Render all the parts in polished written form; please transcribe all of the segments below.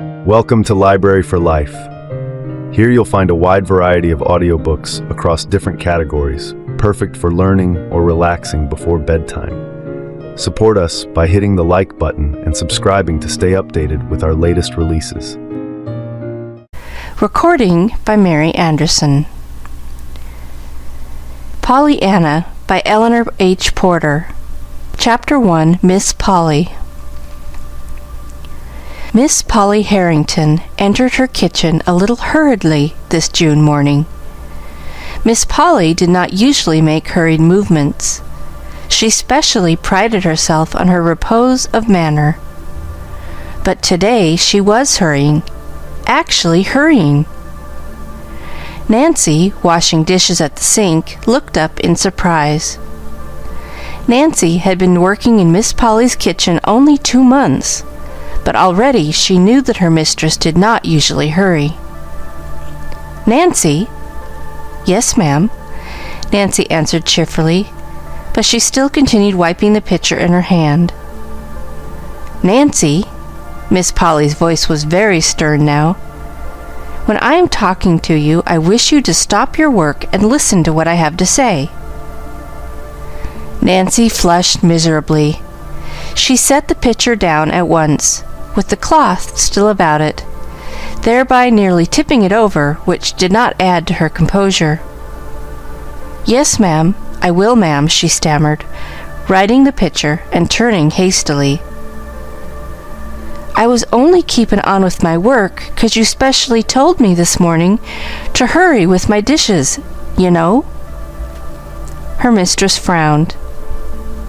Welcome to Library for Life. Here you'll find a wide variety of audiobooks across different categories, perfect for learning or relaxing before bedtime. Support us by hitting the like button and subscribing to stay updated with our latest releases. Recording by Mary Anderson. Pollyanna by Eleanor H. Porter. Chapter 1, Miss Polly. Miss Polly Harrington entered her kitchen a little hurriedly this June morning. Miss Polly did not usually make hurried movements. She specially prided herself on her repose of manner. But today she was hurrying, actually hurrying. Nancy, washing dishes at the sink, looked up in surprise. Nancy had been working in Miss Polly's kitchen only 2 months, but already she knew that her mistress did not usually hurry. "Nancy?" "Yes, ma'am," Nancy answered cheerfully, but she still continued wiping the pitcher in her hand. "Nancy," Miss Polly's voice was very stern now, "when I am talking to you, I wish you to stop your work and listen to what I have to say." Nancy flushed miserably. She set the pitcher down at once, with the cloth still about it, thereby nearly tipping it over, which did not add to her composure. "Yes, ma'am, I will, ma'am," she stammered, righting the pitcher and turning hastily. "I was only keepin' on with my work 'cause you specially told me this morning to hurry with my dishes, you know." Her mistress frowned.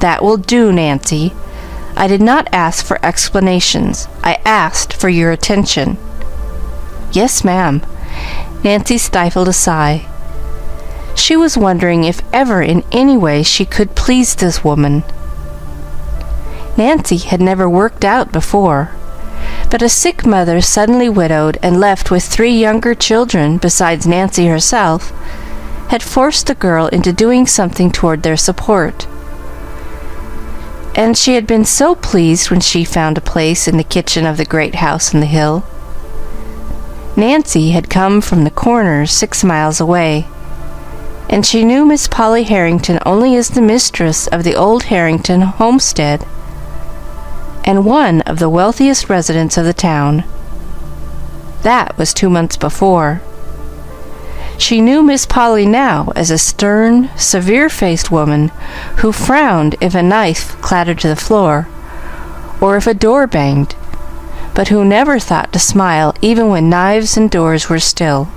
"That will do, Nancy. I did not ask for explanations. I asked for your attention." "Yes, ma'am." Nancy stifled a sigh. She was wondering if ever in any way she could please this woman. Nancy had never worked out before, but a sick mother suddenly widowed and left with 3 younger children besides Nancy herself had forced the girl into doing something toward their support. And she had been so pleased when she found a place in the kitchen of the great house in the hill. Nancy had come from the Corners 6 miles away, and she knew Miss Polly Harrington only as the mistress of the old Harrington homestead and one of the wealthiest residents of the town. That was 2 months before. She knew Miss Polly now as a stern, severe-faced woman who frowned if a knife clattered to the floor or if a door banged, but who never thought to smile even when knives and doors were still.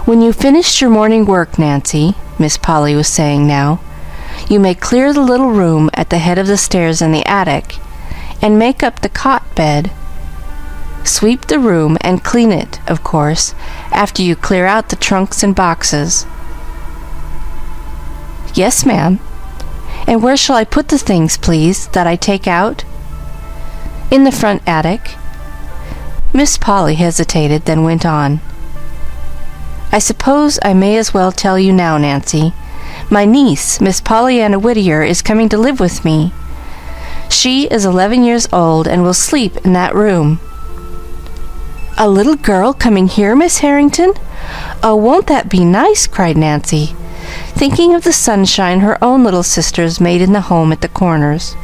"When you finished your morning work, Nancy," Miss Polly was saying now, "you may clear the little room at the head of the stairs in the attic and make up the cot bed. Sweep the room and clean it, of course, after you clear out the trunks and boxes." "Yes, ma'am. And where shall I put the things, please, that I take out?" "In the front attic." Miss Polly hesitated, then went on. "I suppose I may as well tell you now, Nancy. My niece, Miss Pollyanna Whittier, is coming to live with me. She is 11 years old and will sleep in that room." "A little girl coming here, Miss Harrington? Oh, won't that be nice?" cried Nancy, thinking of the sunshine her own little sisters made in the home at the Corners.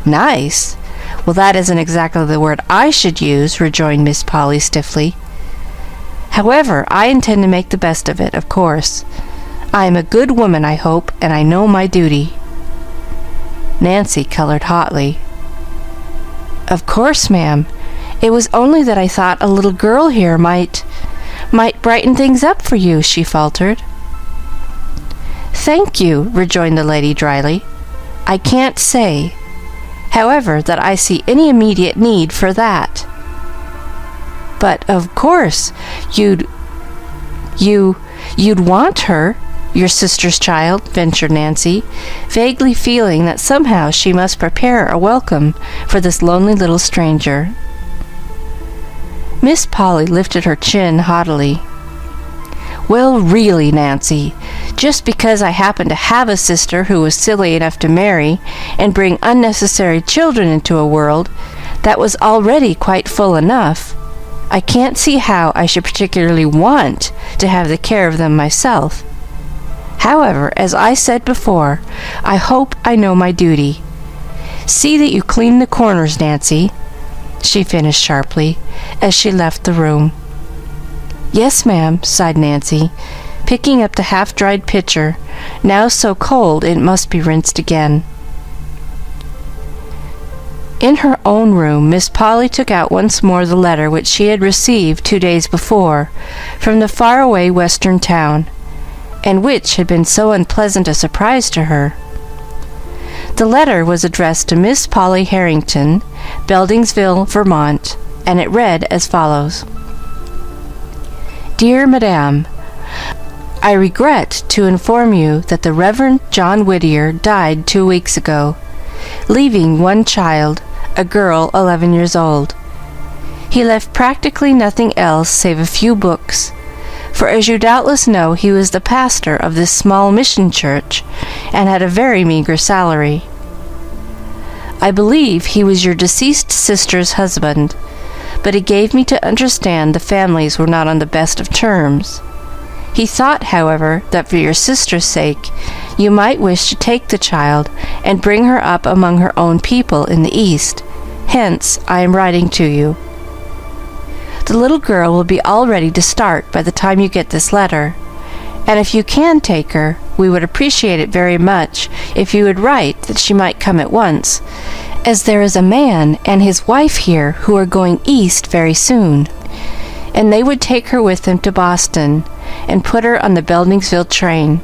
"Nice? Well, that isn't exactly the word I should use," rejoined Miss Polly stiffly. "However, I intend to make the best of it, of course. I am a good woman, I hope, and I know my duty." Nancy colored hotly. "Of course, ma'am. It was only that I thought a little girl here might brighten things up for you," she faltered. "Thank you," rejoined the lady dryly. "I can't say, however, that I see any immediate need for that." "But, of course, you'd want her, your sister's child," ventured Nancy, vaguely feeling that somehow she must prepare a welcome for this lonely little stranger. Miss Polly lifted her chin haughtily. "Well, really, Nancy, just because I happen to have a sister who was silly enough to marry and bring unnecessary children into a world, That was already quite full enough. I can't see how I should particularly want to have the care of them myself. However, as I said before, I hope I know my duty. See that you clean the corners, Nancy," she finished sharply, as she left the room. "Yes, ma'am," sighed Nancy, picking up the half-dried pitcher, now so cold it must be rinsed again. In her own room, Miss Polly took out once more the letter which she had received 2 days before from the far-away western town, and which had been so unpleasant a surprise to her. The letter was addressed to Miss Polly Harrington, Beldingsville, Vermont, and it read as follows: "Dear Madame, I regret to inform you that the Reverend John Whittier died 2 weeks ago, leaving one child, a girl 11 years old. He left practically nothing else save a few books, for as you doubtless know, he was the pastor of this small mission church and had a very meager salary. I believe he was your deceased sister's husband, but he gave me to understand the families were not on the best of terms. He thought, however, that for your sister's sake you might wish to take the child and bring her up among her own people in the East. Hence, I am writing to you. The little girl will be all ready to start by the time you get this letter, and if you can take her, we would appreciate it very much if you would write that she might come at once, as there is a man and his wife here who are going East very soon, and they would take her with them to Boston and put her on the Beldingsville train.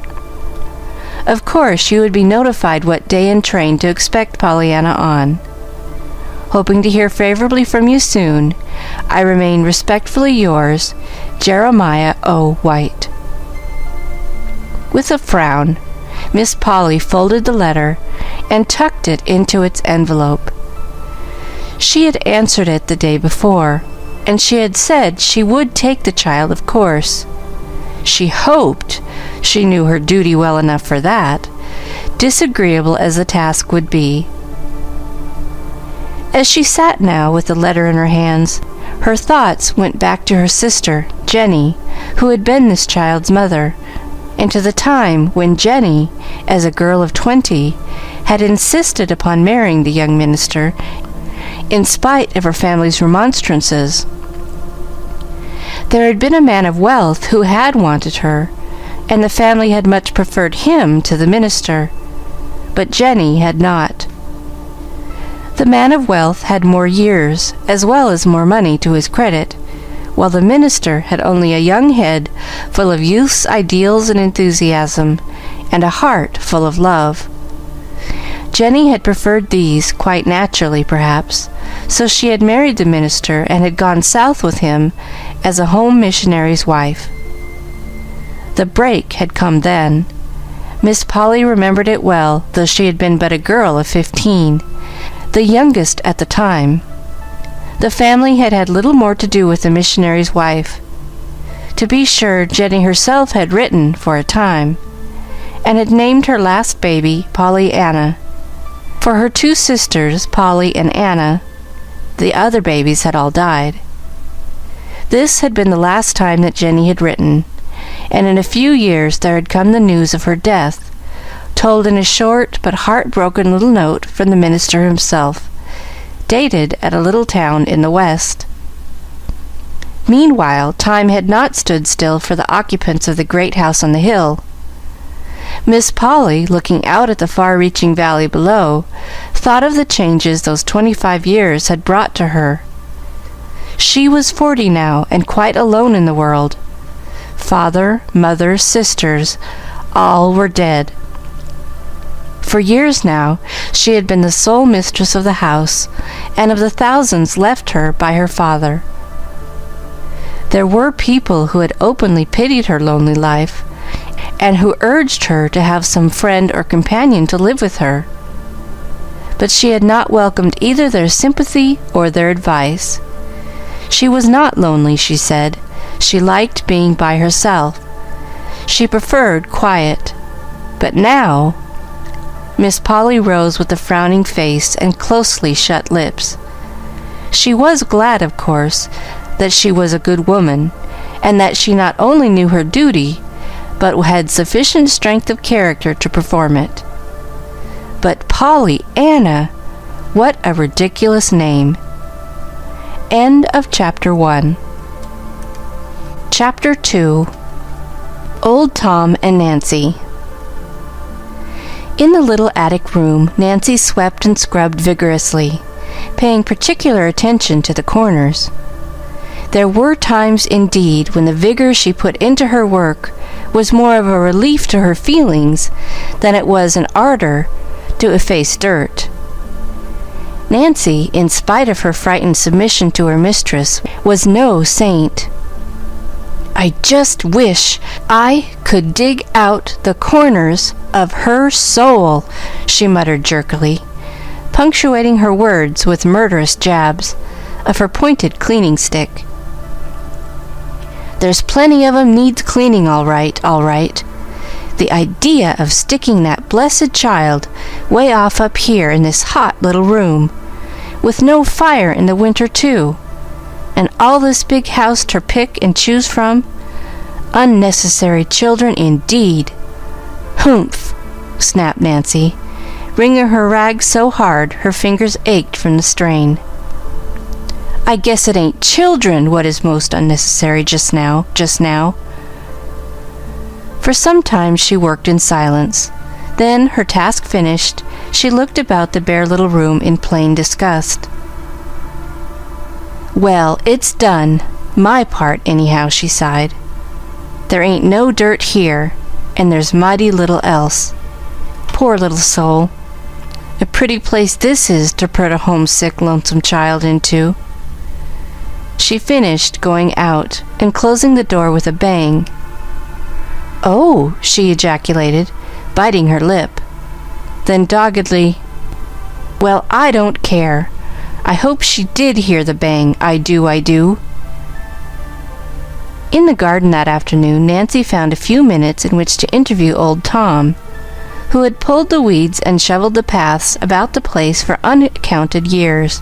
Of course, you would be notified what day and train to expect Pollyanna on. Hoping to hear favorably from you soon, I remain respectfully yours, Jeremiah O. White." With a frown, Miss Polly folded the letter and tucked it into its envelope. She had answered it the day before, and she had said she would take the child, of course. She hoped she knew her duty well enough for that, disagreeable as the task would be. As she sat now with the letter in her hands, her thoughts went back to her sister, Jenny, who had been this child's mother, and to the time when Jenny, as a girl of 20, had insisted upon marrying the young minister, in spite of her family's remonstrances. There had been a man of wealth who had wanted her, and the family had much preferred him to the minister, but Jenny had not. The man of wealth had more years, as well as more money to his credit, while the minister had only a young head full of youth's ideals and enthusiasm, and a heart full of love. Jenny had preferred these, quite naturally, perhaps, so she had married the minister and had gone south with him as a home missionary's wife. The break had come then. Miss Polly remembered it well, though she had been but a girl of 15, the youngest at the time. The family had had little more to do with the missionary's wife. To be sure, Jenny herself had written for a time, and had named her last baby Pollyanna. For her 2 sisters, Polly and Anna, the other babies had all died. This had been the last time that Jenny had written, and in a few years there had come the news of her death, told in a short but heartbroken little note from the minister himself, dated at a little town in the West. Meanwhile, time had not stood still for the occupants of the great house on the hill. Miss Polly, looking out at the far-reaching valley below, thought of the changes those 25 years had brought to her. She was 40 now, and quite alone in the world. Father, mother, sisters, all were dead. For years now, she had been the sole mistress of the house, and of the thousands left her by her father. There were people who had openly pitied her lonely life, and who urged her to have some friend or companion to live with her. But she had not welcomed either their sympathy or their advice. She was not lonely, she said. She liked being by herself. She preferred quiet. But now... Miss Polly rose with a frowning face and closely shut lips. She was glad, of course, that she was a good woman, and that she not only knew her duty, but had sufficient strength of character to perform it. But Pollyanna, what a ridiculous name. End of Chapter 1. Chapter 2. Old Tom and Nancy. In the little attic room, Nancy swept and scrubbed vigorously, paying particular attention to the corners. There were times, indeed, when the vigor she put into her work was more of a relief to her feelings than it was an ardor to efface dirt. Nancy, in spite of her frightened submission to her mistress, was no saint. "I just wish I could dig out the corners of her soul," she muttered jerkily, punctuating her words with murderous jabs of her pointed cleaning stick. "There's plenty of 'em needs cleaning, all right, all right. The idea of sticking that blessed child way off up here in this hot little room, with no fire in the winter, too, and all this big house to pick and choose from. Unnecessary children, indeed." "Humph!" snapped Nancy, wringing her rag so hard her fingers ached from the strain. "I guess it ain't children what is most unnecessary just now. For some time she worked in silence. Then, her task finished, she looked about the bare little room in plain disgust. "Well, it's done, my part, anyhow," she sighed. "There ain't no dirt here, and there's mighty little else. Poor little soul. A pretty place this is to put a homesick, lonesome child into." She finished, going out, and closing the door with a bang. "Oh!" she ejaculated, biting her lip. Then doggedly, "Well, I don't care. I hope she did hear the bang, I do." In the garden that afternoon, Nancy found a few minutes in which to interview old Tom, who had pulled the weeds and shoveled the paths about the place for uncounted years.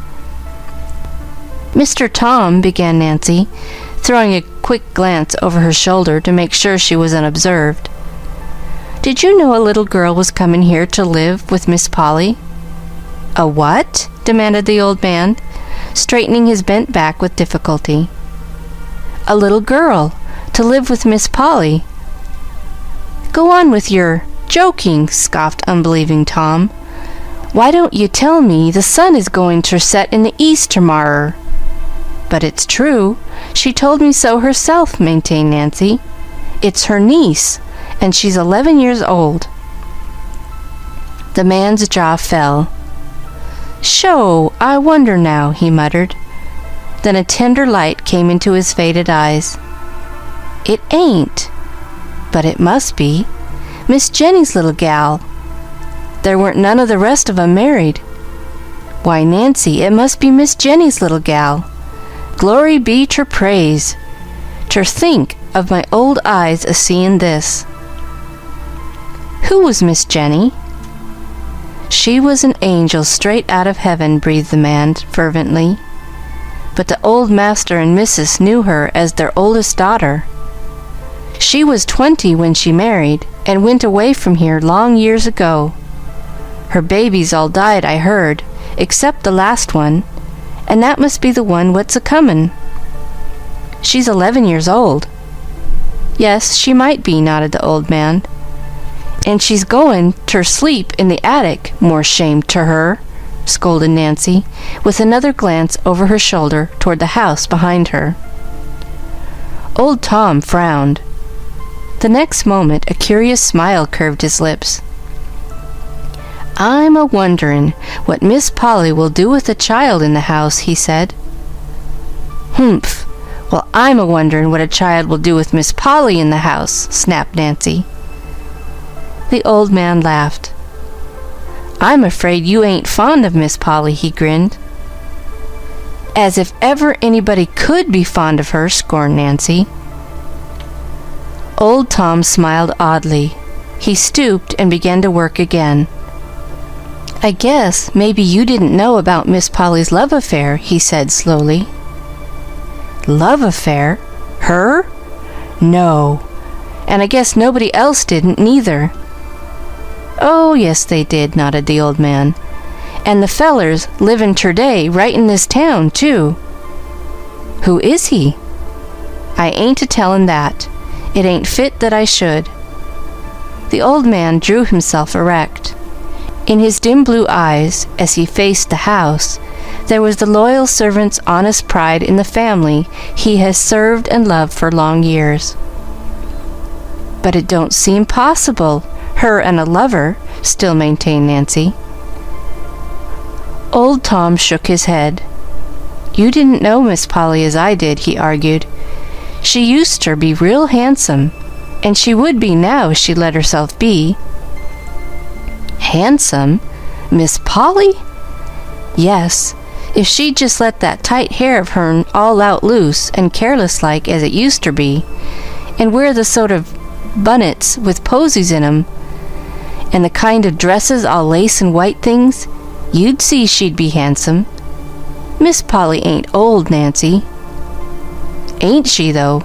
"Mr. Tom," began Nancy, throwing a quick glance over her shoulder to make sure she was unobserved, "did you know a little girl was coming here to live with Miss Polly?" "A what?" demanded the old man, straightening his bent back with difficulty. "A little girl to live with Miss Polly." "Go on with your joking," scoffed unbelieving Tom. "Why don't you tell me the sun is going ter set in the east termorrer?" "But it's true. She told me so herself," maintained Nancy. "It's her niece, and she's 11 years old." The man's jaw fell. "Sho, I wonder now," he muttered. Then a tender light came into his faded eyes. "It ain't, but it must be. Miss Jenny's little gal. There weren't none of the rest of 'em married. Why, Nancy, it must be Miss Jenny's little gal. Glory be ter praise. Ter think of my old eyes a-seein' this." "Who was Miss Jenny?" "She was an angel straight out of heaven," breathed the man fervently. "But the old master and missus knew her as their oldest daughter. She was 20 when she married, and went away from here long years ago. Her babies all died, I heard, except the last one, and that must be the one what's a-comin'. She's 11 years old." "Yes, she might be," nodded the old man. "And she's goin' ter sleep in the attic, more shame ter her," scolded Nancy, with another glance over her shoulder toward the house behind her. Old Tom frowned. The next moment a curious smile curved his lips. "I'm a-wonderin' what Miss Polly will do with the child in the house," he said. "Humph! Well, I'm a-wonderin' what a child will do with Miss Polly in the house," snapped Nancy. The old man laughed. "I'm afraid you ain't fond of Miss Polly," he grinned. "As if ever anybody could be fond of her," scorned Nancy. Old Tom smiled oddly. He stooped and began to work again. "I guess maybe you didn't know about Miss Polly's love affair," he said slowly. "Love affair? Her? No. And I guess nobody else didn't neither." "Oh, yes, they did," nodded the old man. "And the fellers livin' terday right in this town, too." "Who is he?" "I ain't a-tellin' that. It ain't fit that I should." The old man drew himself erect. In his dim blue eyes, as he faced the house, there was the loyal servant's honest pride in the family he has served and loved for long years. "But it don't seem possible, her and a lover," still maintained Nancy. Old Tom shook his head. "You didn't know Miss Polly as I did," he argued. "She used ter be real handsome, and she would be now if she let herself be." "Handsome? Miss Polly?" "Yes, if she'd just let that tight hair of hern all out loose and careless like as it used ter be, and wear the sort of bunnets with posies in 'em, and the kind of dresses all lace and white things, you'd see she'd be handsome. Miss Polly ain't old, Nancy." "Ain't she, though?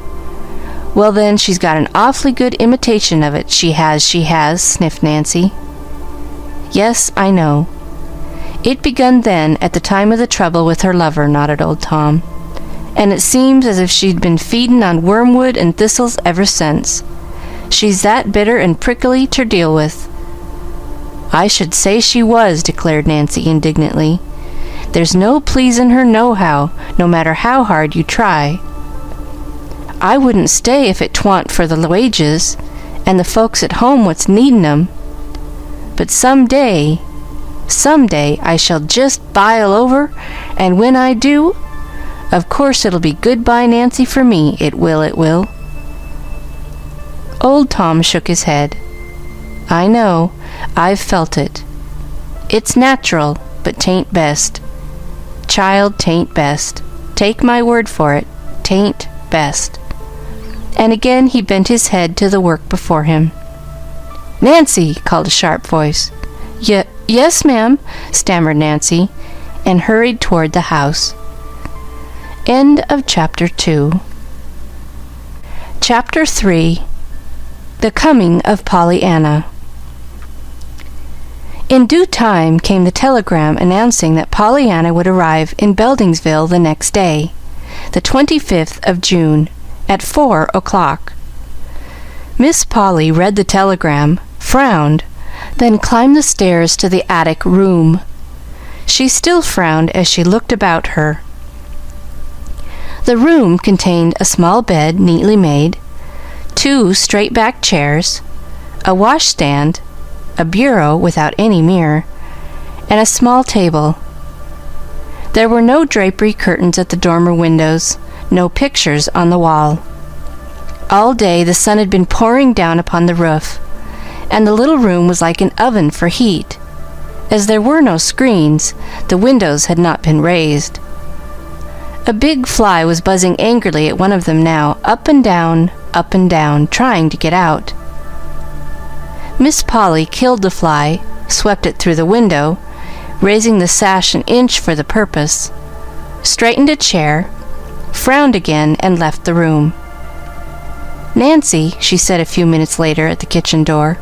Well, then, she's got an awfully good imitation of it, she has," sniffed Nancy. "Yes, I know. It begun then, at the time of the trouble with her lover," nodded old Tom. "And it seems as if she'd been feedin' on wormwood and thistles ever since. She's that bitter and prickly ter deal with." "I should say she was," declared Nancy indignantly. "There's no pleasin' her nohow, no matter how hard you try. I wouldn't stay if it twa'n't for the wages, and the folks at home what's needin' 'em. But some day I shall just bile over, and when I do, of course it'll be good-bye Nancy for me, it will. Old Tom shook his head. "I know. I've felt it. It's natural, but 'tain't best. Child, 'tain't best. Take my word for it, 'tain't best." And again he bent his head to the work before him. "Nancy!" called a sharp voice. Yes, ma'am," stammered Nancy, and hurried toward the house. End of Chapter 2. Chapter 3. The Coming of Pollyanna. In due time came the telegram announcing that Pollyanna would arrive in Beldingsville the next day, the 25th of June, at 4 o'clock. Miss Polly read the telegram, frowned, then climbed the stairs to the attic room. She still frowned as she looked about her. The room contained a small bed neatly made, 2 straight-back chairs, a washstand, a bureau without any mirror, and a small table. There were no drapery curtains at the dormer windows, no pictures on the wall. All day the sun had been pouring down upon the roof, and the little room was like an oven for heat. As there were no screens, the windows had not been raised. A big fly was buzzing angrily at one of them now, up and down, trying to get out. Miss Polly killed the fly, swept it through the window, raising the sash an inch for the purpose, straightened a chair, frowned again, and left the room. "Nancy," she said a few minutes later at the kitchen door,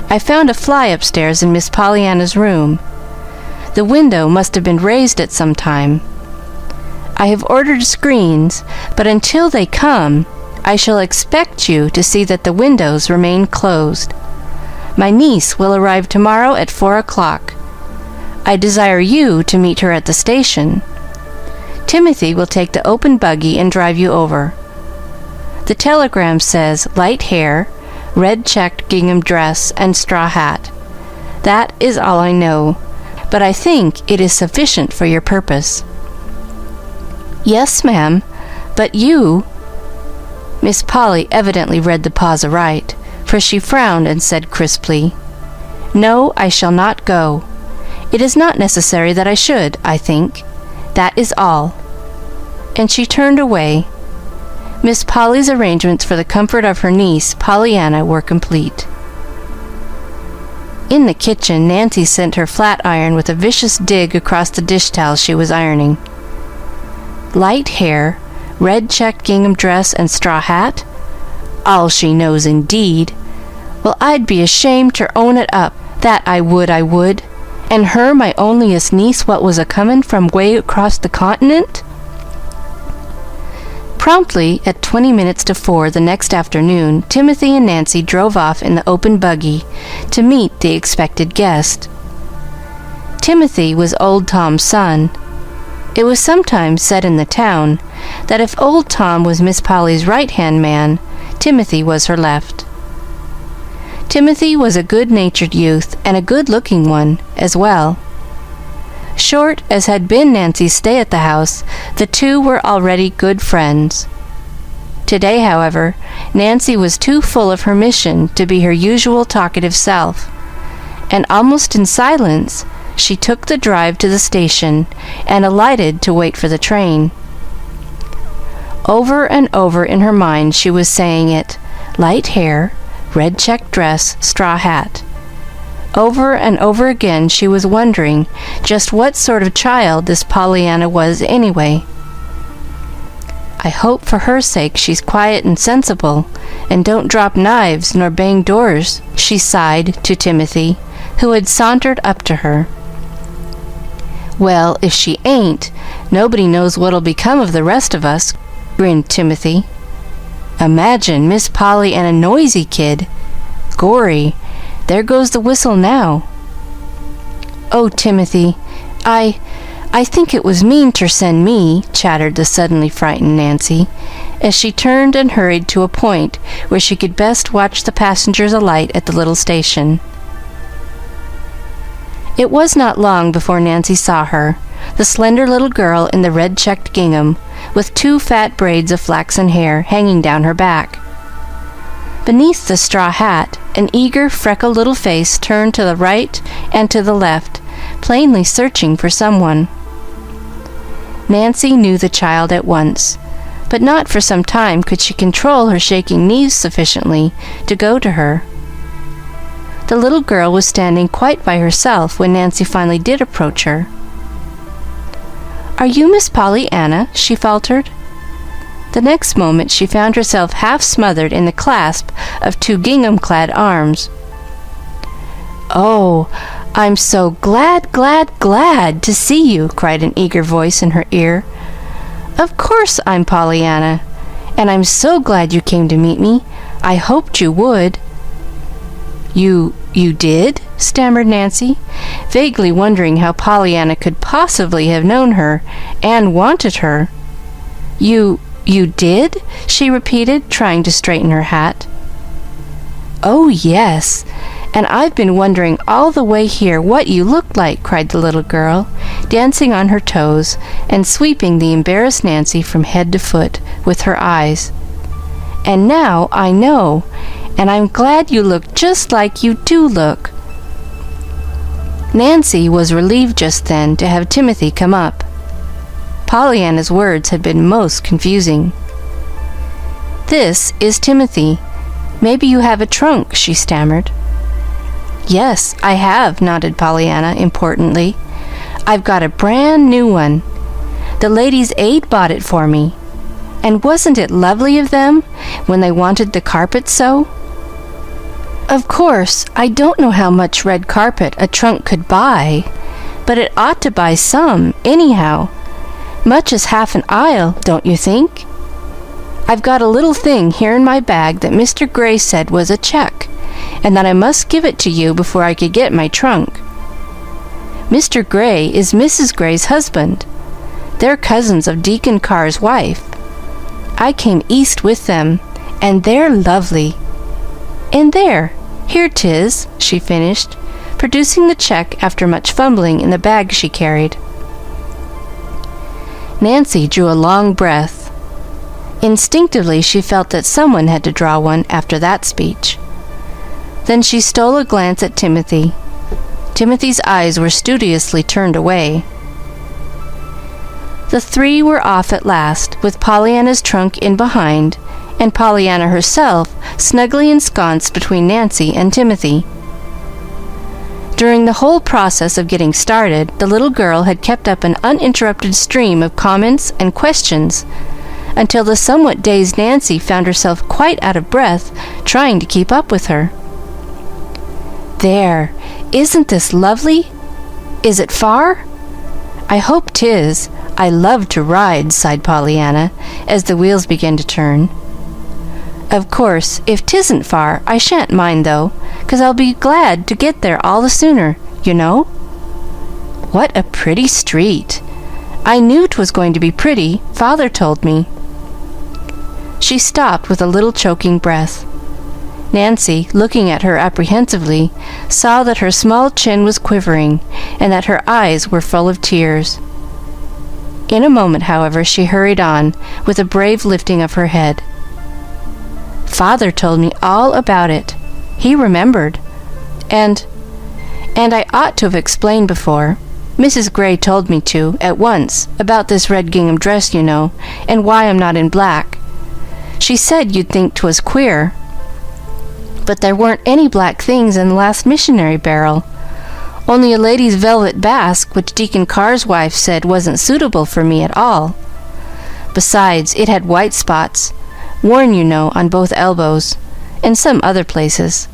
"I found a fly upstairs in Miss Pollyanna's room. The window must have been raised at some time. I have ordered screens, but until they come, I shall expect you to see that the windows remain closed. My niece will arrive tomorrow at 4 o'clock. I desire you to meet her at the station. Timothy will take the open buggy and drive you over. The telegram says light hair, red checked gingham dress, and straw hat. That is all I know, but I think it is sufficient for your purpose." "Yes, ma'am, but you—" Miss Polly evidently read the pause aright, for she frowned and said crisply, "No, I shall not go. It is not necessary that I should, I think. That is all." And she turned away. Miss Polly's arrangements for the comfort of her niece, Pollyanna, were complete. In the kitchen, Nancy sent her flat iron with a vicious dig across the dish towels she was ironing. Light hair, red checked gingham dress, and straw hat? All she knows, indeed. Well, I'd be ashamed to own it up, that I would. And her my onlyest niece what was a-comin' from way across the continent? Promptly at 20 minutes to 4 the next afternoon, Timothy and Nancy drove off in the open buggy to meet the expected guest. Timothy was Old Tom's son. It was sometimes said in the town that if Old Tom was Miss Polly's right-hand man, Timothy was her left. Timothy was a good-natured youth, and a good-looking one as well. Short as had been Nancy's stay at the house, the two were already good friends. Today, however, Nancy was too full of her mission to be her usual talkative self, and almost in silence she took the drive to the station and alighted to wait for the train. Over and over in her mind she was saying it: light hair, red checked dress, straw hat. Over and over again she was wondering just what sort of child this Pollyanna was anyway. I hope for her sake she's quiet and sensible, and don't drop knives nor bang doors, she sighed to Timothy, who had sauntered up to her. Well, if she ain't, nobody knows what'll become of the rest of us, grinned Timothy. Imagine Miss Polly and a noisy kid. Gorry, there goes the whistle now. Oh, Timothy, I think it was mean ter send me, chattered the suddenly frightened Nancy, as she turned and hurried to a point where she could best watch the passengers alight at the little station. It was not long before Nancy saw her, the slender little girl in the red-checked gingham, with 2 fat braids of flaxen hair hanging down her back. Beneath the straw hat, an eager, freckled little face turned to the right and to the left, plainly searching for someone. Nancy knew the child at once, but not for some time could she control her shaking knees sufficiently to go to her. The little girl was standing quite by herself when Nancy finally did approach her. "Are you Miss Pollyanna?" she faltered. The next moment she found herself half smothered in the clasp of 2 gingham-clad arms. "Oh, I'm so glad to see you!" cried an eager voice in her ear. "Of course I'm Pollyanna, and I'm so glad you came to meet me. I hoped you would." You did?" stammered Nancy, vaguely wondering how Pollyanna could possibly have known her and wanted her. You did?" she repeated, trying to straighten her hat. "Oh, yes, and I've been wondering all the way here what you looked like," cried the little girl, dancing on her toes and sweeping the embarrassed Nancy from head to foot with her eyes. "And now I know, and I'm glad you look just like you do look." Nancy was relieved just then to have Timothy come up. Pollyanna's words had been most confusing. "This is Timothy. Maybe you have a trunk," she stammered. "Yes, I have," nodded Pollyanna importantly. "I've got a brand new one. The Ladies' Aid bought it for me. And wasn't it lovely of them when they wanted the carpet so? Of course, I don't know how much red carpet a trunk could buy, but it ought to buy some, anyhow. Much as half an aisle, don't you think? I've got a little thing here in my bag that Mr. Gray said was a check, and that I must give it to you before I could get my trunk. Mr. Gray is Mrs. Gray's husband. They're cousins of Deacon Carr's wife. I came east with them, and they're lovely. And there, here 'tis," she finished, producing the check after much fumbling in the bag she carried. Nancy drew a long breath. Instinctively she felt that someone had to draw one after that speech. Then she stole a glance at Timothy. Timothy's eyes were studiously turned away. The 3 were off at last, with Pollyanna's trunk in behind, and Pollyanna herself snugly ensconced between Nancy and Timothy. During the whole process of getting started, the little girl had kept up an uninterrupted stream of comments and questions until the somewhat dazed Nancy found herself quite out of breath trying to keep up with her. "There, isn't this lovely? Is it far?" "I hope 'tis. I love to ride," sighed Pollyanna, as the wheels began to turn. "Of course, if 'tisn't far, I shan't mind, though, 'cause I'll be glad to get there all the sooner, you know." "What a pretty street! I knew 'twas going to be pretty. Father told me." She stopped with a little choking breath. Nancy, looking at her apprehensively, saw that her small chin was quivering and that her eyes were full of tears. In a moment, however, she hurried on, with a brave lifting of her head. "Father told me all about it. He remembered. And I ought to have explained before. Mrs. Gray told me to, at once, about this red gingham dress, you know, and why I'm not in black. She said you'd think 'twas queer. But there weren't any black things in the last missionary barrel. Only a lady's velvet basque, which Deacon Carr's wife said wasn't suitable for me at all. Besides, it had white spots, worn, you know, on both elbows, and some other places.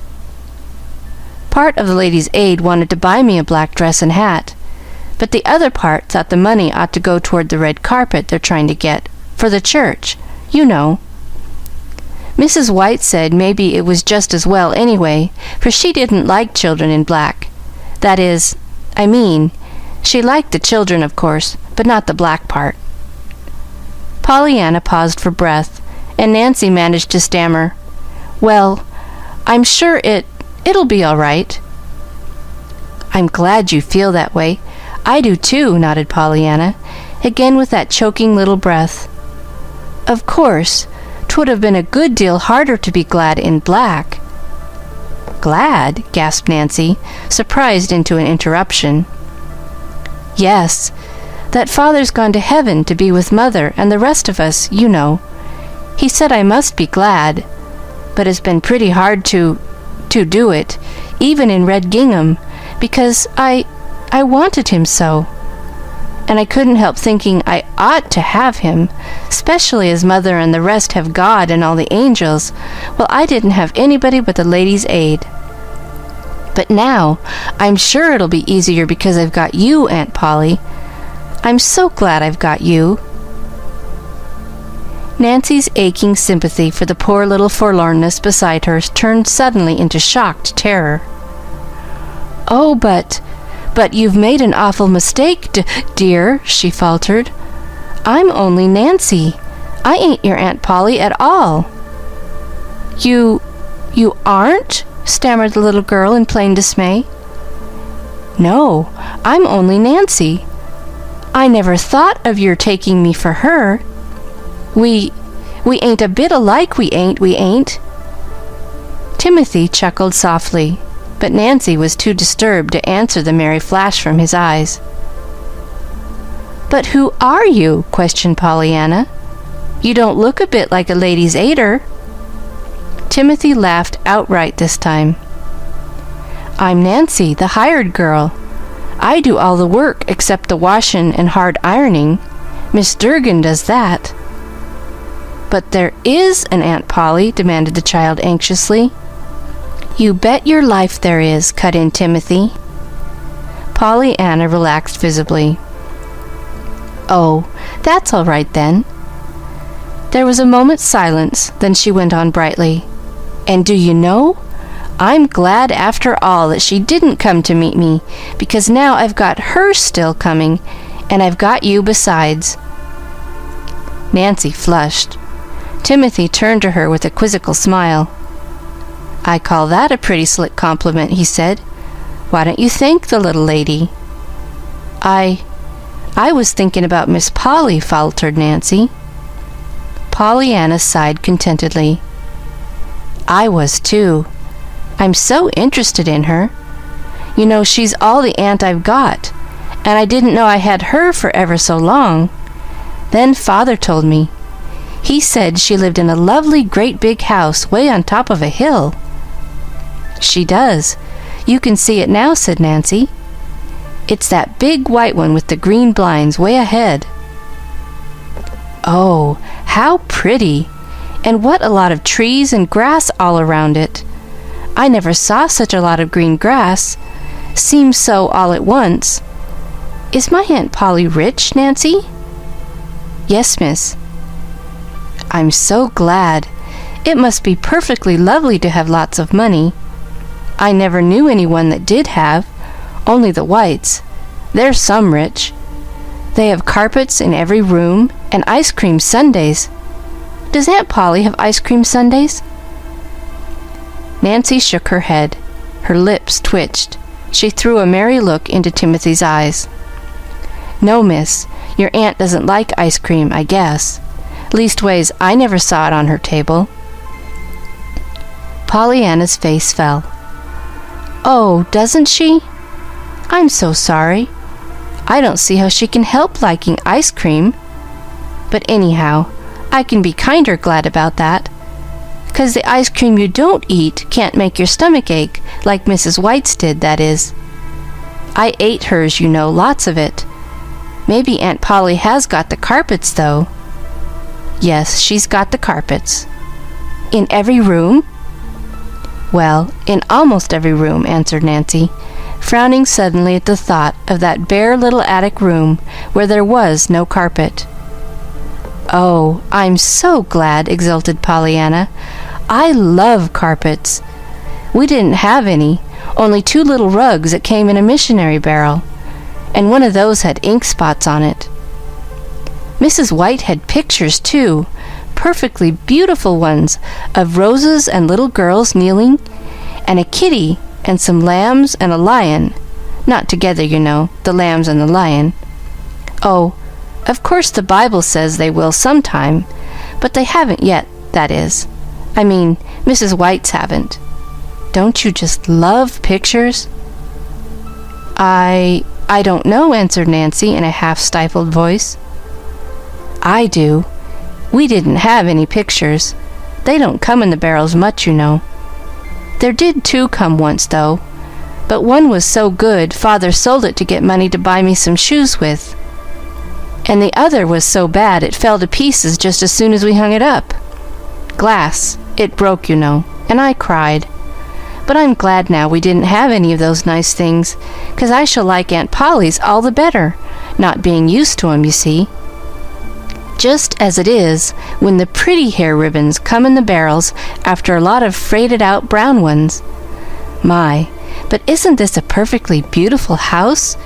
Part of the Ladies' Aid wanted to buy me a black dress and hat, but the other part thought the money ought to go toward the red carpet they're trying to get, for the church, you know. Mrs. White said maybe it was just as well anyway, for she didn't like children in black. That is, she liked the children, of course, but not the black part." Pollyanna paused for breath, and Nancy managed to stammer, "Well, I'm sure it'll be all right." "I'm glad you feel that way. I do too," nodded Pollyanna, again with that choking little breath. "Of course, 'twould have been a good deal harder to be glad in black." "Glad?" gasped Nancy, surprised into an interruption. "Yes, that Father's gone to heaven to be with Mother and the rest of us, you know. He said I must be glad, but it's been pretty hard to do it, even in red gingham, because I wanted him so. And I couldn't help thinking I ought to have him, especially as Mother and the rest have God and all the angels, while I didn't have anybody but the Ladies' Aid. But now I'm sure it'll be easier because I've got you, Aunt Polly. I'm so glad I've got you." Nancy's aching sympathy for the poor little forlornness beside her turned suddenly into shocked terror. "Oh, but you've made an awful mistake, dear," she faltered. "I'm only Nancy. I ain't your Aunt Polly at all." You aren't?" stammered the little girl in plain dismay. "No, I'm only Nancy. I never thought of your taking me for her. We ain't a bit alike, we ain't." Timothy chuckled softly, but Nancy was too disturbed to answer the merry flash from his eyes. "But who are you?" questioned Pollyanna. "You don't look a bit like a Ladies' Aider." Timothy laughed outright this time. "I'm Nancy, the hired girl. I do all the work except the washing and hard ironing. Miss Durgan does that." "But there is an Aunt Polly?" demanded the child anxiously. "You bet your life there is," cut in Timothy. Pollyanna relaxed visibly. "Oh, that's all right then." There was a moment's silence, then she went on brightly. "And do you know, I'm glad after all that she didn't come to meet me, because now I've got her still coming, and I've got you besides." Nancy flushed. Timothy turned to her with a quizzical smile. "I call that a pretty slick compliment," he said. "Why don't you thank the little lady?" I was thinking about Miss Polly," faltered Nancy. Pollyanna sighed contentedly. "I was too. I'm so interested in her. You know, she's all the aunt I've got, and I didn't know I had her for ever so long. Then Father told me. He said she lived in a lovely great big house way on top of a hill." "She does. You can see it now, said Nancy. It's that big white one with the green blinds way ahead. Oh, how pretty! And what a lot of trees and grass all around it. I never saw such a lot of green grass. Seems so all at once. Is my Aunt Polly rich, Nancy? Yes, miss. I'm so glad. It must be perfectly lovely to have lots of money. I never knew anyone that did have, only the Whites. They're some rich. They have carpets in every room and ice cream sundaes. Does Aunt Polly have ice cream sundaes? Nancy shook her head. Her lips twitched. She threw a merry look into Timothy's eyes. No, miss, your aunt doesn't like ice cream, I guess. Leastways, I never saw it on her table. Pollyanna's face fell. Oh, doesn't she? I'm so sorry. I don't see how she can help liking ice cream. But anyhow, I can be kinder glad about that. 'Cause the ice cream you don't eat can't make your stomach ache, like Mrs. White's did, that is. I ate hers, you know, lots of it. Maybe Aunt Polly has got the carpets, though. Yes, she's got the carpets. In every room? Well, in almost every room, answered Nancy, frowning suddenly at the thought of that bare little attic room where there was no carpet. Oh, I'm so glad, exulted Pollyanna. I love carpets. We didn't have any, only 2 little rugs that came in a missionary barrel, and one of those had ink spots on it. Mrs. White had pictures, too, perfectly beautiful ones, of roses and little girls kneeling, and a kitty, and some lambs and a lion. Not together, you know, the lambs and the lion. Oh, of course the Bible says they will sometime, but they haven't yet, that is. I mean, Mrs. White's haven't. Don't you just love pictures? I don't know, answered Nancy in a half-stifled voice. I do. We didn't have any pictures. They don't come in the barrels much, you know. There did 2 come once, though, but one was so good Father sold it to get money to buy me some shoes with. And the other was so bad it fell to pieces just as soon as we hung it up. Glass. It broke, you know, and I cried. But I'm glad now we didn't have any of those nice things, 'cause I shall like Aunt Polly's all the better, not being used to 'em, you see. Just as it is when the pretty hair ribbons come in the barrels after a lot of freighted-out brown ones. My, but isn't this a perfectly beautiful house?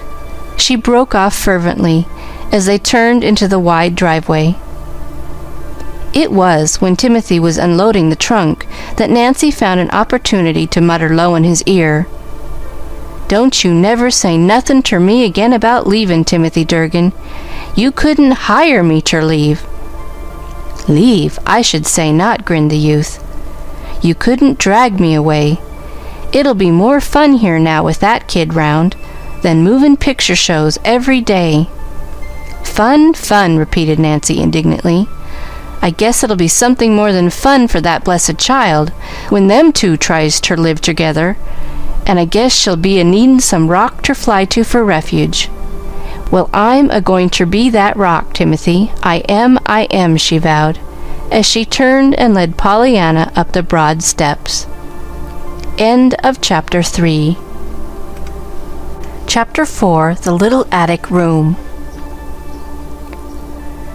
She broke off fervently as they turned into the wide driveway. It was when Timothy was unloading the trunk that Nancy found an opportunity to mutter low in his ear, "Don't you never say nothin' ter me again about leavin', Timothy Durgin. You couldn't hire me ter leave." "Leave? I should say not," grinned the youth. "You couldn't drag me away. It'll be more fun here now with that kid round than movin' picture shows every day." "Fun, fun," repeated Nancy indignantly. "I guess it'll be something more than fun for that blessed child when them 2 tries ter live together, and I guess she'll be a-needin' some rock ter fly to for refuge. Well, I'm a-going ter be that rock, Timothy. I am, she vowed, as she turned and led Pollyanna up the broad steps. End of Chapter 3. Chapter 4, The Little Attic Room.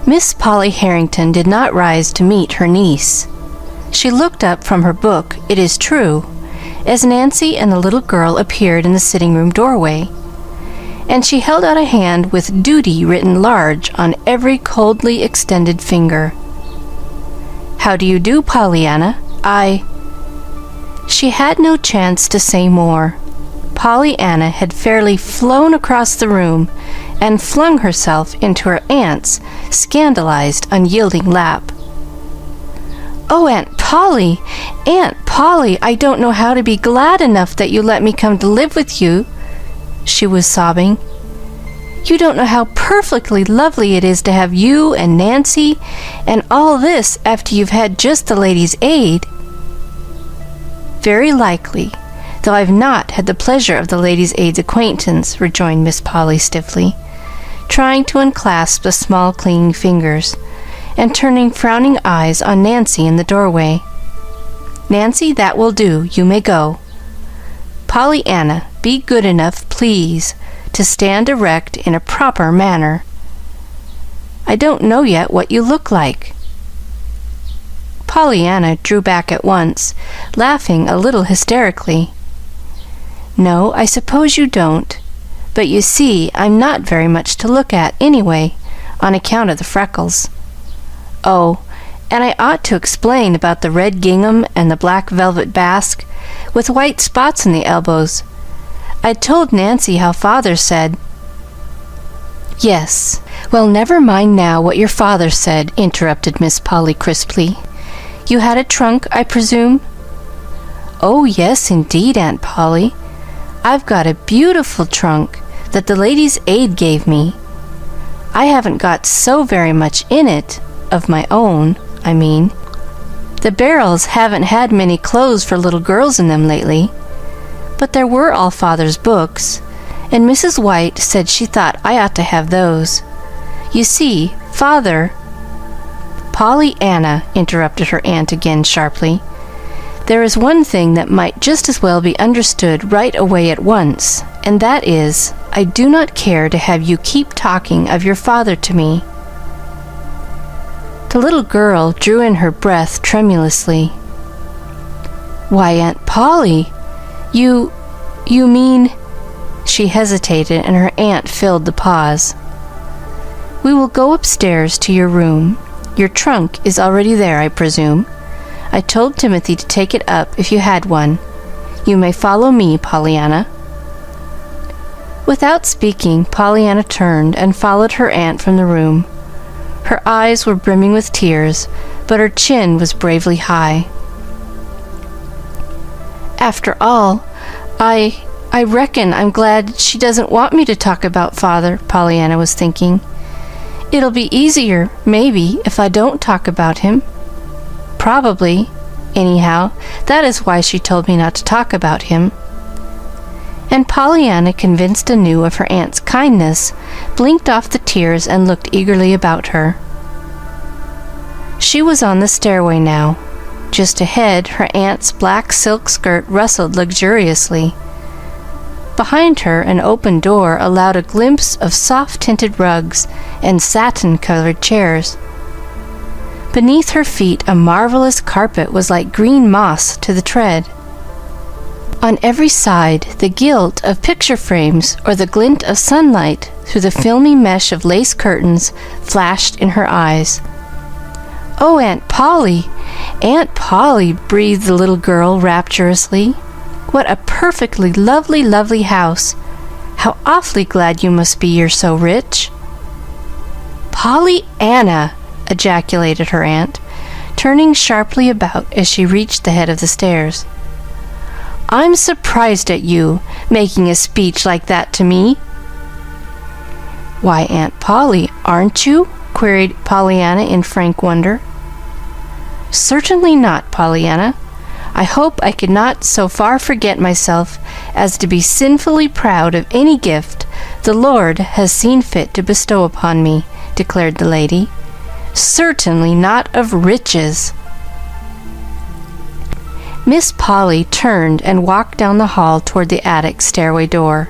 Miss Polly Harrington did not rise to meet her niece. She looked up from her book, it is true, as Nancy and the little girl appeared in the sitting-room doorway, and she held out a hand with duty written large on every coldly extended finger. "How do you do, Pollyanna? She had no chance to say more. Pollyanna had fairly flown across the room and flung herself into her aunt's scandalized, unyielding lap. "Oh, Aunt Polly! Aunt Polly! I don't know how to be glad enough that you let me come to live with you," she was sobbing. "You don't know how perfectly lovely it is to have you and Nancy, and all this after you've had just the ladies' aid." "Very likely. though I've not had the pleasure of the Ladies' Aid's acquaintance," rejoined Miss Polly stiffly, trying to unclasp the small clinging fingers, and turning frowning eyes on Nancy in the doorway. "Nancy, that will do. You may go. Pollyanna, be good enough, please, to stand erect in a proper manner. I don't know yet what you look like." Pollyanna drew back at once, laughing a little hysterically. "No, I suppose you don't. But you see, I'm not very much to look at, anyway, on account of the freckles. Oh, and I ought to explain about the red gingham and the black velvet basque, with white spots in the elbows. I told Nancy how Father said—" "Yes. Well, never mind now what your father said," interrupted Miss Polly crisply. "You had a trunk, I presume?" "Oh, yes, indeed, Aunt Polly. I've got a beautiful trunk that the Ladies' Aid gave me. I haven't got so very much in it, of my own, I mean. The barrels haven't had many clothes for little girls in them lately. But there were all Father's books, and Mrs. White said she thought I ought to have those. You see, Father—" "Pollyanna," interrupted her aunt again sharply, "there is one thing that might just as well be understood right away at once, and that is, I do not care to have you keep talking of your father to me." The little girl drew in her breath tremulously. "Why, Aunt Polly, you mean—" She hesitated, and her aunt filled the pause. "We will go upstairs to your room. Your trunk is already there, I presume. I told Timothy to take it up if you had one. You may follow me, Pollyanna." Without speaking, Pollyanna turned and followed her aunt from the room. Her eyes were brimming with tears, but her chin was bravely high. "After all, I reckon I'm glad she doesn't want me to talk about Father," Pollyanna was thinking. "It'll be easier, maybe, if I don't talk about him. Probably. Anyhow, that is why she told me not to talk about him." And Pollyanna, convinced anew of her aunt's kindness, blinked off the tears and looked eagerly about her. She was on the stairway now. Just ahead, her aunt's black silk skirt rustled luxuriously. Behind her, an open door allowed a glimpse of soft-tinted rugs and satin-colored chairs. Beneath her feet, a marvelous carpet was like green moss to the tread. On every side, the gilt of picture frames or the glint of sunlight through the filmy mesh of lace curtains flashed in her eyes. "Oh, Aunt Polly! Aunt Polly!" breathed the little girl rapturously. "What a perfectly lovely, lovely house! How awfully glad you must be you're so rich!" "Pollyanna!" ejaculated her aunt, turning sharply about as she reached the head of the stairs. "I'm surprised at you, making a speech like that to me." "Why, Aunt Polly, aren't you?" queried Pollyanna in frank wonder. "Certainly not, Pollyanna. I hope I could not so far forget myself as to be sinfully proud of any gift the Lord has seen fit to bestow upon me," declared the lady. "Certainly not of riches." Miss Polly turned and walked down the hall toward the attic stairway door.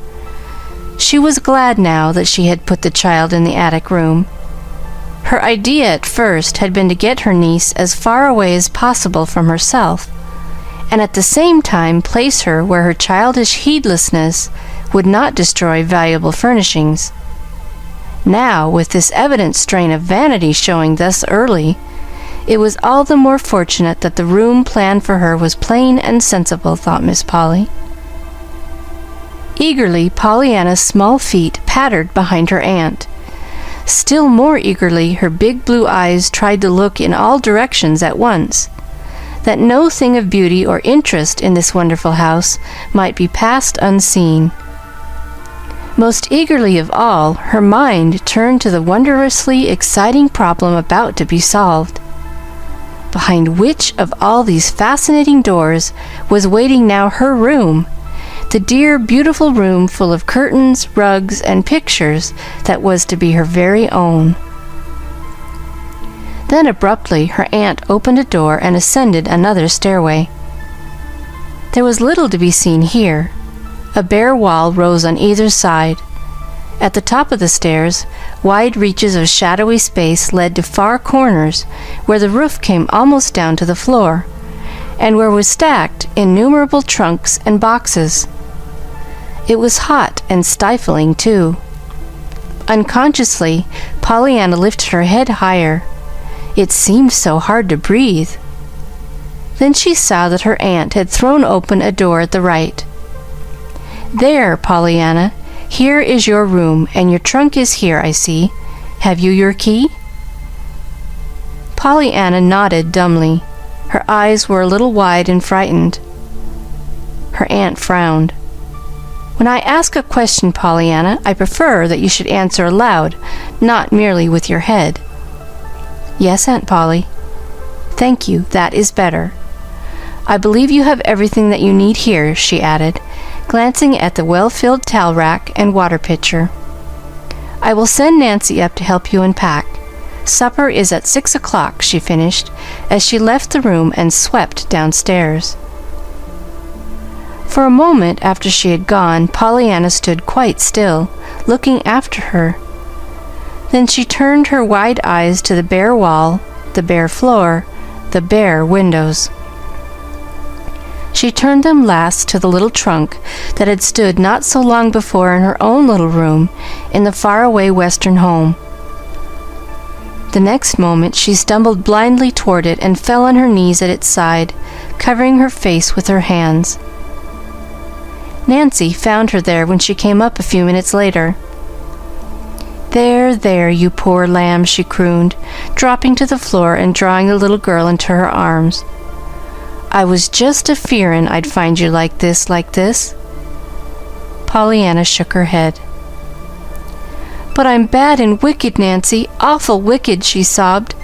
She was glad now that she had put the child in the attic room. Her idea at first had been to get her niece as far away as possible from herself, and at the same time place her where her childish heedlessness would not destroy valuable furnishings. Now, with this evident strain of vanity showing thus early, it was all the more fortunate that the room planned for her was plain and sensible, thought Miss Polly. Eagerly, Pollyanna's small feet pattered behind her aunt. Still more eagerly, her big blue eyes tried to look in all directions at once, that no thing of beauty or interest in this wonderful house might be passed unseen. Most eagerly of all, her mind turned to the wondrously exciting problem about to be solved. Behind which of all these fascinating doors was waiting now her room, the dear, beautiful room full of curtains, rugs, and pictures that was to be her very own. Then abruptly her aunt opened a door and ascended another stairway. There was little to be seen here. A bare wall rose on either side. At the top of the stairs, wide reaches of shadowy space led to far corners where the roof came almost down to the floor, and where was stacked innumerable trunks and boxes. It was hot and stifling, too. Unconsciously, Pollyanna lifted her head higher. It seemed so hard to breathe. Then she saw that her aunt had thrown open a door at the right. "There, Pollyanna, here is your room, and your trunk is here, I see. Have you your key?" Pollyanna nodded dumbly. Her eyes were a little wide and frightened. Her aunt frowned. "When I ask a question, Pollyanna, I prefer that you should answer aloud, not merely with your head." "Yes, Aunt Polly." "Thank you, that is better. I believe you have everything that you need here," she added, glancing at the well-filled towel rack and water pitcher. "I will send Nancy up to help you unpack. Supper is at 6 o'clock," she finished, as she left the room and swept downstairs. For a moment after she had gone, Pollyanna stood quite still, looking after her. Then she turned her wide eyes to the bare wall, the bare floor, the bare windows. She turned them last to the little trunk that had stood not so long before in her own little room in the faraway Western home. The next moment she stumbled blindly toward it and fell on her knees at its side, covering her face with her hands. Nancy found her there when she came up a few minutes later. "There, there, you poor lamb," she crooned, dropping to the floor and drawing the little girl into her arms. "I was just a-fearin' I'd find you like this. Pollyanna shook her head. "But I'm bad and wicked, Nancy, awful wicked," she sobbed.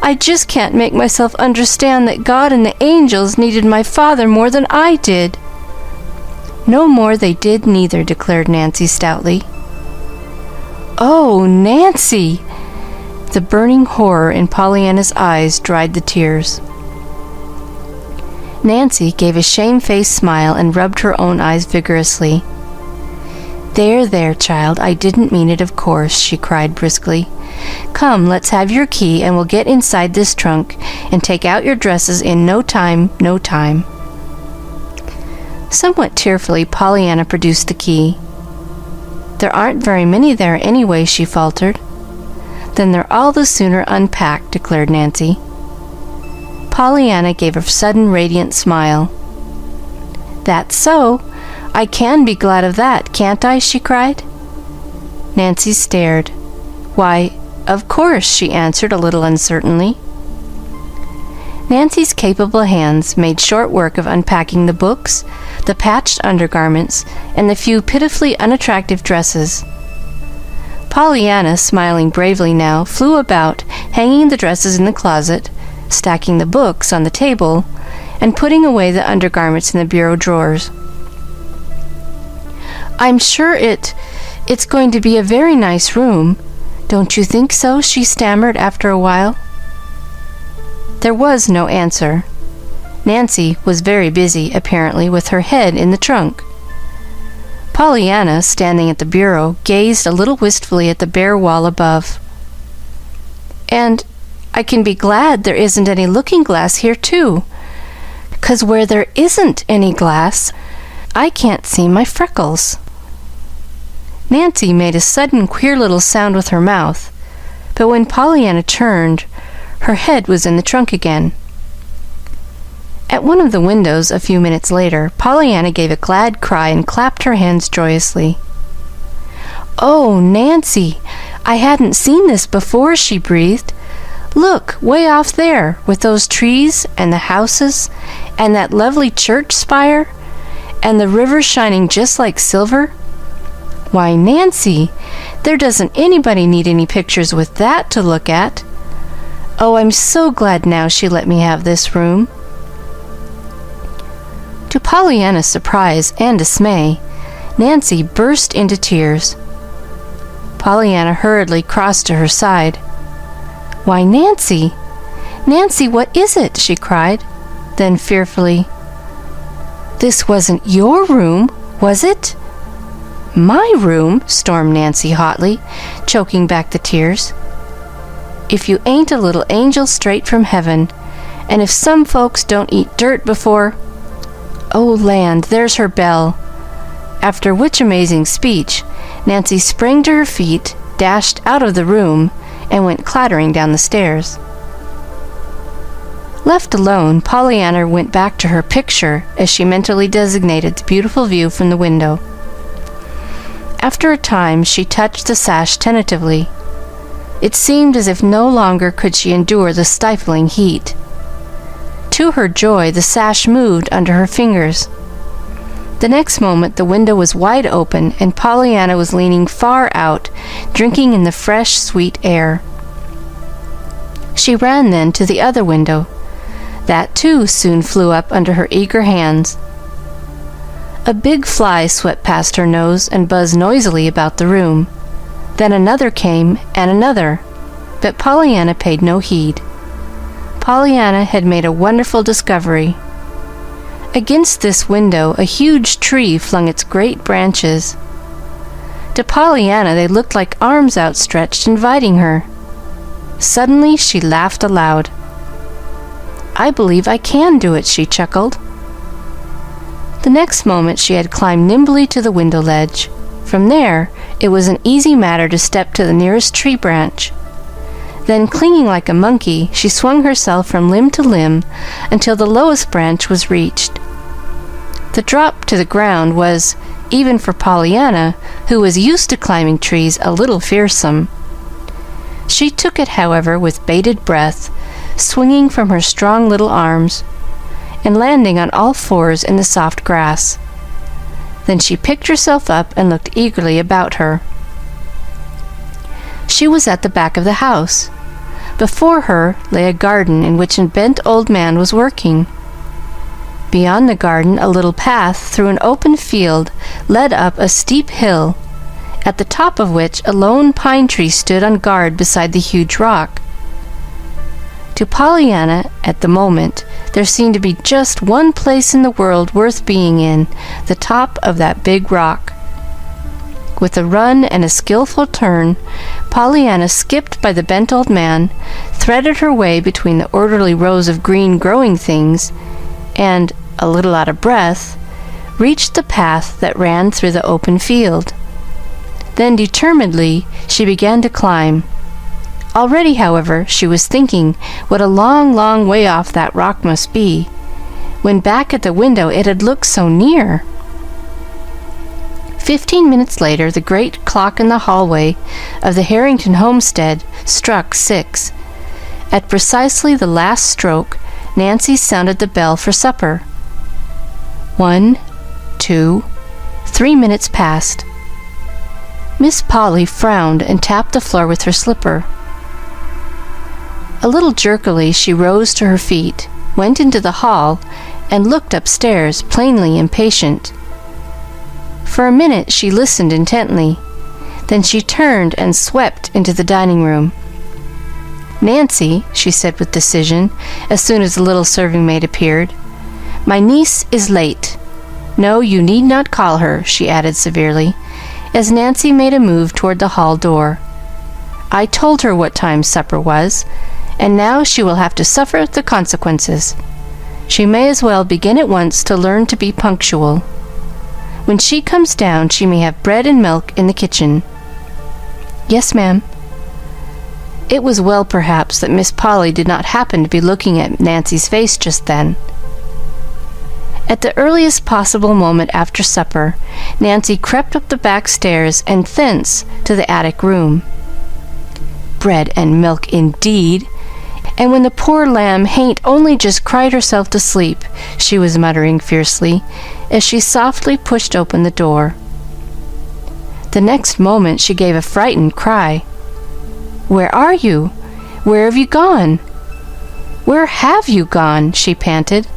"I just can't make myself understand that God and the angels needed my father more than I did." "No more they did neither," declared Nancy stoutly. "Oh, Nancy!" The burning horror in Pollyanna's eyes dried the tears. Nancy gave a shamefaced smile and rubbed her own eyes vigorously. "There, there, child, I didn't mean it, of course," she cried briskly. "Come, let's have your key, and we'll get inside this trunk and take out your dresses in no time. Somewhat tearfully, Pollyanna produced the key. "There aren't very many there anyway," she faltered. "Then they're all the sooner unpacked," declared Nancy. Pollyanna gave a sudden radiant smile. "That's so. I can be glad of that, can't I?" she cried. Nancy stared. "Why, of course," she answered a little uncertainly. Nancy's capable hands made short work of unpacking the books, the patched undergarments, and the few pitifully unattractive dresses. Pollyanna, smiling bravely now, flew about, hanging the dresses in the closet, stacking the books on the table, and putting away the undergarments in the bureau drawers. "I'm sure it's going to be a very nice room. Don't you think so?" she stammered after a while. There was no answer. Nancy was very busy, apparently, with her head in the trunk. Pollyanna, standing at the bureau, gazed a little wistfully at the bare wall above. "And I can be glad there isn't any looking-glass here, too, 'cause where there isn't any glass, I can't see my freckles." Nancy made a sudden queer little sound with her mouth, but when Pollyanna turned, her head was in the trunk again. At one of the windows, a few minutes later, Pollyanna gave a glad cry and clapped her hands joyously. "Oh, Nancy, I hadn't seen this before," she breathed. "Look, way off there, with those trees and the houses and that lovely church spire and the river shining just like silver. Why, Nancy, there doesn't anybody need any pictures with that to look at. Oh, I'm so glad now she let me have this room." To Pollyanna's surprise and dismay, Nancy burst into tears. Pollyanna hurriedly crossed to her side. "Why, Nancy! Nancy, what is it?" she cried. Then fearfully, "This wasn't your room, was it?" "My room?" stormed Nancy hotly, choking back the tears. "If you ain't a little angel straight from heaven, and if some folks don't eat dirt before... Oh, land, there's her bell." After which amazing speech, Nancy sprang to her feet, dashed out of the room, and went clattering down the stairs. Left alone, Pollyanna went back to her picture as she mentally designated the beautiful view from the window. After a time, she touched the sash tentatively. It seemed as if no longer could she endure the stifling heat. To her joy, the sash moved under her fingers. The next moment, the window was wide open, and Pollyanna was leaning far out, drinking in the fresh, sweet air. She ran then to the other window. That, too, soon flew up under her eager hands. A big fly swept past her nose and buzzed noisily about the room. Then another came, and another, but Pollyanna paid no heed. Pollyanna had made a wonderful discovery. Against this window, a huge tree flung its great branches. To Pollyanna, they looked like arms outstretched, inviting her. Suddenly, she laughed aloud. "I believe I can do it," she chuckled. The next moment, she had climbed nimbly to the window ledge. From there, it was an easy matter to step to the nearest tree branch. Then, clinging like a monkey, she swung herself from limb to limb until the lowest branch was reached. The drop to the ground was, even for Pollyanna, who was used to climbing trees, a little fearsome. She took it, however, with bated breath, swinging from her strong little arms, and landing on all fours in the soft grass. Then she picked herself up and looked eagerly about her. She was at the back of the house. Before her lay a garden in which a bent old man was working. Beyond the garden, a little path through an open field led up a steep hill, at the top of which a lone pine tree stood on guard beside the huge rock. To Pollyanna, at the moment, there seemed to be just one place in the world worth being in, the top of that big rock. With a run and a skillful turn, Pollyanna skipped by the bent old man, threaded her way between the orderly rows of green growing things, and, a little out of breath, reached the path that ran through the open field. Then, determinedly, she began to climb. Already, however, she was thinking what a long, long way off that rock must be, when back at the window it had looked so near. 15 minutes later, the great clock in the hallway of the Harrington homestead struck 6. At precisely the last stroke, Nancy sounded the bell for supper. 1, 2, 3 minutes passed. Miss Polly frowned and tapped the floor with her slipper. A little jerkily, she rose to her feet, went into the hall, and looked upstairs, plainly impatient. For a minute she listened intently. Then she turned and swept into the dining room. "Nancy," she said with decision, as soon as the little serving-maid appeared, "my niece is late. No, you need not call her," she added severely, as Nancy made a move toward the hall door. "I told her what time supper was, and now she will have to suffer the consequences. She may as well begin at once to learn to be punctual. When she comes down, she may have bread and milk in the kitchen." "Yes, ma'am." It was well, perhaps, that Miss Polly did not happen to be looking at Nancy's face just then. At the earliest possible moment after supper, Nancy crept up the back stairs and thence to the attic room. Bread and milk, indeed! And when the poor lamb hain't only just cried herself to sleep, she was muttering fiercely, as she softly pushed open the door. The next moment she gave a frightened cry. "Where are you? Where have you gone? Where have you gone?" she panted,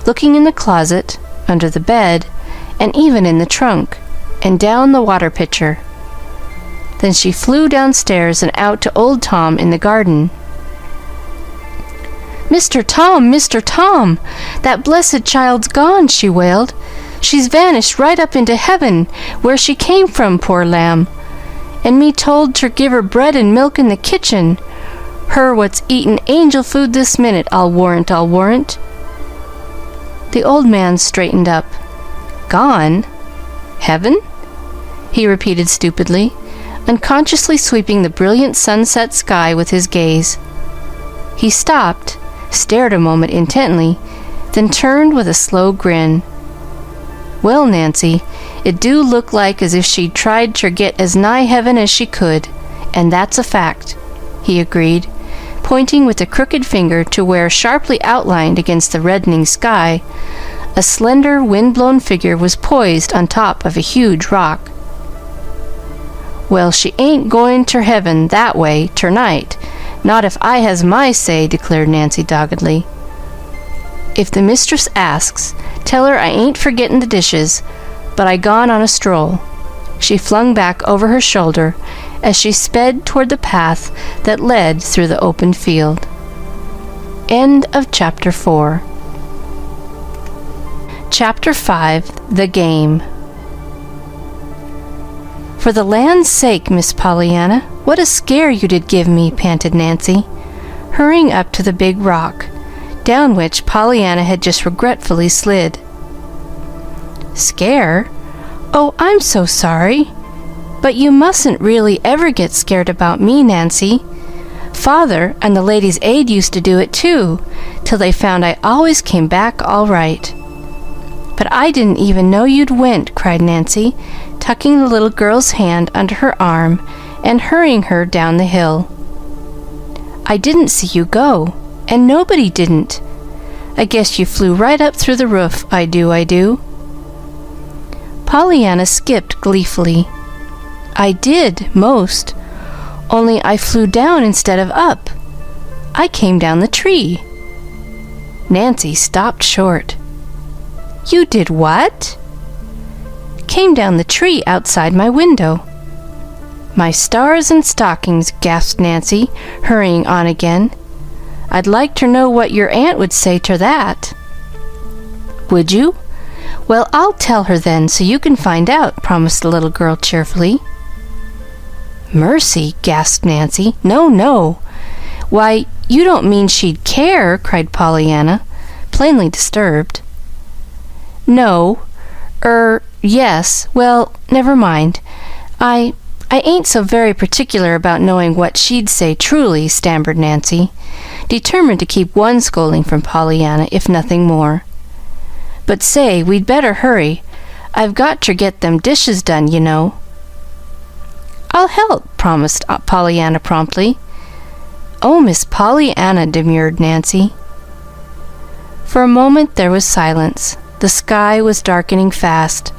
looking in the closet, under the bed, and even in the trunk, and down the water pitcher. Then she flew downstairs and out to old Tom in the garden. "Mr. Tom, Mr. Tom, that blessed child's gone," she wailed. "She's vanished right up into heaven, where she came from, poor lamb. And me told ter give her bread and milk in the kitchen. Her what's eatin' angel food this minute, I'll warrant, I'll warrant." The old man straightened up. "Gone? Heaven?" he repeated stupidly, unconsciously sweeping the brilliant sunset sky with his gaze. He stopped, stared a moment intently, then turned with a slow grin. "Well, Nancy, it do look like as if she'd tried ter get as nigh heaven as she could, and that's a fact," he agreed, pointing with a crooked finger to where, sharply outlined against the reddening sky, a slender, wind-blown figure was poised on top of a huge rock. "Well, she ain't going ter heaven that way ternight, not if I has my say," declared Nancy doggedly. "If the mistress asks, tell her I ain't forgettin' the dishes, but I gone on a stroll," she flung back over her shoulder as she sped toward the path that led through the open field. End of Chapter 4. Chapter 5. The Game. "For the land's sake, Miss Pollyanna, what a scare you did give me," panted Nancy, hurrying up to the big rock, down which Pollyanna had just regretfully slid. "Scare? Oh, I'm so sorry. But you mustn't really ever get scared about me, Nancy. Father and the Ladies' Aid used to do it too, till they found I always came back all right." "But I didn't even know you'd went," cried Nancy, tucking the little girl's hand under her arm and hurrying her down the hill. "I didn't see you go, and nobody didn't. I guess you flew right up through the roof, I do. Pollyanna skipped gleefully. "I did, most. Only I flew down instead of up. I came down the tree." Nancy stopped short. "You did what?" "Came down the tree outside my window." "My stars and stockings," gasped Nancy, hurrying on again. "I'd like ter know what your aunt would say ter that." "Would you? Well, I'll tell her then, so you can find out," promised the little girl cheerfully. "Mercy!" gasped Nancy. No. Why, you don't mean she'd care?" cried Pollyanna, plainly disturbed. "No. Yes. Well, never mind. I ain't so very particular about knowing what she'd say truly," stammered Nancy, determined to keep one scolding from Pollyanna, if nothing more. "But say, we'd better hurry. I've got ter get them dishes done, you know." "I'll help," promised Pollyanna promptly. "Oh, Miss Pollyanna," demurred Nancy. For a moment there was silence. The sky was darkening fast.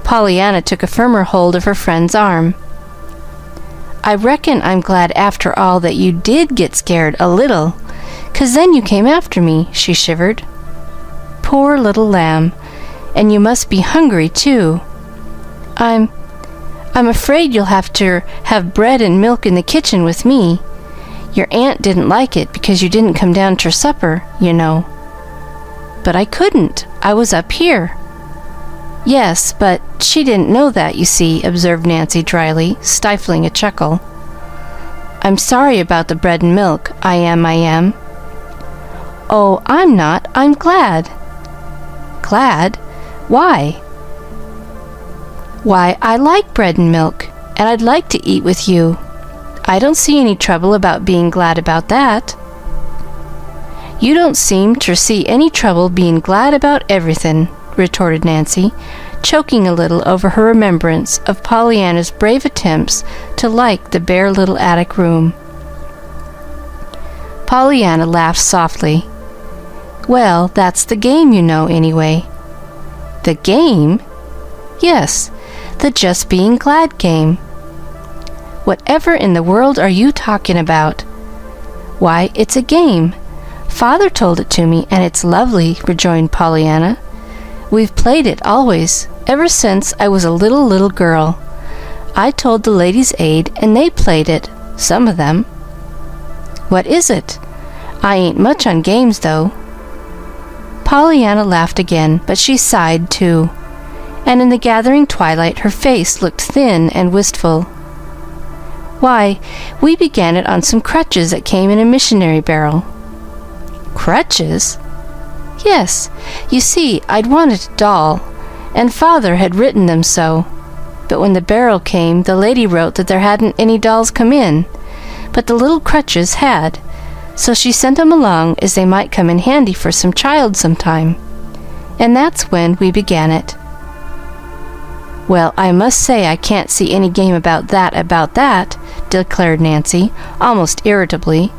Pollyanna took a firmer hold of her friend's arm. "I reckon I'm glad after all that you did get scared a little, 'cause then you came after me," she shivered. "Poor little lamb, and you must be hungry too. I'm afraid you'll have to have bread and milk in the kitchen with me. Your aunt didn't like it because you didn't come down ter supper, you know." "But I couldn't. I was up here." "Yes, but she didn't know that, you see," observed Nancy dryly, stifling a chuckle. "I'm sorry about the bread and milk. I am. "Oh, I'm not. I'm glad." "Glad? Why?" "Why, I like bread and milk, and I'd like to eat with you. I don't see any trouble about being glad about that." "You don't seem ter see any trouble being glad about everything," retorted Nancy, choking a little over her remembrance of Pollyanna's brave attempts to like the bare little attic room. Pollyanna laughed softly. "Well, that's the game, you know, anyway." "The game?" "Yes, the just being glad game." "Whatever in the world are you talking about?" "Why, it's a game. Father told it to me, and it's lovely," rejoined Pollyanna, We've played it always, ever since I was a little girl. I told the Ladies' Aid, and they played it, some of them. What is it? I ain't much on games, though. Pollyanna laughed again, but she sighed, too, and in the gathering twilight her face looked thin and wistful. Why, we began it on some crutches that came in a missionary barrel. Crutches? Yes, you see, I'd wanted a doll, and Father had written them so. But when the barrel came, the lady wrote that there hadn't any dolls come in, but the little crutches had, so she sent them along as they might come in handy for some child sometime. And that's when we began it. Well, I must say I can't see any game about that, declared Nancy, almost irritably.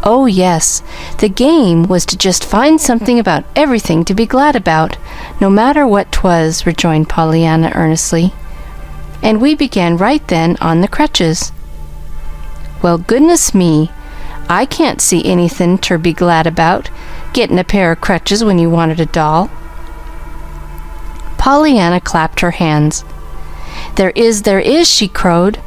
Oh, yes, the game was to just find something about everything to be glad about, no matter what 'twas, rejoined Pollyanna earnestly. And we began right then on the crutches. Well, goodness me, I can't see anything ter be glad about, gettin' a pair of crutches when you wanted a doll. Pollyanna clapped her hands. There is, she crowed.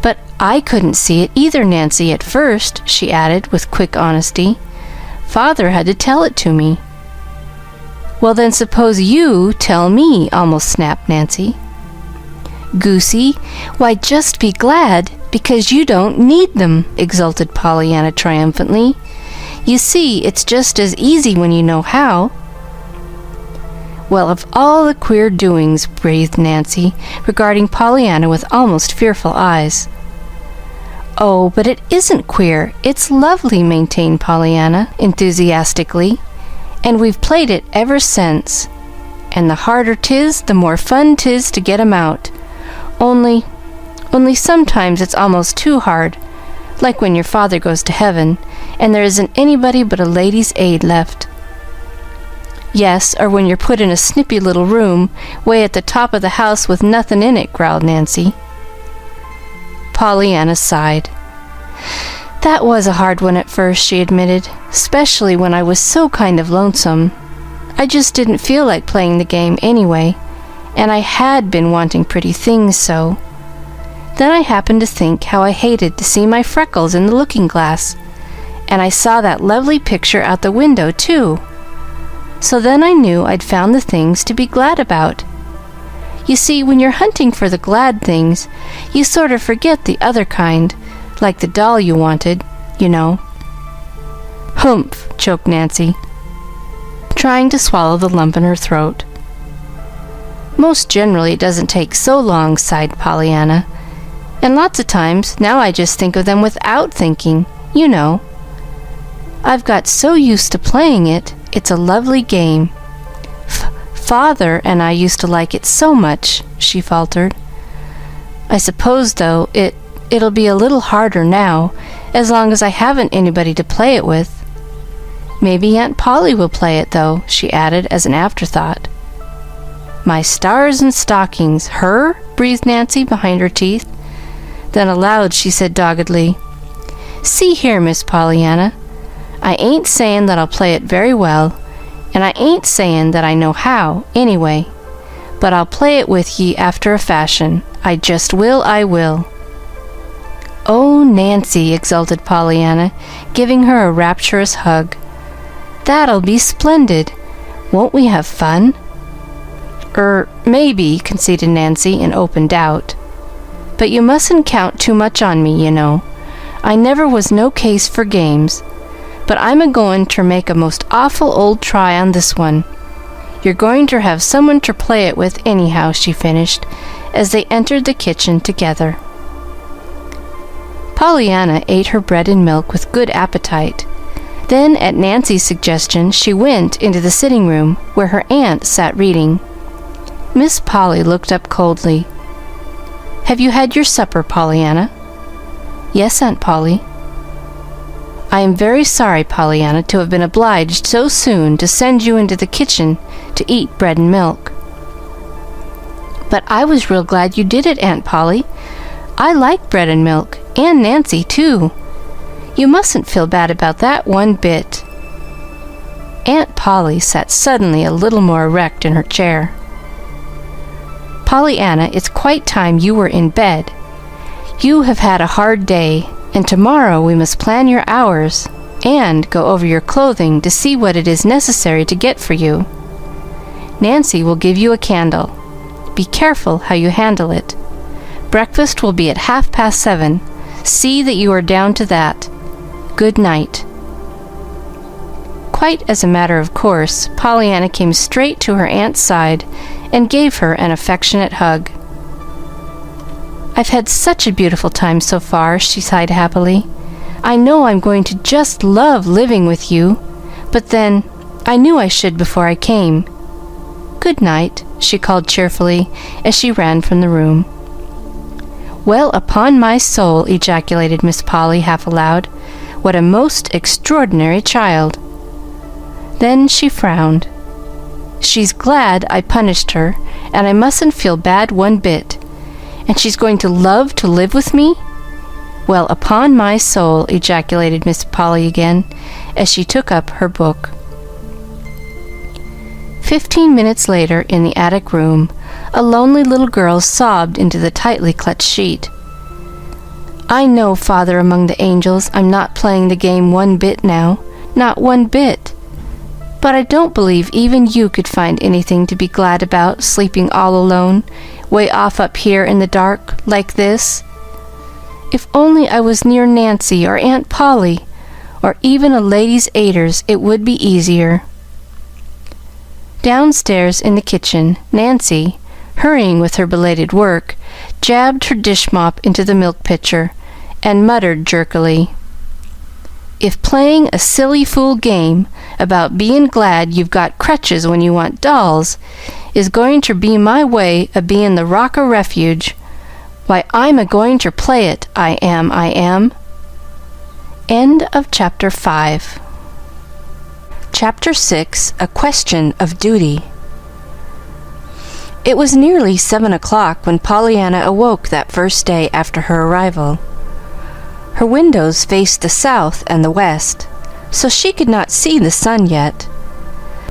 But I couldn't see it either, Nancy, at first, she added with quick honesty. Father had to tell it to me. Well, then suppose you tell me, almost snapped Nancy. Goosey, why, just be glad, because you don't need them, exulted Pollyanna triumphantly. You see, it's just as easy when you know how. Well, of all the queer doings, breathed Nancy, regarding Pollyanna with almost fearful eyes. Oh, but it isn't queer. It's lovely, maintained Pollyanna, enthusiastically. And we've played it ever since. And the harder 'tis, the more fun 'tis to get 'em out. Only sometimes it's almost too hard, like when your father goes to heaven, and there isn't anybody but a Ladies' Aid left. Yes, or when you're put in a snippy little room way at the top of the house with nothing in it, growled Nancy. Pollyanna sighed. That was a hard one at first, she admitted, especially when I was so kind of lonesome. I just didn't feel like playing the game anyway, and I had been wanting pretty things so. Then I happened to think how I hated to see my freckles in the looking glass, and I saw that lovely picture out the window, too. So then I knew I'd found the things to be glad about. You see, when you're hunting for the glad things, you sort of forget the other kind, like the doll you wanted, you know. Humph, choked Nancy, trying to swallow the lump in her throat. Most generally it doesn't take so long, sighed Pollyanna. And lots of times, now I just think of them without thinking, you know. I've got so used to playing it. It's a lovely game. Father and I used to like it so much, she faltered. I suppose, though, it'll be a little harder now, as long as I haven't anybody to play it with. Maybe Aunt Polly will play it, though, she added as an afterthought. My stars and stockings, her? Breathed Nancy behind her teeth. Then aloud she said doggedly, See here, Miss Pollyanna, I ain't sayin' that I'll play it very well, and I ain't sayin' that I know how, anyway, but I'll play it with ye after a fashion. I just will, I will. Oh, Nancy, exulted Pollyanna, giving her a rapturous hug. That'll be splendid. Won't we have fun? Maybe, conceded Nancy in open doubt. But you mustn't count too much on me, you know. I never was no case for games, but I'm a-goin' ter make a most awful old try on this one. You're going to have someone ter play it with anyhow, she finished, as they entered the kitchen together. Pollyanna ate her bread and milk with good appetite. Then, at Nancy's suggestion, she went into the sitting room, where her aunt sat reading. Miss Polly looked up coldly. Have you had your supper, Pollyanna? Yes, Aunt Polly. I am very sorry, Pollyanna, to have been obliged so soon to send you into the kitchen to eat bread and milk. But I was real glad you did it, Aunt Polly. I like bread and milk, and Nancy, too. You mustn't feel bad about that one bit. Aunt Polly sat suddenly a little more erect in her chair. "Pollyanna, it's quite time you were in bed. You have had a hard day, and tomorrow we must plan your hours and go over your clothing to see what it is necessary to get for you. Nancy will give you a candle. Be careful how you handle it. Breakfast will be at 7:30. See that you are down to that. Good night." Quite as a matter of course, Pollyanna came straight to her aunt's side and gave her an affectionate hug. "I've had such a beautiful time so far," she sighed happily. "I know I'm going to just love living with you, but then I knew I should before I came. Good night," she called cheerfully as she ran from the room. "Well, upon my soul," ejaculated Miss Polly half aloud, "what a most extraordinary child!" Then she frowned. "She's glad I punished her, and I mustn't feel bad one bit. And she's going to love to live with me? Well, upon my soul," ejaculated Miss Polly again, as she took up her book. 15 minutes later, in the attic room, a lonely little girl sobbed into the tightly clutched sheet. "I know, Father among the angels, I'm not playing the game one bit now, not one bit. But I don't believe even you could find anything to be glad about, sleeping all alone, way off up here in the dark, like this. If only I was near Nancy or Aunt Polly, or even a lady's aiders, it would be easier." Downstairs in the kitchen, Nancy, hurrying with her belated work, jabbed her dish mop into the milk pitcher and muttered jerkily, "If playing a silly fool game about being glad you've got crutches when you want dolls is going to be my way of being the rock o' refuge, why, I'm a-going to play it, I am. End of Chapter 5. Chapter 6, A Question of Duty. It was nearly 7 o'clock when Pollyanna awoke that first day after her arrival. Her windows faced the south and the west, so she could not see the sun yet.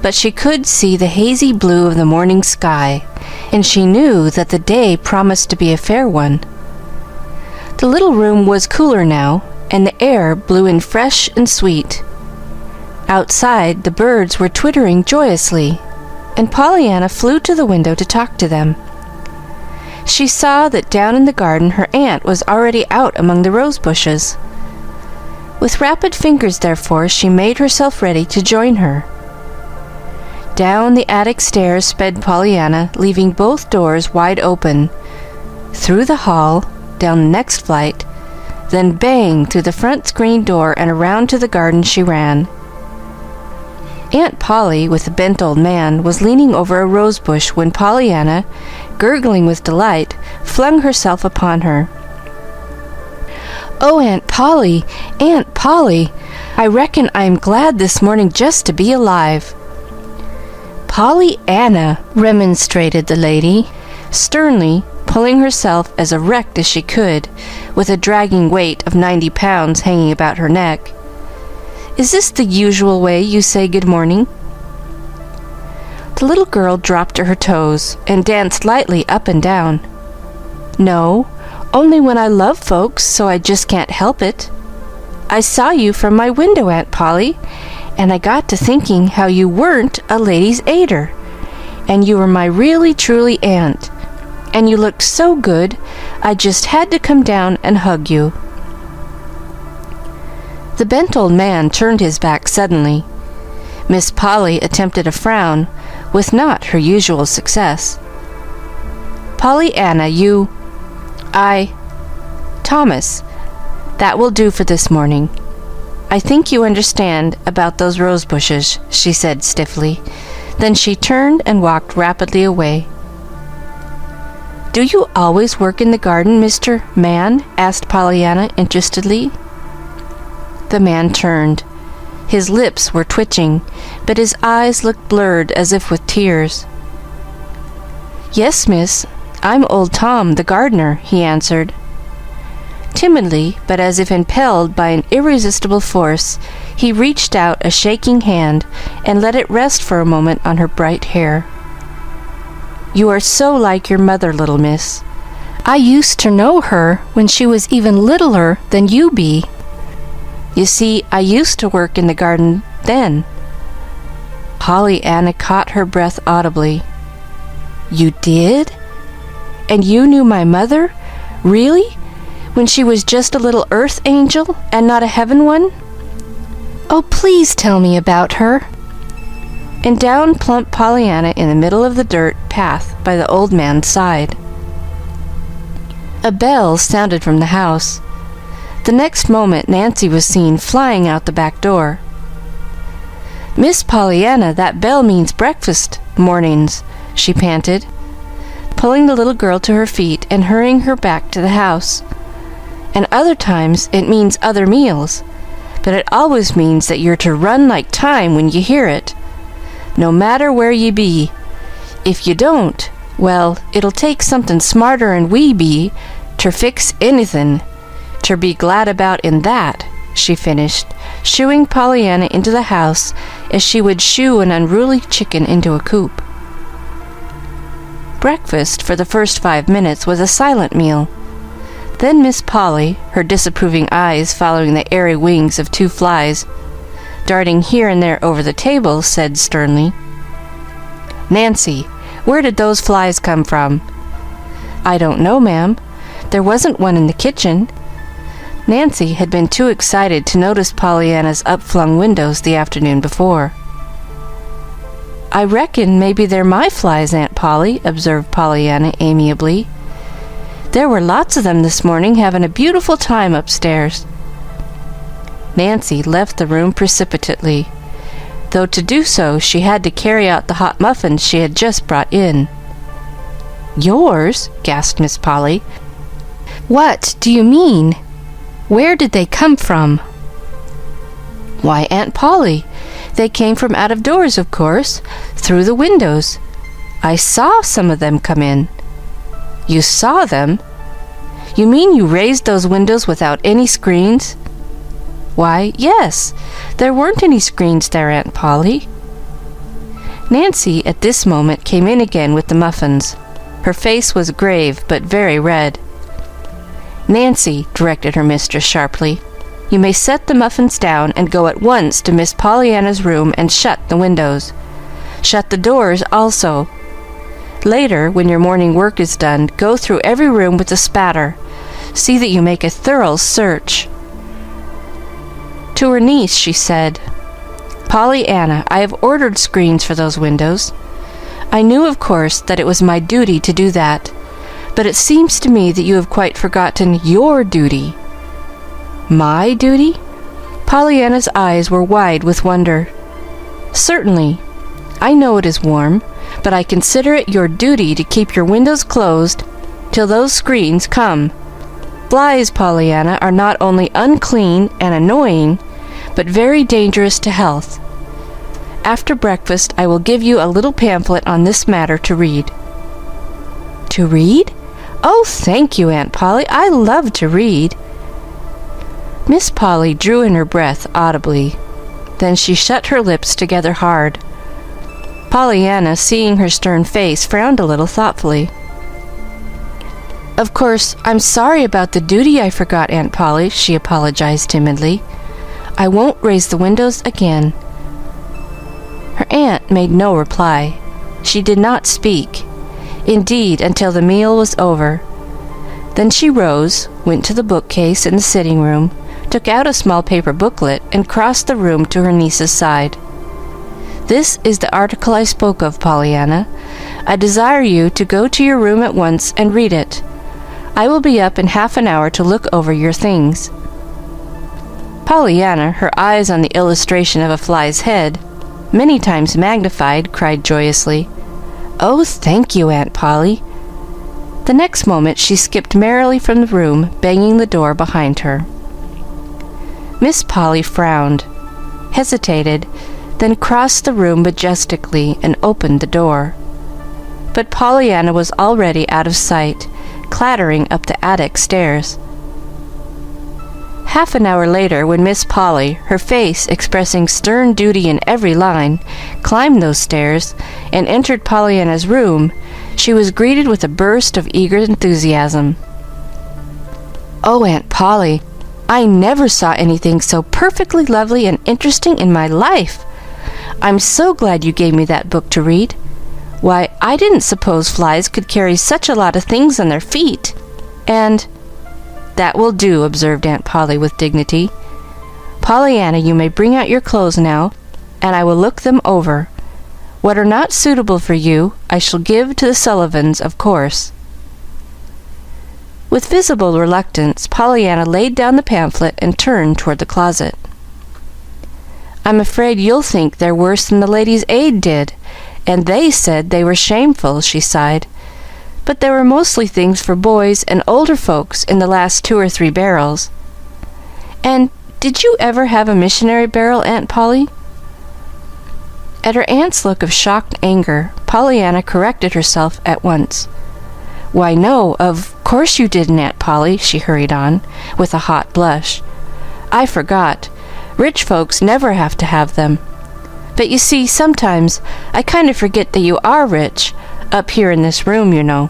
But she could see the hazy blue of the morning sky, and she knew that the day promised to be a fair one. The little room was cooler now, and the air blew in fresh and sweet. Outside, the birds were twittering joyously, and Pollyanna flew to the window to talk to them. She saw that down in the garden her aunt was already out among the rose bushes. With rapid fingers, therefore, she made herself ready to join her. Down the attic stairs sped Pollyanna, leaving both doors wide open, through the hall, down the next flight, then bang through the front screen door and around to the garden she ran. Aunt Polly, with the bent old man, was leaning over a rose bush when Pollyanna, gurgling with delight, flung herself upon her. "Oh, Aunt Polly, Aunt Polly! I reckon I am glad this morning just to be alive." "Pollyanna," remonstrated the lady, sternly, pulling herself as erect as she could, with a dragging weight of 90 pounds hanging about her neck. "Is this the usual way you say good morning?" The little girl dropped to her toes and danced lightly up and down. "No, only when I love folks, so I just can't help it. I saw you from my window, Aunt Polly, and I got to thinking how you weren't a lady's aider, and you were my really truly aunt, and you looked so good, I just had to come down and hug you." The bent old man turned his back suddenly. Miss Polly attempted a frown, with not her usual success. "Pollyanna, Thomas, that will do for this morning. I think you understand about those rose bushes," she said stiffly. Then she turned and walked rapidly away. "Do you always work in the garden, Mr. Man?" asked Pollyanna interestedly. The man turned. His lips were twitching, but his eyes looked blurred as if with tears. "Yes, miss, I'm old Tom, the gardener," he answered. Timidly, but as if impelled by an irresistible force, He reached out a shaking hand and let it rest for a moment on her bright hair. "You are so like your mother, little miss. I used to know her when she was even littler than you be. You see, I used to work in the garden then." Pollyanna caught her breath audibly. "You did? And you knew my mother? Really? When she was just a little earth angel and not a heaven one? Oh, please tell me about her." And down plumped Pollyanna in the middle of the dirt path by the old man's side. A bell sounded from the house. The next moment Nancy was seen flying out the back door. "Miss Pollyanna, that bell means breakfast mornings," she panted, pulling the little girl to her feet and hurrying her back to the house. "And other times it means other meals, but it always means that you're to run like time when you hear it, no matter where ye be. If you don't, well, it'll take something smarter'n we be ter fix anythin', ter be glad about in that," she finished, shooing Pollyanna into the house as she would shoo an unruly chicken into a coop. Breakfast for the first 5 minutes was a silent meal. Then Miss Polly, her disapproving eyes following the airy wings of 2 flies, darting here and there over the table, said sternly, "Nancy, where did those flies come from?" "I don't know, ma'am. There wasn't one in the kitchen." Nancy had been too excited to notice Pollyanna's upflung windows the afternoon before. "I reckon maybe they're my flies, Aunt Polly," observed Pollyanna amiably. "There were lots of them this morning having a beautiful time upstairs." Nancy left the room precipitately, though to do so she had to carry out the hot muffins she had just brought in. "Yours?" gasped Miss Polly. "What do you mean? Where did they come from?" "Why, Aunt Polly, they came from out of doors, of course, through the windows. I saw some of them come in." "You saw them? You mean you raised those windows without any screens?" "Why, yes. There weren't any screens there, Aunt Polly." Nancy at this moment came in again with the muffins. Her face was grave but very red. "Nancy," directed her mistress sharply, "you may set the muffins down and go at once to Miss Pollyanna's room and shut the windows. Shut the doors also. Later, when your morning work is done, go through every room with a spatter. See that you make a thorough search." To her niece she said, "Pollyanna, I have ordered screens for those windows. I knew, of course, that it was my duty to do that, but it seems to me that you have quite forgotten your duty." "My duty?" Pollyanna's eyes were wide with wonder. "Certainly. I know it is warm, but I consider it your duty to keep your windows closed till those screens come. Flies, Pollyanna, are not only unclean and annoying, but very dangerous to health. After breakfast I will give you a little pamphlet on this matter to read." "To read? Oh, thank you, Aunt Polly. I love to read." Miss Polly drew in her breath audibly. Then she shut her lips together hard. Pollyanna, seeing her stern face, frowned a little thoughtfully. "Of course, I'm sorry about the duty I forgot, Aunt Polly," she apologized timidly. "I won't raise the windows again." Her aunt made no reply. She did not speak, indeed, until the meal was over. Then she rose, went to the bookcase in the sitting room, took out a small paper booklet, and crossed the room to her niece's side. "This is the article I spoke of, Pollyanna. I desire you to go to your room at once and read it. I will be up in half an hour to look over your things." Pollyanna, her eyes on the illustration of a fly's head, many times magnified, cried joyously, "Oh, thank you, Aunt Polly." The next moment she skipped merrily from the room, banging the door behind her. Miss Polly frowned, hesitated, then crossed the room majestically and opened the door. But Pollyanna was already out of sight, clattering up the attic stairs. Half an hour later, when Miss Polly, her face expressing stern duty in every line, climbed those stairs and entered Pollyanna's room, she was greeted with a burst of eager enthusiasm. "Oh, Aunt Polly, I never saw anything so perfectly lovely and interesting in my life. I'm so glad you gave me that book to read. Why, I didn't suppose flies could carry such a lot of things on their feet. And—" "That will do," observed Aunt Polly with dignity. "Pollyanna, you may bring out your clothes now, and I will look them over. What are not suitable for you, I shall give to the Sullivans, of course." With visible reluctance, Pollyanna laid down the pamphlet and turned toward the closet. "I'm afraid you'll think they're worse than the Ladies' Aid did, and they said they were shameful," she sighed. "But there were mostly things for boys and older folks in the last 2 or 3 barrels. And did you ever have a missionary barrel, Aunt Polly?" At her aunt's look of shocked anger, Pollyanna corrected herself at once. "Why, no, of course you didn't, Aunt Polly," she hurried on, with a hot blush. "I forgot. Rich folks never have to have them. But you see, sometimes I kind of forget that you are rich, up here in this room, you know."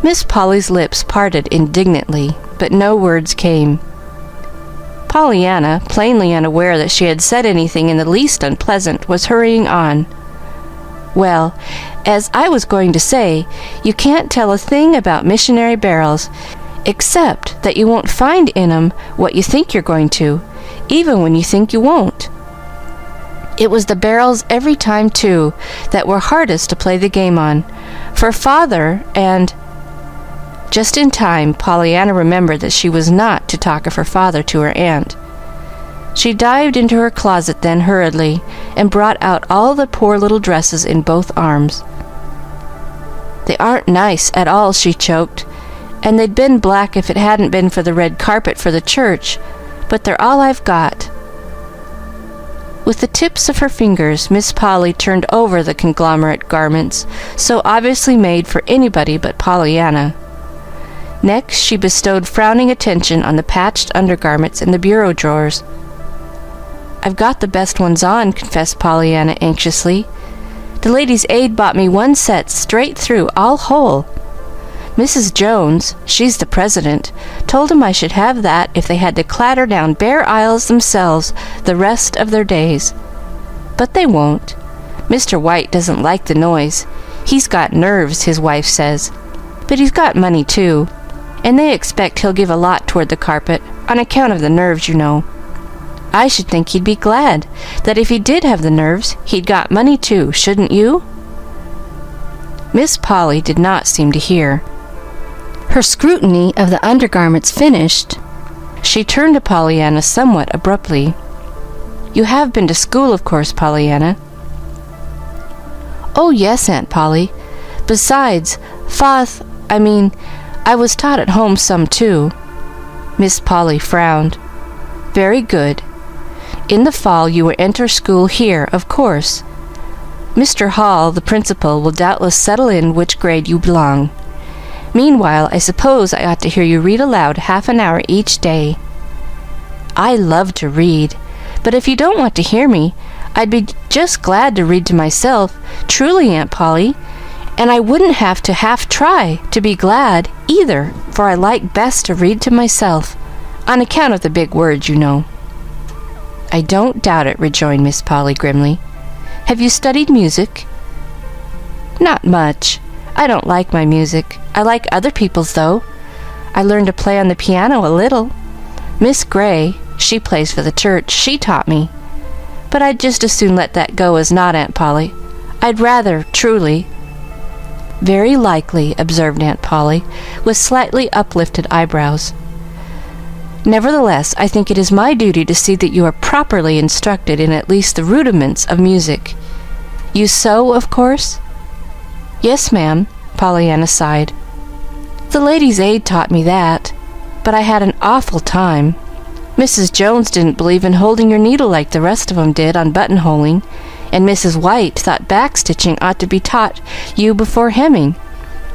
Miss Polly's lips parted indignantly, but no words came. Pollyanna, plainly unaware that she had said anything in the least unpleasant, was hurrying on. "Well, as I was going to say, you can't tell a thing about missionary barrels, except that you won't find in 'em what you think you're going to, even when you think you won't. It was the barrels every time, too, that were hardest to play the game on, for Father and—" Just in time, Pollyanna remembered that she was not to talk of her father to her aunt. She dived into her closet then hurriedly, and brought out all the poor little dresses in both arms. "They aren't nice at all," she choked, "and they'd been black if it hadn't been for the red carpet for the church, but they're all I've got." With the tips of her fingers, Miss Polly turned over the conglomerate garments, so obviously made for anybody but Pollyanna. Next, she bestowed frowning attention on the patched undergarments in the bureau drawers. "I've got the best ones on," confessed Pollyanna anxiously. "The Ladies' Aid bought me one set straight through, all whole. Mrs. Jones, she's the president, told 'em I should have that if they had to clatter down bare aisles themselves the rest of their days. But they won't. Mr. White doesn't like the noise. He's got nerves, his wife says. But he's got money, too, and they expect he'll give a lot toward the carpet, on account of the nerves, you know. I should think he'd be glad that if he did have the nerves, he'd got money, too, shouldn't you?" Miss Polly did not seem to hear. Her scrutiny of the undergarments finished, she turned to Pollyanna somewhat abruptly. "You have been to school, of course, Pollyanna?" "Oh, yes, Aunt Polly. Besides, I was taught at home some, too." Miss Polly frowned. "Very good. In the fall you will enter school here, of course. Mr. Hall, the principal, will doubtless settle in which grade you belong. Meanwhile, I suppose I ought to hear you read aloud half an hour each day." "I love to read, but if you don't want to hear me, I'd be just glad to read to myself, truly, Aunt Polly, and I wouldn't have to half-try to be glad, either, for I like best to read to myself, on account of the big words, you know." "I don't doubt it," rejoined Miss Polly grimly. "Have you studied music?" "Not much. I don't like my music. I like other people's, though. I learned to play on the piano a little. Miss Gray, she plays for the church, she taught me. But I'd just as soon let that go as not, Aunt Polly. I'd rather, truly." "Very likely," observed Aunt Polly, with slightly uplifted eyebrows. "Nevertheless, I think it is my duty to see that you are properly instructed in at least the rudiments of music. You sew, of course?" "Yes, ma'am," Pollyanna sighed. "The Ladies' Aid taught me that, but I had an awful time. Mrs. Jones didn't believe in holding your needle like the rest of 'em did on buttonholing, and Mrs. White thought backstitching ought to be taught you before hemming,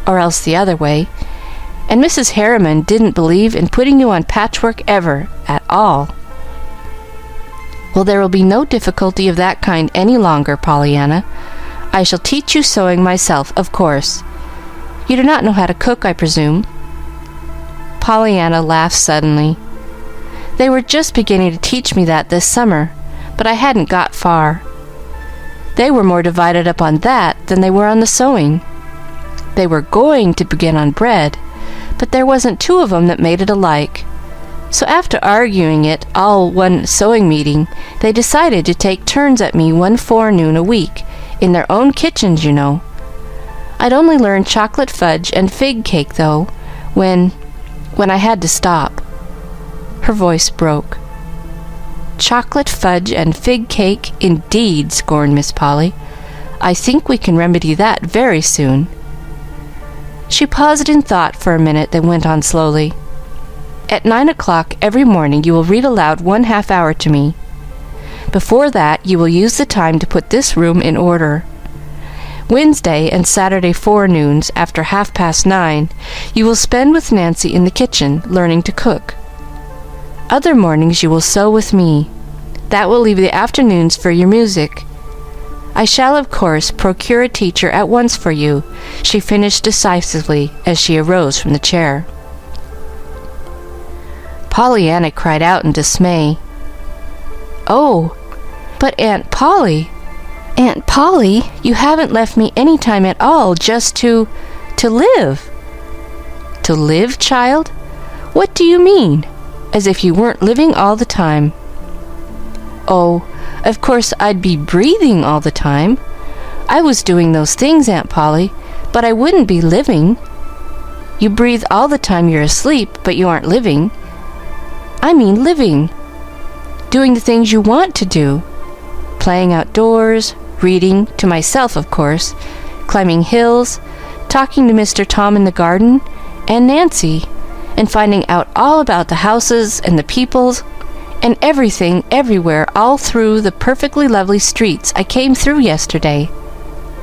or else the other way, And Mrs. Harriman didn't believe in putting you on patchwork ever, at all. Well, there will be no difficulty of that kind any longer, Pollyanna. I shall teach you sewing myself, of course. You do not know how to cook, I presume?" Pollyanna laughed suddenly. "They were just beginning to teach me that this summer, but I hadn't got far. They were more divided up on that than they were on the sewing. They were going to begin on bread, but there wasn't two of 'em that made it alike. So after arguing it all one sewing meeting, they decided to take turns at me one forenoon a week, in their own kitchens, you know. I'd only learned chocolate fudge and fig cake, though, when I had to stop." Her voice broke. "Chocolate fudge and fig cake, indeed," scorned Miss Polly. "I think we can remedy that very soon." She paused in thought for a minute, then went on slowly. "At 9 o'clock every morning you will read aloud 1/2 hour to me. Before that you will use the time to put this room in order. Wednesday and Saturday forenoons, after 9:30, you will spend with Nancy in the kitchen, learning to cook. Other mornings you will sew with me. That will leave the afternoons for your music. I shall, of course, procure a teacher at once for you," she finished decisively as she arose from the chair. Pollyanna cried out in dismay. "Oh, but Aunt Polly, you haven't left me any time at all just to live." "To live, child? What do you mean? As if you weren't living all the time." "Oh, of course I'd be breathing all the time. I was doing those things, Aunt Polly, but I wouldn't be living. You breathe all the time you're asleep, but you aren't living. I mean living. Doing the things you want to do. Playing outdoors, reading, to myself, of course, climbing hills, talking to Mr. Tom in the garden, and Nancy, and finding out all about the houses and the peoples, and everything everywhere all through the perfectly lovely streets I came through yesterday.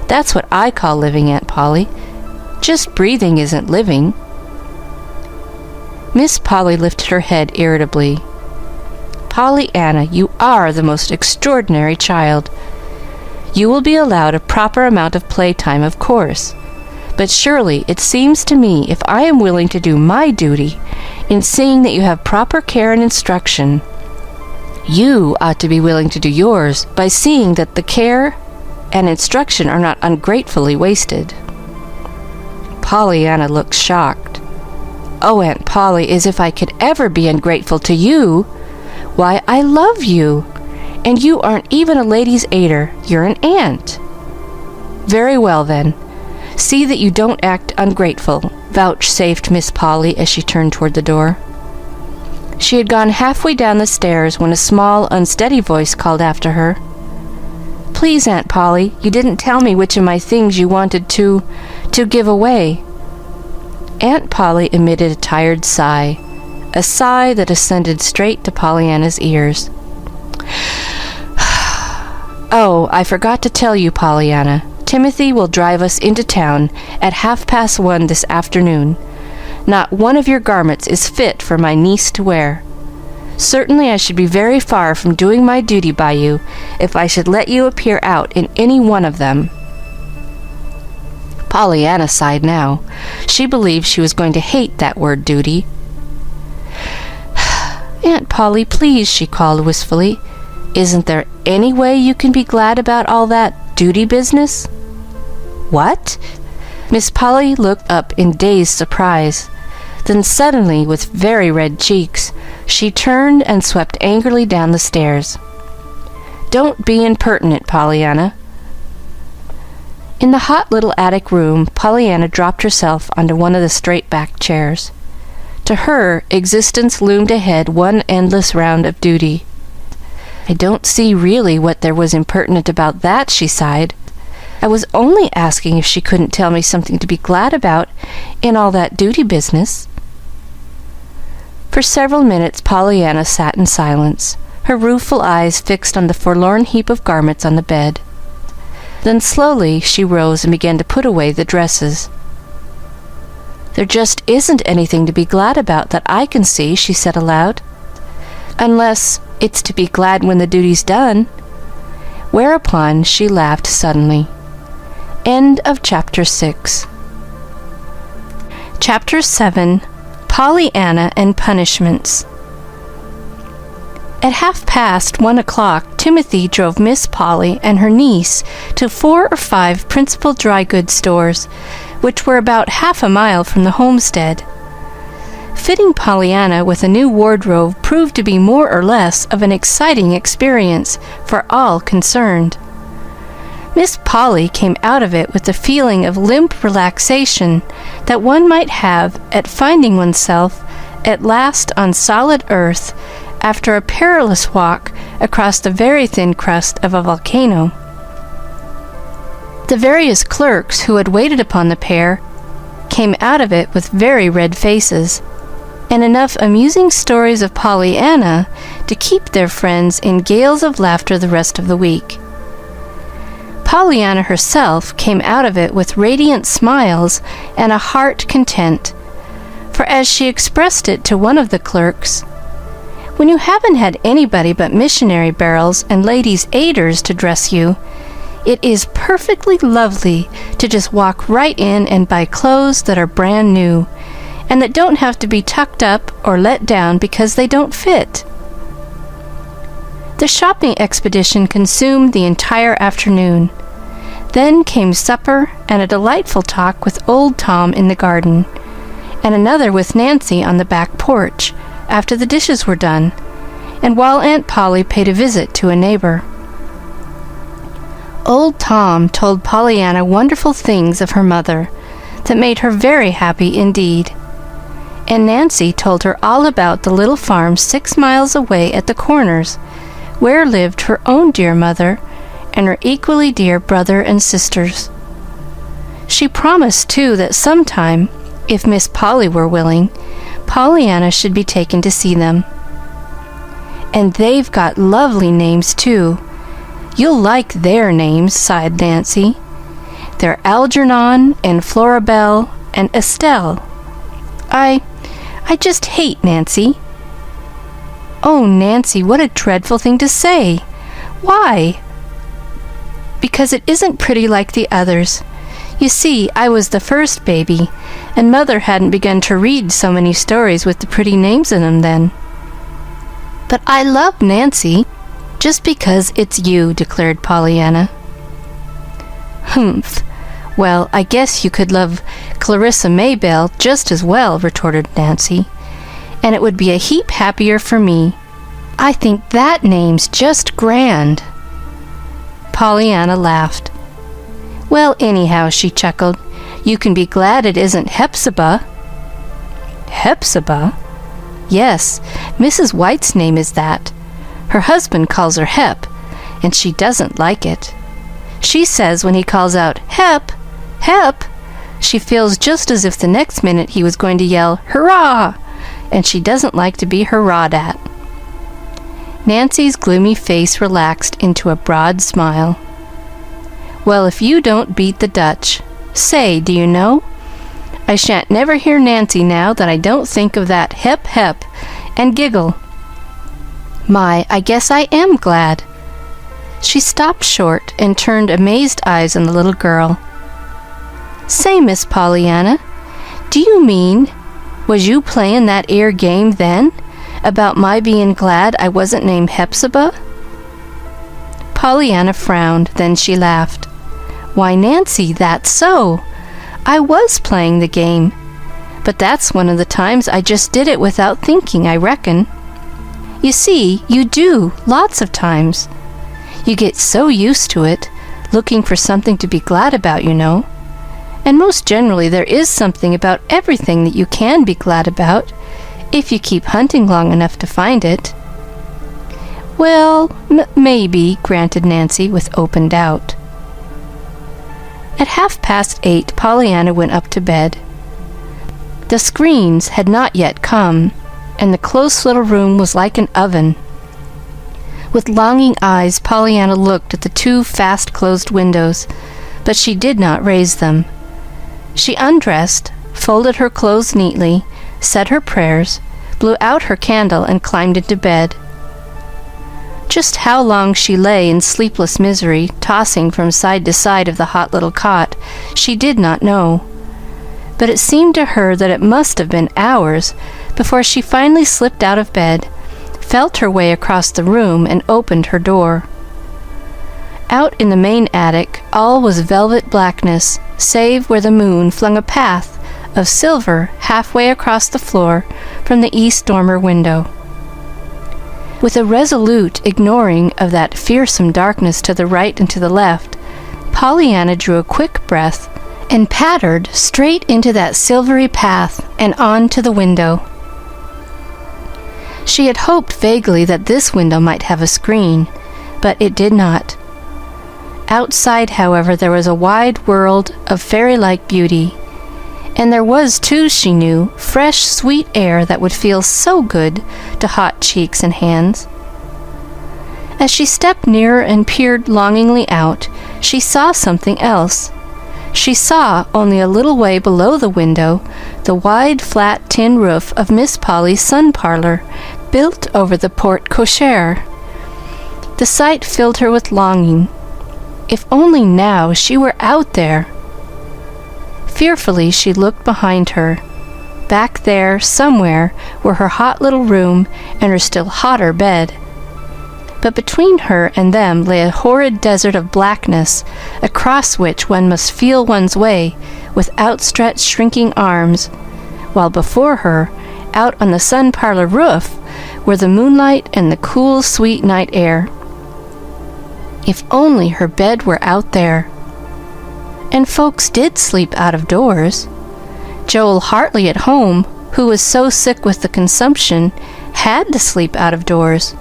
That's what I call living, Aunt Polly. Just breathing isn't living." Miss Polly lifted her head irritably. "Pollyanna, you are the most extraordinary child. You will be allowed a proper amount of playtime, of course, but surely it seems to me if I am willing to do my duty in seeing that you have proper care and instruction, you ought to be willing to do yours by seeing that the care and instruction are not ungratefully wasted." Pollyanna looked shocked. "Oh, Aunt Polly, as if I could ever be ungrateful to you! Why, I love you, and you aren't even a lady's aider, you're an aunt." "Very well, then. See that you don't act ungrateful," vouchsafed Miss Polly as she turned toward the door. She had gone halfway down the stairs when a small, unsteady voice called after her. "Please, Aunt Polly, you didn't tell me which of my things you wanted to give away." Aunt Polly emitted a tired sigh, a sigh that ascended straight to Pollyanna's ears. "Oh, I forgot to tell you, Pollyanna. Timothy will drive us into town at 1:30 this afternoon. Not one of your garments is fit for my niece to wear. Certainly I should be very far from doing my duty by you if I should let you appear out in any one of them." Pollyanna sighed now. She believed she was going to hate that word duty. "Aunt Polly, please," she called wistfully. "Isn't there any way you can be glad about all that duty business?" "What?" Miss Polly looked up in dazed surprise. Then suddenly, with very red cheeks, she turned and swept angrily down the stairs. "Don't be impertinent, Pollyanna." In the hot little attic room, Pollyanna dropped herself onto one of the straight-backed chairs. To her, existence loomed ahead one endless round of duty. "I don't see really what there was impertinent about that," she sighed. "I was only asking if she couldn't tell me something to be glad about in all that duty business." For several minutes Pollyanna sat in silence, her rueful eyes fixed on the forlorn heap of garments on the bed. Then slowly she rose and began to put away the dresses. "There just isn't anything to be glad about that I can see," she said aloud. "Unless it's to be glad when the duty's done." Whereupon she laughed suddenly. End of Chapter 6. Chapter 7. Pollyanna and Punishments. At 1:30, Timothy drove Miss Polly and her niece to 4 or 5 principal dry goods stores, which were about half a mile from the homestead. Fitting Pollyanna with a new wardrobe proved to be more or less of an exciting experience for all concerned. Miss Polly came out of it with the feeling of limp relaxation that one might have at finding oneself at last on solid earth after a perilous walk across the very thin crust of a volcano. The various clerks who had waited upon the pair came out of it with very red faces, and enough amusing stories of Pollyanna to keep their friends in gales of laughter the rest of the week. Pollyanna herself came out of it with radiant smiles and a heart content, for as she expressed it to one of the clerks, "When you haven't had anybody but missionary barrels and ladies' aiders to dress you, it is perfectly lovely to just walk right in and buy clothes that are brand new, and that don't have to be tucked up or let down because they don't fit." The shopping expedition consumed the entire afternoon. Then came supper and a delightful talk with old Tom in the garden, and another with Nancy on the back porch after the dishes were done, and while Aunt Polly paid a visit to a neighbor. Old Tom told Pollyanna wonderful things of her mother that made her very happy indeed, and Nancy told her all about the little farm 6 miles away at the Corners, where lived her own dear mother and her equally dear brother and sisters. She promised, too, that sometime, if Miss Polly were willing, Pollyanna should be taken to see them. "And they've got lovely names, too. You'll like their names," sighed Nancy. "They're Algernon and Florabelle and Estelle. I just hate Nancy." "Oh, Nancy, what a dreadful thing to say! Why?" "Because it isn't pretty like the others. You see, I was the first baby, and Mother hadn't begun to read so many stories with the pretty names in them then." "But I love Nancy, just because it's you," declared Pollyanna. "Humph! Well, I guess you could love Clarissa Maybelle just as well," retorted Nancy, "and it would be a heap happier for me. I think that name's just grand." Pollyanna laughed. "Well, anyhow," she chuckled, "you can be glad it isn't Hepzibah." "Hepzibah?" "Yes, Mrs. White's name is that. Her husband calls her Hep, and she doesn't like it. She says when he calls out, 'Hep! Hep!' she feels just as if the next minute he was going to yell, 'Hurrah!' and she doesn't like to be hurrahed at." Nancy's gloomy face relaxed into a broad smile. "Well, if you don't beat the Dutch. Say, do you know? I shan't never hear Nancy now that I don't think of that Hep Hep and giggle. My, I guess I am glad." She stopped short and turned amazed eyes on the little girl. "Say, Miss Pollyanna, do you mean, was you playin' that 'ere game then, about my bein' glad I wasn't named Hepzibah?" Pollyanna frowned, then she laughed. "Why, Nancy, that's so. I was playing the game, but that's one of the times I just did it without thinking, I reckon. You see, you do, lots of times. You get so used to it, looking for something to be glad about, you know. And most generally there is something about everything that you can be glad about, if you keep hunting long enough to find it." "Well, maybe," granted Nancy with open doubt. At 8:30, Pollyanna went up to bed. The screens had not yet come, and the close little room was like an oven. With longing eyes, Pollyanna looked at the 2 fast-closed windows, but she did not raise them. She undressed, folded her clothes neatly, said her prayers, blew out her candle, and climbed into bed. Just how long she lay in sleepless misery, tossing from side to side of the hot little cot, she did not know. But it seemed to her that it must have been hours before she finally slipped out of bed, felt her way across the room, and opened her door. Out in the main attic, all was velvet blackness, save where the moon flung a path of silver halfway across the floor from the east dormer window. With a resolute ignoring of that fearsome darkness to the right and to the left, Pollyanna drew a quick breath and pattered straight into that silvery path and on to the window. She had hoped vaguely that this window might have a screen, but it did not. Outside, however, there was a wide world of fairy-like beauty, and there was, too, she knew, fresh, sweet air that would feel so good to hot cheeks and hands. As she stepped nearer and peered longingly out, she saw something else. She saw, only a little way below the window, the wide, flat tin roof of Miss Polly's sun parlor, built over the porte-cochere. The sight filled her with longing. If only now she were out there! Fearfully she looked behind her. Back there, somewhere, were her hot little room and her still hotter bed. But between her and them lay a horrid desert of blackness, across which one must feel one's way with outstretched, shrinking arms, while before her, out on the sun parlor roof, were the moonlight and the cool, sweet night air. If only her bed were out there! And folks did sleep out of doors. Joel Hartley at home, who was so sick with the consumption, had to sleep out of doors.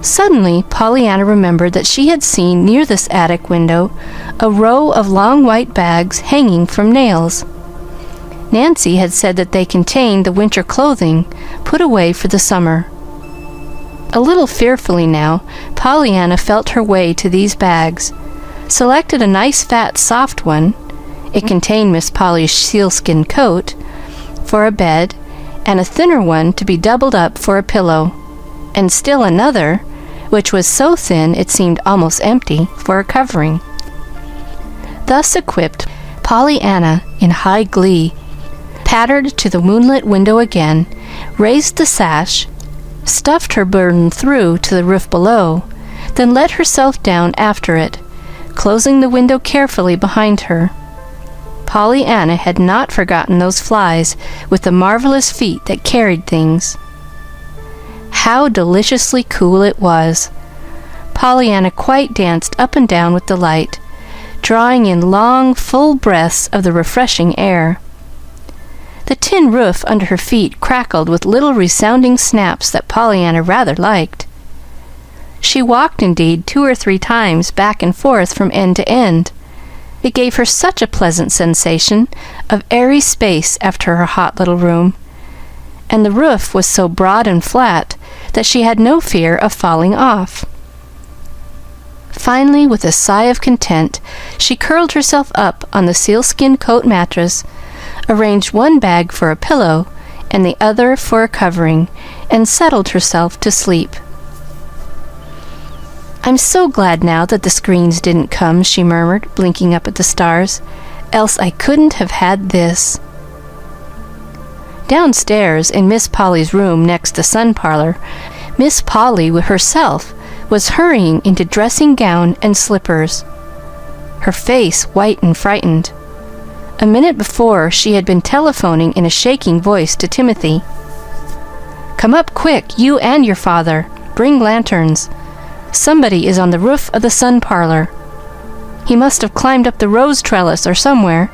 Suddenly, Pollyanna remembered that she had seen near this attic window a row of long white bags hanging from nails. Nancy had said that they contained the winter clothing put away for the summer. A little fearfully now, Pollyanna felt her way to these bags, selected a nice fat soft one — it contained Miss Polly's sealskin coat — for a bed, and a thinner one to be doubled up for a pillow, and still another, which was so thin it seemed almost empty, for a covering. Thus equipped, Pollyanna, in high glee, pattered to the moonlit window again, raised the sash, stuffed her burden through to the roof below, then let herself down after it, closing the window carefully behind her. Pollyanna had not forgotten those flies with the marvelous feet that carried things. How deliciously cool it was! Pollyanna quite danced up and down with delight, drawing in long, full breaths of the refreshing air. The tin roof under her feet crackled with little resounding snaps that Pollyanna rather liked. She walked, indeed, 2 or 3 times back and forth from end to end. It gave her such a pleasant sensation of airy space after her hot little room, and the roof was so broad and flat that she had no fear of falling off. Finally, with a sigh of content, she curled herself up on the sealskin coat mattress, arranged one bag for a pillow and the other for a covering, and settled herself to sleep. "I'm so glad now that the screens didn't come," she murmured, blinking up at the stars, "else I couldn't have had this." Downstairs, in Miss Polly's room next the sun parlor, Miss Polly herself was hurrying into dressing gown and slippers, her face white and frightened. A minute before, she had been telephoning in a shaking voice to Timothy. "Come up quick, you and your father. Bring lanterns. Somebody is on the roof of the sun parlor. He must have climbed up the rose trellis or somewhere,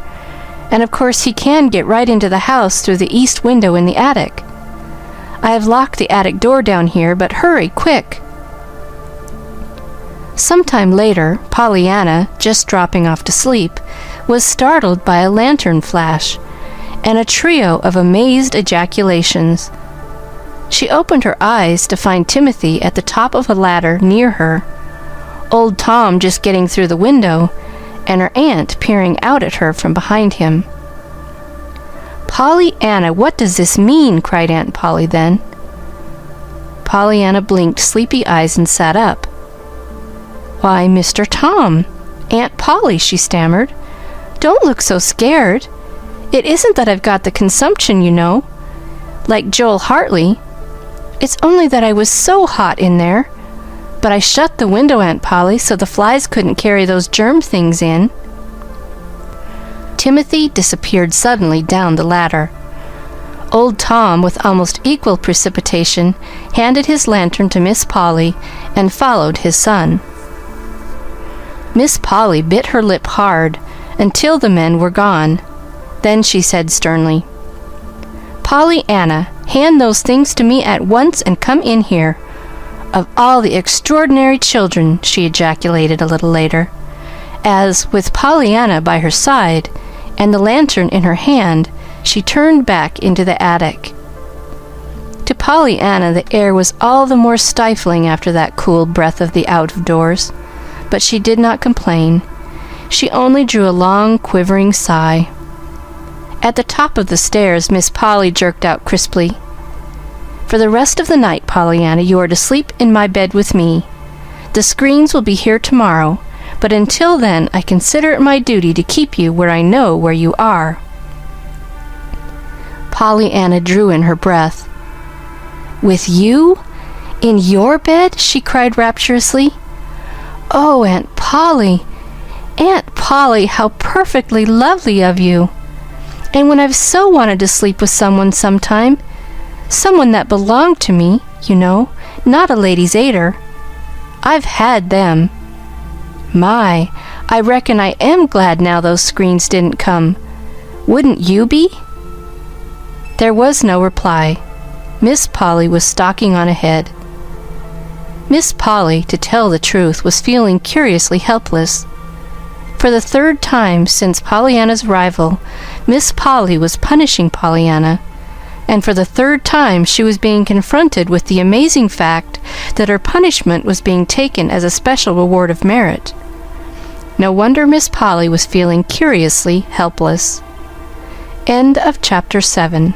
and of course he can get right into the house through the east window in the attic. I have locked the attic door down here, but hurry, quick." Sometime later, Pollyanna, just dropping off to sleep, was startled by a lantern flash and a trio of amazed ejaculations. She opened her eyes to find Timothy at the top of a ladder near her, old Tom just getting through the window, and her aunt peering out at her from behind him. "Pollyanna, what does this mean?" cried Aunt Polly then. Pollyanna blinked sleepy eyes and sat up. "Why, Mr. Tom, Aunt Polly," she stammered. "Don't look so scared. It isn't that I've got the consumption, you know, like Joel Hartley. It's only that I was so hot in there. But I shut the window, Aunt Polly, so the flies couldn't carry those germ things in." Timothy disappeared suddenly down the ladder. Old Tom, with almost equal precipitation, handed his lantern to Miss Polly and followed his son. Miss Polly bit her lip hard until the men were gone. Then she said sternly, "Pollyanna, hand those things to me at once and come in here. Of all the extraordinary children," she ejaculated a little later, as, with Pollyanna by her side and the lantern in her hand, she turned back into the attic. To Pollyanna, the air was all the more stifling after that cool breath of the out-of-doors, but she did not complain. She only drew a long, quivering sigh. At the top of the stairs, Miss Polly jerked out crisply, "For the rest of the night, Pollyanna, you are to sleep in my bed with me. The screens will be here tomorrow, but until then I consider it my duty to keep you where I know where you are." Pollyanna drew in her breath. "With you? In your bed?" she cried rapturously. "Oh, Aunt Polly! Aunt Polly, how perfectly lovely of you! And when I've so wanted to sleep with someone sometime, someone that belonged to me, you know, not a ladies' aider. I've had them. My, I reckon I am glad now those screens didn't come. Wouldn't you be?" There was no reply. Miss Polly was stalking on ahead. Miss Polly, to tell the truth, was feeling curiously helpless. For the third time since Pollyanna's arrival, Miss Polly was punishing Pollyanna, and for the third time she was being confronted with the amazing fact that her punishment was being taken as a special reward of merit. No wonder Miss Polly was feeling curiously helpless. End of Chapter 7.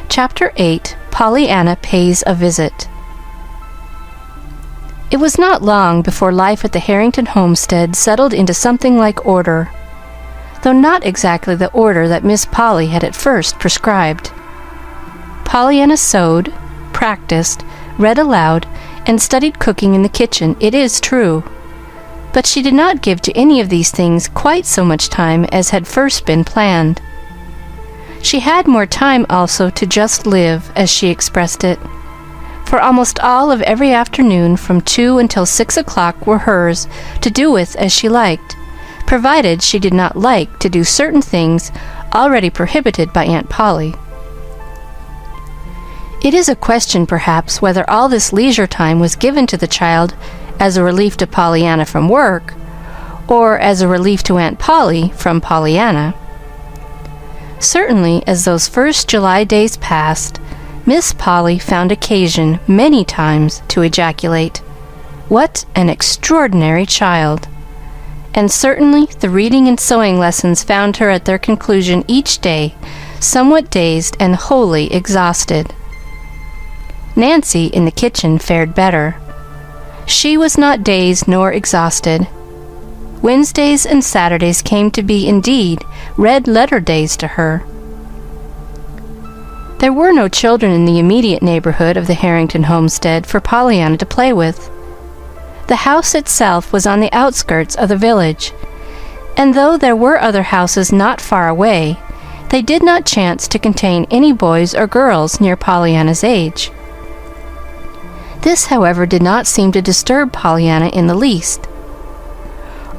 Chapter 8. Pollyanna Pays a Visit. It was not long before life at the Harrington homestead settled into something like order, though not exactly the order that Miss Polly had at first prescribed. Pollyanna sewed, practiced, read aloud, and studied cooking in the kitchen, it is true, but she did not give to any of these things quite so much time as had first been planned. She had more time also to just live, as she expressed it, for almost all of every afternoon from 2 until 6 o'clock were hers to do with as she liked, provided she did not like to do certain things already prohibited by Aunt Polly. It is a question, perhaps, whether all this leisure time was given to the child as a relief to Pollyanna from work, or as a relief to Aunt Polly from Pollyanna. Certainly, as those first July days passed, Miss Polly found occasion many times to ejaculate, "What an extraordinary child!" And certainly the reading and sewing lessons found her at their conclusion each day, somewhat dazed and wholly exhausted. Nancy, in the kitchen, fared better. She was not dazed nor exhausted. Wednesdays and Saturdays came to be, indeed, red-letter days to her. There were no children in the immediate neighborhood of the Harrington homestead for Pollyanna to play with. The house itself was on the outskirts of the village, and though there were other houses not far away, they did not chance to contain any boys or girls near Pollyanna's age. This, however, did not seem to disturb Pollyanna in the least.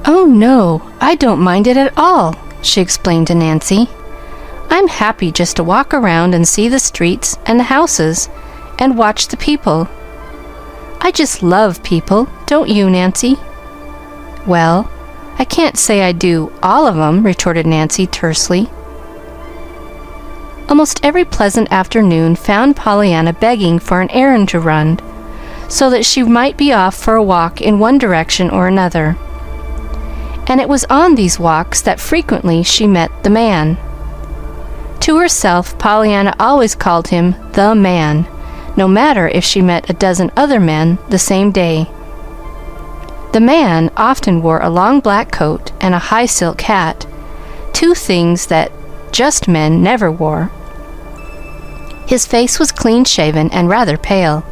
"Oh, no, I don't mind it at all," she explained to Nancy. "I'm happy just to walk around and see the streets and the houses and watch the people. I just love people, don't you, Nancy?" "Well, I can't say I do all of 'em," retorted Nancy tersely. Almost every pleasant afternoon found Pollyanna begging for an errand to run, so that she might be off for a walk in one direction or another. And it was on these walks that frequently she met the man. To herself, Pollyanna always called him the man, no matter if she met a dozen other men the same day. The man often wore a long black coat and a high silk hat, two things that just men never wore. His face was clean-shaven and rather pale,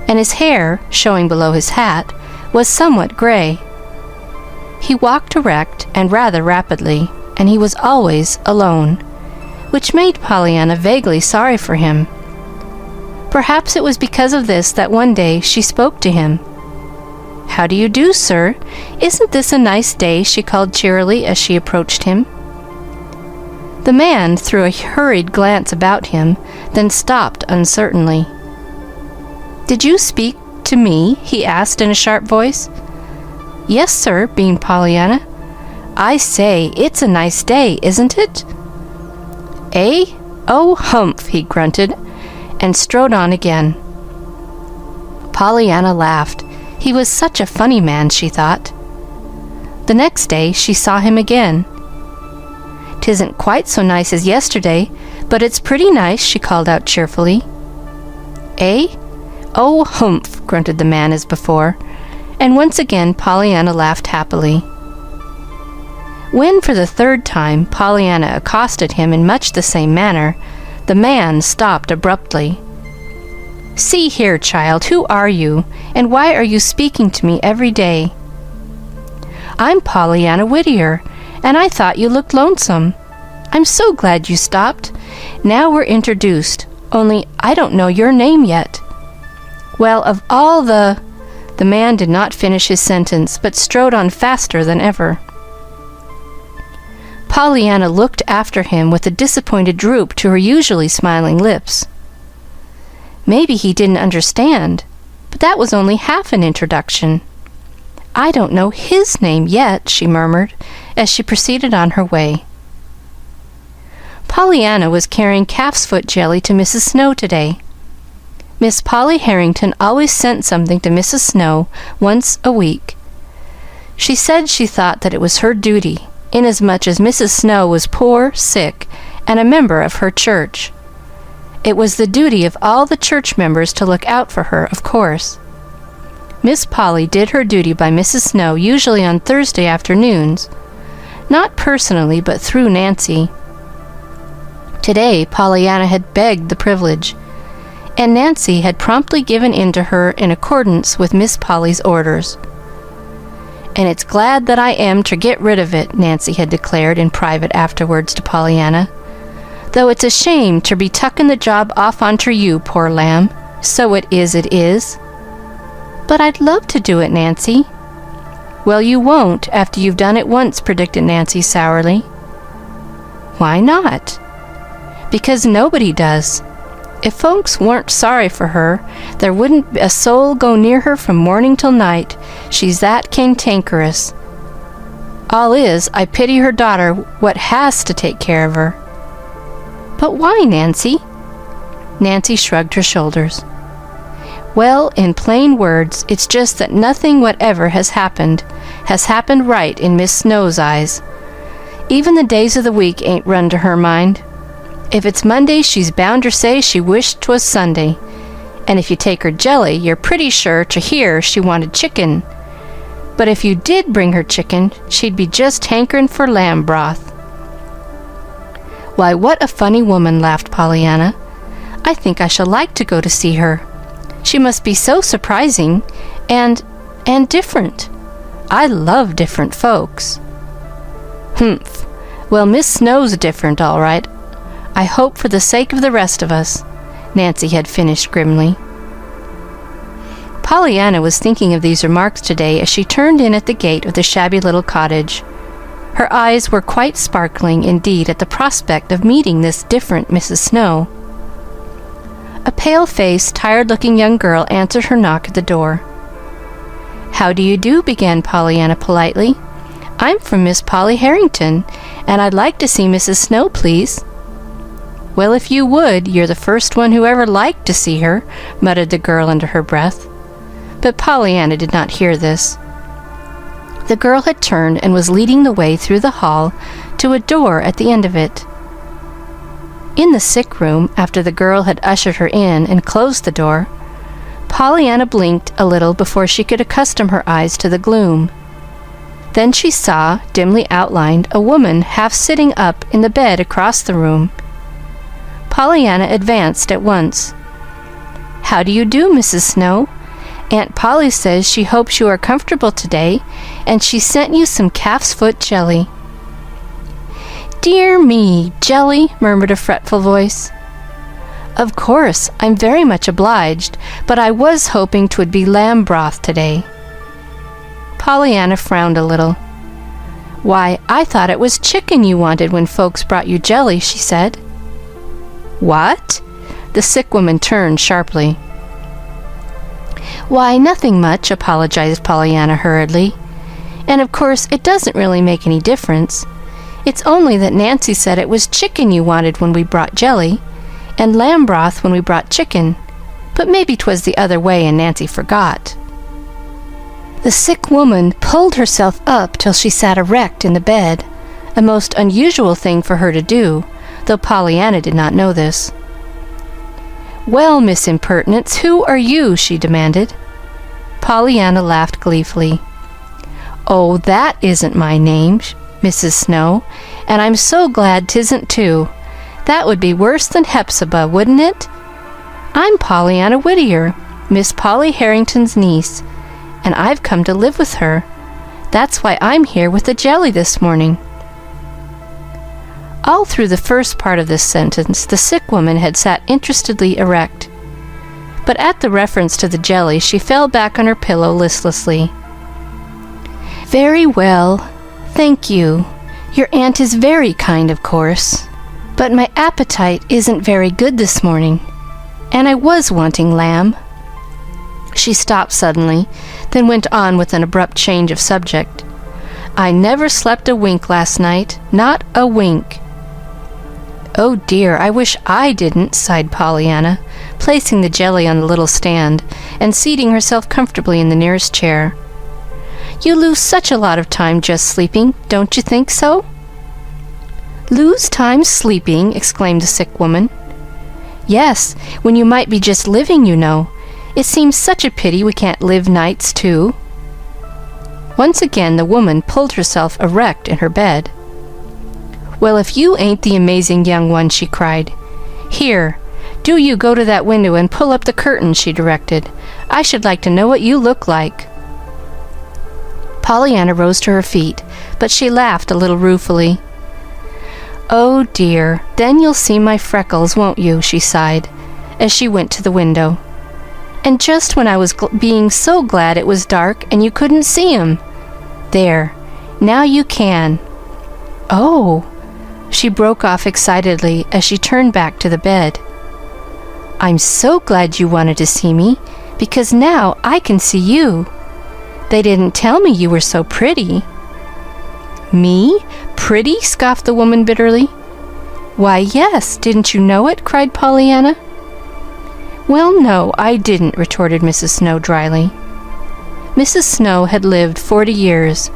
and his hair, showing below his hat, was somewhat gray. He walked erect and rather rapidly, and he was always alone, which made Pollyanna vaguely sorry for him. Perhaps it was because of this that one day she spoke to him. "How do you do, sir? Isn't this a nice day?" she called cheerily as she approached him. The man threw a hurried glance about him, then stopped uncertainly. "Did you speak to me?" he asked in a sharp voice. "Yes, sir," beamed Pollyanna. "I say, it's a nice day, isn't it?" "Eh? Oh, humph," he grunted, and strode on again. Pollyanna laughed. He was such a funny man, she thought. The next day she saw him again. "'Tisn't quite so nice as yesterday, but it's pretty nice," she called out cheerfully. "Eh? Oh, humph," grunted the man as before, and once again Pollyanna laughed happily. When, for the third time, Pollyanna accosted him in much the same manner, the man stopped abruptly. "See here, child, who are you, and why are you speaking to me every day?" "I'm Pollyanna Whittier, and I thought you looked lonesome. I'm so glad you stopped. Now we're introduced, only I don't know your name yet." "Well, of all the..." The man did not finish his sentence, but strode on faster than ever. Pollyanna looked after him with a disappointed droop to her usually smiling lips. Maybe he didn't understand, but that was only half an introduction. "I don't know his name yet," she murmured as she proceeded on her way. Pollyanna was carrying calf's foot jelly to Mrs. Snow today. Miss Polly Harrington always sent something to Mrs. Snow once a week. She said she thought that it was her duty, inasmuch as Mrs. Snow was poor, sick, and a member of her church. It was the duty of all the church members to look out for her, of course. Miss Polly did her duty by Mrs. Snow usually on Thursday afternoons, not personally, but through Nancy. Today, Pollyanna had begged the privilege, and Nancy had promptly given in to her in accordance with Miss Polly's orders. "And it's glad that I am ter get rid of it," Nancy had declared in private afterwards to Pollyanna, "though it's a shame ter be tuckin' the job off onter you, poor lamb. So it is. "But I'd love to do it, Nancy." "Well, you won't after you've done it once," predicted Nancy sourly. "Why not?" "Because nobody does. If folks weren't sorry for her, there wouldn't a soul go near her from morning till night. She's that cantankerous. All is, I pity her daughter what has to take care of her." "But why, Nancy?" Nancy shrugged her shoulders. "Well, in plain words, it's just that nothing whatever has happened right in Miss Snow's eyes. Even the days of the week ain't run to her mind. If it's Monday, she's bound ter say she wished 'twas Sunday, and if you take her jelly, you're pretty sure to hear she wanted chicken. But if you did bring her chicken, she'd be just hankerin' for lamb broth." "Why, what a funny woman," laughed Pollyanna. "I think I shall like to go to see her. She must be so surprising and different. I love different folks." "Humph. Well, Miss Snow's different, all right. I hope for the sake of the rest of us," Nancy had finished grimly. Pollyanna was thinking of these remarks today as she turned in at the gate of the shabby little cottage. Her eyes were quite sparkling indeed at the prospect of meeting this different Mrs. Snow. A pale-faced, tired-looking young girl answered her knock at the door. "How do you do?" began Pollyanna politely. "I'm from Miss Polly Harrington, and I'd like to see Mrs. Snow, please." "Well, if you would, you're the first one who ever liked to see her," muttered the girl under her breath. But Pollyanna did not hear this. The girl had turned and was leading the way through the hall to a door at the end of it. In the sick room, after the girl had ushered her in and closed the door, Pollyanna blinked a little before she could accustom her eyes to the gloom. Then she saw, dimly outlined, a woman half sitting up in the bed across the room. Pollyanna advanced at once. "How do you do, Mrs. Snow? Aunt Polly says she hopes you are comfortable today, and she sent you some calf's foot jelly." "Dear me, jelly," murmured a fretful voice. "Of course, I'm very much obliged, but I was hoping 'twould be lamb broth today." Pollyanna frowned a little. "Why, I thought it was chicken you wanted when folks brought you jelly," she said. "What?" The sick woman turned sharply. "Why, nothing much," apologized Pollyanna hurriedly. "And of course it doesn't really make any difference. It's only that Nancy said it was chicken you wanted when we brought jelly, and lamb broth when we brought chicken, but maybe 'twas the other way and Nancy forgot." The sick woman pulled herself up till she sat erect in the bed, a most unusual thing for her to do, though Pollyanna did not know this. "Well, Miss Impertinence, who are you?" she demanded. Pollyanna laughed gleefully. "Oh, that isn't my name, Mrs. Snow, and I'm so glad 'tisn't too. That would be worse than Hepzibah, wouldn't it? I'm Pollyanna Whittier, Miss Polly Harrington's niece, and I've come to live with her. That's why I'm here with the jelly this morning." All through the first part of this sentence, the sick woman had sat interestedly erect, but at the reference to the jelly, she fell back on her pillow listlessly. "Very well, thank you. Your aunt is very kind, of course, but my appetite isn't very good this morning, and I was wanting lamb." She stopped suddenly, then went on with an abrupt change of subject. "I never slept a wink last night, not a wink." "Oh dear, I wish I didn't," sighed Pollyanna, placing the jelly on the little stand and seating herself comfortably in the nearest chair. "You lose such a lot of time just sleeping, don't you think so?" "Lose time sleeping?" exclaimed the sick woman. "Yes, when you might be just living, you know. It seems such a pity we can't live nights, too." Once again the woman pulled herself erect in her bed. "Well, if you ain't the amazing young one," she cried. "Here, do you go to that window and pull up the curtain," she directed. "I should like to know what you look like." Pollyanna rose to her feet, but she laughed a little ruefully. "Oh dear, then you'll see my freckles, won't you?" she sighed, as she went to the window. "And just when I was being so glad it was dark and you couldn't see 'em. There, now you can. Oh!" She broke off excitedly as she turned back to the bed. "I'm so glad you wanted to see me, because now I can see you. They didn't tell me you were so pretty." "Me? Pretty?" scoffed the woman bitterly. "Why, yes, didn't you know it?" cried Pollyanna. "Well, no, I didn't," retorted Mrs. Snow dryly. Mrs. Snow had lived 40 years,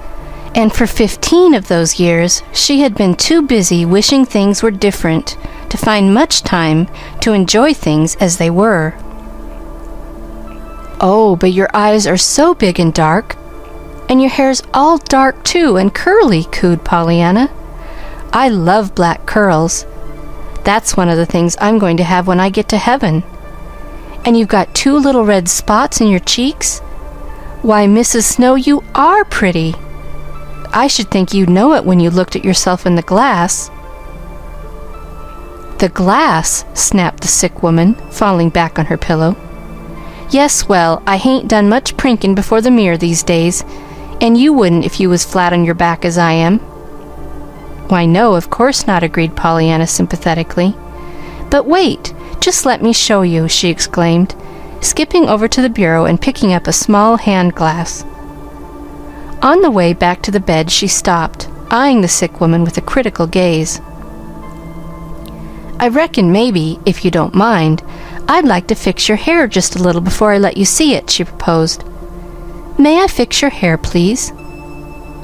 and for 15 of those years she had been too busy wishing things were different to find much time to enjoy things as they were. "Oh, but your eyes are so big and dark, and your hair's all dark too, and curly," cooed Pollyanna. "I love black curls. That's one of the things I'm going to have when I get to heaven. And you've got 2 little red spots in your cheeks. Why, Mrs. Snow, you are pretty. I should think you'd know it when you looked at yourself in the glass." "The glass?" snapped the sick woman, falling back on her pillow. "Yes, well, I hain't done much prinkin' before the mirror these days, and you wouldn't if you was flat on your back as I am." "Why, no, of course not," agreed Pollyanna sympathetically. "But wait, just let me show you," she exclaimed, skipping over to the bureau and picking up a small hand glass. On the way back to the bed, she stopped, eyeing the sick woman with a critical gaze. "I reckon maybe, if you don't mind, I'd like to fix your hair just a little before I let you see it," she proposed. "May I fix your hair, please?"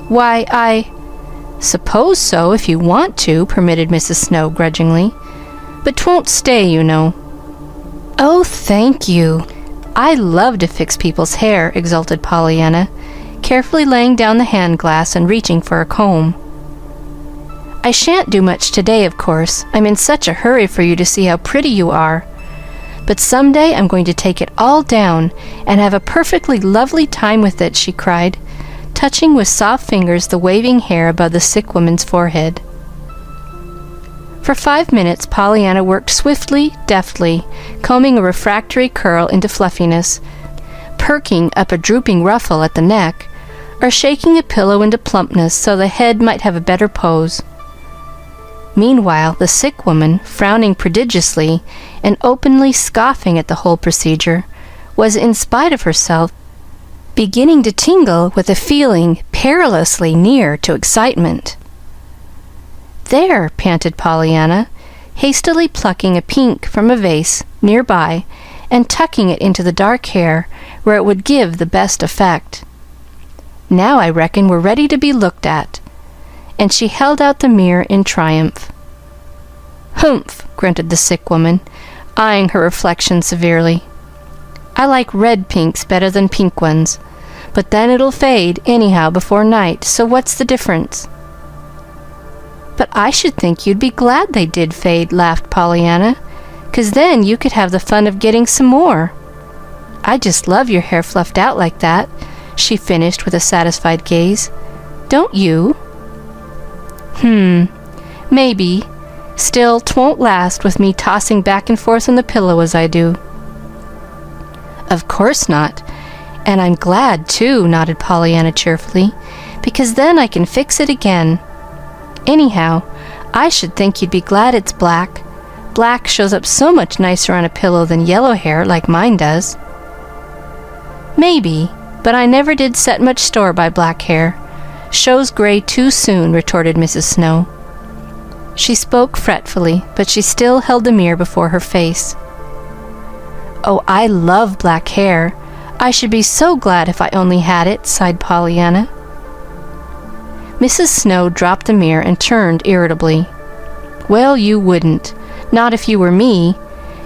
"Why, I suppose so, if you want to," permitted Mrs. Snow grudgingly. but 'twon't stay, you know." "Oh, thank you. I love to fix people's hair," exulted Pollyanna, carefully laying down the hand glass and reaching for a comb. "I shan't do much today, of course. I'm in such a hurry for you to see how pretty you are. But someday I'm going to take it all down and have a perfectly lovely time with it," she cried, touching with soft fingers the waving hair above the sick woman's forehead. For 5 minutes, Pollyanna worked swiftly, deftly, combing a refractory curl into fluffiness, perking up a drooping ruffle at the neck, or shaking a pillow into plumpness so the head might have a better pose. Meanwhile, the sick woman, frowning prodigiously and openly scoffing at the whole procedure, was, in spite of herself, beginning to tingle with a feeling perilously near to excitement. "There," panted Pollyanna, hastily plucking a pink from a vase nearby and tucking it into the dark hair where it would give the best effect. "Now I reckon we're ready to be looked at." And she held out the mirror in triumph. "Humph," grunted the sick woman, eyeing her reflection severely. "I like red pinks better than pink ones, but then it'll fade anyhow before night, so what's the difference?" "But I should think you'd be glad they did fade," laughed Pollyanna, "'cause then you could have the fun of getting some more. I just love your hair fluffed out like that," she finished with a satisfied gaze. "Don't you?" Maybe. Still, 'twon't last with me tossing back and forth on the pillow as I do." "Of course not. And I'm glad, too," nodded Pollyanna cheerfully, "because then I can fix it again. Anyhow, I should think you'd be glad it's black. Black shows up so much nicer on a pillow than yellow hair like mine does." "Maybe, but I never did set much store by black hair. Shows gray too soon," retorted Mrs. Snow. She spoke fretfully, but she still held the mirror before her face. "Oh, I love black hair. I should be so glad if I only had it," sighed Pollyanna. Mrs. Snow dropped the mirror and turned irritably. "Well, you wouldn't. Not if you were me.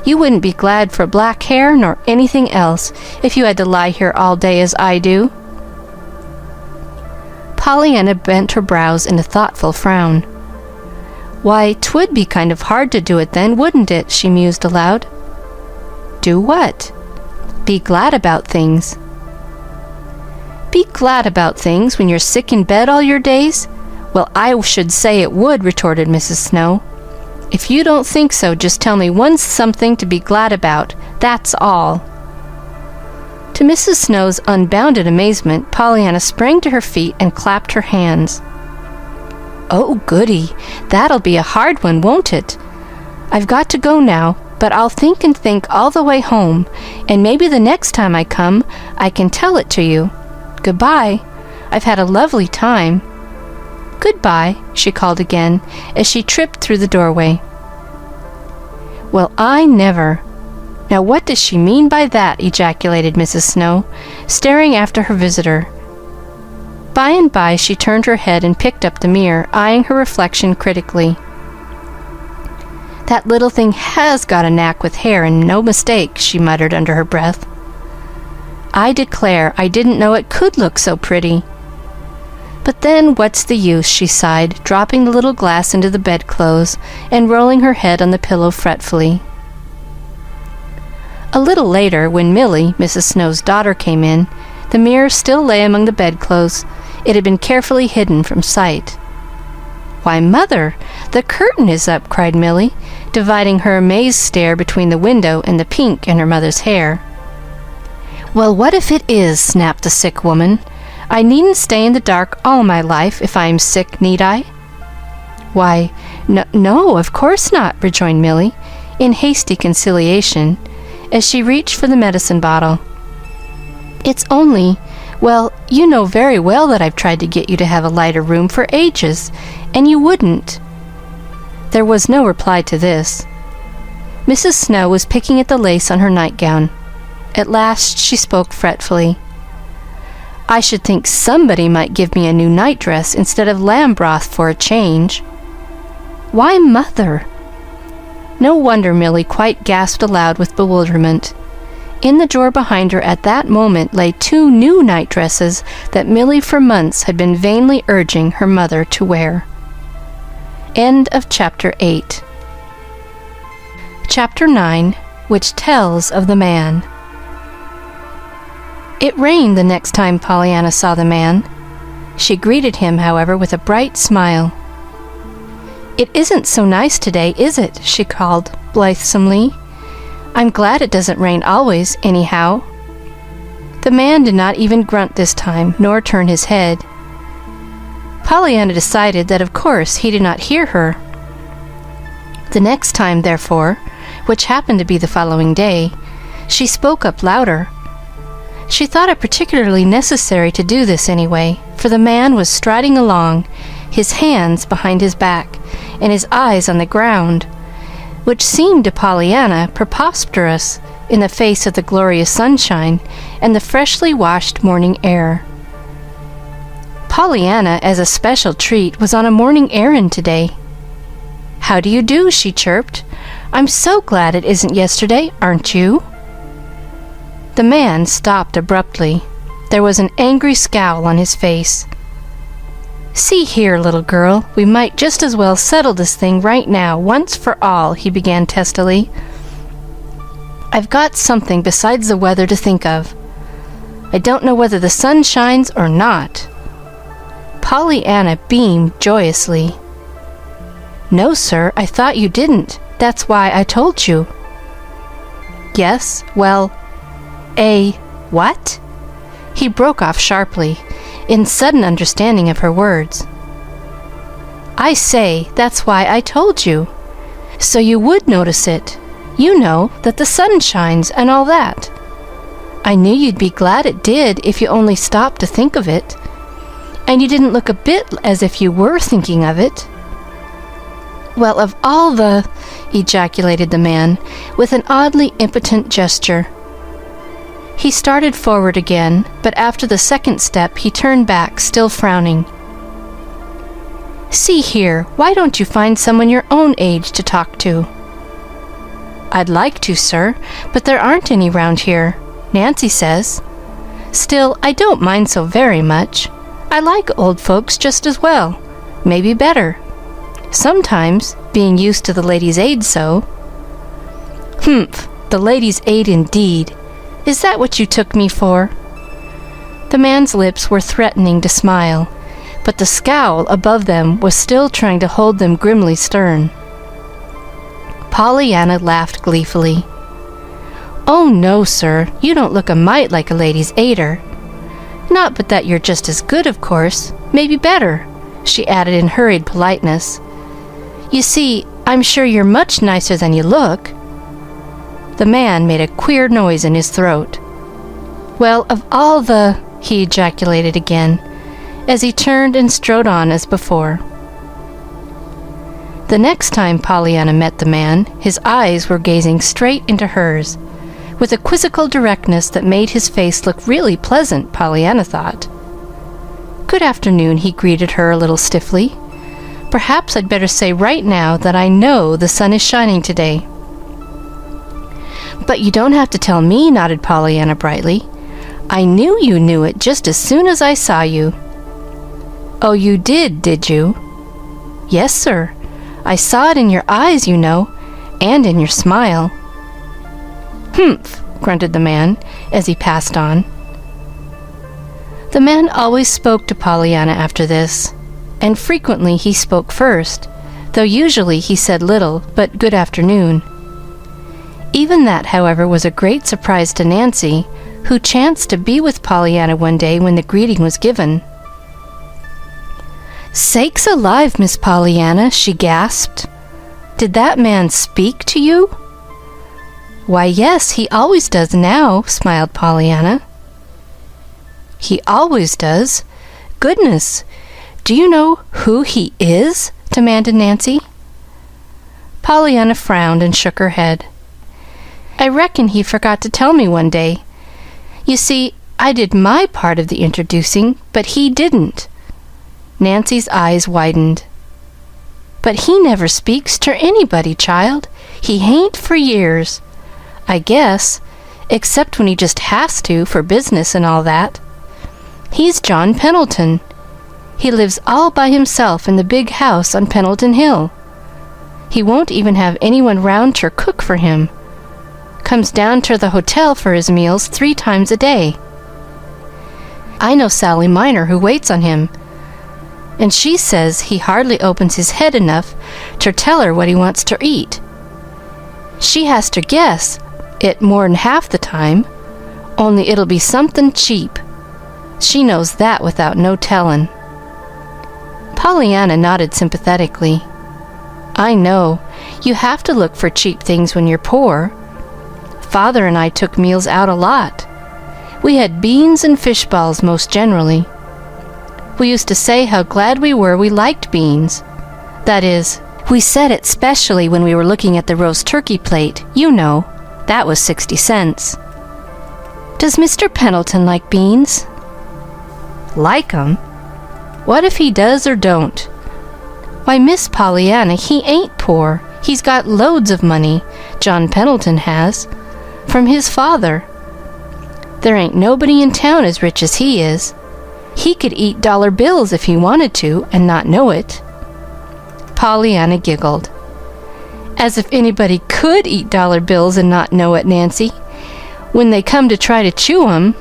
You wouldn't be glad for black hair nor anything else if you had to lie here all day as I do." Pollyanna bent her brows in a thoughtful frown. "Why, 'twould be kind of hard to do it then, wouldn't it?" she mused aloud. "Do what?" "Be glad about things." "Be glad about things when you're sick in bed all your days? Well, I should say it would," retorted Mrs. Snow. "If you don't think so, just tell me one something to be glad about. That's all." To Mrs. Snow's unbounded amazement, Pollyanna sprang to her feet and clapped her hands. "Oh, goody! That'll be a hard one, won't it? I've got to go now, but I'll think and think all the way home, and maybe the next time I come, I can tell it to you. Goodbye. I've had a lovely time." "Goodbye," she called again as she tripped through the doorway. "Well, I never! Now what does she mean by that?" ejaculated Mrs. Snow, staring after her visitor. By and by she turned her head and picked up the mirror, eyeing her reflection critically. "That little thing has got a knack with hair, and no mistake," she muttered under her breath. "I declare I didn't know it could look so pretty. But then what's the use?" she sighed, dropping the little glass into the bedclothes and rolling her head on the pillow fretfully. A little later, when Millie, Mrs. Snow's daughter, came in, the mirror still lay among the bedclothes. It had been carefully hidden from sight. "Why, Mother, the curtain is up!" cried Millie, dividing her amazed stare between the window and the pink in her mother's hair. "Well, what if it is?" snapped the sick woman. "I needn't stay in the dark all my life if I am sick, need I?" "Why, no, of course not," rejoined Millie, in hasty conciliation, as she reached for the medicine bottle. "It's only, well, you know very well that I've tried to get you to have a lighter room for ages, and you wouldn't." There was no reply to this. Mrs. Snow was picking at the lace on her nightgown. At last she spoke fretfully. "I should think somebody might give me a new night dress instead of lamb broth for a change." "Why, Mother!" No wonder Milly quite gasped aloud with bewilderment. In the drawer behind her at that moment lay 2 new night dresses that Milly for months had been vainly urging her mother to wear. End of Chapter 8. Chapter 9, which tells of the man. It rained the next time Pollyanna saw the man. She greeted him, however, with a bright smile. "It isn't so nice today, is it?" she called blithesomely. "I'm glad it doesn't rain always, anyhow." The man did not even grunt this time, nor turn his head. Pollyanna decided that of course he did not hear her. The next time, therefore, which happened to be the following day, she spoke up louder. She thought it particularly necessary to do this anyway, for the man was striding along, his hands behind his back, and his eyes on the ground, which seemed to Pollyanna preposterous in the face of the glorious sunshine and the freshly washed morning air. Pollyanna, as a special treat, was on a morning errand today. "How do you do?" she chirped. "I'm so glad it isn't yesterday, aren't you?" The man stopped abruptly. There was an angry scowl on his face. "See here, little girl, we might just as well settle this thing right now, once for all," he began testily. "I've got something besides the weather to think of. I don't know whether the sun shines or not." Pollyanna beamed joyously. "No, sir, I thought you didn't. That's why I told you." "Yes, well, what?" He broke off sharply, in sudden understanding of her words. "I say, that's why I told you. So you would notice it. You know, that the sun shines and all that. I knew you'd be glad it did if you only stopped to think of it. And you didn't look a bit as if you were thinking of it." "Well, of all the—" ejaculated the man, with an oddly impotent gesture. He started forward again, but after the second step he turned back, still frowning. "See here, why don't you find someone your own age to talk to?" "I'd like to, sir, but there aren't any round here, Nancy says. Still, I don't mind so very much. I like old folks just as well, maybe better. Sometimes, being used to the Ladies' Aid so." "Humph, the Ladies' Aid indeed. Is that what you took me for?" The man's lips were threatening to smile, but the scowl above them was still trying to hold them grimly stern. Pollyanna laughed gleefully. "Oh, no, sir, you don't look a mite like a Ladies' Aider. Not but that you're just as good, of course, maybe better," she added in hurried politeness. "You see, I'm sure you're much nicer than you look." The man made a queer noise in his throat. "Well, of all the—" he ejaculated again, as he turned and strode on as before. The next time Pollyanna met the man, his eyes were gazing straight into hers, with a quizzical directness that made his face look really pleasant, Pollyanna thought. "Good afternoon," he greeted her a little stiffly. "Perhaps I'd better say right now that I know the sun is shining today." "But you don't have to tell me," nodded Pollyanna brightly. "I knew you knew it just as soon as I saw you." "Oh, you did you?" "Yes, sir. I saw it in your eyes, you know, and in your smile." "Humph," grunted the man, as he passed on. The man always spoke to Pollyanna after this, and frequently he spoke first, though usually he said little but "good afternoon." Even that, however, was a great surprise to Nancy, who chanced to be with Pollyanna one day when the greeting was given. "Sakes alive, Miss Pollyanna," she gasped. "Did that man speak to you?" "Why, yes, he always does now," smiled Pollyanna. "He always does? Goodness! Do you know who he is?" demanded Nancy. Pollyanna frowned and shook her head. "I reckon he forgot to tell me one day. You see, I did my part of the introducing, but he didn't." Nancy's eyes widened. "But he never speaks to anybody, child. He hain't for years, I guess, except when he just has to for business and all that. He's John Pendleton. He lives all by himself in the big house on Pendleton Hill. He won't even have anyone round ter cook for him. Comes down to the hotel for his meals 3 times a day. I know Sally Miner, who waits on him, and she says he hardly opens his head enough to tell her what he wants to eat. She has to guess it more'n half the time, only it'll be something cheap. She knows that without no tellin'. Pollyanna nodded sympathetically. I know. You have to look for cheap things when you're poor. Father and I took meals out a lot. We had beans and fish balls most generally. We used to say how glad we were we liked beans. That is, we said it specially when we were looking at the roast turkey plate. You know, that was 60 cents. Does Mr. Pendleton like beans? Like 'em? What if he does or don't? Why, Miss Pollyanna, he ain't poor. He's got loads of money, John Pendleton has, from his father. There ain't nobody in town as rich as he is. He could eat dollar bills if he wanted to and not know it. Pollyanna giggled. As if anybody could eat dollar bills and not know it, Nancy, when they come to try to chew 'em.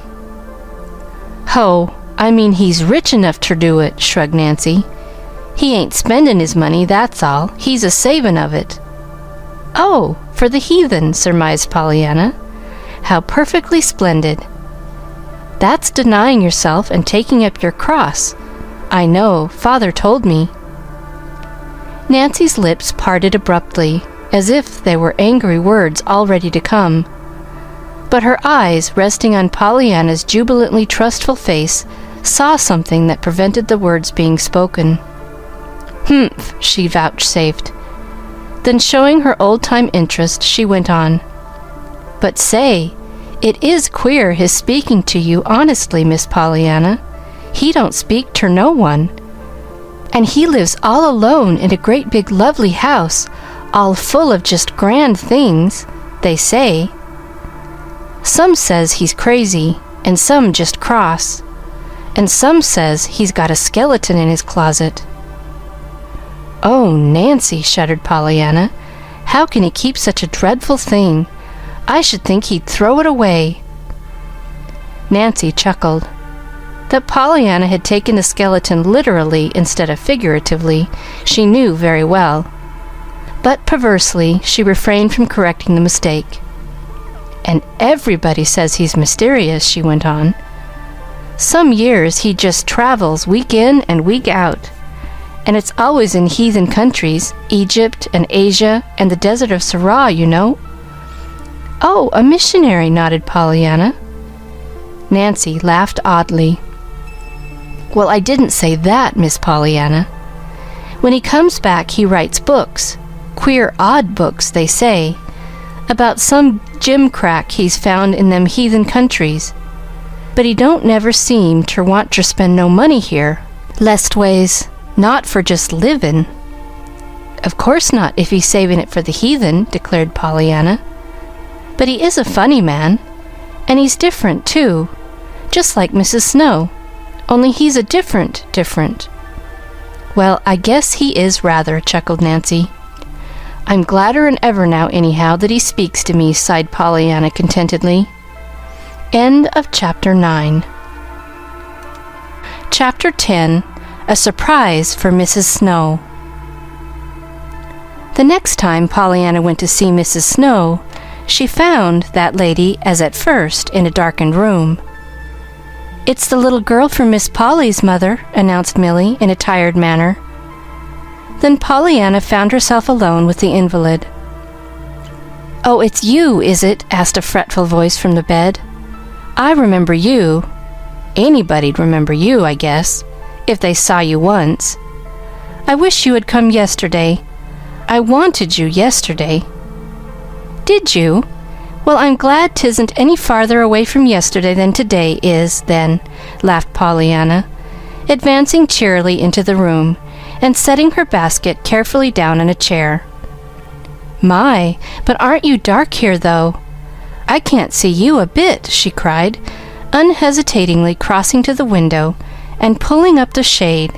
Ho, I mean he's rich enough ter do it, shrugged Nancy. He ain't spendin' his money, that's all. He's a savin' of it. Oh, for the heathen, surmised Pollyanna. How perfectly splendid. That's denying yourself and taking up your cross. I know, Father told me. Nancy's lips parted abruptly, as if they were angry words all ready to come. But her eyes, resting on Pollyanna's jubilantly trustful face, saw something that prevented the words being spoken. Humph, she vouchsafed. Then, showing her old-time interest, she went on. But say, it is queer his speaking to you honestly, Miss Pollyanna. He don't speak ter no one. And he lives all alone in a great big lovely house, all full of just grand things, they say. Some says he's crazy, and some just cross, and some says he's got a skeleton in his closet. Oh, Nancy, shuddered Pollyanna. How can he keep such a dreadful thing? I should think he'd throw it away. Nancy chuckled. That Pollyanna had taken the skeleton literally instead of figuratively, she knew very well. But perversely, she refrained from correcting the mistake. And everybody says he's mysterious, she went on. Some years he just travels week in and week out. And it's always in heathen countries, Egypt and Asia and the desert of Sirah, you know. Oh, a missionary, nodded Pollyanna. Nancy laughed oddly. Well, I didn't say that, Miss Pollyanna. When he comes back, he writes books. Queer, odd books, they say, about some gimcrack he's found in them heathen countries. But he don't never seem ter want ter spend no money here, lestways, not for just livin'. Of course not, if he's saving it for the heathen, declared Pollyanna. But he is a funny man, and he's different, too, just like Mrs. Snow, only he's a different. Well, I guess he is rather, chuckled Nancy. I'm gladder'n ever now, anyhow, that he speaks to me, sighed Pollyanna contentedly. End of Chapter 9. Chapter 10. A Surprise for Mrs. Snow. The next time Pollyanna went to see Mrs. Snow, she found that lady, as at first, in a darkened room. It's the little girl from Miss Polly's, Mother, announced Millie in a tired manner. Then Pollyanna found herself alone with the invalid. Oh, it's you, is it? Asked a fretful voice from the bed. I remember you. Anybody'd remember you, I guess, if they saw you once. I wish you had come yesterday. I wanted you yesterday. Did you? Well, I'm glad 'tisn't any farther away from yesterday than today is, then, laughed Pollyanna, advancing cheerily into the room and setting her basket carefully down on a chair. "My, but aren't you dark here, though? I can't see you a bit," she cried, unhesitatingly crossing to the window and pulling up the shade.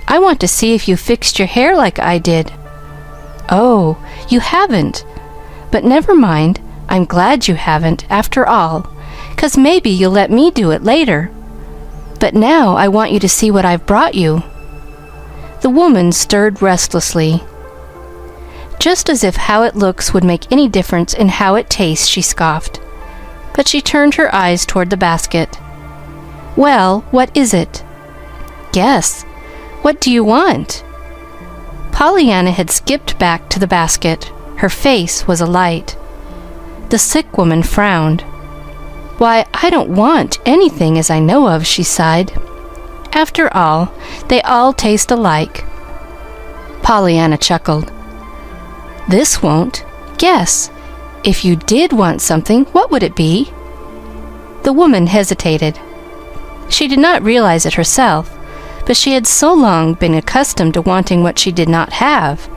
"I want to see if you fixed your hair like I did." "Oh, you haven't. But never mind, I'm glad you haven't, after all, 'cause maybe you'll let me do it later. But now I want you to see what I've brought you." The woman stirred restlessly. "Just as if how it looks would make any difference in how it tastes," she scoffed. But she turned her eyes toward the basket. "Well, what is it?" "Guess. What do you want?" Pollyanna had skipped back to the basket. Her face was alight. The sick woman frowned. "Why, I don't want anything as I know of," she sighed. "After all, they all taste alike." Pollyanna chuckled. "This won't. Guess. If you did want something, what would it be?" The woman hesitated. She did not realize it herself, but she had so long been accustomed to wanting what she did not have,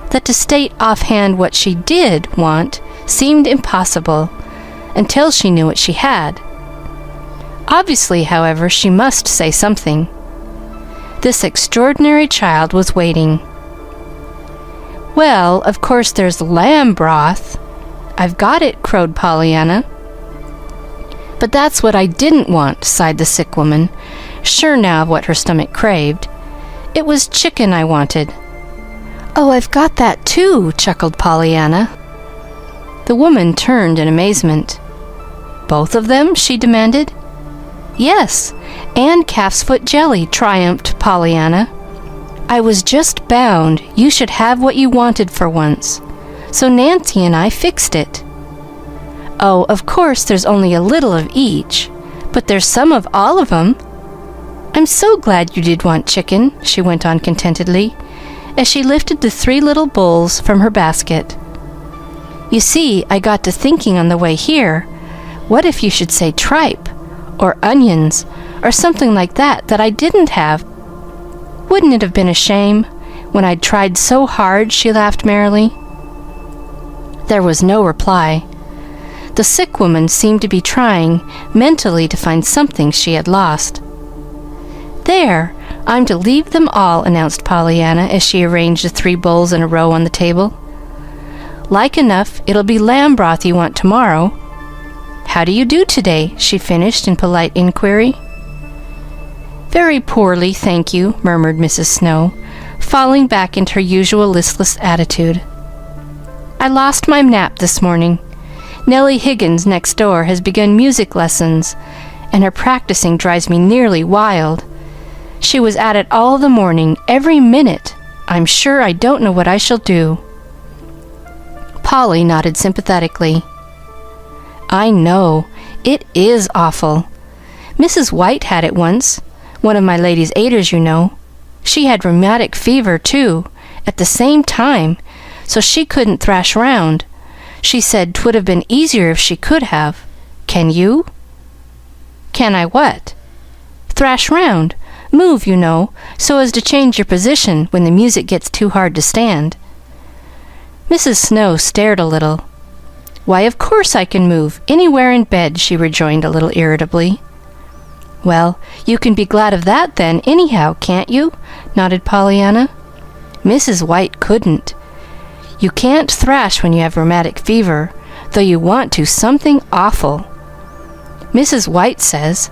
that to state offhand what she did want seemed impossible until she knew what she had. Obviously, however, she must say something. This extraordinary child was waiting. "Well, of course there's lamb broth." "I've got it," crowed Pollyanna. "But that's what I didn't want," sighed the sick woman, sure now of what her stomach craved. "It was chicken I wanted." "Oh, I've got that too," chuckled Pollyanna. The woman turned in amazement. "Both of them?" she demanded. "Yes, and calf's foot jelly," triumphed Pollyanna. "I was just bound you should have what you wanted for once, so Nancy and I fixed it." "Oh, of course there's only a little of each, but there's some of all of 'em. I'm so glad you did want chicken," she went on contentedly, as she lifted the 3 little bowls from her basket. "You see, I got to thinking on the way here, what if you should say tripe, or onions, or something like that I didn't have? Wouldn't it have been a shame, when I'd tried so hard?" she laughed merrily. There was no reply. The sick woman seemed to be trying mentally to find something she had lost. "There, I'm to leave them all," announced Pollyanna as she arranged the 3 bowls in a row on the table. "Like enough, it'll be lamb broth you want tomorrow. How do you do today?" she finished in polite inquiry. "Very poorly, thank you," murmured Mrs. Snow, falling back into her usual listless attitude. "I lost my nap this morning. Nellie Higgins next door has begun music lessons, and her practicing drives me nearly wild. She was at it all the morning, every minute. I'm sure I don't know what I shall do." Polly nodded sympathetically. "I know. It is awful. Mrs. White had it once, one of my ladies' aiders, you know. She had rheumatic fever, too, at the same time, so she couldn't thrash round. She said 'twould have been easier if she could have. Can you?" "Can I what?" "Thrash round. Move, you know, so as to change your position when the music gets too hard to stand." Mrs. Snow stared a little. "Why, of course I can move, anywhere in bed," she rejoined a little irritably. "Well, you can be glad of that then, anyhow, can't you?" nodded Pollyanna. "Mrs. White couldn't. You can't thrash when you have rheumatic fever, though you want to something awful. Mrs. White says.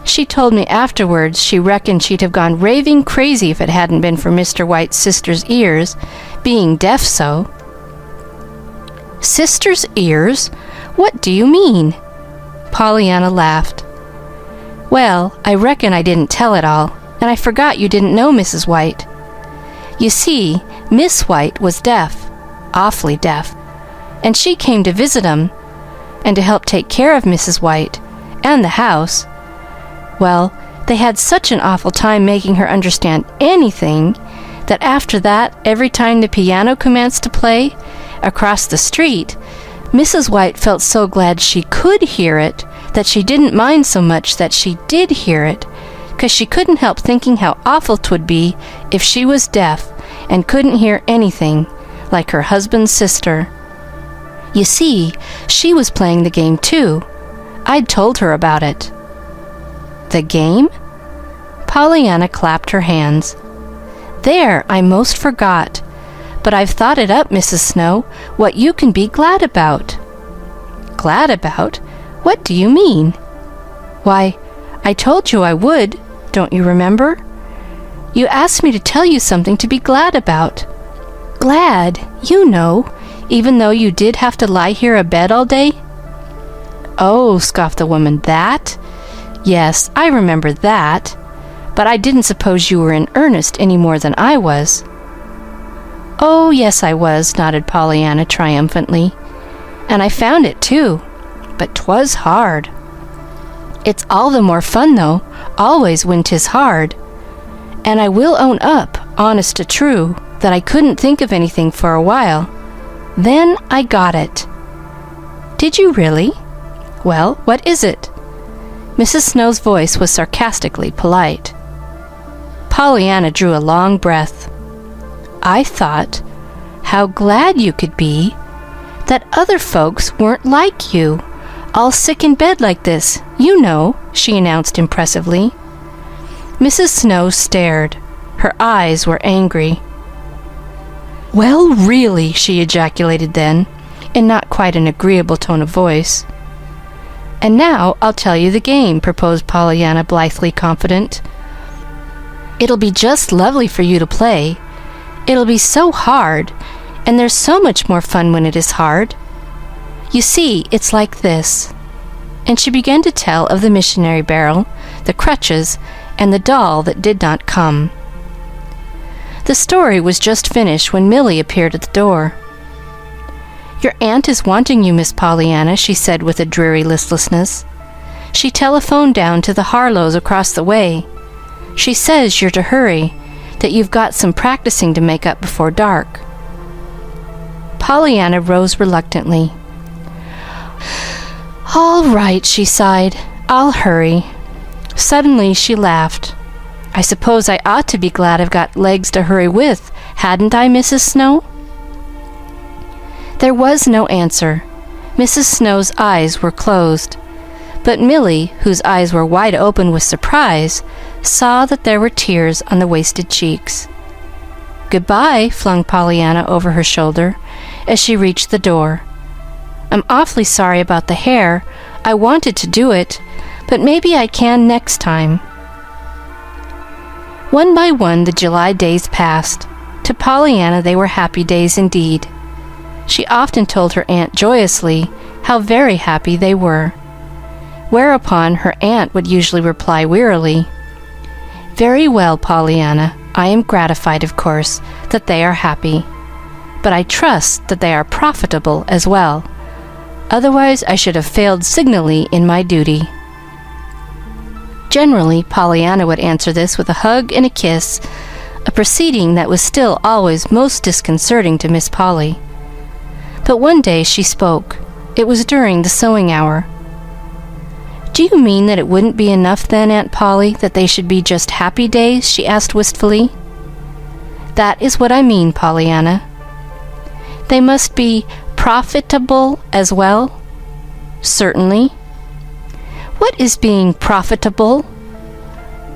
She told me afterwards she reckoned she'd have gone raving crazy if it hadn't been for Mr. White's sister's ears, being deaf so." "Sister's ears? What do you mean?" Pollyanna laughed. "Well, I reckon I didn't tell it all, and I forgot you didn't know Mrs. White. You see, Miss White was deaf, awfully deaf, and she came to visit 'em, and to help take care of Mrs. White and the house. Well, they had such an awful time making her understand anything that after that, every time the piano commenced to play across the street, Mrs. White felt so glad she could hear it that she didn't mind so much that she did hear it, 'cause she couldn't help thinking how awful 'twould be if she was deaf and couldn't hear anything, like her husband's sister. You see, she was playing the game too. I'd told her about it. The game? Pollyanna clapped her hands. There, I most forgot. But I've thought it up, Mrs. Snow, what you can be glad about. Glad about? What do you mean? Why, I told you I would, don't you remember? You asked me to tell you something to be glad about. Glad, you know, even though you did have to lie here abed all day? Oh, scoffed the woman, that? Yes, I remember that. But I didn't suppose you were in earnest any more than I was. Oh, yes, I was, nodded Pollyanna triumphantly. And I found it, too. But 'twas hard. It's all the more fun, though, always when 'tis hard. And I will own up, honest to true, that I couldn't think of anything for a while. Then I got it. Did you really? Well, what is it? Mrs. Snow's voice was sarcastically polite. Pollyanna drew a long breath. I thought, how glad you could be that other folks weren't like you, all sick in bed like this, you know, she announced impressively. Mrs. Snow stared. Her eyes were angry. Well, really, she ejaculated then, in not quite an agreeable tone of voice. And now I'll tell you the game, proposed Pollyanna, blithely confident. It'll be just lovely for you to play. It'll be so hard, and there's so much more fun when it is hard. You see, it's like this. And she began to tell of the missionary barrel, the crutches, and the doll that did not come. The story was just finished when Millie appeared at the door. Your aunt is wanting you, Miss Pollyanna, she said with a dreary listlessness. She telephoned down to the Harlows across the way. She says you're to hurry, that you've got some practicing to make up before dark. Pollyanna rose reluctantly. All right, she sighed. I'll hurry. Suddenly she laughed. I suppose I ought to be glad I've got legs to hurry with, hadn't I, Mrs. Snow? There was no answer. Mrs. Snow's eyes were closed, but Millie, whose eyes were wide open with surprise, saw that there were tears on the wasted cheeks. Goodbye, flung Pollyanna over her shoulder as she reached the door. I'm awfully sorry about the hair. I wanted to do it, but maybe I can next time. One by one, the July days passed. To Pollyanna, they were happy days indeed. She often told her aunt joyously how very happy they were, whereupon her aunt would usually reply wearily, Very well, Pollyanna, I am gratified, of course, that they are happy, but I trust that they are profitable as well. Otherwise, I should have failed signally in my duty. Generally, Pollyanna would answer this with a hug and a kiss, a proceeding that was still always most disconcerting to Miss Polly. But one day she spoke. It was during the sewing hour. Do you mean that it wouldn't be enough then, Aunt Polly, that they should be just happy days? She asked wistfully. That is what I mean, Pollyanna. They must be profitable as well? Certainly. What is being profitable?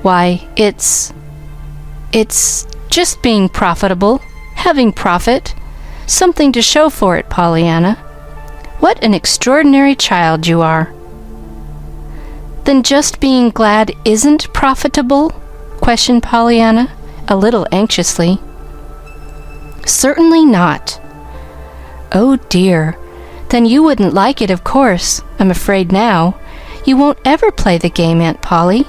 Why, it's just being profitable, having profit, something to show for it, Pollyanna. What an extraordinary child you are. Then just being glad isn't profitable? Questioned Pollyanna, a little anxiously. Certainly not. Oh dear, then you wouldn't like it, of course, I'm afraid now. You won't ever play the game, Aunt Polly.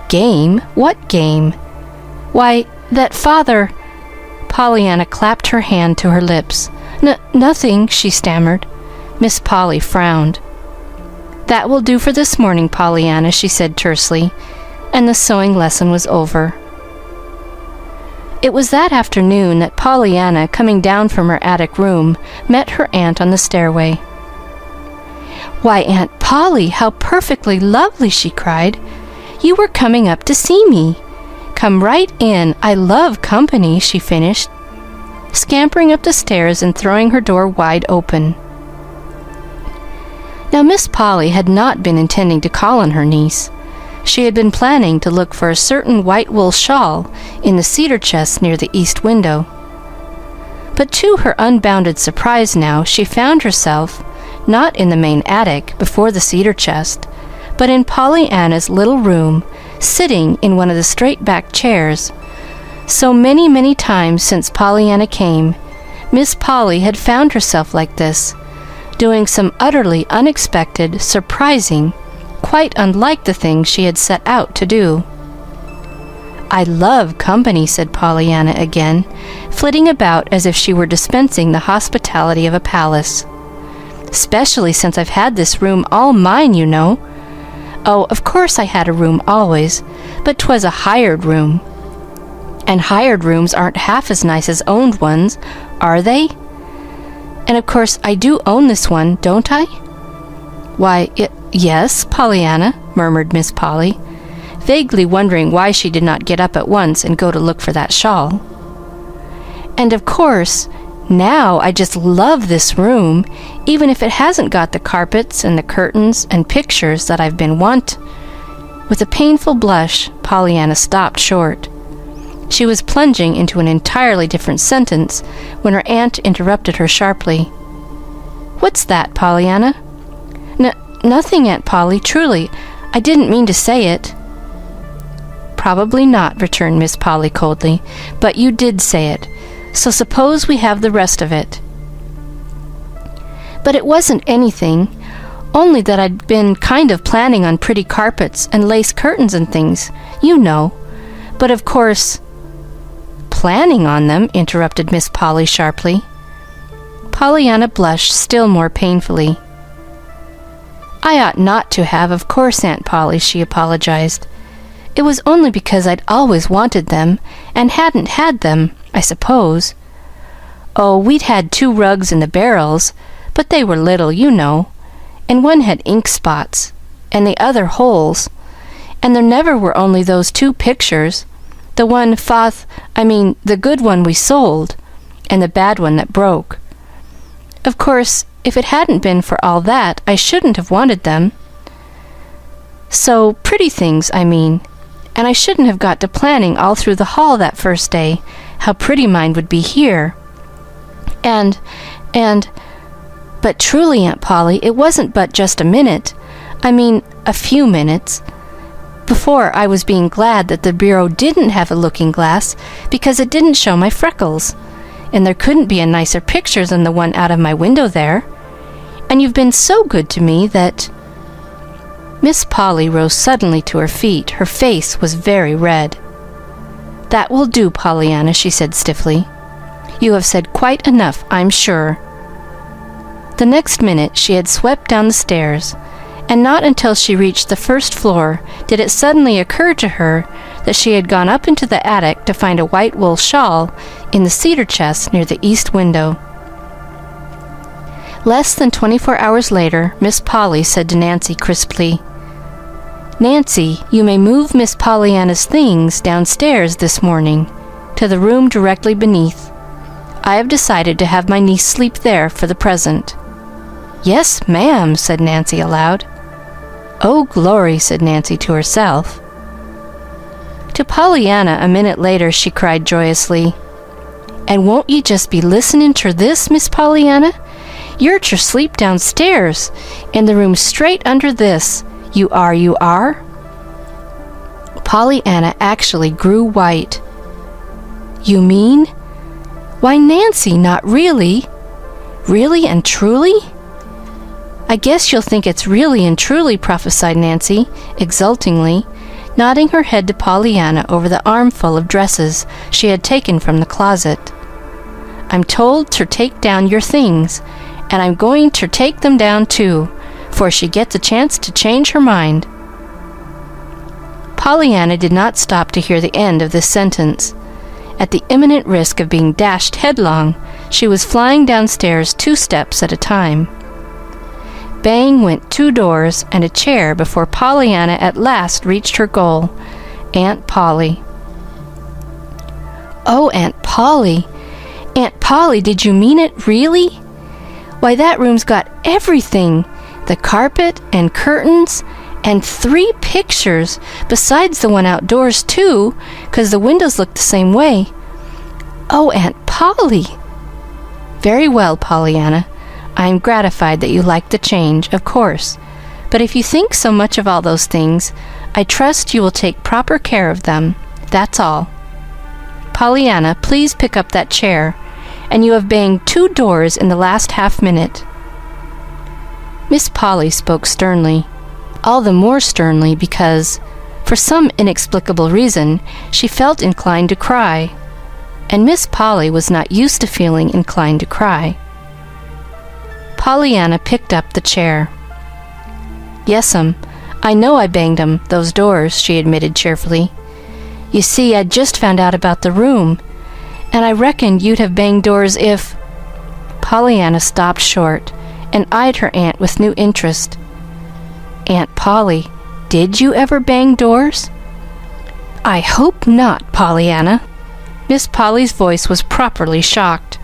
Game? What game? Why, that Father... Pollyanna clapped her hand to her lips. Nothing, she stammered. Miss Polly frowned. That will do for this morning, Pollyanna, she said tersely, and the sewing lesson was over. It was that afternoon that Pollyanna, coming down from her attic room, met her aunt on the stairway. Why, Aunt Polly, how perfectly lovely, she cried. You were coming up to see me. Come right in. I love company, she finished. scampering up the stairs and throwing her door wide open. Now, Miss Polly had not been intending to call on her niece. She had been planning to look for a certain white wool shawl in the cedar chest near the east window. But to her unbounded surprise now, she found herself not in the main attic before the cedar chest, but in Pollyanna's little room, sitting in one of the straight-backed chairs. So many times since Pollyanna came, Miss Polly had found herself like this, doing some utterly unexpected, surprising, quite unlike the things she had set out to do. "I love company," said Pollyanna again, flitting about as if she were dispensing the hospitality of a palace. "Especially since I've had this room all mine, you know. Oh, of course I had a room always, but 'twas a hired room. And hired rooms aren't half as nice as owned ones, are they? And of course I do own this one, don't I?" "Why, yes, Pollyanna," murmured Miss Polly, vaguely wondering why she did not get up at once and go to look for that shawl. "And of course, now I just love this room, even if it hasn't got the carpets and the curtains and pictures that I've been With a painful blush, Pollyanna stopped short. She was plunging into an entirely different sentence when her aunt interrupted her sharply. "What's that, Pollyanna?" Nothing, Aunt Polly, truly. I didn't mean to say it." "Probably not," returned Miss Polly coldly, "but you did say it, so suppose we have the rest of it." "But it wasn't anything, only that I'd been kind of planning on pretty carpets and lace curtains and things, you know. But of course—" "Planning on them?" interrupted Miss Polly sharply. Pollyanna blushed still more painfully. "I ought not to have, of course, Aunt Polly," she apologized. "It was only because I'd always wanted them, and hadn't had them, I suppose. Oh, we'd had 2 rugs in the barrels, but they were little, you know, and one had ink spots, and the other holes, and there never were only those 2 pictures, the one the good one we sold, and the bad one that broke. Of course, if it hadn't been for all that, I shouldn't have wanted them. So, pretty things, and I shouldn't have got to planning all through the hall that first day how pretty mine would be here. But truly, Aunt Polly, it wasn't but just a minute, a few minutes, before I was being glad that the bureau didn't have a looking glass because it didn't show my freckles. And there couldn't be a nicer picture than the one out of my window there. And you've been so good to me that—" Miss Polly rose suddenly to her feet. Her face was very red. "That will do, Pollyanna," she said stiffly. "You have said quite enough, I'm sure." The next minute she had swept down the stairs, and not until she reached the first floor did it suddenly occur to her that she had gone up into the attic to find a white wool shawl in the cedar chest near the east window. Less than 24 hours later, Miss Polly said to Nancy crisply, "Nancy, you may move Miss Pollyanna's things downstairs this morning to the room directly beneath. I have decided to have my niece sleep there for the present." "Yes, ma'am," said Nancy aloud. "Oh, glory," said Nancy to herself. To Pollyanna, a minute later, she cried joyously, "And won't ye just be listenin' ter this, Miss Pollyanna? You're ter sleep downstairs, in the room straight under this. You are." Pollyanna actually grew white. "You mean? Why, Nancy, not really? Really and truly?" "I guess you'll think it's really and truly," prophesied Nancy, exultingly, nodding her head to Pollyanna over the armful of dresses she had taken from the closet. "I'm told ter take down your things, and I'm going ter take them down too, 'fore she gets a chance to change her mind." Pollyanna did not stop to hear the end of this sentence. At the imminent risk of being dashed headlong, she was flying downstairs 2 steps at a time. Bang went 2 doors and a chair before Pollyanna at last reached her goal, Aunt Polly. "Oh, Aunt Polly! Aunt Polly, did you mean it, really? Why, that room's got everything. The carpet and curtains and 3 pictures, besides the one outdoors, too, 'cause the windows look the same way. Oh, Aunt Polly! Very well, Pollyanna. I am gratified that you like the change, of course. But if you think so much of all those things, I trust you will take proper care of them. That's all. Pollyanna, please pick up that chair, and you have banged 2 doors in the last half-minute. Miss Polly spoke sternly, all the more sternly because, for some inexplicable reason, she felt inclined to cry, and Miss Polly was not used to feeling inclined to cry. Pollyanna picked up the chair. "Yes'm, I know I banged 'em, those doors," she admitted cheerfully. "You see, I'd just found out about the room, and I reckoned you'd have banged doors if—" Pollyanna stopped short and eyed her aunt with new interest. "Aunt Polly, did you ever bang doors?" "I hope not, Pollyanna." Miss Polly's voice was properly shocked.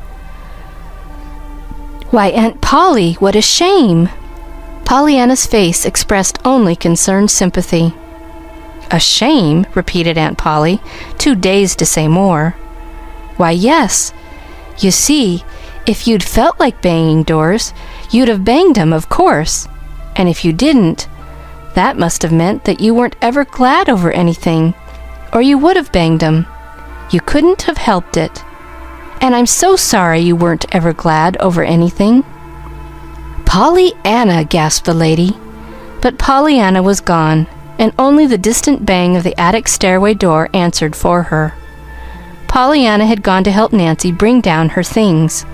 "Why, Aunt Polly, what a shame!" Pollyanna's face expressed only concerned sympathy. "A shame?" repeated Aunt Polly, too dazed to say more. "Why, yes. You see, if you'd felt like banging doors, you'd have banged 'em, of course. And if you didn't, that must have meant that you weren't ever glad over anything, or you would have banged 'em. You couldn't have helped it. And I'm so sorry you weren't ever glad over anything." "Pollyanna!" gasped the lady. But Pollyanna was gone, and only the distant bang of the attic stairway door answered for her. Pollyanna had gone to help Nancy bring down her things.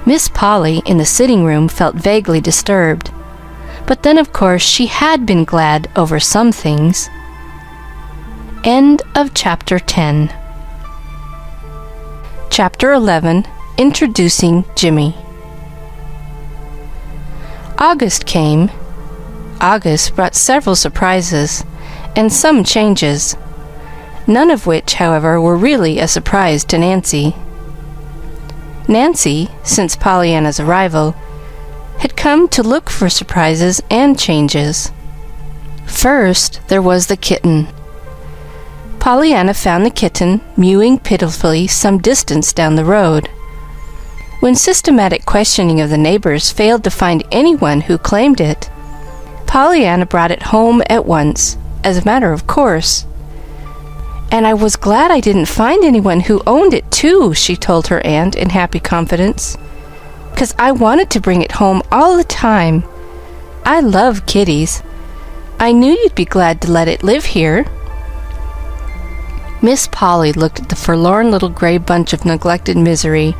Miss Polly, in the sitting room, felt vaguely disturbed. But then, of course, she had been glad over some things. End of Chapter 10. Chapter 11. Introducing Jimmy. August came. August brought several surprises and some changes, none of which, however, were really a surprise to Nancy. Nancy, since Pollyanna's arrival, had come to look for surprises and changes. First, there was the kitten. Pollyanna found the kitten mewing pitifully some distance down the road. When systematic questioning of the neighbors failed to find anyone who claimed it, Pollyanna brought it home at once, as a matter of course. "And I was glad I didn't find anyone who owned it, too," she told her aunt in happy confidence, "'cause I wanted to bring it home all the time. I love kitties. I knew you'd be glad to let it live here." Miss Polly looked at the forlorn little gray bunch of neglected misery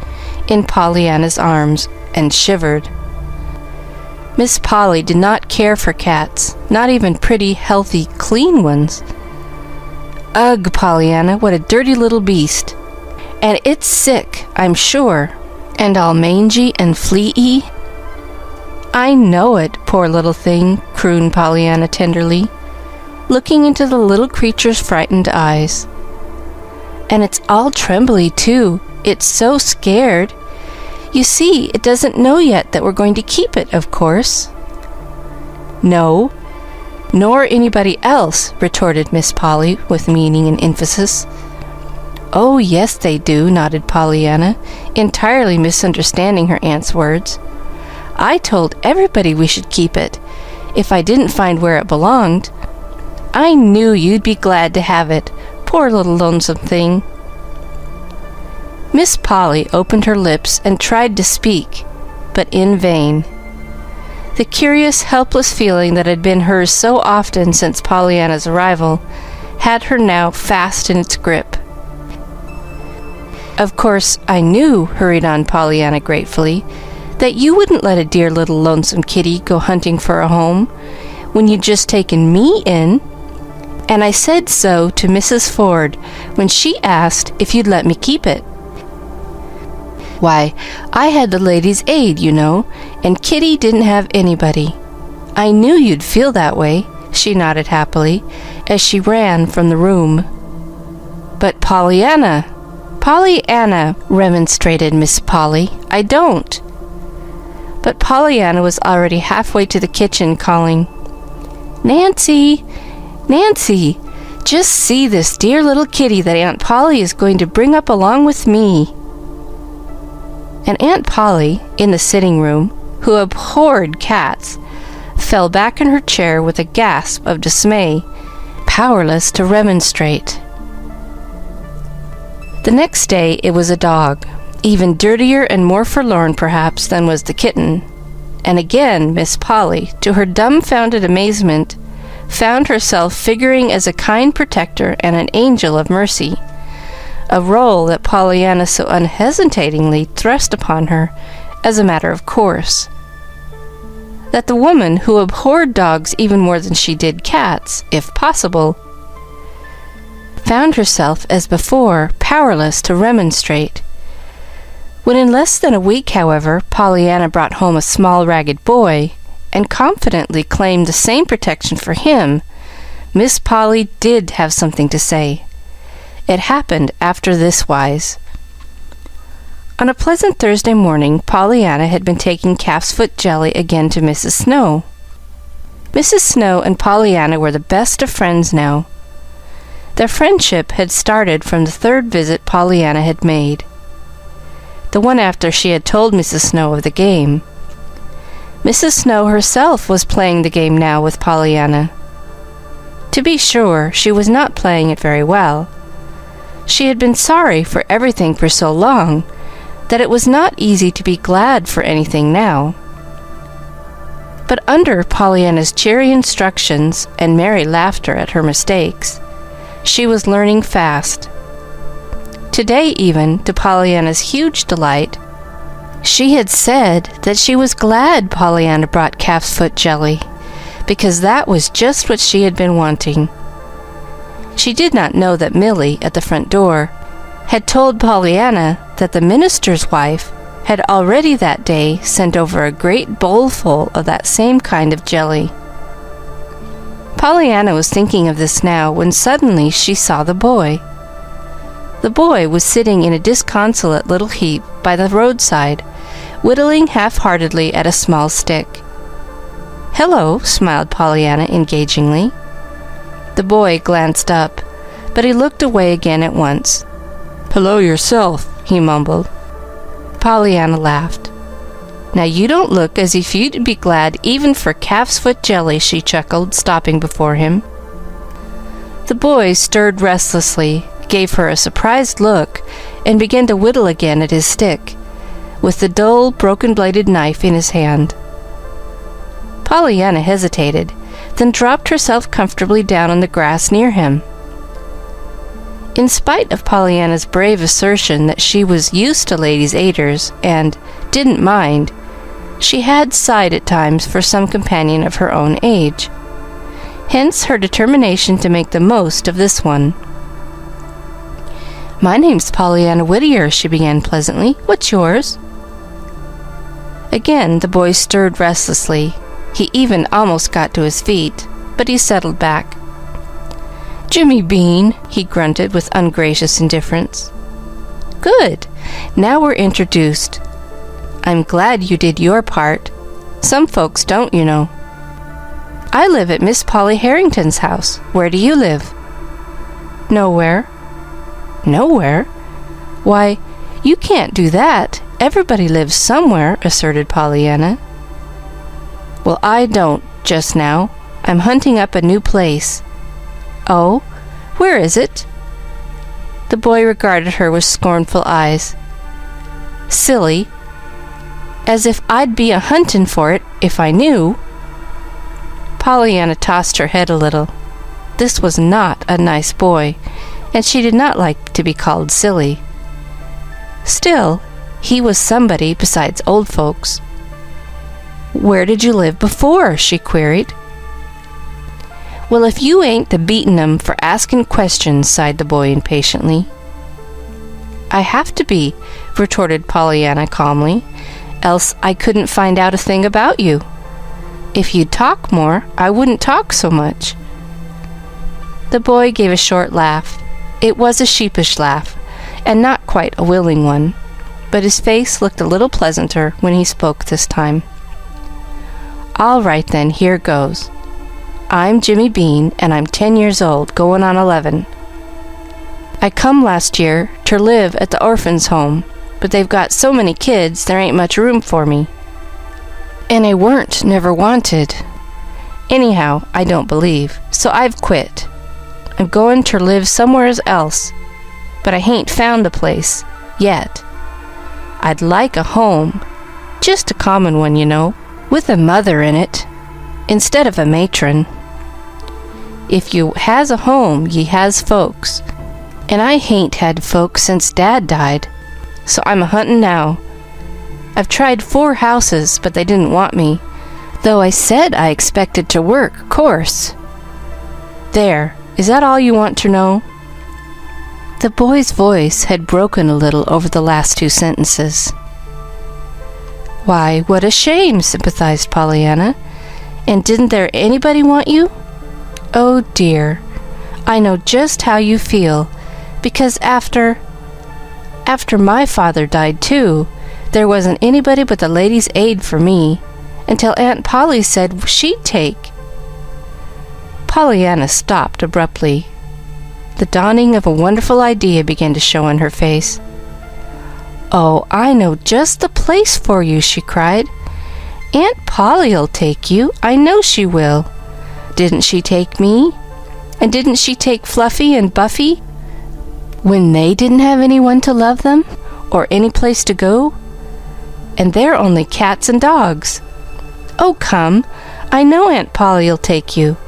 in Pollyanna's arms and shivered. Miss Polly did not care for cats, not even pretty, healthy, clean ones. "Ugh, Pollyanna, what a dirty little beast. And it's sick, I'm sure, and all mangy and fleaky." "I know it, poor little thing," crooned Pollyanna tenderly, looking into the little creature's frightened eyes. "And it's all trembly, too. It's so scared. You see, it doesn't know yet that we're going to keep it, of course." "No, nor anybody else," retorted Miss Polly with meaning and emphasis. "Oh, yes, they do," nodded Pollyanna, entirely misunderstanding her aunt's words. "I told everybody we should keep it, if I didn't find where it belonged. I knew you'd be glad to have it, poor little lonesome thing." Miss Polly opened her lips and tried to speak, but in vain. The curious, helpless feeling that had been hers so often since Pollyanna's arrival had her now fast in its grip. "Of course, I knew," hurried on Pollyanna gratefully, "that you wouldn't let a dear little lonesome kitty go hunting for a home when you'd just taken me in. And I said so to Mrs. Ford when she asked if you'd let me keep it. Why, I had the ladies' aid, you know, and Kitty didn't have anybody. I knew you'd feel that way," she nodded happily, as she ran from the room. "But Pollyanna," Pollyanna, remonstrated Miss Polly, I don't. But Pollyanna was already halfway to the kitchen, calling, Nancy, Nancy, just see this dear little kitty that Aunt Polly is going to bring up along with me. And Aunt Polly, in the sitting room, who abhorred cats, fell back in her chair with a gasp of dismay, powerless to remonstrate. The next day it was a dog, even dirtier and more forlorn perhaps than was the kitten, and again Miss Polly, to her dumbfounded amazement, found herself figuring as a kind protector and an angel of mercy, a role that Pollyanna so unhesitatingly thrust upon her as a matter of course. That the woman who abhorred dogs even more than she did cats, if possible, found herself, as before, powerless to remonstrate. When in less than a week, however, Pollyanna brought home a small ragged boy, and confidently claimed the same protection for him, Miss Polly did have something to say. It happened after this wise. On a pleasant Thursday morning, Pollyanna had been taking calf's foot jelly again to Mrs. Snow. Mrs. Snow and Pollyanna were the best of friends now. Their friendship had started from the third visit Pollyanna had made, the one after she had told Mrs. Snow of the game. Mrs. Snow herself was playing the game now with Pollyanna. To be sure, she was not playing it very well. She had been sorry for everything for so long that it was not easy to be glad for anything now. But under Pollyanna's cheery instructions and merry laughter at her mistakes, she was learning fast. Today even, to Pollyanna's huge delight, she had said that she was glad Pollyanna brought calf's foot jelly, because that was just what she had been wanting. She did not know that Millie, at the front door, had told Pollyanna that the minister's wife had already that day sent over a great bowlful of that same kind of jelly. Pollyanna was thinking of this now when suddenly she saw the boy. The boy was sitting in a disconsolate little heap by the roadside, whittling half-heartedly at a small stick. "Hello," smiled Pollyanna engagingly. The boy glanced up, but he looked away again at once. "Hello yourself," he mumbled. Pollyanna laughed. "Now you don't look as if you'd be glad even for calf's foot jelly," she chuckled, stopping before him. The boy stirred restlessly, gave her a surprised look, and began to whittle again at his stick, with the dull, broken-bladed knife in his hand. Pollyanna hesitated, then dropped herself comfortably down on the grass near him. In spite of Pollyanna's brave assertion that she was used to ladies' aiders and didn't mind, she had sighed at times for some companion of her own age. Hence her determination to make the most of this one. "My name's Pollyanna Whittier," she began pleasantly. "What's yours?" Again the boy stirred restlessly. He even almost got to his feet, but he settled back. "Jimmy Bean," he grunted with ungracious indifference. "Good. Now we're introduced. I'm glad you did your part. Some folks don't, you know. I live at Miss Polly Harrington's house. Where do you live?" "Nowhere." "Nowhere? Why, you can't do that. Everybody lives somewhere," asserted Pollyanna. "Well, I don't, just now. I'm hunting up a new place." "Oh? Where is it?" The boy regarded her with scornful eyes. "Silly. As if I'd be a-huntin' for it if I knew." Pollyanna tossed her head a little. This was not a nice boy, and she did not like to be called silly. Still, he was somebody besides old folks. "Where did you live before?" she queried. "Well, if you ain't the beatin' 'em for askin' questions," sighed the boy impatiently. "I have to be," retorted Pollyanna calmly, "else I couldn't find out a thing about you. If you'd talk more, I wouldn't talk so much." The boy gave a short laugh. It was a sheepish laugh, and not quite a willing one, but his face looked a little pleasanter when he spoke this time. "All right then, here goes. I'm Jimmy Bean, and I'm 10 years old, going on 11. I come last year to live at the orphan's home, but they've got so many kids there ain't much room for me. And I weren't never wanted. Anyhow, I don't believe, so I've quit. I'm going to live somewheres else, but I hain't found a place yet. I'd like a home, just a common one, you know, with a mother in it, instead of a matron. If you has a home, ye has folks, and I hain't had folks since Dad died, so I'm a-huntin' now. I've tried 4 houses, but they didn't want me, though I said I expected to work, course. There, is that all you want to know?" The boy's voice had broken a little over the last 2 sentences. "Why, what a shame," sympathized Pollyanna. "And didn't there anybody want you?" "Oh, dear, I know just how you feel, because after my father died, too, there wasn't anybody but the Ladies' Aid for me, until Aunt Polly said she'd take." Pollyanna stopped abruptly. The dawning of a wonderful idea began to show on her face. "Oh, I know just the place for you," she cried. "Aunt Polly'll take you. I know she will. Didn't she take me? And didn't she take Fluffy and Buffy when they didn't have anyone to love them or any place to go? And they're only cats and dogs. Oh, come, I know Aunt Polly'll take you.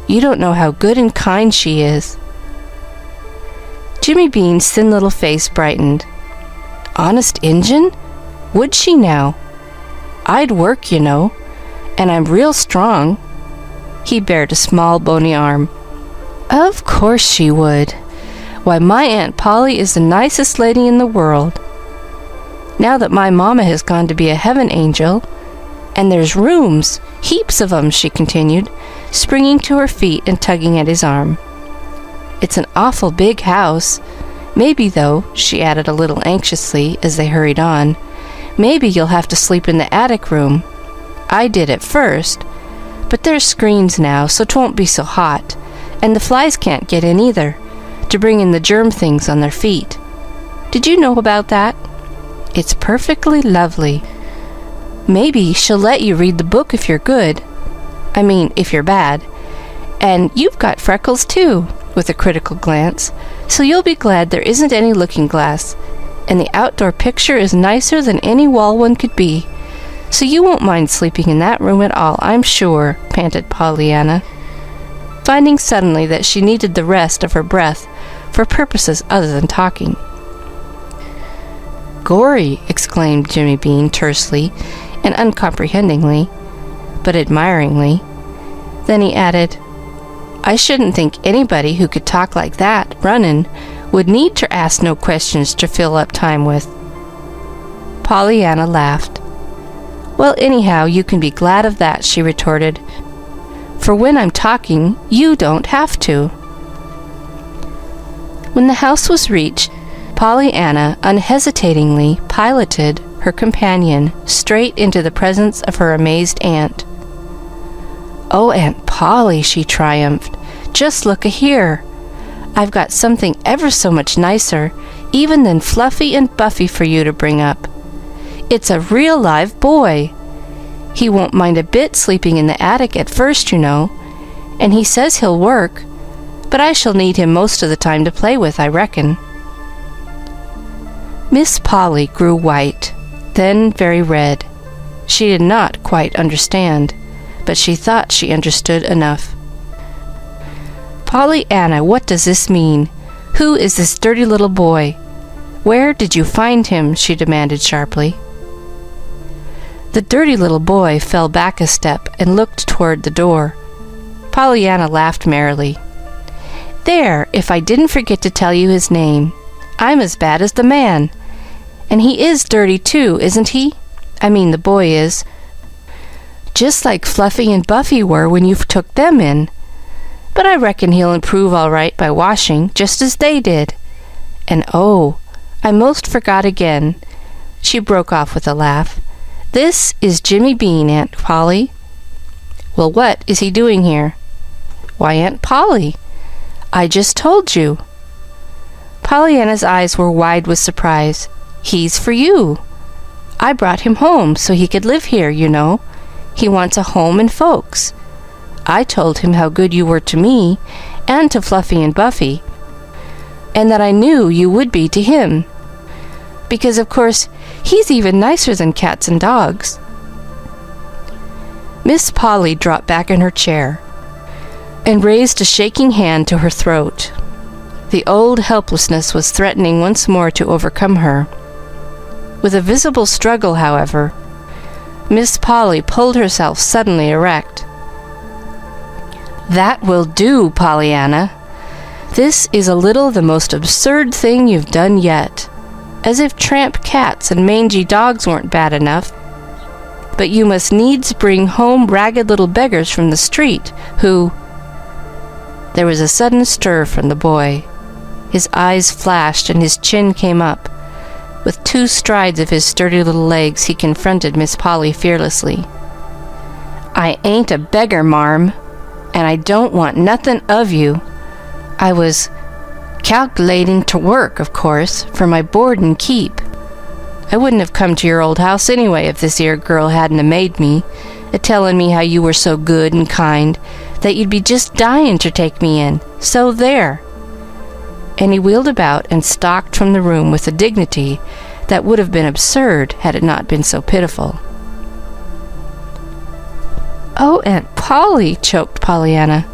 You don't know how good and kind she is." Jimmy Bean's thin little face brightened. "Honest Injun? Would she now? I'd work, you know, and I'm real strong." He bared a small bony arm. "Of course she would. Why, my Aunt Polly is the nicest lady in the world. Now that my mama has gone to be a heaven angel, and there's rooms, heaps of 'em," she continued, springing to her feet and tugging at his arm. "It's an awful big house. Maybe, though," she added a little anxiously as they hurried on, "maybe you'll have to sleep in the attic room. I did at first, but there's screens now, so 'twon't be so hot, and the flies can't get in either, to bring in the germ things on their feet. Did you know about that? It's perfectly lovely. Maybe she'll let you read the book if you're good. I mean, if you're bad. And you've got freckles, too," with a critical glance, "so you'll be glad there isn't any looking glass, and the outdoor picture is nicer than any wall one could be, so you won't mind sleeping in that room at all, I'm sure," panted Pollyanna, finding suddenly that she needed the rest of her breath for purposes other than talking. "Gory!" exclaimed Jimmy Bean tersely and uncomprehendingly, but admiringly. Then he added, "I shouldn't think anybody who could talk like that, runnin', would need to ask no questions to fill up time with." Pollyanna laughed. "Well, anyhow, you can be glad of that," she retorted, "for when I'm talking, you don't have to." When the house was reached, Pollyanna unhesitatingly piloted her companion straight into the presence of her amazed aunt. "Oh, Aunt Polly," she triumphed, "just look-a-here. I've got something ever so much nicer even than Fluffy and Buffy for you to bring up. It's a real live boy. He won't mind a bit sleeping in the attic at first, you know, and he says he'll work, but I shall need him most of the time to play with, I reckon." Miss Polly grew white, then very red. She did not quite understand, but she thought she understood enough. "Pollyanna, what does this mean? Who is this dirty little boy? Where did you find him?" she demanded sharply. The dirty little boy fell back a step and looked toward the door. Pollyanna laughed merrily. "There, if I didn't forget to tell you his name. I'm as bad as the man. And he is dirty, too, isn't he? I mean, the boy is. Just like Fluffy and Buffy were when you took them in. But I reckon he'll improve all right by washing, just as they did. And oh, I most forgot again." She broke off with a laugh. "This is Jimmy Bean, Aunt Polly." "Well, what is he doing here?" "Why, Aunt Polly, I just told you." Pollyanna's eyes were wide with surprise. "He's for you. I brought him home so he could live here, you know. He wants a home and folks. I told him how good you were to me and to Fluffy and Buffy, and that I knew you would be to him, because, of course, he's even nicer than cats and dogs." Miss Polly dropped back in her chair and raised a shaking hand to her throat. The old helplessness was threatening once more to overcome her. With a visible struggle, however, Miss Polly pulled herself suddenly erect. "That will do, Pollyanna. This is a little the most absurd thing you've done yet. As if tramp cats and mangy dogs weren't bad enough. But you must needs bring home ragged little beggars from the street, who—" There was a sudden stir from the boy. His eyes flashed and his chin came up. With 2 strides of his sturdy little legs, he confronted Miss Polly fearlessly. "I ain't a beggar, marm, and I don't want nothin' of you. I was calculating to work, of course, for my board and keep. I wouldn't have come to your old house anyway if this 'ere girl hadn't a-made me, a-tellin' me how you were so good and kind that you'd be just dyin' to take me in. So there!" And he wheeled about and stalked from the room with a dignity that would have been absurd had it not been so pitiful. "Oh, Aunt Polly," choked Pollyanna.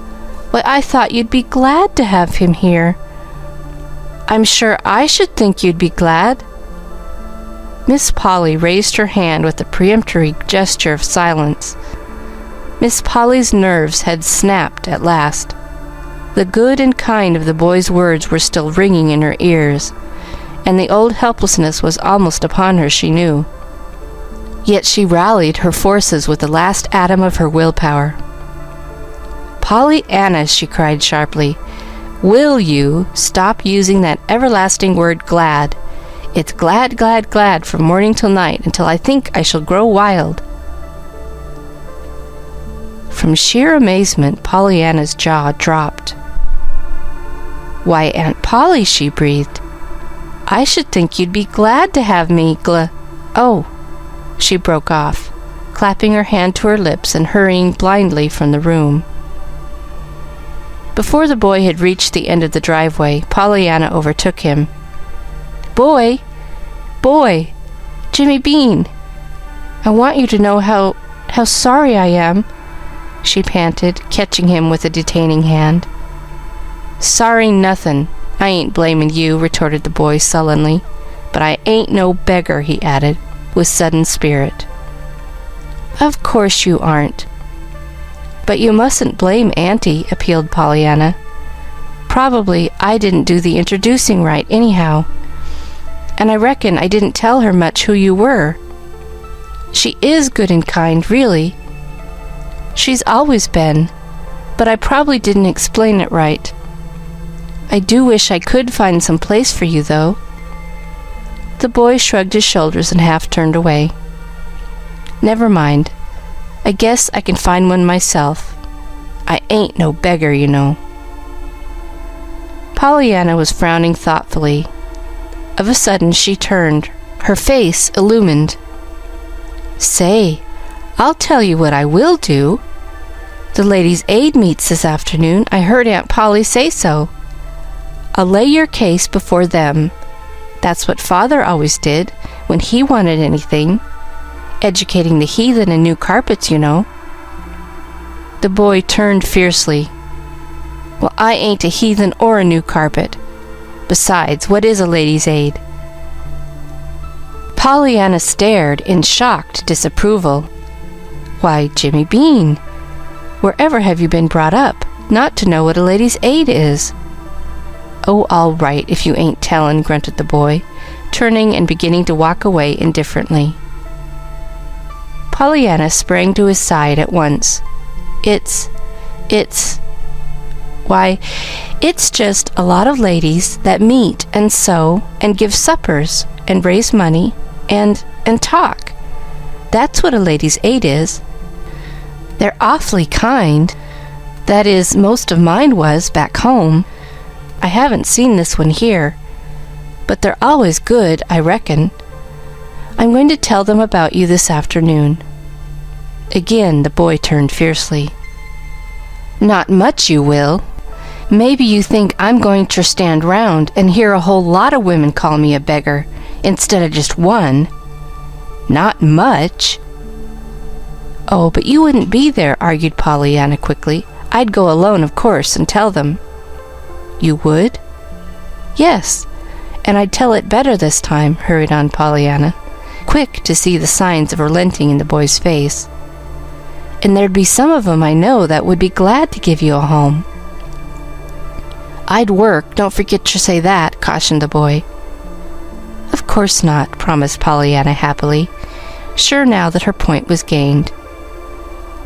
"Why, I thought you'd be glad to have him here." "I'm sure I should think you'd be glad." Miss Polly raised her hand with a peremptory gesture of silence. Miss Polly's nerves had snapped at last. The good and kind of the boy's words were still ringing in her ears, and the old helplessness was almost upon her, she knew. Yet she rallied her forces with the last atom of her willpower. "Pollyanna," she cried sharply, "will you stop using that everlasting word glad? It's glad, glad, glad from morning till night until I think I shall grow wild." From sheer amazement, Pollyanna's jaw dropped. "Why, Aunt Polly," she breathed, "I should think you'd be glad to have me Oh!" She broke off, clapping her hand to her lips and hurrying blindly from the room. Before the boy had reached the end of the driveway, Pollyanna overtook him. Boy! Jimmy Bean! I want you to know how sorry I am," she panted, catching him with a detaining hand. "Sorry nothin'. I ain't blamin' you," retorted the boy sullenly. "But I ain't no beggar," he added, with sudden spirit. "Of course you aren't. But you mustn't blame Auntie," appealed Pollyanna. "Probably I didn't do the introducing right, anyhow. And I reckon I didn't tell her much who you were. She is good and kind, really. She's always been, but I probably didn't explain it right. I do wish I could find some place for you, though." The boy shrugged his shoulders and half turned away. "Never mind. I guess I can find one myself. I ain't no beggar, you know." Pollyanna was frowning thoughtfully. Of a sudden she turned, her face illumined. "Say, I'll tell you what I will do. The Ladies' Aid meets this afternoon. I heard Aunt Polly say so. I'll lay your case before them. That's what Father always did when he wanted anything. Educating the heathen in new carpets, you know." The boy turned fiercely. "Well, I ain't a heathen or a new carpet. Besides, what is a Ladies' Aid?" Pollyanna stared in shocked disapproval. "Why, Jimmy Bean, wherever have you been brought up not to know what a Ladies' Aid is?" "Oh, all right, if you ain't tellin'," grunted the boy, turning and beginning to walk away indifferently. Pollyanna sprang to his side at once. It's Why, it's just a lot of ladies that meet and sew and give suppers and raise money and talk. That's what a ladies' aid is. They're awfully kind. That is, most of mine was back home. I haven't seen this one here, but they're always good, I reckon. I'm going to tell them about you this afternoon." Again the boy turned fiercely. "Not much you will. Maybe you think I'm going to stand round and hear a whole lot of women call me a beggar instead of just one. Not much." "Oh, but you wouldn't be there," argued Pollyanna quickly. "I'd go alone, of course, and tell them." "You would?" "Yes, and I'd tell it better this time," hurried on Pollyanna, quick to see the signs of relenting in the boy's face. "And there'd be some of 'em I know that would be glad to give you a home." "I'd work, don't forget to say that," cautioned the boy. "Of course not," promised Pollyanna happily, sure now that her point was gained.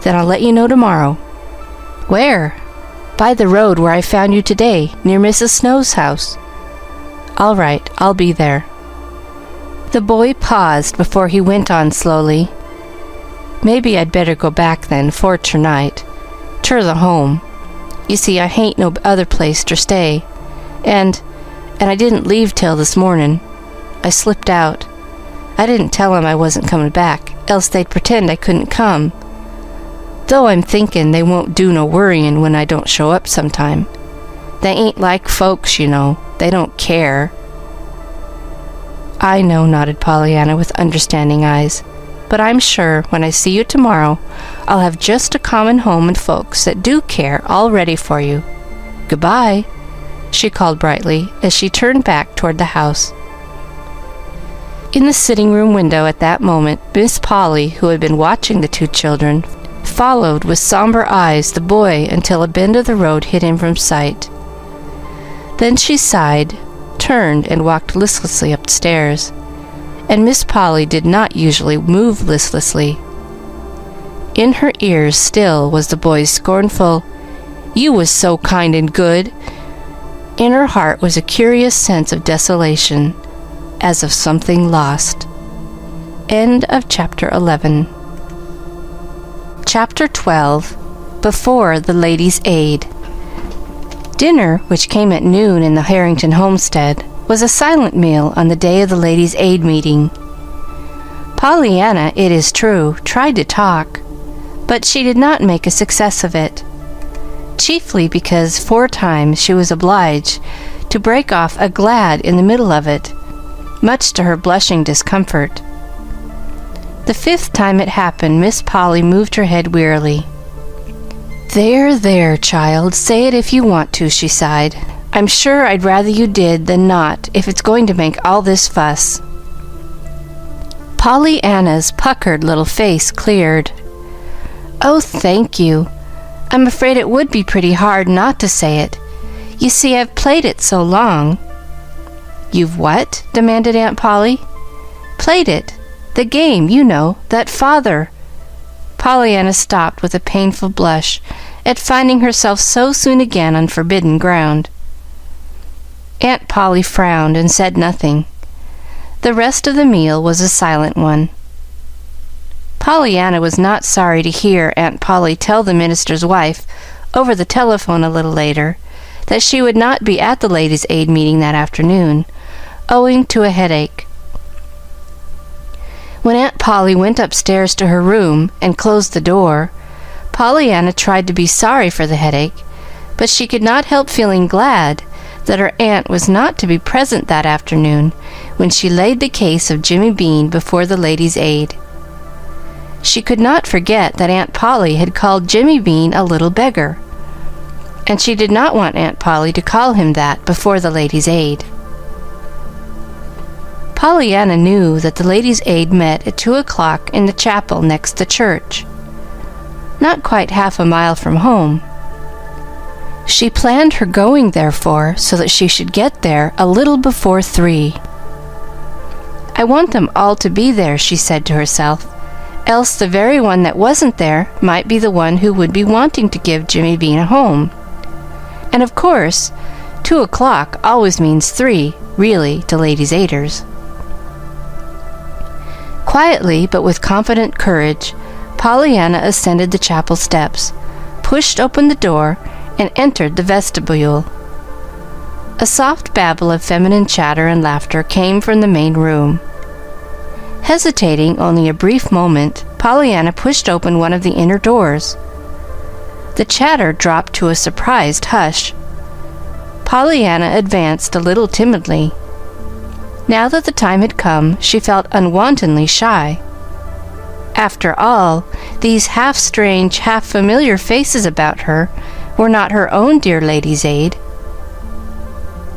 "Then I'll let you know tomorrow." "Where?" "By the road where I found you today, near Mrs. Snow's house." "All right, I'll be there." The boy paused before he went on slowly. "Maybe I'd better go back then, for ternight, ter the home. You see, I hain't no other place ter stay, and I didn't leave till this mornin'. I slipped out. I didn't tell 'em I wasn't comin' back, else they'd pretend I couldn't come. Though I'm thinkin' they won't do no worryin' when I don't show up sometime. They ain't like folks, you know. They don't care." "I know," nodded Pollyanna with understanding eyes. "But I'm sure when I see you tomorrow, I'll have just a common home and folks that do care all ready for you. Goodbye," she called brightly as she turned back toward the house. In the sitting room window at that moment, Miss Polly, who had been watching the two children, followed with somber eyes the boy until a bend of the road hid him from sight. Then she sighed, turned, and walked listlessly up the stairs. And Miss Polly did not usually move listlessly. In her ears still was the boy's scornful, "You was so kind and good." In her heart was a curious sense of desolation, as of something lost. End of Chapter 11. Chapter 12. Before the Ladies' Aid. Dinner, which came at noon in the Harrington homestead, was a silent meal on the day of the Ladies' Aid meeting. Pollyanna, it is true, tried to talk, but she did not make a success of it, chiefly because 4 times she was obliged to break off a glad in the middle of it, much to her blushing discomfort. The 5th time it happened, Miss Polly moved her head wearily. "There, there, child, say it if you want to," she sighed. "I'm sure I'd rather you did than not if it's going to make all this fuss." Pollyanna's puckered little face cleared. "Oh, thank you. I'm afraid it would be pretty hard not to say it. You see, I've played it so long." "You've what?" demanded Aunt Polly. "Played it. The game, you know, that father." Pollyanna stopped with a painful blush at finding herself so soon again on forbidden ground. Aunt Polly frowned and said nothing. The rest of the meal was a silent one. Pollyanna was not sorry to hear Aunt Polly tell the minister's wife, over the telephone a little later, that she would not be at the Ladies' Aid meeting that afternoon, owing to a headache. When Aunt Polly went upstairs to her room and closed the door, Pollyanna tried to be sorry for the headache, but she could not help feeling glad that her aunt was not to be present that afternoon when she laid the case of Jimmy Bean before the Ladies' Aid. She could not forget that Aunt Polly had called Jimmy Bean a little beggar, and she did not want Aunt Polly to call him that before the Ladies' Aid. Pollyanna knew that the Ladies' Aid met at 2:00 in the chapel next the church, not quite half a mile from home. She planned her going, therefore, so that she should get there a little before 3. "I want them all to be there," she said to herself, "else the very one that wasn't there might be the one who would be wanting to give Jimmy Bean a home. And of course, 2:00 always means 3, really, to Ladies' Aiders. Quietly, but with confident courage, Pollyanna ascended the chapel steps, pushed open the door, and entered the vestibule. A soft babble of feminine chatter and laughter came from the main room. Hesitating only a brief moment, Pollyanna pushed open one of the inner doors. The chatter dropped to a surprised hush. Pollyanna advanced a little timidly. Now that the time had come, she felt unwontedly shy. After all, these half-strange, half-familiar faces about her were not her own dear Ladies' Aid.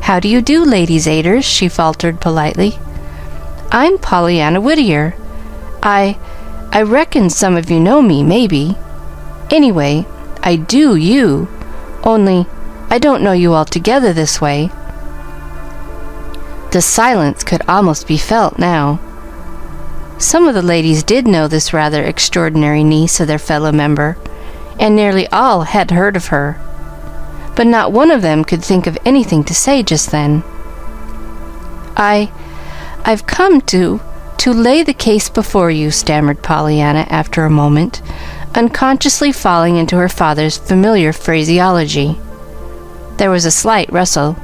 "How do you do, Ladies' Aiders?" she faltered politely. "I'm Pollyanna Whittier. I reckon some of you know me, maybe. Anyway, I do you, only I don't know you all together this way." The silence could almost be felt now. Some of the ladies did know this rather extraordinary niece of their fellow member, and nearly all had heard of her, but not one of them could think of anything to say just then. I've come to lay the case before you," stammered Pollyanna after a moment, unconsciously falling into her father's familiar phraseology. There was a slight rustle.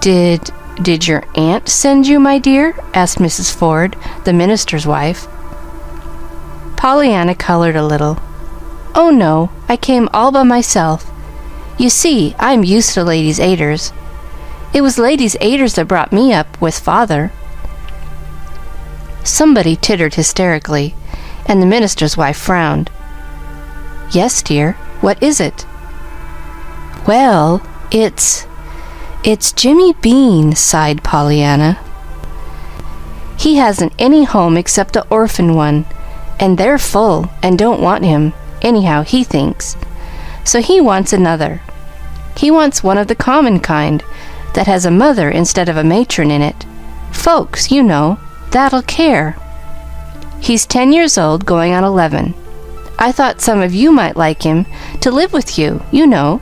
Did your aunt send you, my dear?" asked Mrs. Ford, the minister's wife. Pollyanna colored a little. "Oh, no, I came all by myself. You see, I'm used to Ladies' Aiders. It was Ladies' Aiders that brought me up with Father." Somebody tittered hysterically, and the minister's wife frowned. "Yes, dear, what is it?" "Well, it's Jimmy Bean," sighed Pollyanna. "He hasn't any home except the orphan one, and they're full and don't want him, anyhow he thinks. So he wants another. He wants one of the common kind, that has a mother instead of a matron in it. Folks, you know, that'll care. He's 10 years old, going on 11. I thought some of you might like him, to live with you, you know."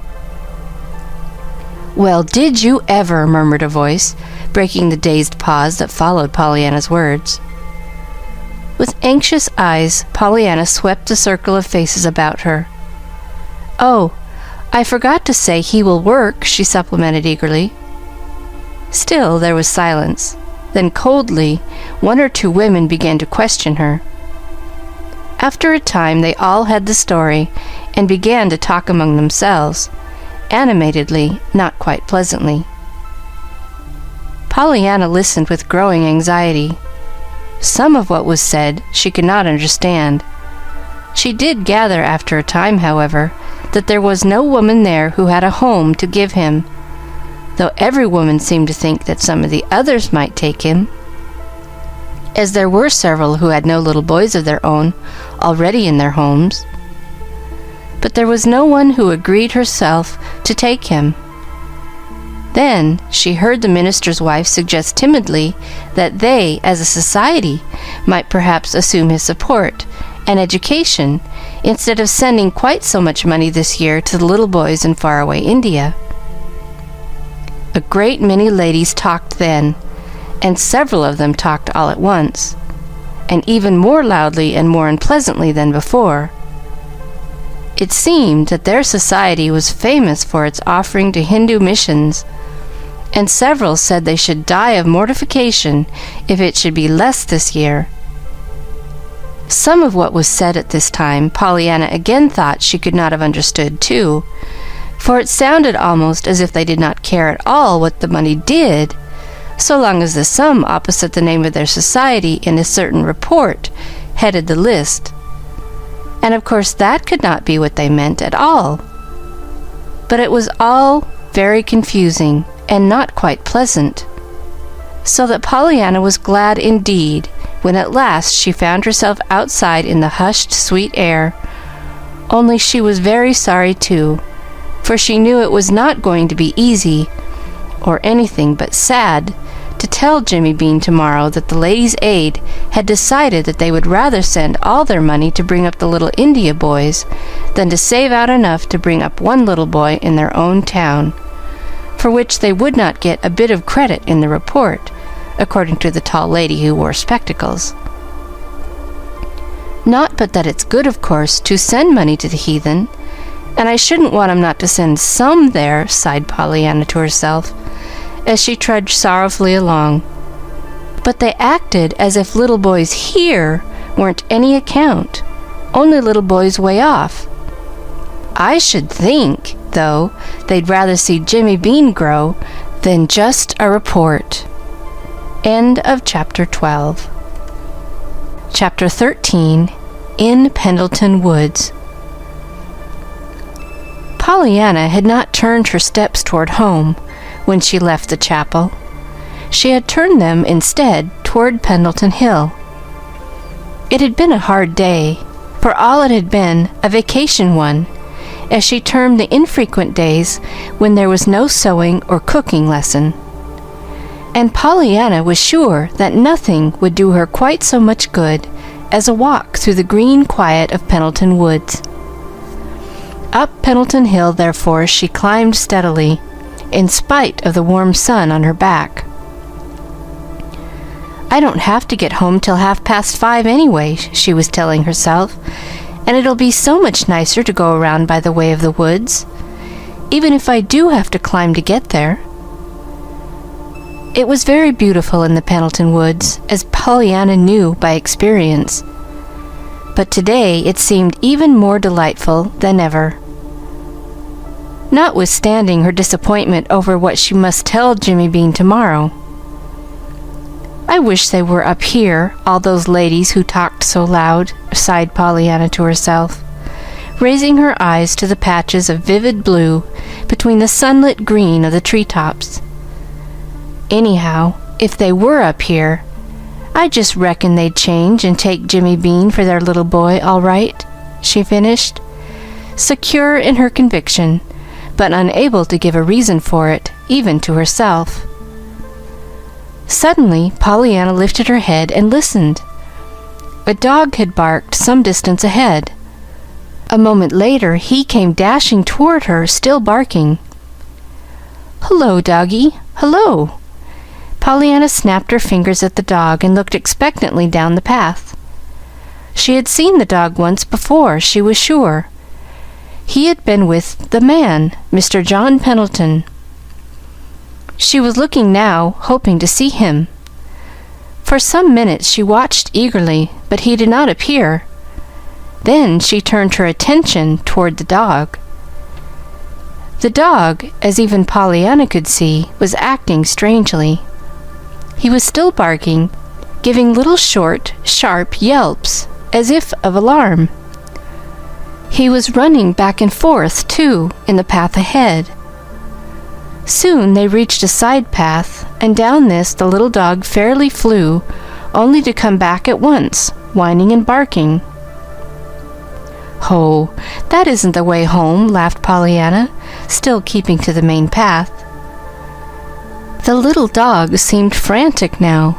"Well, did you ever?" murmured a voice, breaking the dazed pause that followed Pollyanna's words. With anxious eyes, Pollyanna swept the circle of faces about her. "Oh, I forgot to say he will work," she supplemented eagerly. Still there was silence. Then coldly, one or two women began to question her. After a time, they all had the story and began to talk among themselves, animatedly, not quite pleasantly. Pollyanna listened with growing anxiety. Some of what was said she could not understand. She did gather after a time, however, that there was no woman there who had a home to give him, though every woman seemed to think that some of the others might take him, as there were several who had no little boys of their own already in their homes. But there was no one who agreed herself to take him. Then she heard the minister's wife suggest timidly that they, as a society, might perhaps assume his support and education instead of sending quite so much money this year to the little boys in faraway India. A great many ladies talked then, and several of them talked all at once, and even more loudly and more unpleasantly than before. It seemed that their society was famous for its offering to Hindu missions, and several said they should die of mortification if it should be less this year. Some of what was said at this time Pollyanna again thought she could not have understood, too, for it sounded almost as if they did not care at all what the money did, so long as the sum opposite the name of their society in a certain report headed the list. And of course that could not be what they meant at all. But it was all very confusing and not quite pleasant, so that Pollyanna was glad indeed when at last she found herself outside in the hushed, sweet air. Only she was very sorry, too, for she knew it was not going to be easy, or anything but sad, to tell Jimmy Bean tomorrow that the Ladies' Aid had decided that they would rather send all their money to bring up the little India boys than to save out enough to bring up one little boy in their own town, for which they would not get a bit of credit in the report, according to the tall lady who wore spectacles. Not but that it's good, of course, to send money to the heathen, and I shouldn't want 'em not to send some there, sighed Pollyanna to herself, as she trudged sorrowfully along. But they acted as if little boys here weren't any account, only little boys way off. I should think, though, they'd rather see Jimmy Bean grow than just a report. End of Chapter 12. Chapter 13, In Pendleton Woods. Pollyanna had not turned her steps toward home when she left the chapel. She had turned them instead toward Pendleton Hill. It had been a hard day, for all it had been a vacation one, as she termed the infrequent days when there was no sewing or cooking lesson. And Pollyanna was sure that nothing would do her quite so much good as a walk through the green quiet of Pendleton Woods. Up Pendleton Hill, therefore, she climbed steadily, in spite of the warm sun on her back. I don't have to get home till 5:30 anyway, she was telling herself, and it'll be so much nicer to go around by the way of the woods, even if I do have to climb to get there. It was very beautiful in the Pendleton Woods, as Pollyanna knew by experience, but today it seemed even more delightful than ever. Notwithstanding her disappointment over what she must tell Jimmy Bean tomorrow. I wish they were up here, all those ladies who talked so loud, sighed Pollyanna to herself, raising her eyes to the patches of vivid blue between the sunlit green of the treetops. Anyhow, if they were up here, I just reckon they'd change and take Jimmy Bean for their little boy, all right, she finished, secure in her conviction, but unable to give a reason for it, even to herself. Suddenly, Pollyanna lifted her head and listened. A dog had barked some distance ahead. A moment later, he came dashing toward her, still barking. "Hello, doggy, hello!" Pollyanna snapped her fingers at the dog and looked expectantly down the path. She had seen the dog once before, she was sure. He had been with the man, Mr. John Pendleton. She was looking now, hoping to see him. For some minutes she watched eagerly, but he did not appear. Then she turned her attention toward the dog. The dog, as even Pollyanna could see, was acting strangely. He was still barking, giving little short, sharp yelps, as if of alarm. He was running back and forth, too, in the path ahead. Soon they reached a side path, and down this the little dog fairly flew, only to come back at once, whining and barking. "Oh, that isn't the way home," laughed Pollyanna, still keeping to the main path. The little dog seemed frantic now,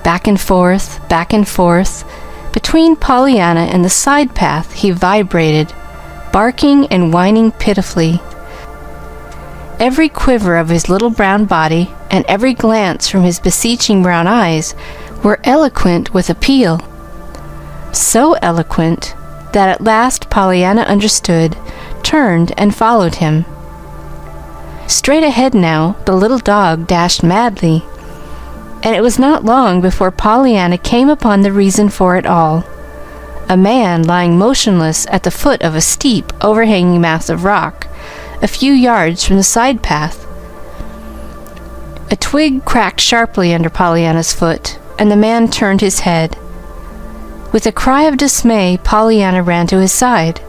back and forth, back and forth. Between Pollyanna and the side path he vibrated, barking and whining pitifully. Every quiver of his little brown body and every glance from his beseeching brown eyes were eloquent with appeal. So eloquent that at last Pollyanna understood, turned, and followed him. Straight ahead now, the little dog dashed madly, and it was not long before Pollyanna came upon the reason for it all. A man lying motionless at the foot of a steep, overhanging mass of rock, a few yards from the side path. A twig cracked sharply under Pollyanna's foot, and the man turned his head. With a cry of dismay, Pollyanna ran to his side.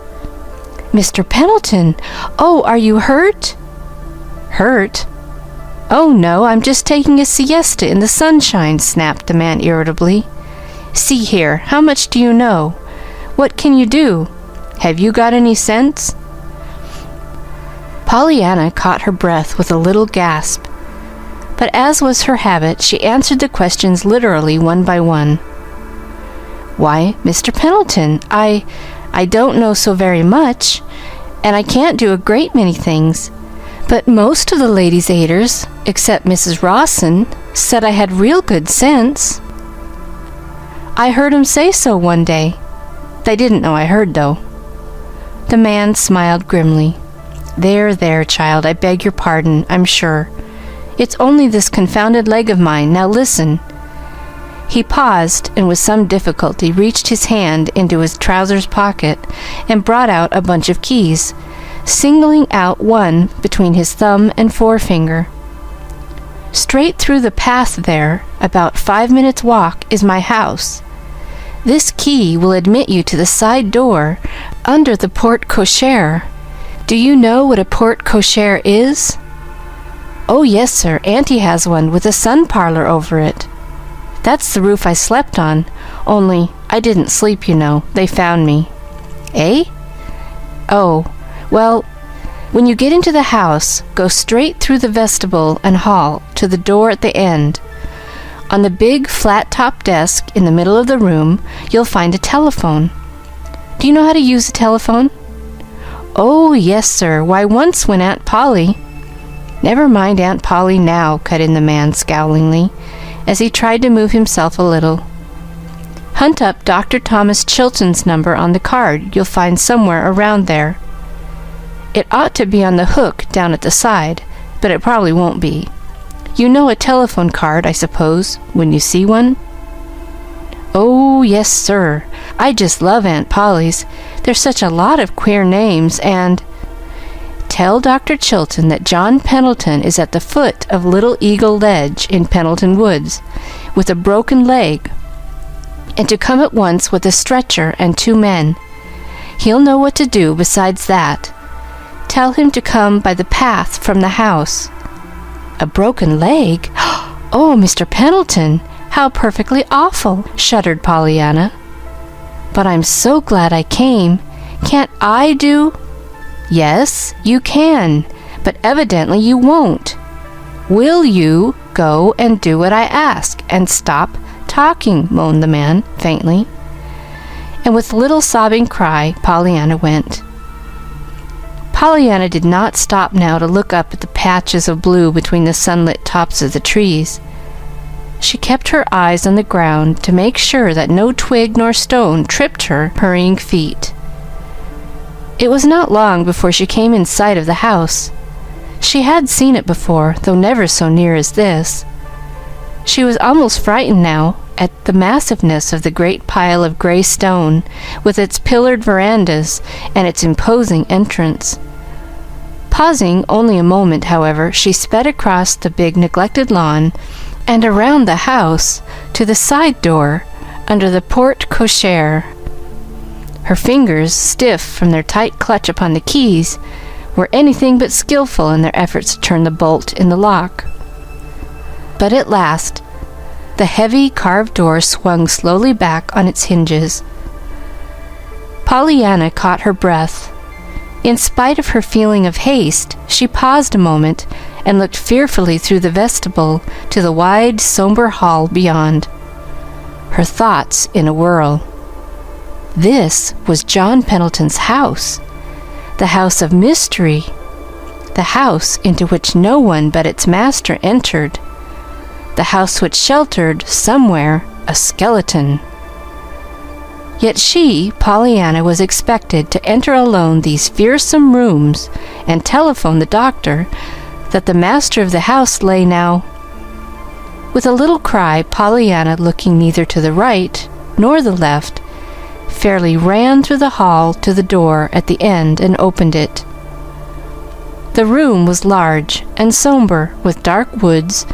"Mr. Pendleton! Oh, are you hurt?" "Hurt? Oh, no, I'm just taking a siesta in the sunshine," snapped the man irritably. "See here, how much do you know? What can you do? Have you got any sense?" Pollyanna caught her breath with a little gasp. But as was her habit, she answered the questions literally one by one. "Why, Mr. Pendleton, I don't know so very much, and I can't do a great many things, but most of the ladies' aiders, except Mrs. Rawson, said I had real good sense. I heard 'em say so one day. They didn't know I heard, though." The man smiled grimly. There, child, I beg your pardon, I'm sure. It's only this confounded leg of mine. Now listen." He paused, and with some difficulty reached his hand into his trousers pocket and brought out a bunch of keys, singling out one between his thumb and forefinger. "Straight through the path there, about 5 minutes' walk, is my house. This key will admit you to the side door under the porte cochere. Do you know what a porte cochere is?" "Oh, yes, sir. Auntie has one with a sun parlor over it. That's the roof I slept on, only I didn't sleep, you know. They found me." "Eh?" "Oh, well, when you get into the house, go straight through the vestibule and hall to the door at the end. On the big flat-top desk in the middle of the room, you'll find a telephone. Do you know how to use a telephone?" "Oh, yes, sir. Why, once when Aunt Polly—" "Never mind Aunt Polly now," cut in the man scowlingly, as he tried to move himself a little. "Hunt up Dr. Thomas Chilton's number on the card you'll find somewhere around there. It ought to be on the hook down at the side, but it probably won't be. You know a telephone card, I suppose, when you see one?" "Oh, yes, sir. I just love Aunt Polly's. There's such a lot of queer names, and—" "Tell Dr. Chilton that John Pendleton is at the foot of Little Eagle Ledge in Pendleton Woods, with a broken leg, and to come at once with a stretcher and 2 men. He'll know what to do besides that. Tell him to come by the path from the house." "A broken leg? Oh, Mr. Pendleton, how perfectly awful!" shuddered Pollyanna. "But I'm so glad I came. Can't I do—" "Yes, you can, but evidently you won't. Will you go and do what I ask, and stop talking?" moaned the man, faintly. And with a little sobbing cry, Pollyanna went. Pollyanna did not stop now to look up at the patches of blue between the sunlit tops of the trees. She kept her eyes on the ground to make sure that no twig nor stone tripped her hurrying feet. It was not long before she came in sight of the house. She had seen it before, though never so near as this. She was almost frightened now at the massiveness of the great pile of gray stone, with its pillared verandas and its imposing entrance. Pausing only a moment, however, she sped across the big neglected lawn and around the house to the side door under the porte cochere. Her fingers, stiff from their tight clutch upon the keys, were anything but skillful in their efforts to turn the bolt in the lock. But at last, the heavy carved door swung slowly back on its hinges. Pollyanna caught her breath. In spite of her feeling of haste, she paused a moment and looked fearfully through the vestibule to the wide, somber hall beyond, her thoughts in a whirl. This was John Pendleton's house, the house of mystery, the house into which no one but its master entered, the house which sheltered, somewhere, a skeleton. Yet she, Pollyanna, was expected to enter alone these fearsome rooms and telephone the doctor that the master of the house lay now. With a little cry, Pollyanna, looking neither to the right nor the left, fairly ran through the hall to the door at the end and opened it. The room was large and somber, with dark woods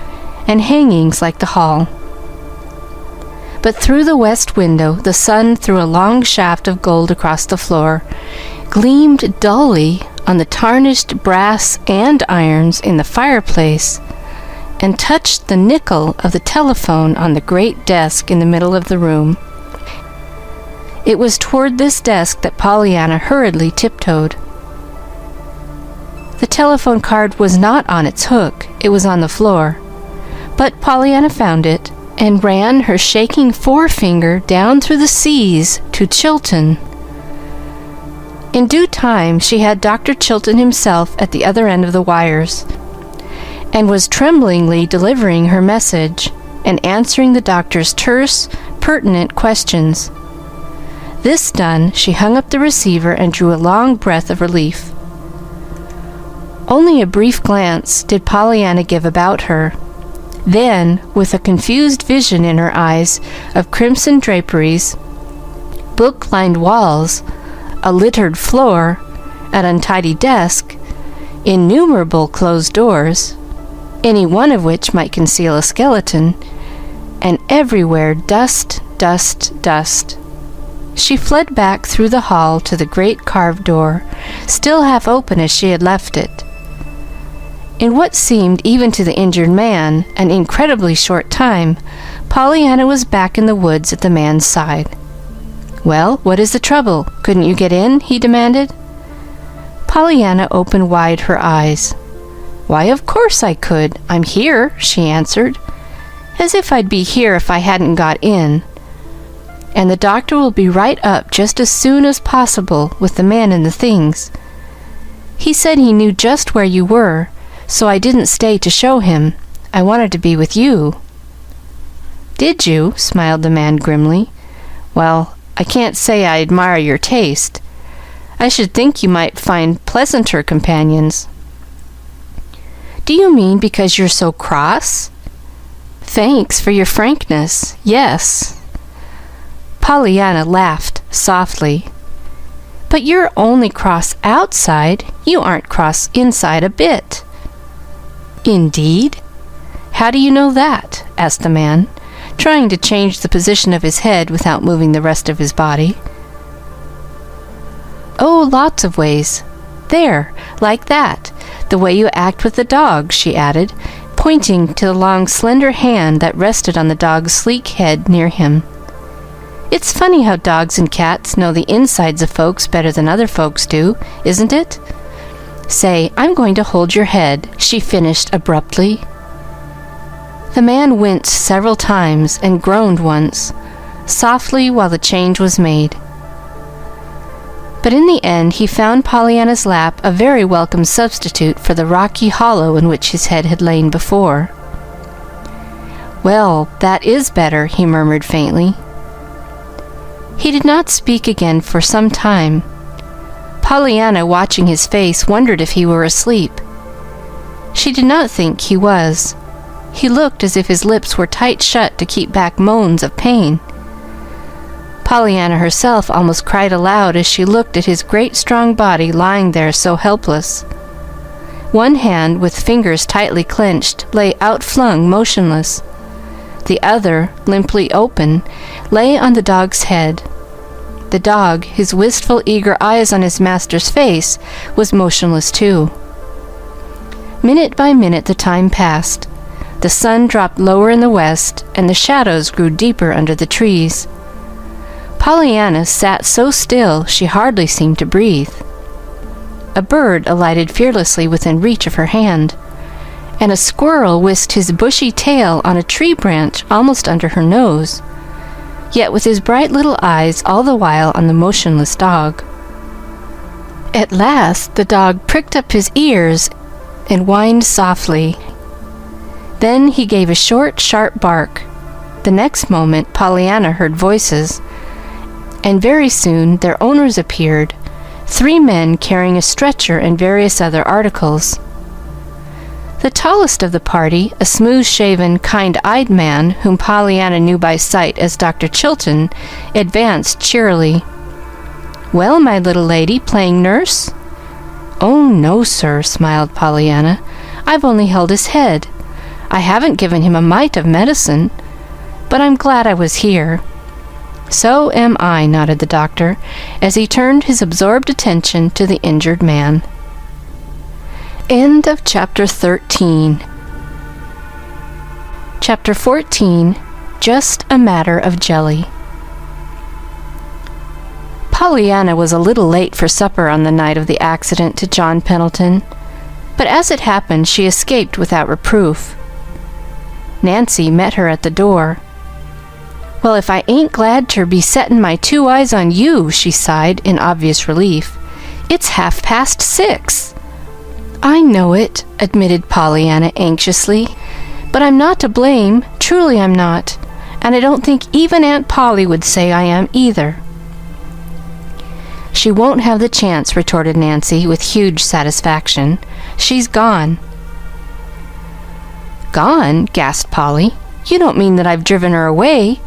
and hangings like the hall. But through the west window the sun threw a long shaft of gold across the floor, gleamed dully on the tarnished brass and irons in the fireplace, and touched the nickel of the telephone on the great desk in the middle of the room. It was toward this desk that Pollyanna hurriedly tiptoed. The telephone card was not on its hook, it was on the floor. But Pollyanna found it and ran her shaking forefinger down through the seas to Chilton. In due time, she had Dr. Chilton himself at the other end of the wires, and was tremblingly delivering her message and answering the doctor's terse, pertinent questions. This done, she hung up the receiver and drew a long breath of relief. Only a brief glance did Pollyanna give about her. Then, with a confused vision in her eyes of crimson draperies, book-lined walls, a littered floor, an untidy desk, innumerable closed doors, any one of which might conceal a skeleton, and everywhere dust, dust, dust, she fled back through the hall to the great carved door, still half open as she had left it. In what seemed, even to the injured man, an incredibly short time, Pollyanna was back in the woods at the man's side. "Well, what is the trouble? Couldn't you get in?" he demanded. Pollyanna opened wide her eyes. "Why, of course I could. I'm here," she answered. "As if I'd be here if I hadn't got in. And the doctor will be right up just as soon as possible with the man and the things. He said he knew just where you were, so I didn't stay to show him. I wanted to be with you." "Did you?" smiled the man grimly. "Well, I can't say I admire your taste. I should think you might find pleasanter companions." "Do you mean because you're so cross?" "Thanks for your frankness. Yes." Pollyanna laughed softly. "But you're only cross outside. You aren't cross inside a bit." "Indeed? How do you know that?" asked the man, trying to change the position of his head without moving the rest of his body. "Oh, lots of ways. There, like that, the way you act with the dog," she added, pointing to the long, slender hand that rested on the dog's sleek head near him. "It's funny how dogs and cats know the insides of folks better than other folks do, isn't it? Say, I'm going to hold your head," she finished abruptly. The man winced several times and groaned once, softly while the change was made. But in the end he found Pollyanna's lap a very welcome substitute for the rocky hollow in which his head had lain before. "Well, that is better," he murmured faintly. He did not speak again for some time. Pollyanna, watching his face, wondered if he were asleep. She did not think he was. He looked as if his lips were tight shut to keep back moans of pain. Pollyanna herself almost cried aloud as she looked at his great strong body lying there so helpless. One hand, with fingers tightly clenched, lay outflung motionless. The other, limply open, lay on the dog's head. The dog, his wistful, eager eyes on his master's face, was motionless too. Minute by minute the time passed. The sun dropped lower in the west, and the shadows grew deeper under the trees. Pollyanna sat so still she hardly seemed to breathe. A bird alighted fearlessly within reach of her hand, and a squirrel whisked his bushy tail on a tree branch almost under her nose, yet with his bright little eyes all the while on the motionless dog. At last the dog pricked up his ears and whined softly. Then he gave a short, sharp bark. The next moment Pollyanna heard voices, and very soon their owners appeared, 3 men carrying a stretcher and various other articles. The tallest of the party, a smooth-shaven, kind-eyed man whom Pollyanna knew by sight as Dr. Chilton, advanced cheerily. "Well, my little lady, playing nurse?" "Oh, no, sir," smiled Pollyanna. "I've only held his head. I haven't given him a mite of medicine, but I'm glad I was here." "So am I," nodded the doctor, as he turned his absorbed attention to the injured man. End of Chapter 13. Chapter 14, Just a Matter of Jelly. Pollyanna was a little late for supper on the night of the accident to John Pendleton, but as it happened she escaped without reproof. Nancy met her at the door. "Well, if I ain't glad ter be settin' my two eyes on you," she sighed in obvious relief. "It's 6:30. "I know it," admitted Pollyanna anxiously. "But I'm not to blame. Truly I'm not. And I don't think even Aunt Polly would say I am either." "She won't have the chance," retorted Nancy with huge satisfaction. "She's gone." "Gone?" gasped Polly. "You don't mean that I've driven her away?"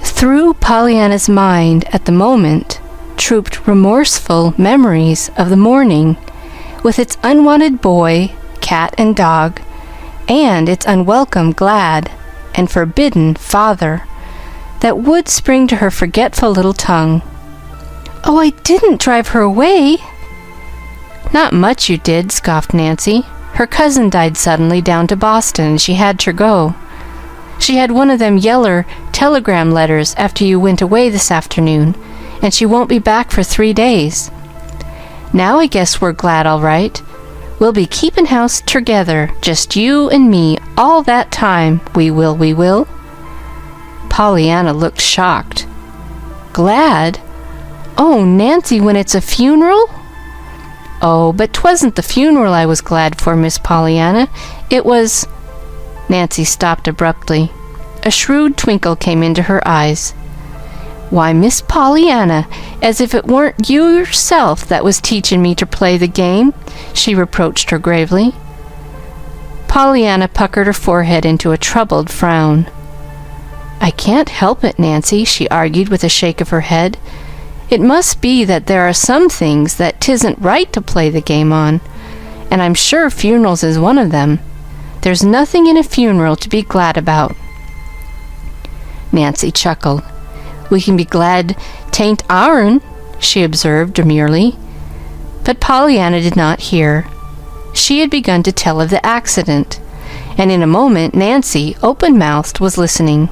Through Pollyanna's mind at the moment trooped remorseful memories of the morning, with its unwanted boy, cat, and dog, and its unwelcome, glad, and forbidden father, that would spring to her forgetful little tongue. "Oh, I didn't drive her away." "Not much you did," scoffed Nancy. "Her cousin died suddenly down to Boston, and she had ter go. She had one of them yeller telegram letters after you went away this afternoon, and she won't be back for 3 days. Now I guess we're glad all right. We'll be keepin' house tergether, just you and me, all that time, we will. Pollyanna looked shocked. "Glad? Oh, Nancy, when it's a funeral?" "Oh, but 'twasn't the funeral I was glad for, Miss Pollyanna. It was—" Nancy stopped abruptly. A shrewd twinkle came into her eyes. "Why, Miss Pollyanna, as if it weren't you yourself that was teachin' me to play the game," she reproached her gravely. Pollyanna puckered her forehead into a troubled frown. "I can't help it, Nancy," she argued with a shake of her head. "It must be that there are some things that 'tisn't right to play the game on, and I'm sure funerals is one of them. There's nothing in a funeral to be glad about." Nancy chuckled. "We can be glad 'tain't our'n," she observed demurely. But Pollyanna did not hear. She had begun to tell of the accident, and in a moment Nancy, open-mouthed, was listening.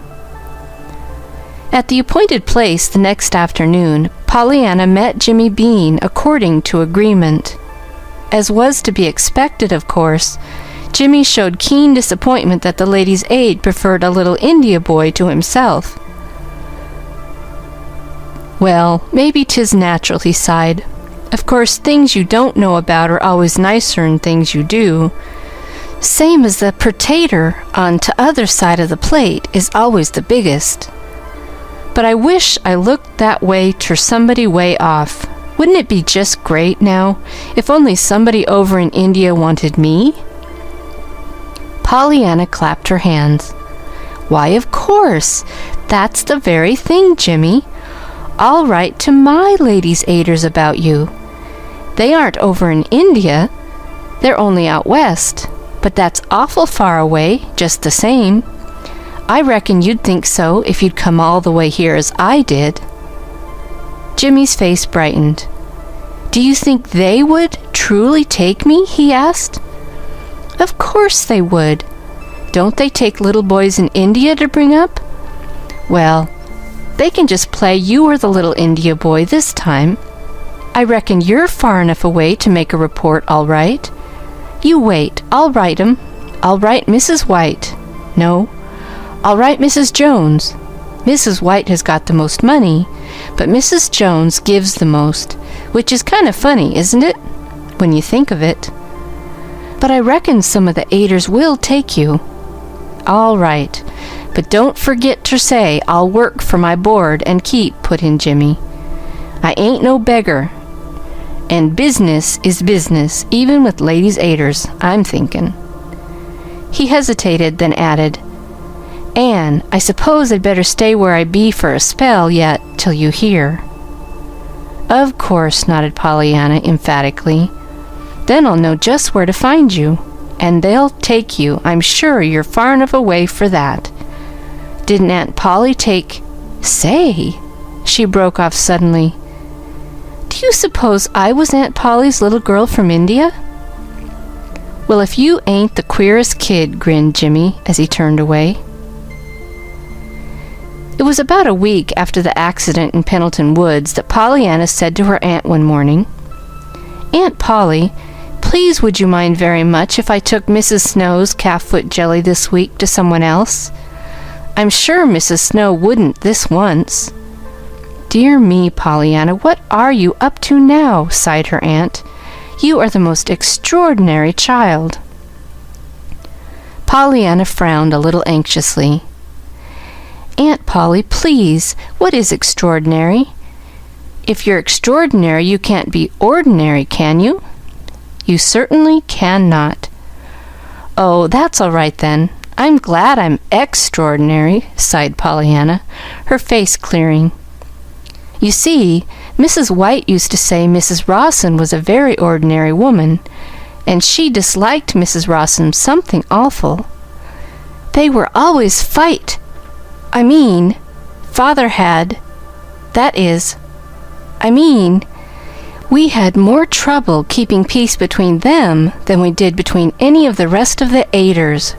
At the appointed place the next afternoon, Pollyanna met Jimmy Bean according to agreement. As was to be expected, of course, Jimmy showed keen disappointment that the Ladies' Aid preferred a little India boy to himself. "Well, maybe 'tis natural," he sighed. "Of course, things you don't know about are always nicer'n things you do. Same as the pertater on t'other side of the plate is always the biggest. But I wish I looked that way ter somebody way off. Wouldn't it be just great, now, if only somebody over in India wanted me?" Pollyanna clapped her hands. "Why, of course! That's the very thing, Jimmy. I'll write to my Ladies' Aiders about you. They aren't over in India. They're only out west, but that's awful far away, just the same. I reckon you'd think so if you'd come all the way here as I did." Jimmy's face brightened. "Do you think they would truly take me?" he asked. "Of course they would. Don't they take little boys in India to bring up? Well, they can just play you were the little India boy this time. I reckon you're far enough away to make a report all right. You wait. I'll write 'em. I'll write Mrs. White. No, I'll write Mrs. Jones. Mrs. White has got the most money, but Mrs. Jones gives the most, which is kind of funny, isn't it, when you think of it? But I reckon some of the Aiders will take you." "All right, but don't forget ter say I'll work for my board and keep," put in Jimmy. "I ain't no beggar, and business is business, even with Ladies' Aiders, I'm thinkin'." He hesitated, then added, "Anne, I suppose I'd better stay where I be for a spell yet, till you hear." "Of course," nodded Pollyanna emphatically. "Then I'll know just where to find you, and they'll take you. I'm sure you're far enough away for that. Didn't Aunt Polly take— Say!" she broke off suddenly. "Do you suppose I was Aunt Polly's little girl from India?" "Well, if you ain't the queerest kid," grinned Jimmy as he turned away. It was about a week after the accident in Pendleton Woods that Pollyanna said to her aunt one morning, "Aunt Polly, please would you mind very much if I took Mrs. Snow's calf-foot jelly this week to someone else? I'm sure Mrs. Snow wouldn't this once." "Dear me, Pollyanna, what are you up to now?" sighed her aunt. "You are the most extraordinary child." Pollyanna frowned a little anxiously. "Aunt Polly, please, what is extraordinary? If you're extraordinary, you can't be ordinary, can you?" "You certainly cannot." "Oh, that's all right then. I'm glad I'm extraordinary," sighed Pollyanna, her face clearing. "You see, Mrs. White used to say Mrs. Rawson was a very ordinary woman, and she disliked Mrs. Rawson something awful. They were always Father had, we had more trouble keeping peace between them than we did between any of the rest of the Aiders,"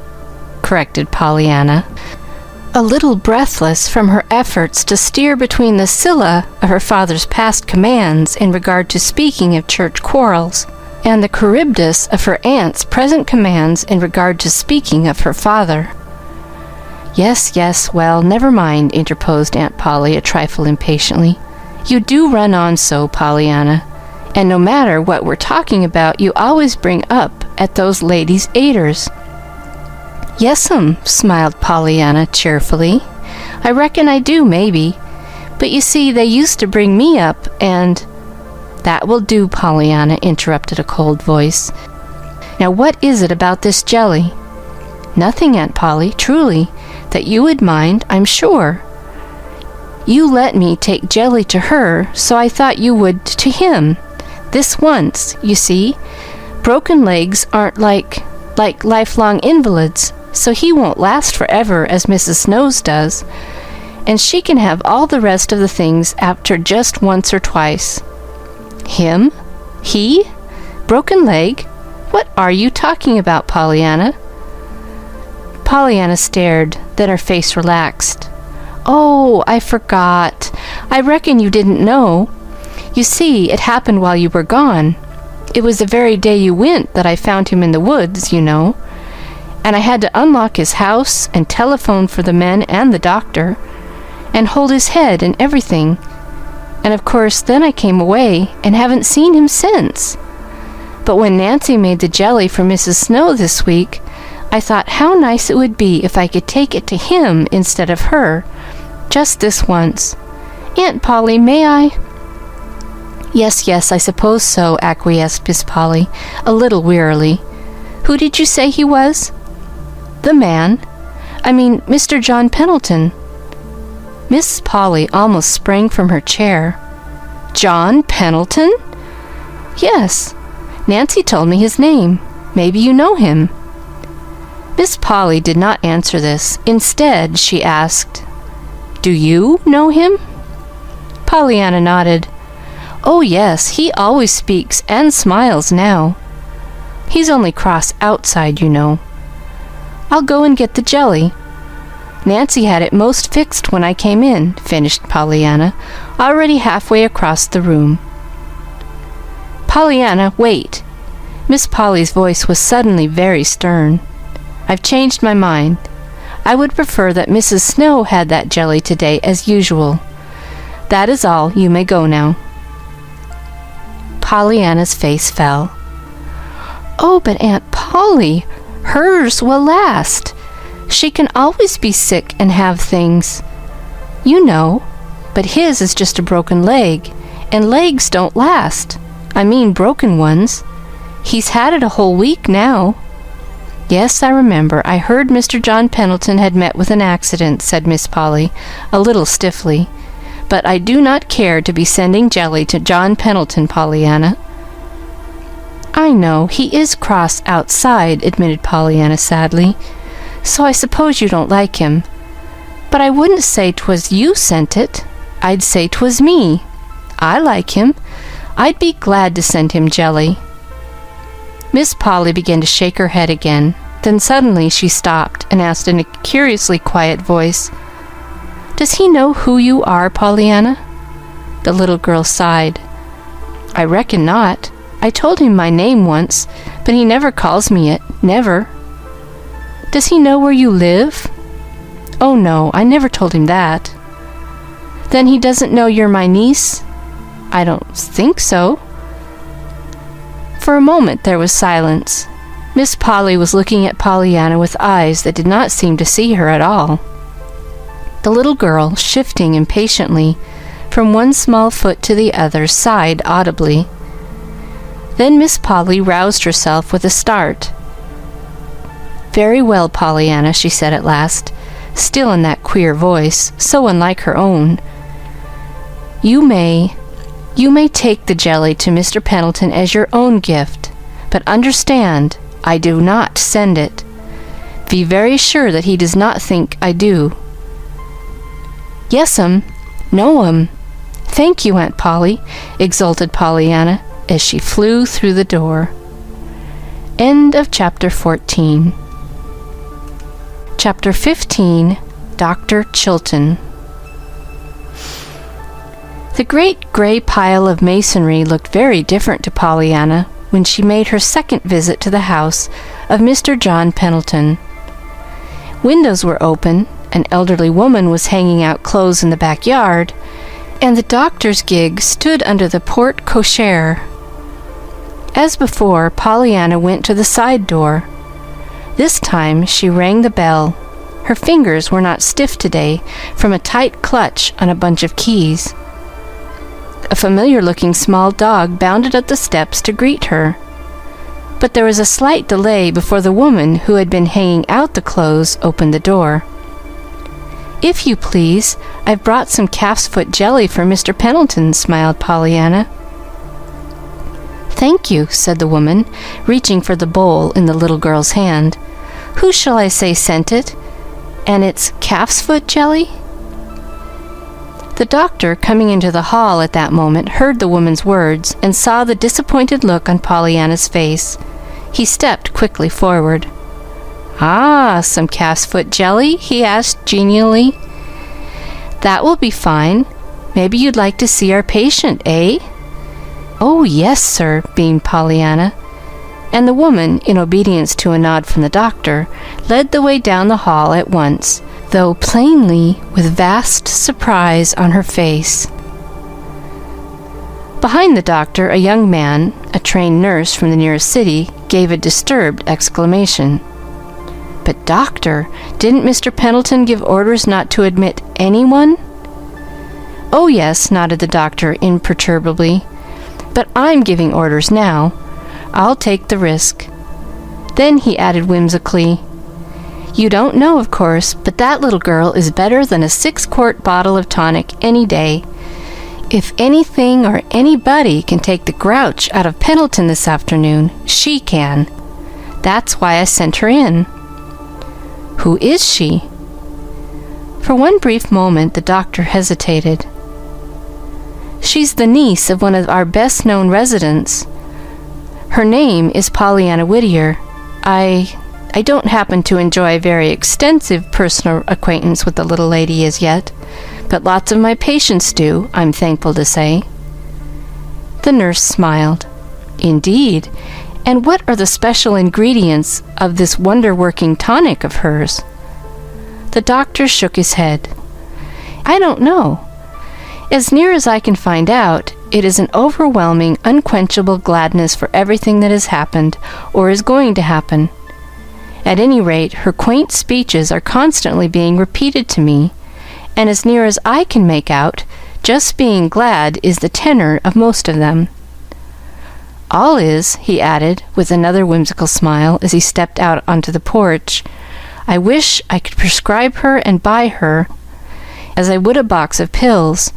corrected Pollyanna, a little breathless from her efforts to steer between the Scylla of her father's past commands in regard to speaking of church quarrels and the Charybdis of her aunt's present commands in regard to speaking of her father. Yes, well, never mind," interposed Aunt Polly a trifle impatiently. "You do run on so, Pollyanna, and no matter what we're talking about, you always bring up at those ladies' Aiders." "Yes'm," smiled Pollyanna cheerfully. "I reckon I do, maybe. But you see, they used to bring me up, and—" "That will do, Pollyanna," interrupted a cold voice. "Now what is it about this jelly?" "Nothing, Aunt Polly, truly, that you would mind, I'm sure. You let me take jelly to her, so I thought you would to him. This once, you see. Broken legs aren't like lifelong invalids, so he won't last forever as Mrs. Snow's does, and she can have all the rest of the things after just once or twice." "Him? He? Broken leg? What are you talking about, Pollyanna?" Pollyanna stared, then her face relaxed. "Oh, I forgot. I reckon you didn't know. You see, it happened while you were gone. It was the very day you went that I found him in the woods, you know. And I had to unlock his house and telephone for the men and the doctor, and hold his head and everything. And of course, then I came away and haven't seen him since. But when Nancy made the jelly for Mrs. Snow this week, I thought how nice it would be if I could take it to him instead of her, just this once. Aunt Polly, may I?" Yes, I suppose so," acquiesced Miss Polly, a little wearily. "Who did you say he was?" "The man. Mr. John Pendleton." Miss Polly almost sprang from her chair. "John Pendleton?" "Yes. Nancy told me his name. Maybe you know him." Miss Polly did not answer this. Instead, she asked, "Do you know him?" Pollyanna nodded. "Oh, yes, he always speaks and smiles now. He's only cross outside, you know. I'll go and get the jelly. Nancy had it most fixed when I came in," finished Pollyanna, already halfway across the room. "Pollyanna, wait!" Miss Polly's voice was suddenly very stern. "I've changed my mind. I would prefer that Mrs. Snow had that jelly today as usual. That is all. You may go now." Pollyanna's face fell. "Oh, but Aunt Polly, hers will last. She can always be sick and have things, you know, but his is just a broken leg, and legs don't last. Broken ones. He's had it a whole week now." "Yes, I remember. I heard Mr. John Pendleton had met with an accident," said Miss Polly, a little stiffly. "But I do not care to be sending jelly to John Pendleton, Pollyanna." "I know, he is cross outside," admitted Pollyanna sadly, "so I suppose you don't like him. But I wouldn't say 'twas you sent it. I'd say 'twas me. I like him. I'd be glad to send him jelly." Miss Polly began to shake her head again. Then suddenly she stopped and asked in a curiously quiet voice, "Does he know who you are, Pollyanna?" The little girl sighed. "I reckon not. I told him my name once, but he never calls me it, never. Does he know where you live? Oh no, I never told him that. Then he doesn't know you're my niece? I don't think so. For a moment there was silence. Miss Polly was looking at Pollyanna with eyes that did not seem to see her at all. The little girl, shifting impatiently from one small foot to the other, sighed audibly. Then Miss Polly roused herself with a start. "Very well, Pollyanna," she said at last, still in that queer voice, so unlike her own. You may take the jelly to Mr. Pendleton as your own gift, but understand, I do not send it. Be very sure that he does not think I do." "Yes'm, no'm. Thank you, Aunt Polly," exulted Pollyanna as she flew through the door. End of Chapter 14. Chapter 15, Dr. Chilton. The great gray pile of masonry looked very different to Pollyanna when she made her second visit to the house of Mr. John Pendleton. Windows were open, an elderly woman was hanging out clothes in the backyard, and the doctor's gig stood under the porte cochere. As before, Pollyanna went to the side door. This time she rang the bell. Her fingers were not stiff today from a tight clutch on a bunch of keys. A familiar-looking small dog bounded up the steps to greet her. But there was a slight delay before the woman who had been hanging out the clothes opened the door. "If you please, I've brought some calf's foot jelly for Mr. Pendleton," smiled Pollyanna. "Thank you," said the woman, reaching for the bowl in the little girl's hand. "Who shall I say sent it? And it's calf's foot jelly?" The doctor, coming into the hall at that moment, heard the woman's words and saw the disappointed look on Pollyanna's face. He stepped quickly forward. "Ah, some calf's foot jelly?" he asked genially. "That will be fine. Maybe you'd like to see our patient, eh?" "Oh, yes, sir," beamed Pollyanna. And the woman, in obedience to a nod from the doctor, led the way down the hall at once, though plainly with vast surprise on her face. Behind the doctor, a young man, a trained nurse from the nearest city, gave a disturbed exclamation. "But, doctor, didn't Mr. Pendleton give orders not to admit anyone?" "Oh, yes," nodded the doctor imperturbably. "But I'm giving orders now. I'll take the risk." Then he added whimsically, "You don't know, of course, but that little girl is better than a 6-quart bottle of tonic any day. If anything or anybody can take the grouch out of Pendleton this afternoon, she can. That's why I sent her in." "Who is she?" For one brief moment the doctor hesitated. "She's the niece of one of our best-known residents. Her name is Pollyanna Whittier. I don't happen to enjoy a very extensive personal acquaintance with the little lady as yet, but lots of my patients do, I'm thankful to say." The nurse smiled. "Indeed. And what are the special ingredients of this wonder-working tonic of hers?" The doctor shook his head. "I don't know. As near as I can find out, it is an overwhelming, unquenchable gladness for everything that has happened or is going to happen. At any rate, her quaint speeches are constantly being repeated to me, and as near as I can make out, just being glad is the tenor of most of them. All is," he added, with another whimsical smile as he stepped out onto the porch, "I wish I could prescribe her and buy her as I would a box of pills.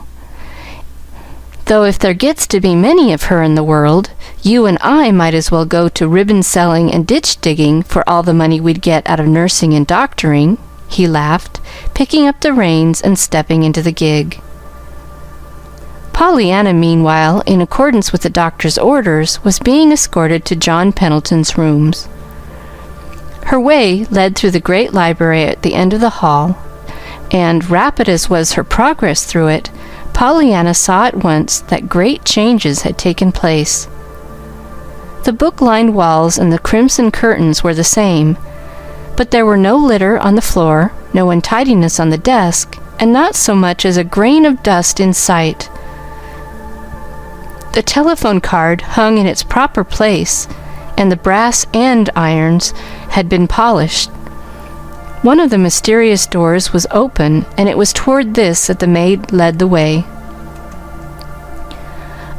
Though if there gets to be many of her in the world, you and I might as well go to ribbon selling and ditch digging for all the money we'd get out of nursing and doctoring," he laughed, picking up the reins and stepping into the gig. Pollyanna, meanwhile, in accordance with the doctor's orders, was being escorted to John Pendleton's rooms. Her way led through the great library at the end of the hall, and, rapid as was her progress through it, Pollyanna saw at once that great changes had taken place. The book-lined walls and the crimson curtains were the same, but there were no litter on the floor, no untidiness on the desk, and not so much as a grain of dust in sight. The telephone card hung in its proper place, and the brass andirons had been polished. One of the mysterious doors was open, and it was toward this that the maid led the way.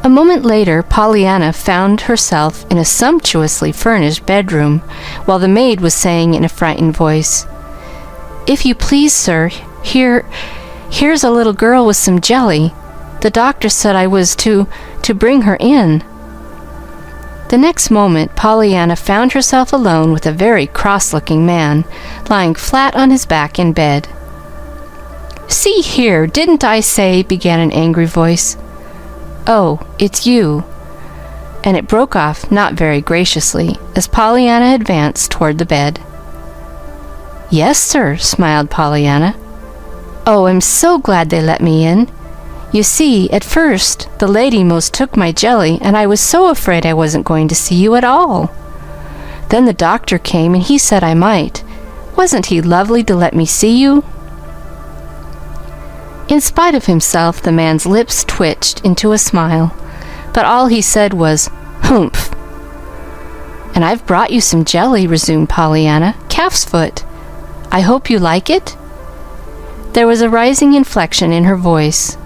A moment later, Pollyanna found herself in a sumptuously furnished bedroom, while the maid was saying in a frightened voice, "If you please, sir, here's a little girl with some jelly. The doctor said I was to bring her in." The next moment, Pollyanna found herself alone with a very cross-looking man, lying flat on his back in bed. "See here, didn't I say," began an angry voice. "Oh, it's you." And it broke off not very graciously as Pollyanna advanced toward the bed. "Yes, sir," smiled Pollyanna. "Oh, I'm so glad they let me in. You see, at first, the lady most took my jelly, and I was so afraid I wasn't going to see you at all. Then the doctor came, and he said I might. Wasn't he lovely to let me see you?" In spite of himself, the man's lips twitched into a smile, but all he said was, "Humph." "And I've brought you some jelly," resumed Pollyanna. "Calf's foot. I hope you like it?" There was a rising inflection in her voice.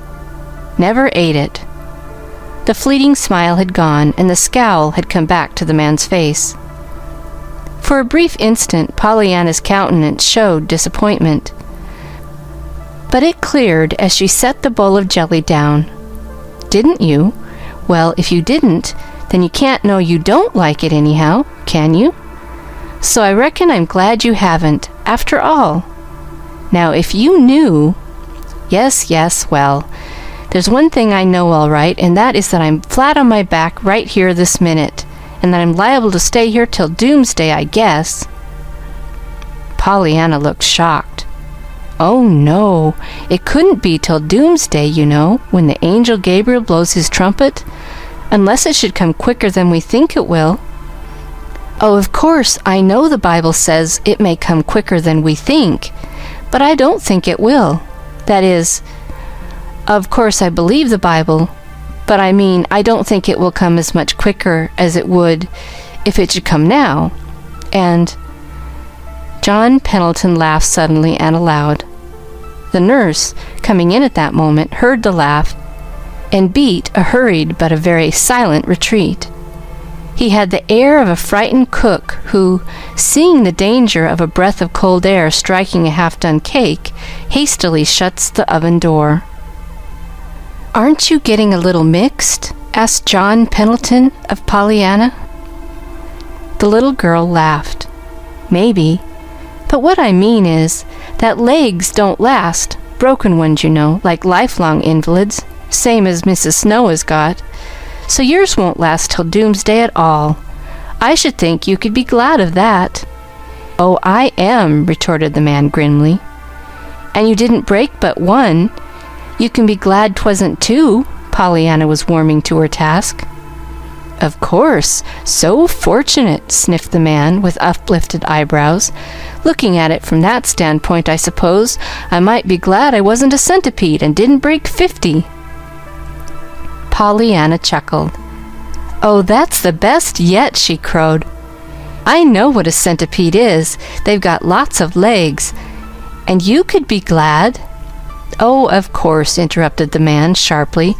"Never ate it." The fleeting smile had gone, and the scowl had come back to the man's face. For a brief instant, Pollyanna's countenance showed disappointment, but it cleared as she set the bowl of jelly down. "Didn't you? Well, if you didn't, then you can't know you don't like it anyhow, can you? So I reckon I'm glad you haven't, after all. Now, if you knew—" Yes, well, there's one thing I know all right, and that is that I'm flat on my back right here this minute, and that I'm liable to stay here till doomsday, I guess." Pollyanna looked shocked. "Oh, no, it couldn't be till doomsday, you know, when the angel Gabriel blows his trumpet, unless it should come quicker than we think it will." "Oh, of course, I know the Bible says it may come quicker than we think, but I don't think it will. That is, of course I believe the Bible, but I mean I don't think it will come as much quicker as it would if it should come now." And John Pendleton laughed suddenly and aloud. The nurse, coming in at that moment, heard the laugh and beat a hurried but a very silent retreat. He had the air of a frightened cook who, seeing the danger of a breath of cold air striking a half-done cake, hastily shuts the oven door. "Aren't you getting a little mixed?" asked John Pendleton of Pollyanna. The little girl laughed. "Maybe. But what I mean is that legs don't last, broken ones, you know, like lifelong invalids, same as Mrs. Snow has got. So yours won't last till doomsday at all. I should think you could be glad of that." "Oh, I am," retorted the man grimly. "And you didn't break but one. You can be glad 'twasn't two." Pollyanna was warming to her task. "Of course, so fortunate," sniffed the man with uplifted eyebrows. "Looking at it from that standpoint, I suppose I might be glad I wasn't a centipede and didn't break 50. Pollyanna chuckled. "Oh, that's the best yet," she crowed. "I know what a centipede is. They've got lots of legs. And you could be glad—" "Oh, of course," interrupted the man sharply,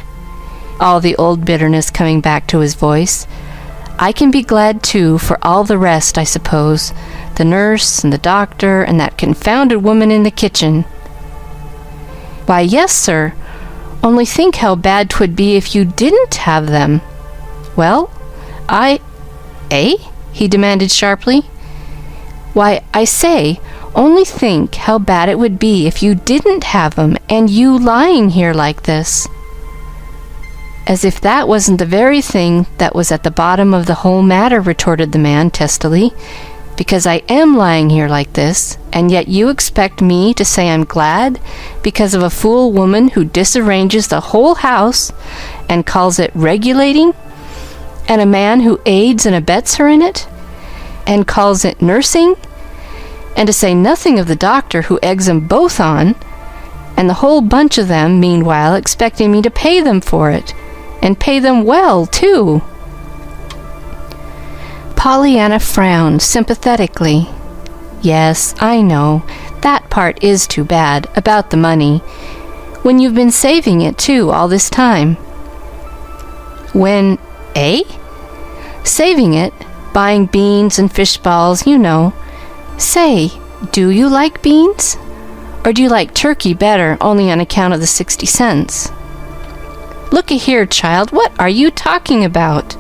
all the old bitterness coming back to his voice. "I can be glad, too, for all the rest, I suppose. The nurse and the doctor and that confounded woman in the kitchen." "Why, yes, sir. Only think how bad 'twould be if you didn't have them." "Well, Eh?" he demanded sharply. "Why, I say, only think how bad it would be if you didn't have them, and you lying here like this." "As if that wasn't the very thing that was at the bottom of the whole matter," retorted the man testily. "Because I am lying here like this, and yet you expect me to say I'm glad because of a fool woman who disarranges the whole house and calls it regulating. And a man who aids and abets her in it? And calls it nursing? And to say nothing of the doctor who eggs them both on, and the whole bunch of them, meanwhile, expecting me to pay them for it, and pay them well, too." Pollyanna frowned sympathetically. "Yes, I know. That part is too bad, about the money. When you've been saving it, too, all this time." "When, eh?" "Saving it, buying beans and fish balls, you know. Say, do you like beans? Or do you like turkey better, only on account of the 60 cents? "Look-a-here, child, what are you talking about?"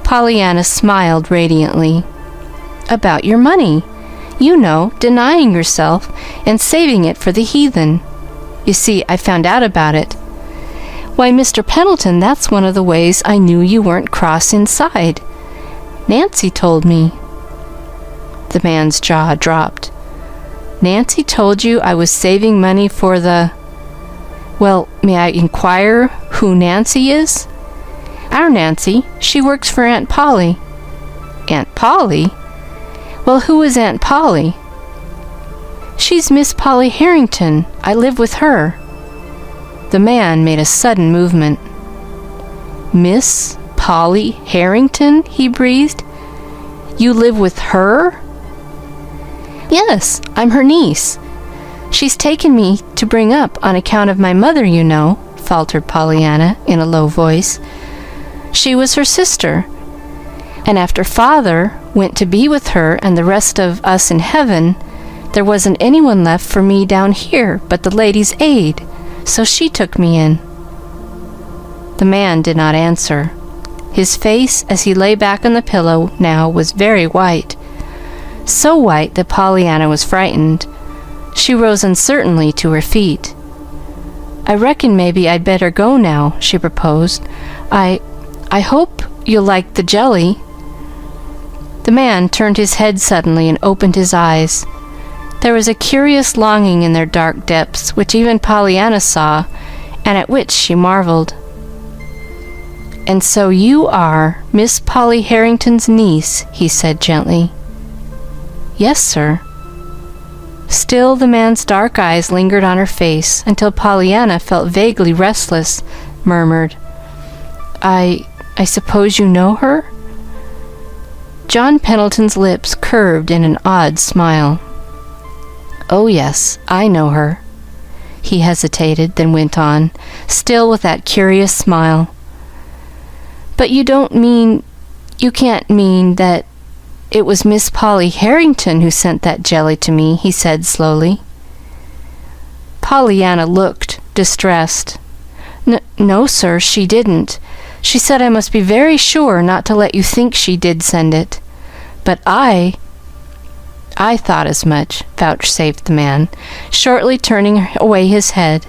Pollyanna smiled radiantly. "About your money. You know, denying yourself and saving it for the heathen. You see, I found out about it. Why, Mr. Pendleton, that's one of the ways I knew you weren't cross inside. Nancy told me." The man's jaw dropped. "Nancy told you I was saving money for the... Well, may I inquire who Nancy is?" "Our Nancy. She works for Aunt Polly." "Aunt Polly? Well, who is Aunt Polly?" "She's Miss Polly Harrington. I live with her." The man made a sudden movement. "Miss Polly Harrington?" he breathed. "You live with her?" "Yes, I'm her niece. She's taken me to bring up on account of my mother, you know," faltered Pollyanna in a low voice. "She was her sister. And after Father went to be with her and the rest of us in heaven, there wasn't anyone left for me down here but the lady's aid, so she took me in." The man did not answer. His face, as he lay back on the pillow now, was very white, so white that Pollyanna was frightened. She rose uncertainly to her feet. "I reckon maybe I'd better go now," she proposed. I hope you'll like the jelly." The man turned his head suddenly and opened his eyes. There was a curious longing in their dark depths, which even Pollyanna saw, and at which she marveled. "And so you are Miss Polly Harrington's niece," he said gently. "Yes, sir." Still the man's dark eyes lingered on her face until Pollyanna felt vaguely restless, murmured, I suppose you know her?" John Pendleton's lips curved in an odd smile. "Oh, yes, I know her." He hesitated, then went on, still with that curious smile. "But you can't mean that it was Miss Polly Harrington who sent that jelly to me," he said slowly. Pollyanna looked distressed. No, sir, she didn't. She said I must be very sure not to let you think she did send it. But I thought as much," vouchsafed the man, shortly turning away his head,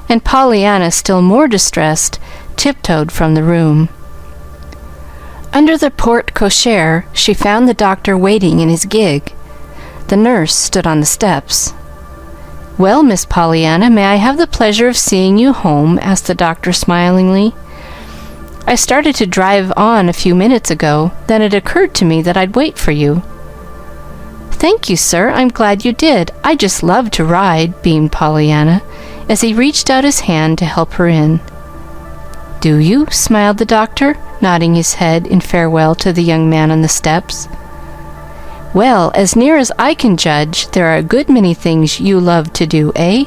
and Pollyanna, still more distressed, tiptoed from the room. Under the porte cochere, she found the doctor waiting in his gig. The nurse stood on the steps. "Well, Miss Pollyanna, may I have the pleasure of seeing you home?" asked the doctor smilingly. "I started to drive on a few minutes ago, then it occurred to me that I'd wait for you." "Thank you, sir. I'm glad you did. I just love to ride," beamed Pollyanna, as he reached out his hand to help her in. "Do you?" smiled the doctor, nodding his head in farewell to the young man on the steps. "Well, as near as I can judge, there are a good many things you love to do, eh?"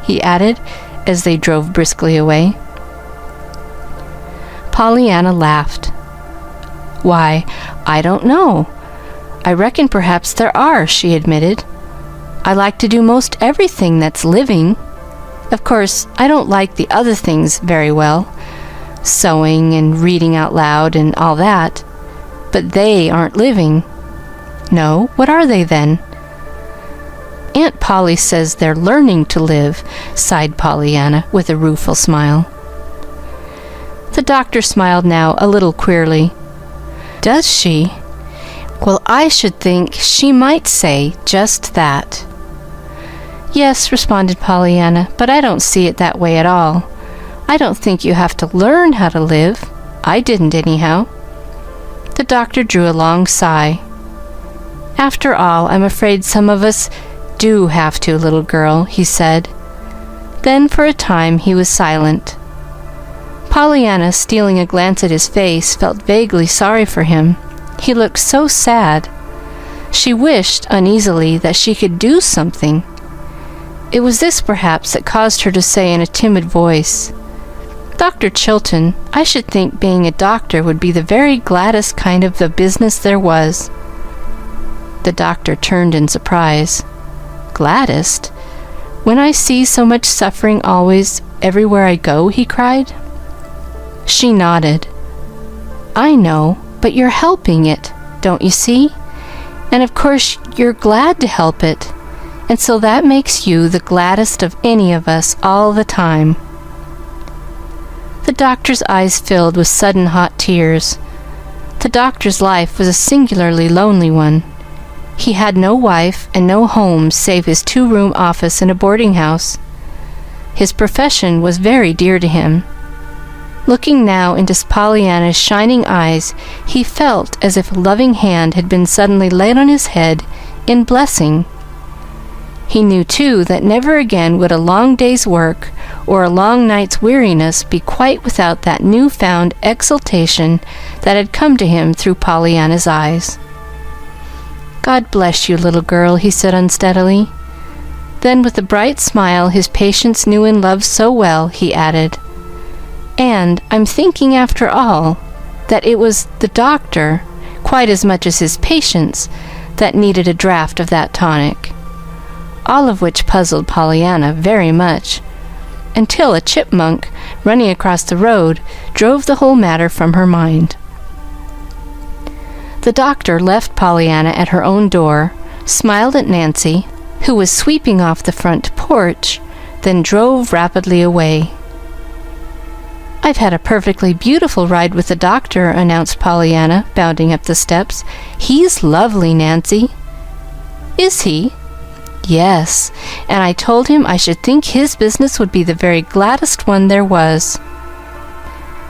he added, as they drove briskly away. Pollyanna laughed. "Why, I don't know. I reckon perhaps there are," she admitted. "I like to do most everything that's living. Of course, I don't like the other things very well, sewing and reading out loud and all that, but they aren't living." "No? What are they, then?" "Aunt Polly says they're learning to live," sighed Pollyanna with a rueful smile. The doctor smiled now a little queerly. "Does she? Well, I should think she might say just that." "Yes," responded Pollyanna, "but I don't see it that way at all. I don't think you have to learn how to live. I didn't, anyhow." The doctor drew a long sigh. "After all, I'm afraid some of us do have to, little girl," he said. Then for a time he was silent. Pollyanna, stealing a glance at his face, felt vaguely sorry for him. He looked so sad. She wished, uneasily, that she could do something. It was this, perhaps, that caused her to say in a timid voice, "Dr. Chilton, I should think being a doctor would be the very gladdest kind of a business there was." The doctor turned in surprise. "Gladdest? When I see so much suffering always, everywhere I go?" he cried. She nodded. "I know, but you're helping it, don't you see? And of course you're glad to help it, and so that makes you the gladdest of any of us all the time." The doctor's eyes filled with sudden hot tears. The doctor's life was a singularly lonely one. He had no wife and no home save his 2-room office in a boarding house. His profession was very dear to him. Looking now into Pollyanna's shining eyes, he felt as if a loving hand had been suddenly laid on his head in blessing. He knew, too, that never again would a long day's work or a long night's weariness be quite without that new-found exultation that had come to him through Pollyanna's eyes. "God bless you, little girl," he said unsteadily. Then, with the bright smile his patients knew and loved so well, he added, "And I'm thinking, after all, that it was the doctor, quite as much as his patients, that needed a draught of that tonic." All of which puzzled Pollyanna very much, until a chipmunk running across the road drove the whole matter from her mind. The doctor left Pollyanna at her own door, smiled at Nancy, who was sweeping off the front porch, then drove rapidly away. "I've had a perfectly beautiful ride with the doctor," announced Pollyanna, bounding up the steps. "He's lovely, Nancy." "Is he?" "Yes, and I told him I should think his business would be the very gladdest one there was."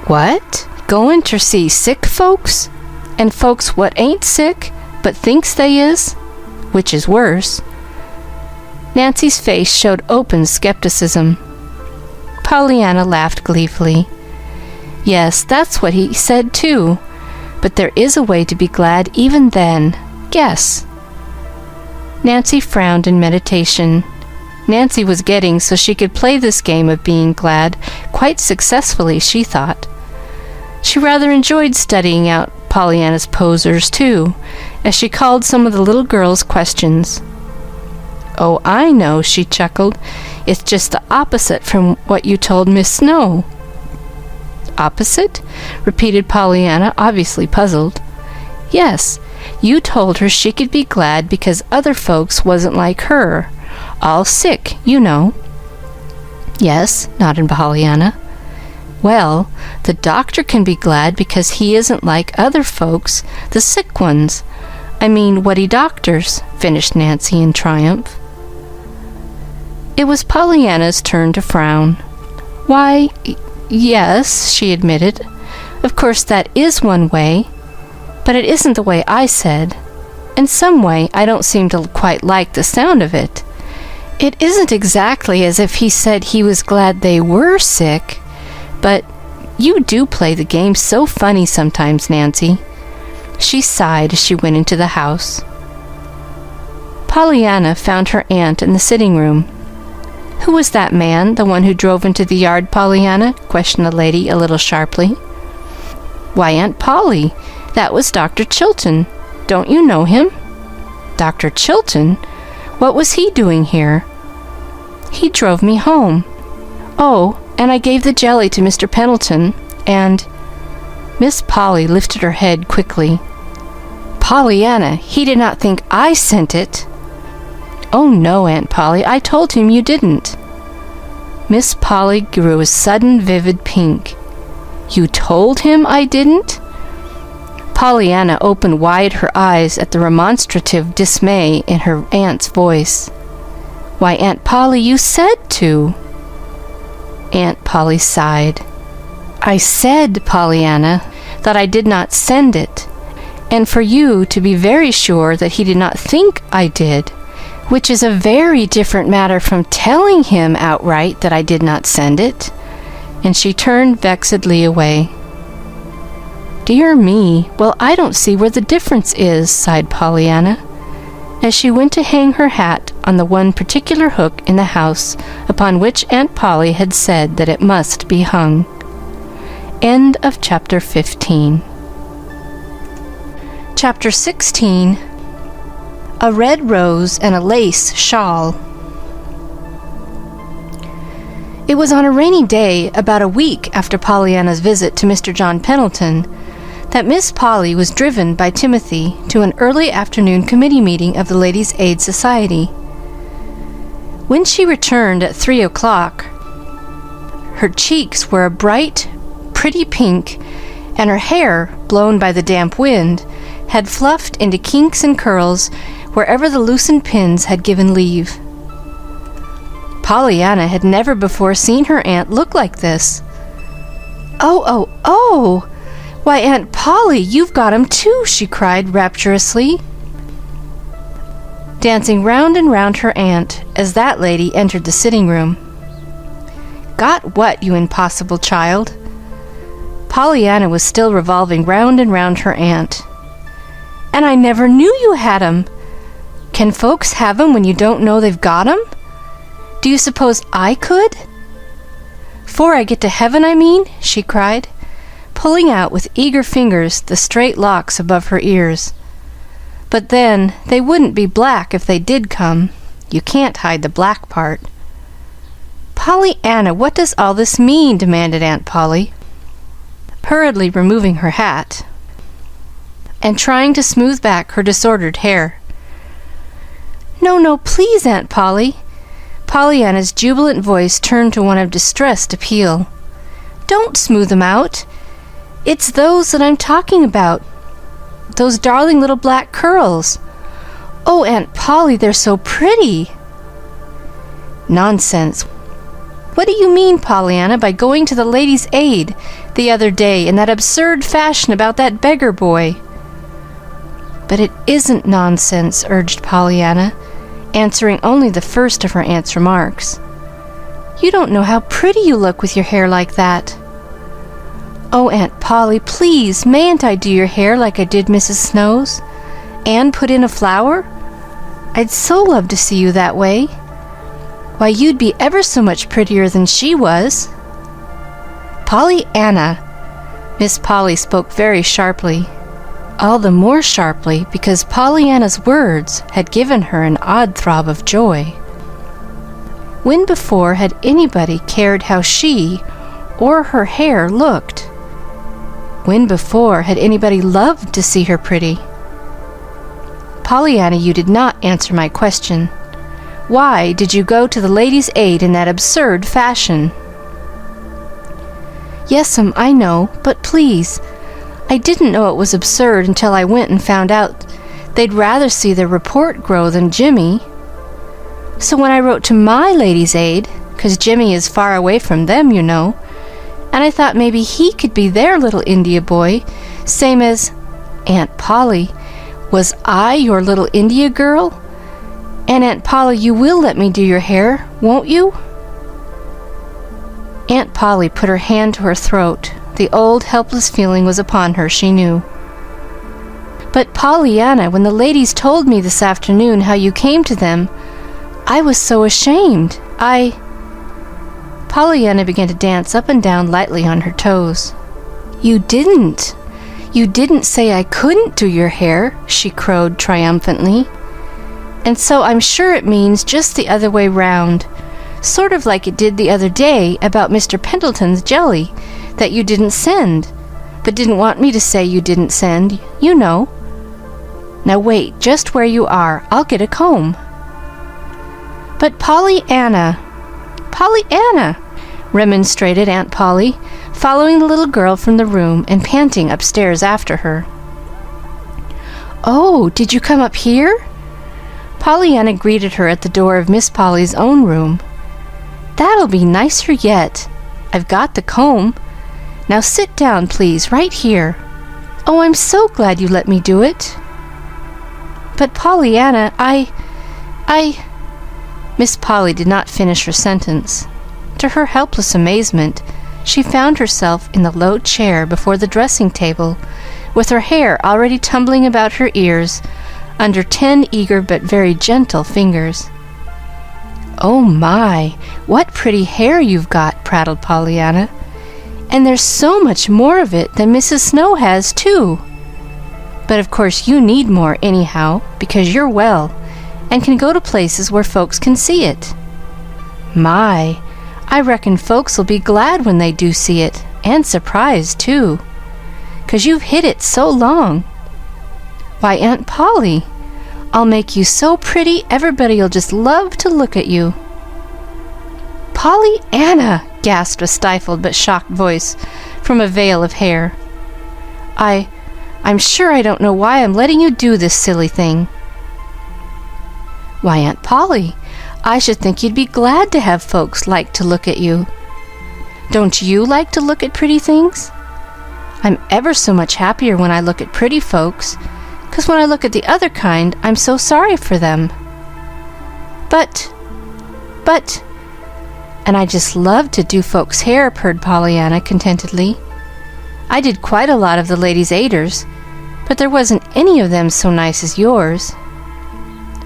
"What? Goin' ter see sick folks? And folks what ain't sick, but thinks they is? Which is worse." Nancy's face showed open skepticism. Pollyanna laughed gleefully. "Yes, that's what he said, too. But there is a way to be glad even then. Guess." Nancy frowned in meditation. Nancy was getting so she could play this game of being glad quite successfully, she thought. She rather enjoyed studying out Pollyanna's posers, too, as she called some of the little girls questions. "Oh, I know," she chuckled. "It's just the opposite from what you told Miss Snow." "Opposite?" repeated Pollyanna, obviously puzzled. "Yes, you told her she could be glad because other folks wasn't like her. All sick, you know." "Yes," nodded Pollyanna. "Well, the doctor can be glad because he isn't like other folks, the sick ones. I mean, what he doctors," finished Nancy in triumph. It was Pollyanna's turn to frown. "Why, yes," she admitted. "Of course that is one way, but it isn't the way I said. In some way, I don't seem to quite like the sound of it. It isn't exactly as if he said he was glad they were sick, but you do play the game so funny sometimes, Nancy." She sighed as she went into the house. Pollyanna found her aunt in the sitting room. "Who was that man, the one who drove into the yard, Pollyanna?" questioned the lady a little sharply. "Why, Aunt Polly, that was Dr. Chilton. Don't you know him?" "Dr. Chilton? What was he doing here?" "He drove me home. Oh, and I gave the jelly to Mr. Pendleton, and—" Miss Polly lifted her head quickly. "Pollyanna, he did not think I sent it." "Oh, no, Aunt Polly, I told him you didn't." Miss Polly grew a sudden vivid pink. "You told him I didn't?" Pollyanna opened wide her eyes at the remonstrative dismay in her aunt's voice. "Why, Aunt Polly, you said to." Aunt Polly sighed. "I said, Pollyanna, that I did not send it, and for you to be very sure that he did not think I did, which is a very different matter from telling him outright that I did not send it." And she turned vexedly away. "Dear me, well, I don't see where the difference is," sighed Pollyanna, as she went to hang her hat on the one particular hook in the house upon which Aunt Polly had said that it must be hung. End of Chapter 15. Chapter 16. A Red Rose and a Lace Shawl. It was on a rainy day, about a week after Pollyanna's visit to Mr. John Pendleton, that Miss Polly was driven by Timothy to an early afternoon committee meeting of the Ladies' Aid Society. When she returned at 3:00, her cheeks were a bright, pretty pink, and her hair, blown by the damp wind, had fluffed into kinks and curls wherever the loosened pins had given leave. Pollyanna had never before seen her aunt look like this. Oh! Why, Aunt Polly, you've got 'em too!" she cried rapturously, dancing round and round her aunt as that lady entered the sitting room. "Got what, you impossible child?" Pollyanna was still revolving round and round her aunt. "And I never knew you had 'em! Can folks have 'em when you don't know they've got 'em? Do you suppose I could? 'Fore I get to heaven, I mean," she cried, pulling out with eager fingers the straight locks above her ears. "But then, they wouldn't be black if they did come. You can't hide the black part." "Pollyanna, what does all this mean?" demanded Aunt Polly, hurriedly removing her hat and trying to smooth back her disordered hair. No, please, Aunt Polly." Pollyanna's jubilant voice turned to one of distressed appeal. "Don't smooth them out. It's those that I'm talking about. Those darling little black curls. Oh, Aunt Polly, they're so pretty." "Nonsense. What do you mean, Pollyanna, by going to the Ladies' Aid the other day in that absurd fashion about that beggar boy?" "But it isn't nonsense," urged Pollyanna, answering only the first of her aunt's remarks. "You don't know how pretty you look with your hair like that." "Oh, Aunt Polly, please, mayn't I do your hair like I did Mrs. Snow's, and put in a flower? I'd so love to see you that way. Why, you'd be ever so much prettier than she was." "Pollyanna!" Miss Polly spoke very sharply, all the more sharply because Pollyanna's words had given her an odd throb of joy. When before had anybody cared how she or her hair looked? When before had anybody loved to see her pretty? "Pollyanna, you did not answer my question. Why did you go to the Ladies' Aid in that absurd fashion?" "Yes'm, I know, but please, I didn't know it was absurd until I went and found out they'd rather see their report grow than Jimmy. So when I wrote to my Ladies' Aid, 'cause Jimmy is far away from them, you know, and I thought maybe he could be their little India boy, same as—" "Aunt Polly, was I your little India girl? And Aunt Polly, you will let me do your hair, won't you?" Aunt Polly put her hand to her throat. The old helpless feeling was upon her, she knew. "But Pollyanna, when the ladies told me this afternoon how you came to them, I was so ashamed. Pollyanna began to dance up and down lightly on her toes. You didn't say I couldn't do your hair," she crowed triumphantly. "And so I'm sure it means just the other way round, sort of like it did the other day about Mr. Pendleton's jelly that you didn't send, but didn't want me to say you didn't send, you know. Now wait just where you are. I'll get a comb." "But Pollyanna, remonstrated Aunt Polly, following the little girl from the room and panting upstairs after her. "Oh, did you come up here?" Pollyanna greeted her at the door of Miss Polly's own room. "That'll be nicer yet. I've got the comb. Now sit down, please, right here. "Oh, I'm so glad you let me do it." "But Pollyanna, I... Miss Polly did not finish her sentence. To her helpless amazement, she found herself in the low chair before the dressing table, with her hair already tumbling about her ears under 10 eager but very gentle fingers. "Oh my, what pretty hair you've got," prattled Pollyanna. "And there's so much more of it than Mrs. Snow has, too. But of course you need more anyhow, because you're well, and can go to places where folks can see it. My, I reckon folks will be glad when they do see it, and surprised, too, 'cause you've hid it so long. Why, Aunt Polly, I'll make you so pretty everybody'll just love to look at you." "Pollyanna!" gasped a stifled but shocked voice from a veil of hair. I'm sure I don't know why I'm letting you do this silly thing." "Why, Aunt Polly, I should think you'd be glad to have folks like to look at you. Don't you like to look at pretty things? I'm ever so much happier when I look at pretty folks, 'cause when I look at the other kind, I'm so sorry for them." But, and I just love to do folks' hair," purred Pollyanna contentedly. "I did quite a lot of the Ladies' Aiders, but there wasn't any of them so nice as yours.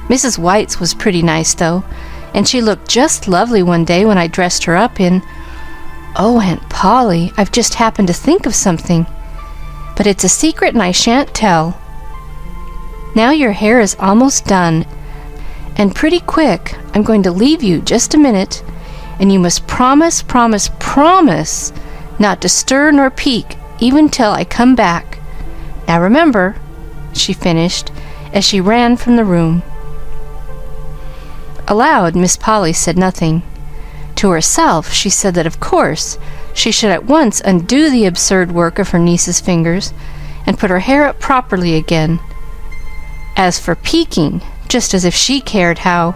Mrs. White's was pretty nice, though, and she looked just lovely one day when I dressed her up in... Oh, Aunt Polly, I've just happened to think of something, but it's a secret and I shan't tell. Now your hair is almost done, and pretty quick. I'm going to leave you just a minute, and you must promise not to stir nor peek even till I come back. Now remember," she finished as she ran from the room. Aloud, Miss Polly said nothing. To herself, she said that of course she should at once undo the absurd work of her niece's fingers and put her hair up properly again. As for peeking, just as if she cared how...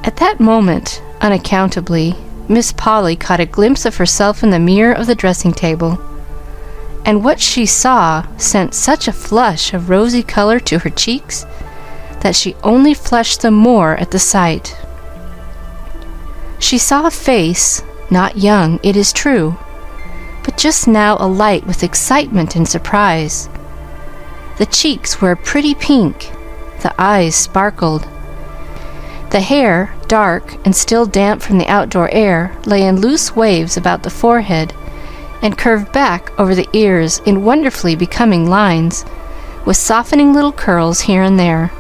At that moment, unaccountably, Miss Polly caught a glimpse of herself in the mirror of the dressing table, and what she saw sent such a flush of rosy color to her cheeks that she only flushed the more at the sight. She saw a face, not young, it is true, but just now alight with excitement and surprise. The cheeks were a pretty pink, the eyes sparkled. The hair, dark and still damp from the outdoor air, lay in loose waves about the forehead and curved back over the ears in wonderfully becoming lines, with softening little curls here and there.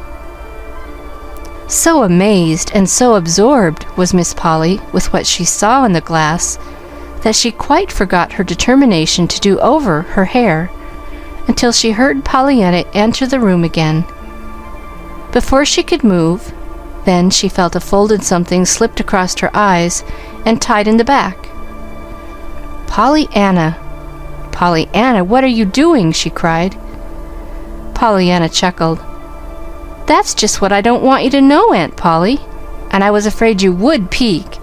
So amazed and so absorbed was Miss Polly with what she saw in the glass that she quite forgot her determination to do over her hair until she heard Pollyanna enter the room again. Before she could move, then she felt a folded something slipped across her eyes and tied in the back. "Pollyanna! Pollyanna, what are you doing?" she cried. Pollyanna chuckled. "That's just what I don't want you to know, Aunt Polly, and I was afraid you would peek,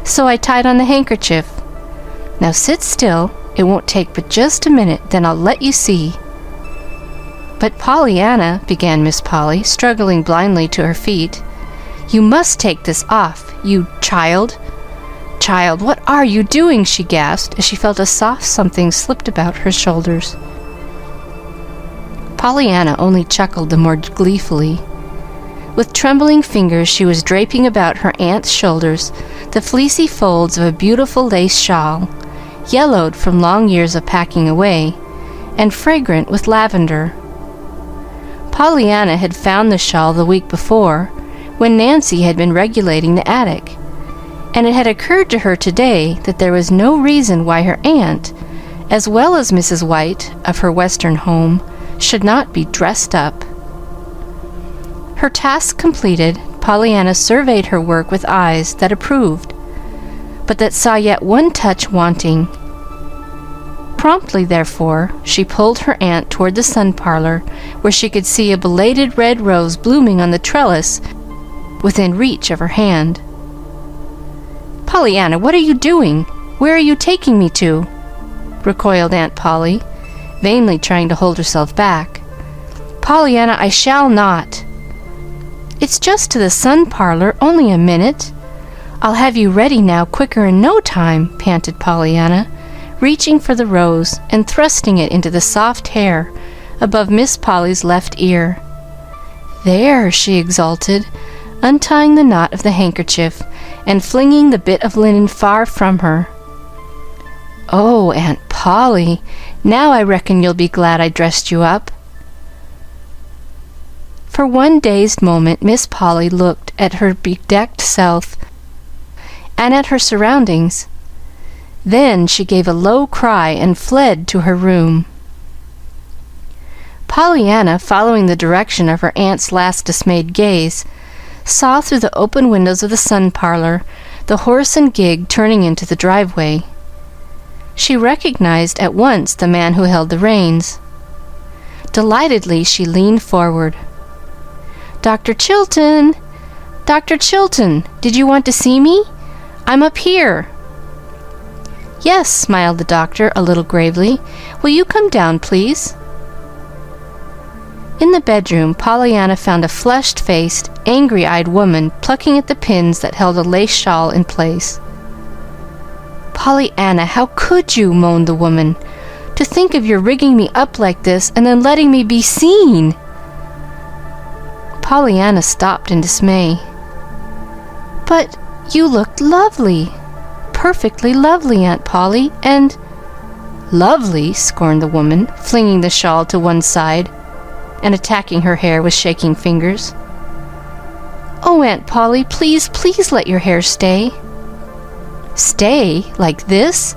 so I tied on the handkerchief. Now sit still, it won't take but just a minute, then I'll let you see." "But Pollyanna," began Miss Polly, struggling blindly to her feet, "you must take this off, you child. Child, what are you doing?" she gasped as she felt a soft something slipped about her shoulders. Pollyanna only chuckled the more gleefully. With trembling fingers, she was draping about her aunt's shoulders the fleecy folds of a beautiful lace shawl, yellowed from long years of packing away, and fragrant with lavender. Pollyanna had found the shawl the week before, when Nancy had been regulating the attic, and it had occurred to her today that there was no reason why her aunt, as well as Mrs. White of her Western home, should not be dressed up. Her task completed, Pollyanna surveyed her work with eyes that approved, but that saw yet one touch wanting. Promptly, therefore, she pulled her aunt toward the sun parlor, where she could see a belated red rose blooming on the trellis within reach of her hand. "Pollyanna, what are you doing? Where are you taking me to?" recoiled Aunt Polly, vainly trying to hold herself back. "Pollyanna, I shall not." "It's just to the sun parlor, only a minute. I'll have you ready now quicker in no time," panted Pollyanna, reaching for the rose and thrusting it into the soft hair above Miss Polly's left ear. "There," she exulted, untying the knot of the handkerchief and flinging the bit of linen far from her. "Oh, Aunt Polly, now I reckon you'll be glad I dressed you up." For one dazed moment, Miss Polly looked at her bedecked self and at her surroundings. Then she gave a low cry and fled to her room. Pollyanna, following the direction of her aunt's last dismayed gaze, saw through the open windows of the sun parlor the horse and gig turning into the driveway. She recognized at once the man who held the reins. Delightedly, she leaned forward. "Dr. Chilton! Dr. Chilton! Did you want to see me? I'm up here." "Yes," smiled the doctor a little gravely. "Will you come down, please?" In the bedroom, Pollyanna found a flushed-faced, angry-eyed woman plucking at the pins that held a lace shawl in place. "Pollyanna, how could you?" moaned the woman. "To think of your rigging me up like this and then letting me be seen!" Pollyanna stopped in dismay. "But you looked lovely, perfectly lovely, Aunt Polly, and—" "Lovely?" scorned the woman, flinging the shawl to one side and attacking her hair with shaking fingers. "Oh, Aunt Polly, please, please let your hair stay." "Stay? Like this?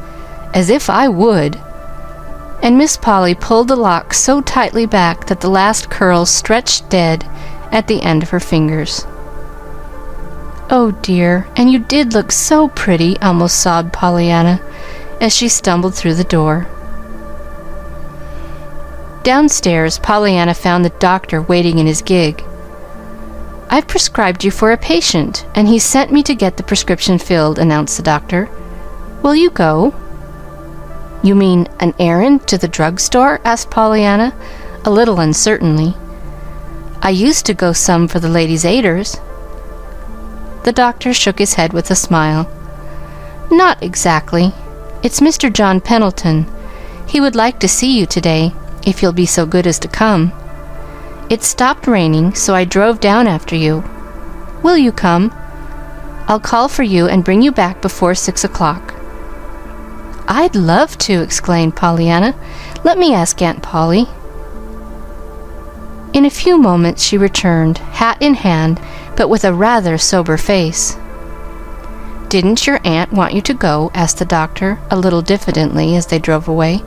As if I would!" And Miss Polly pulled the locks so tightly back that the last curl stretched dead at the end of her fingers. "Oh, dear, and you did look so pretty," almost sobbed Pollyanna as she stumbled through the door. Downstairs, Pollyanna found the doctor waiting in his gig. "I've prescribed you for a patient, and he sent me to get the prescription filled," announced the doctor. "Will you go?" "You mean an errand to the drugstore?" asked Pollyanna, a little uncertainly. "I used to go some for the Ladies' Aiders." The doctor shook his head with a smile. "Not exactly. It's Mr. John Pendleton. He would like to see you today, if you'll be so good as to come. It stopped raining, so I drove down after you. Will you come? I'll call for you and bring you back before 6 o'clock. "I'd love to!" exclaimed Pollyanna. "Let me ask Aunt Polly." In a few moments she returned, hat in hand, but with a rather sober face. "Didn't your aunt want you to go?" asked the doctor, a little diffidently, as they drove away.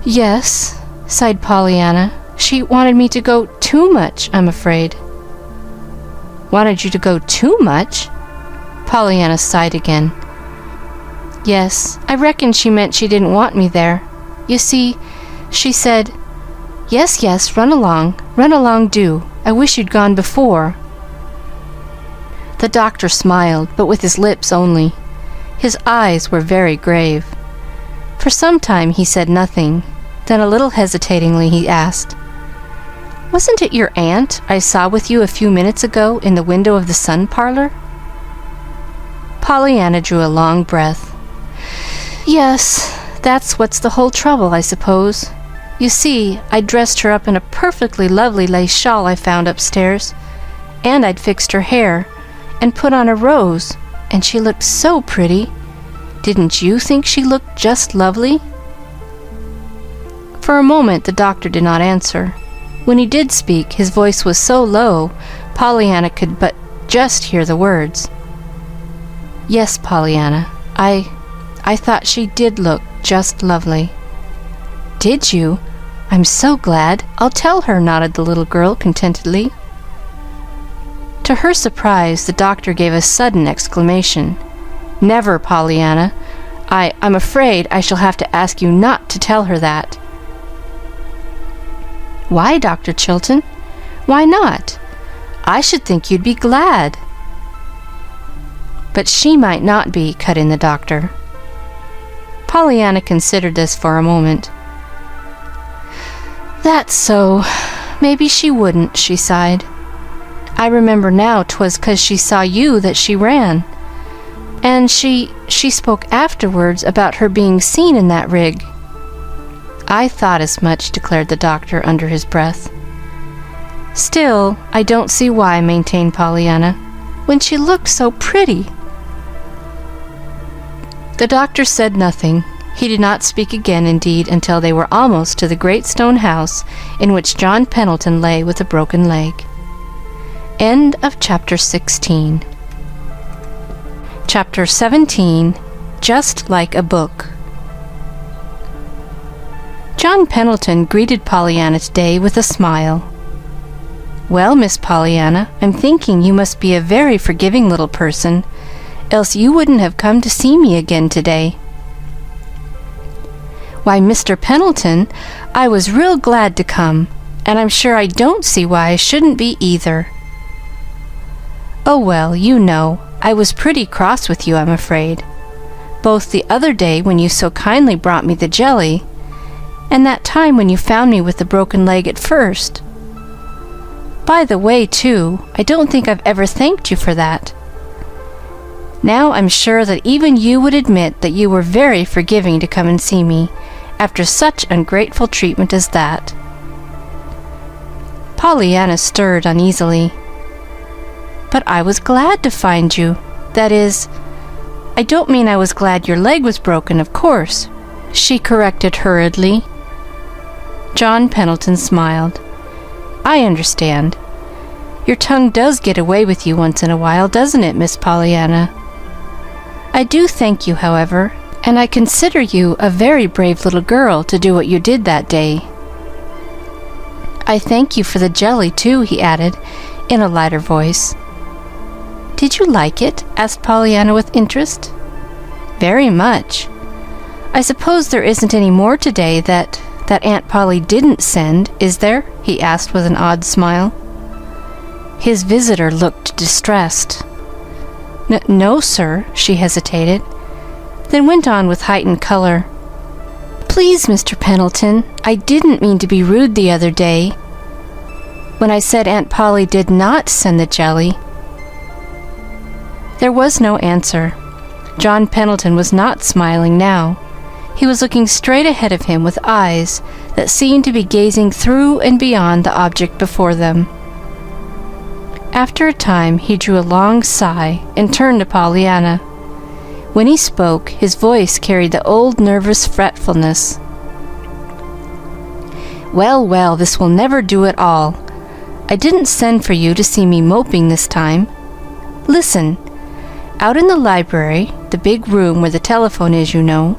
"Yes," sighed Pollyanna. "She wanted me to go too much, I'm afraid." "Wanted you to go too much?" Pollyanna sighed again. "Yes, I reckon she meant she didn't want me there. You see, she said, 'Yes, yes, run along do. I wish you'd gone before.'" The doctor smiled, but with his lips only. His eyes were very grave. For some time he said nothing. Then, a little hesitatingly, he asked, "Wasn't it your aunt I saw with you a few minutes ago in the window of the sun parlor?" Pollyanna drew a long breath. "Yes, that's what's the whole trouble, I suppose. You see, I'd dressed her up in a perfectly lovely lace shawl I found upstairs, and I'd fixed her hair and put on a rose, and she looked so pretty. Didn't you think she looked just lovely?" For a moment the doctor did not answer. When he did speak, his voice was so low Pollyanna could but just hear the words. "Yes, Pollyanna, I thought she did look just lovely." "Did you? I'm so glad. I'll tell her," nodded the little girl contentedly. To her surprise, the doctor gave a sudden exclamation. "Never, Pollyanna. I'm afraid I shall have to ask you not to tell her that." "Why, Dr. Chilton? Why not? I should think you'd be glad." "But she might not be," cut in the doctor. Pollyanna considered this for a moment. That's so. Maybe she wouldn't, she sighed. I remember now 'twas 'cause she saw you that she ran. And she spoke afterwards about her being seen in that rig. I thought as much, declared the doctor under his breath. Still, I don't see why, maintained Pollyanna, when she looked so pretty. The doctor said nothing. He did not speak again, indeed, until they were almost to the great stone house in which John Pendleton lay with a broken leg. End of chapter 16. Chapter 17, Just Like a Book. John Pendleton greeted Pollyanna today with a smile. Well, Miss Pollyanna, I'm thinking you must be a very forgiving little person, else you wouldn't have come to see me again today. Why, Mr. Pendleton, I was real glad to come, and I'm sure I don't see why I shouldn't be either. Oh, well, you know, I was pretty cross with you, I'm afraid, both the other day when you so kindly brought me the jelly, and that time when you found me with the broken leg at first. By the way, too, I don't think I've ever thanked you for that. Now I'm sure that even you would admit that you were very forgiving to come and see me after such ungrateful treatment as that. Pollyanna stirred uneasily. But I was glad to find you. That is, I don't mean I was glad your leg was broken, of course, she corrected hurriedly. John Pendleton smiled. I understand. Your tongue does get away with you once in a while, doesn't it, Miss Pollyanna? I do thank you, however, and I consider you a very brave little girl to do what you did that day. I thank you for the jelly, too, he added, in a lighter voice. Did you like it? Asked Pollyanna with interest. Very much. I suppose there isn't any more today that Aunt Polly didn't send, is there? He asked with an odd smile. His visitor looked distressed. No, sir, she hesitated, then went on with heightened color. Please, Mr. Pendleton, I didn't mean to be rude the other day when I said Aunt Polly did not send the jelly. There was no answer. John Pendleton was not smiling now. He was looking straight ahead of him with eyes that seemed to be gazing through and beyond the object before them. After a time, he drew a long sigh and turned to Pollyanna. When he spoke, his voice carried the old nervous fretfulness. Well, well, this will never do at all. I didn't send for you to see me moping this time. Listen. Out in the library, the big room where the telephone is, you know,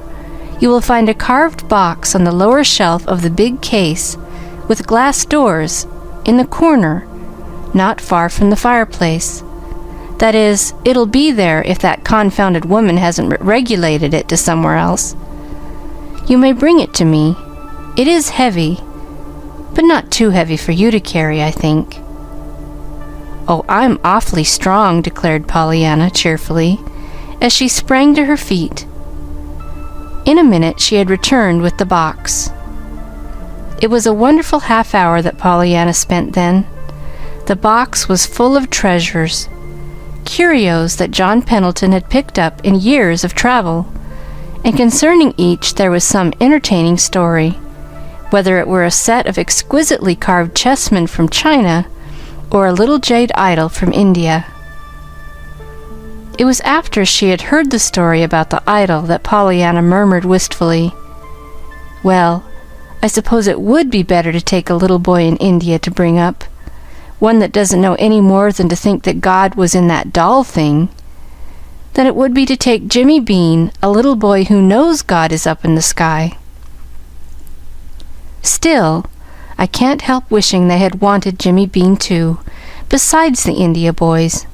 you will find a carved box on the lower shelf of the big case with glass doors in the corner, not far from the fireplace. That is, it'll be there if that confounded woman hasn't regulated it to somewhere else. You may bring it to me. It is heavy, but not too heavy for you to carry, I think. Oh, I'm awfully strong, declared Pollyanna cheerfully, as she sprang to her feet. In a minute she had returned with the box. It was a wonderful half-hour that Pollyanna spent then. The box was full of treasures, curios that John Pendleton had picked up in years of travel, and concerning each there was some entertaining story, whether it were a set of exquisitely carved chessmen from China or a little jade idol from India. It was after she had heard the story about the idol that Pollyanna murmured wistfully, "Well, I suppose it would be better to take a little boy in India to bring up, one that doesn't know any more than to think that God was in that doll thing, than it would be to take Jimmy Bean, a little boy who knows God is up in the sky." Still, I can't help wishing they had wanted Jimmy Bean too, besides the India boys.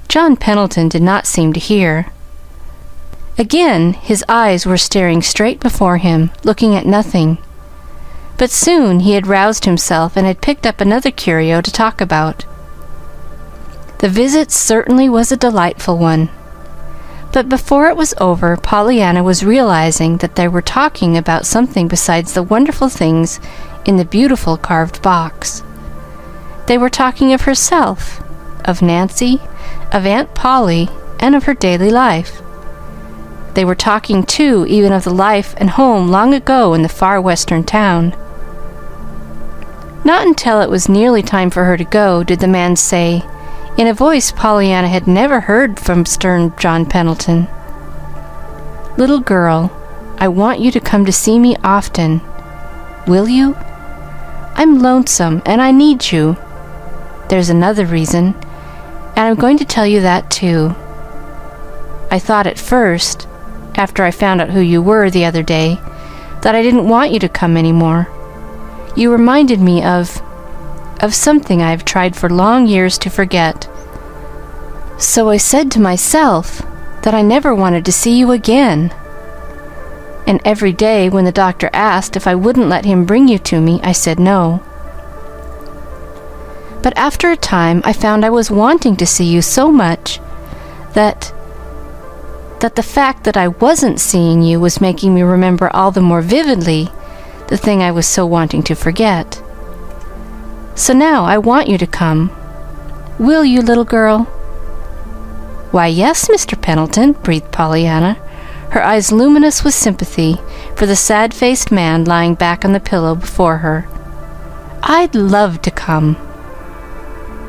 John Pendleton did not seem to hear. Again his eyes were staring straight before him, looking at nothing. But soon he had roused himself and had picked up another curio to talk about. The visit certainly was a delightful one. But before it was over, Pollyanna was realizing that they were talking about something besides the wonderful things in the beautiful carved box. They were talking of herself, of Nancy, of Aunt Polly, and of her daily life. They were talking, too, even of the life and home long ago in the far western town. Not until it was nearly time for her to go did the man say, in a voice Pollyanna had never heard from stern John Pendleton, "Little girl, I want you to come to see me often. Will you? I'm lonesome, and I need you. There's another reason, and I'm going to tell you that, too. I thought at first, after I found out who you were the other day, that I didn't want you to come anymore. You reminded me of something I have tried for long years to forget. So I said to myself that I never wanted to see you again. And every day when the doctor asked if I wouldn't let him bring you to me, I said no. But after a time, I found I was wanting to see you so much that the fact that I wasn't seeing you was making me remember all the more vividly the thing I was so wanting to forget. So now I want you to come. Will you, little girl?" "Why, yes, Mr. Pendleton," breathed Pollyanna, her eyes luminous with sympathy for the sad-faced man lying back on the pillow before her. "I'd love to come."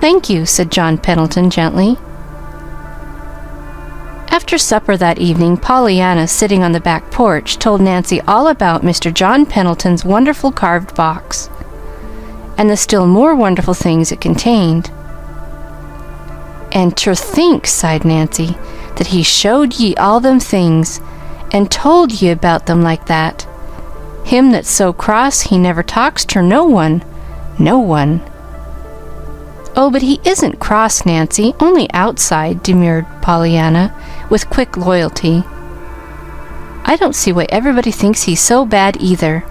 "Thank you," said John Pendleton gently. After supper that evening, Pollyanna, sitting on the back porch, told Nancy all about Mr. John Pendleton's wonderful carved box, and the still more wonderful things it contained. "And ter think," sighed Nancy, "that he showed ye all them things, and told ye about them like that. Him that's so cross he never talks ter no one. No one." "Oh, but he isn't cross, Nancy, only outside," demurred Pollyanna, with quick loyalty. "I don't see why everybody thinks he's so bad either.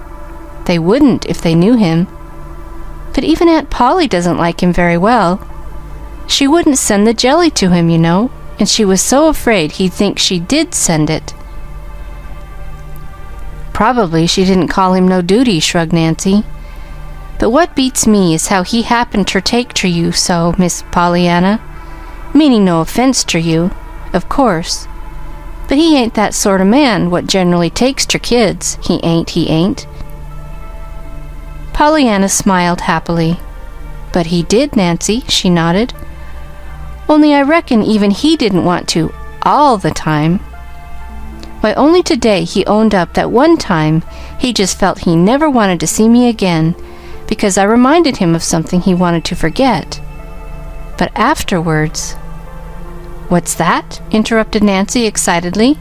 They wouldn't if they knew him. But even Aunt Polly doesn't like him very well. She wouldn't send the jelly to him, you know, and she was so afraid he'd think she did send it." "Probably she didn't call him no duty," shrugged Nancy. "But what beats me is how he happened ter take ter you so, Miss Pollyanna. Meaning no offense ter you, of course. But he ain't that sort of man what generally takes ter kids. He ain't. Pollyanna smiled happily. "But he did, Nancy," she nodded. "Only I reckon even he didn't want to all the time. Why, only today he owned up that one time he just felt he never wanted to see me again because I reminded him of something he wanted to forget. But afterwards—" "What's that?" interrupted Nancy excitedly.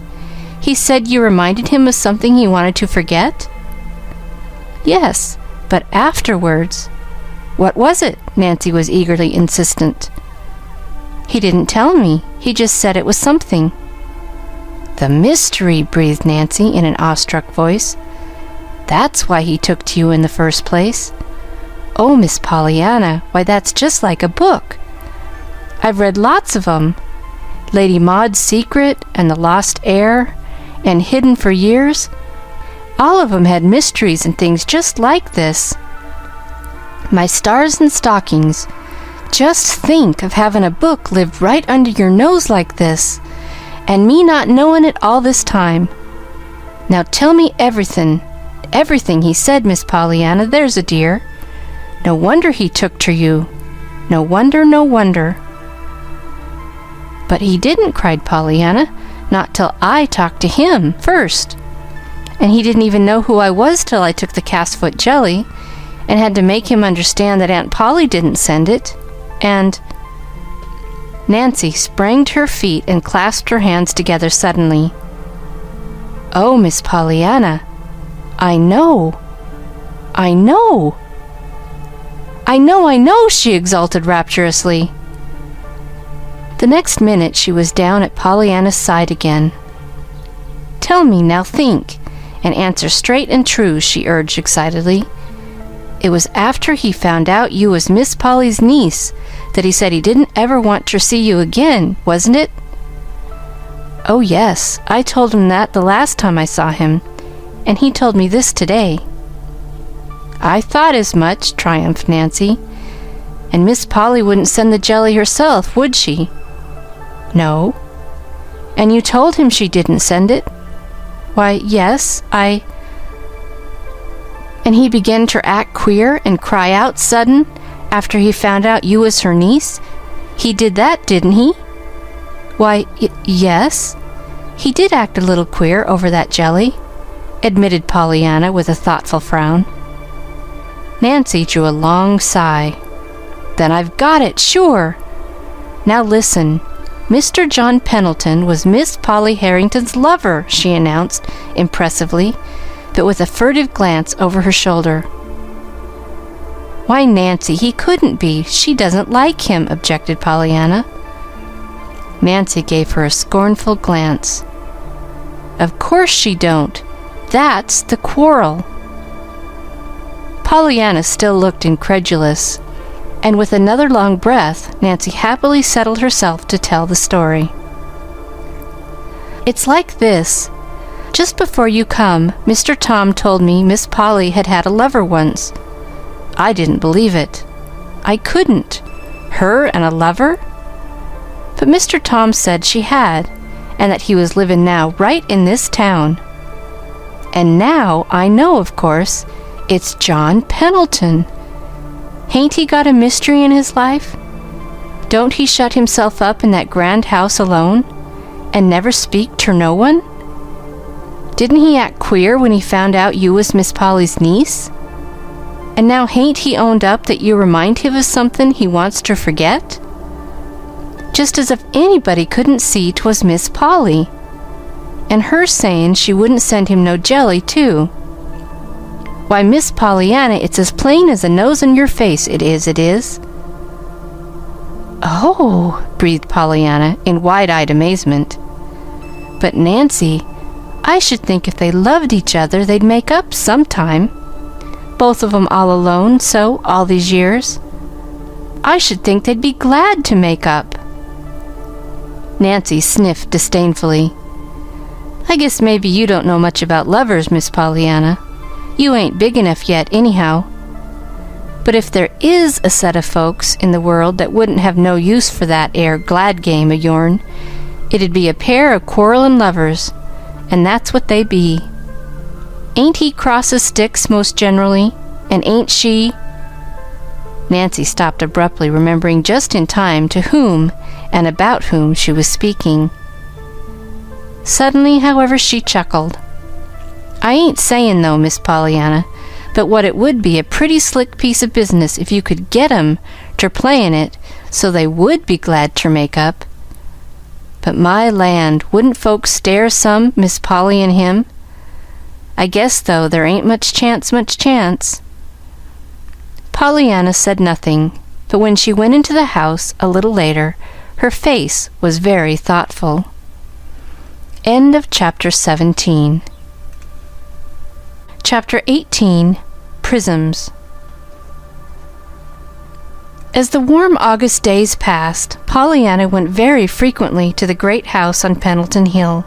"He said you reminded him of something he wanted to forget?" "Yes, but afterwards—" "What was it?" Nancy was eagerly insistent. "He didn't tell me. He just said it was something." "The mystery," breathed Nancy in an awestruck voice. "That's why he took to you in the first place. Oh, Miss Pollyanna, why, that's just like a book. I've read lots of 'em. Lady Maud's Secret and The Lost Heir and Hidden for Years. All of 'em had mysteries and things just like this. My stars and stockings, just think of having a book lived right under your nose like this, and me not knowing it all this time. Now tell me everything he said, Miss Pollyanna, there's a dear. No wonder he took ter you. No wonder. "But he didn't," cried Pollyanna, "not till I talked to him first. And he didn't even know who I was till I took the cast-foot jelly, and had to make him understand that Aunt Polly didn't send it. And—" Nancy sprang to her feet and clasped her hands together suddenly. "Oh, Miss Pollyanna, I know, she exulted rapturously. The next minute she was down at Pollyanna's side again. "Tell me, now think, and answer straight and true," she urged excitedly. "It was after he found out you was Miss Polly's niece that he said he didn't ever want ter see you again, wasn't it?" "Oh yes, I told him that the last time I saw him, and he told me this today." "I thought as much," triumphed Nancy. "And Miss Polly wouldn't send the jelly herself, would she?" "No." "And you told him she didn't send it?" "Why, yes, And he began to act queer and cry out sudden after he found out you was her niece? He did that, didn't he?" "Why, yes. He did act a little queer over that jelly," admitted Pollyanna with a thoughtful frown. Nancy drew a long sigh. "Then I've got it, sure. Now listen. Mr. John Pendleton was Miss Polly Harrington's lover," she announced impressively, but with a furtive glance over her shoulder. "Why, Nancy, he couldn't be. She doesn't like him," objected Pollyanna. Nancy gave her a scornful glance. "Of course she don't. That's the quarrel." Pollyanna still looked incredulous, and with another long breath, Nancy happily settled herself to tell the story. "It's like this. Just before you come, Mr. Tom told me Miss Polly had had a lover once. I didn't believe it. I couldn't. Her and a lover? But Mr. Tom said she had, and that he was living now right in this town. And now I know, of course, it's John Pendleton. Hain't he got a mystery in his life? Don't he shut himself up in that grand house alone, and never speak to no one? Didn't he act queer when he found out you was Miss Polly's niece? And now hain't he owned up that you remind him of something he wants to forget? Just as if anybody couldn't see 'twas Miss Polly. And her saying she wouldn't send him no jelly, too. Why, Miss Pollyanna, it's as plain as the nose on your face, it is. "Oh," breathed Pollyanna in wide-eyed amazement. "But, Nancy, I should think if they loved each other, they'd make up sometime. Both of 'em all alone, so, all these years. I should think they'd be glad to make up." Nancy sniffed disdainfully. "I guess maybe you don't know much about lovers, Miss Pollyanna. You ain't big enough yet, anyhow. But if there is a set of folks in the world that wouldn't have no use for that 'ere glad game o' yourn, it'd be a pair of quarrelin' lovers, and that's what they be. Ain't he cross as sticks most generally, and ain't she—" Nancy stopped abruptly, remembering just in time to whom and about whom she was speaking. Suddenly, however, she chuckled. "I ain't sayin', though, Miss Pollyanna, but what it would be a pretty slick piece of business if you could get 'em ter playin' it so they would be glad ter make up. But my land, wouldn't folks stare some, Miss Polly and him? I guess, though, there ain't much chance." Pollyanna said nothing, but when she went into the house a little later, her face was very thoughtful. End of Chapter 17. Chapter 18, Prisms. As the warm August days passed, Pollyanna went very frequently to the great house on Pendleton Hill.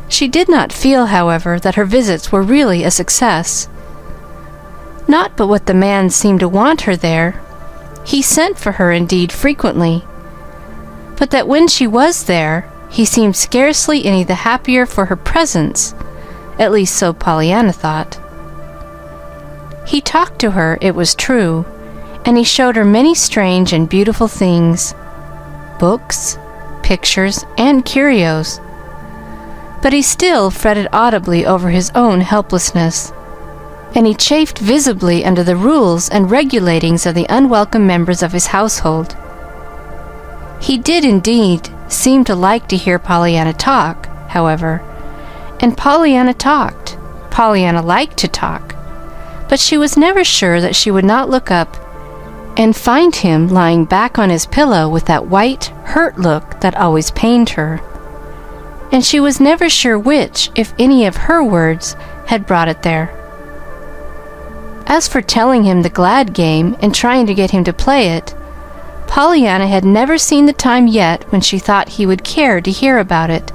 She did not feel, however, that her visits were really a success. Not but what the man seemed to want her there. He sent for her, indeed, frequently, but that when she was there, he seemed scarcely any the happier for her presence. At least so Pollyanna thought. He talked to her, it was true, and he showed her many strange and beautiful things, books, pictures, and curios. But he still fretted audibly over his own helplessness, and he chafed visibly under the rules and regulatings of the unwelcome members of his household. He did, indeed, seem to like to hear Pollyanna talk, however, and Pollyanna talked. Pollyanna liked to talk, but she was never sure that she would not look up and find him lying back on his pillow with that white, hurt look that always pained her. And she was never sure which, if any, of her words had brought it there. As for telling him the glad game and trying to get him to play it, Pollyanna had never seen the time yet when she thought he would care to hear about it.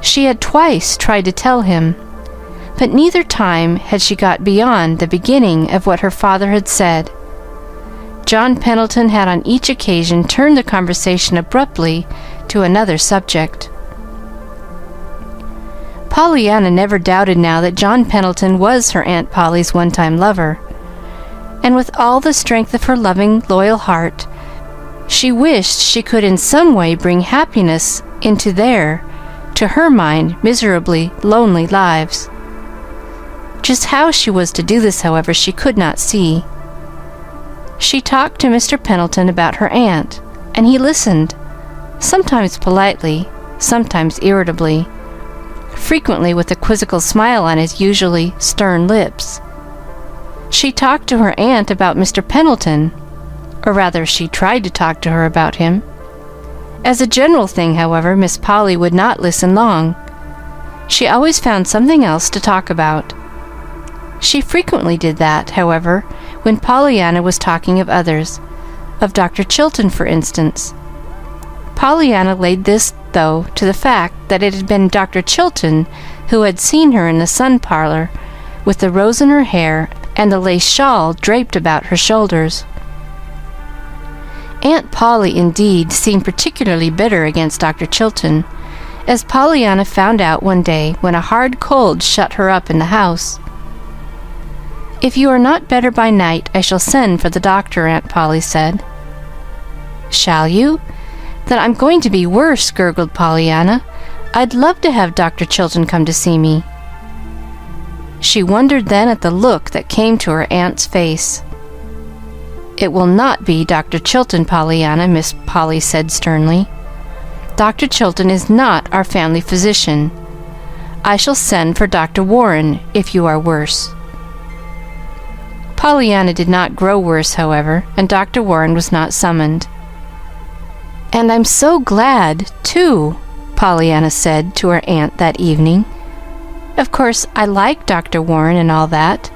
She had twice tried to tell him, but neither time had she got beyond the beginning of what her father had said. John Pendleton had on each occasion turned the conversation abruptly to another subject. Pollyanna never doubted now that John Pendleton was her Aunt Polly's one-time lover, and with all the strength of her loving, loyal heart, she wished she could in some way bring happiness into their, to her mind, miserably lonely lives. Just how she was to do this, however, she could not see. She talked to Mr. Pendleton about her aunt, and he listened, sometimes politely, sometimes irritably, frequently with a quizzical smile on his usually stern lips. She talked to her aunt about Mr. Pendleton, or rather, she tried to talk to her about him. As a general thing, however, Miss Polly would not listen long. She always found something else to talk about. She frequently did that, however, when Pollyanna was talking of others, of Dr. Chilton, for instance. Pollyanna laid this, though, to the fact that it had been Dr. Chilton who had seen her in the sun parlor with the rose in her hair and the lace shawl draped about her shoulders. Aunt Polly, indeed, seemed particularly bitter against Dr. Chilton, as Pollyanna found out one day when a hard cold shut her up in the house. "If you are not better by night, I shall send for the doctor," Aunt Polly said. "Shall you? Then I'm going to be worse," gurgled Pollyanna. "I'd love to have Dr. Chilton come to see me." She wondered then at the look that came to her aunt's face. "It will not be Dr. Chilton, Pollyanna," Miss Polly said sternly. "Dr. Chilton is not our family physician. I shall send for Dr. Warren if you are worse." Pollyanna did not grow worse, however, and Dr. Warren was not summoned. "And I'm so glad, too," Pollyanna said to her aunt that evening. "Of course, I like Dr. Warren and all that,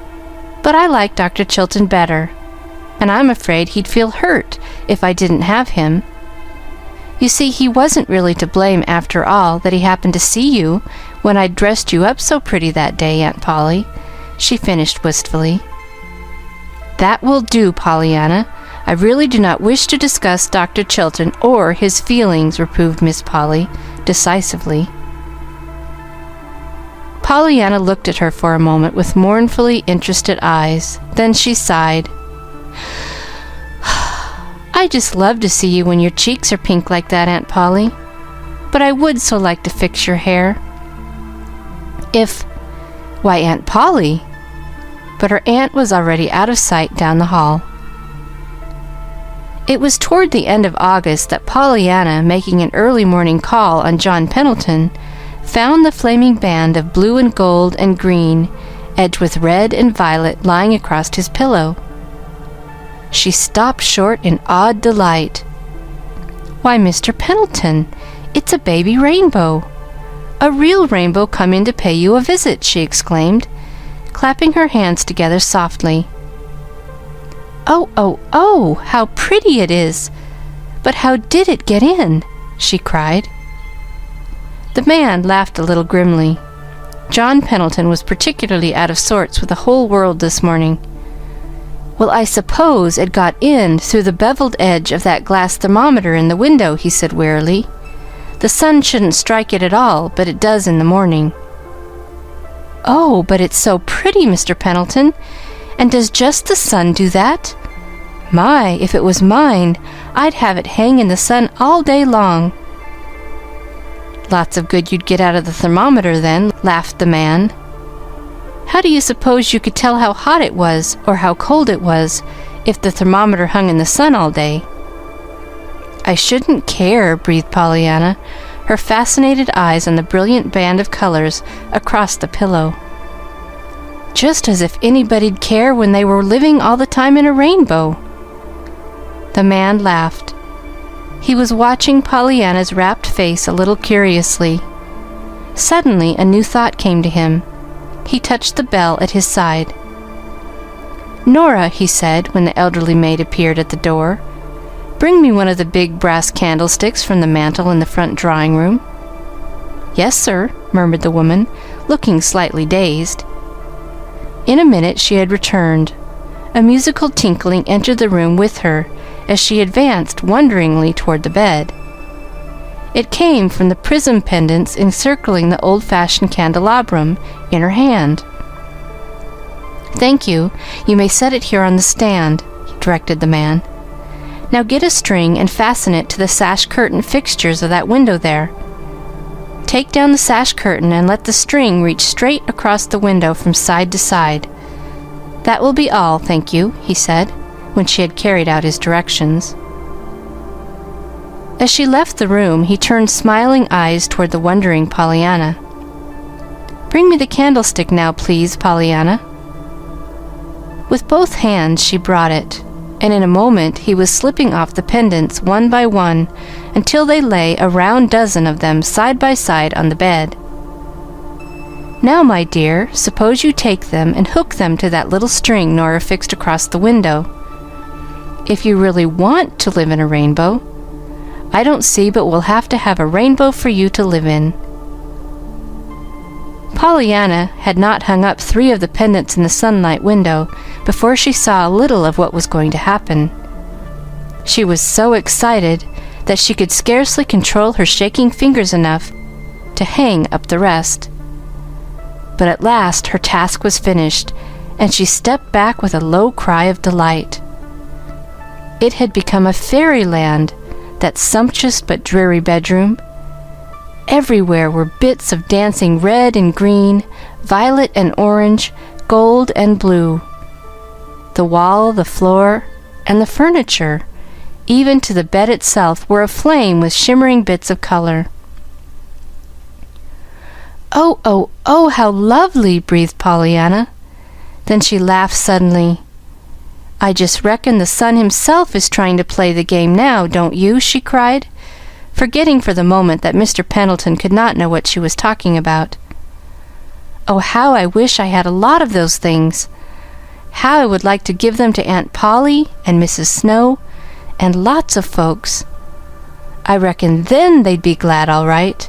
but I like Dr. Chilton better, and I'm afraid he'd feel hurt if I didn't have him. You see, he wasn't really to blame after all that he happened to see you when I dressed you up so pretty that day, Aunt Polly," she finished wistfully. "That will do, Pollyanna. I really do not wish to discuss Dr. Chilton or his feelings," reproved Miss Polly decisively. Pollyanna looked at her for a moment with mournfully interested eyes. Then she sighed. "I just love to see you when your cheeks are pink like that, Aunt Polly. But I would so like to fix your hair. Why, Aunt Polly!" But her aunt was already out of sight down the hall. It was toward the end of August that Pollyanna, making an early morning call on John Pendleton, found the flaming band of blue and gold and green, edged with red and violet, lying across his pillow. She stopped short in awed delight. "Why, Mr. Pendleton, it's a baby rainbow! A real rainbow come in to pay you a visit!" she exclaimed, clapping her hands together softly. "Oh, oh, oh, how pretty it is! But how did it get in?" she cried. The man laughed a little grimly. John Pendleton was particularly out of sorts with the whole world this morning. "Well, I suppose it got in through the beveled edge of that glass thermometer in the window," he said wearily. "The sun shouldn't strike it at all, but it does in the morning." "Oh, but it's so pretty, Mr. Pendleton. And does just the sun do that? My, if it was mine, I'd have it hang in the sun all day long." "Lots of good you'd get out of the thermometer, then," laughed the man. "How do you suppose you could tell how hot it was or how cold it was if the thermometer hung in the sun all day?" "I shouldn't care," breathed Pollyanna, her fascinated eyes on the brilliant band of colors across the pillow. "Just as if anybody'd care when they were living all the time in a rainbow." The man laughed. He was watching Pollyanna's rapt face a little curiously. Suddenly, a new thought came to him. He touched the bell at his side. "Nora," he said, when the elderly maid appeared at the door, "bring me one of the big brass candlesticks from the mantel in the front drawing-room." "Yes, sir," murmured the woman, looking slightly dazed. In a minute she had returned. A musical tinkling entered the room with her as she advanced wonderingly toward the bed. It came from the prism pendants encircling the old-fashioned candelabrum in her hand. "Thank you. You may set it here on the stand," directed the man. "Now get a string and fasten it to the sash curtain fixtures of that window there. Take down the sash curtain and let the string reach straight across the window from side to side. That will be all, thank you," he said, when she had carried out his directions. As she left the room, he turned smiling eyes toward the wondering Pollyanna. "Bring me the candlestick now, please, Pollyanna." With both hands she brought it, and in a moment he was slipping off the pendants one by one until they lay a round dozen of them side by side on the bed. "Now, my dear, suppose you take them and hook them to that little string Nora fixed across the window. If you really want to live in a rainbow, I don't see but we'll have to have a rainbow for you to live in." Pollyanna had not hung up 3 of the pendants in the sunlight window before she saw a little of what was going to happen. She was so excited that she could scarcely control her shaking fingers enough to hang up the rest. But at last her task was finished, and she stepped back with a low cry of delight. It had become a fairyland, that sumptuous but dreary bedroom. Everywhere were bits of dancing red and green, violet and orange, gold and blue. The wall, the floor, and the furniture, even to the bed itself, were aflame with shimmering bits of color. "Oh, oh, oh, how lovely!" breathed Pollyanna. Then she laughed suddenly. "I just reckon the sun himself is trying to play the game now, don't you?" she cried, forgetting for the moment that Mr. Pendleton could not know what she was talking about. "Oh, how I wish I had a lot of those things! How I would like to give them to Aunt Polly and Mrs. Snow and lots of folks. I reckon then they'd be glad, all right.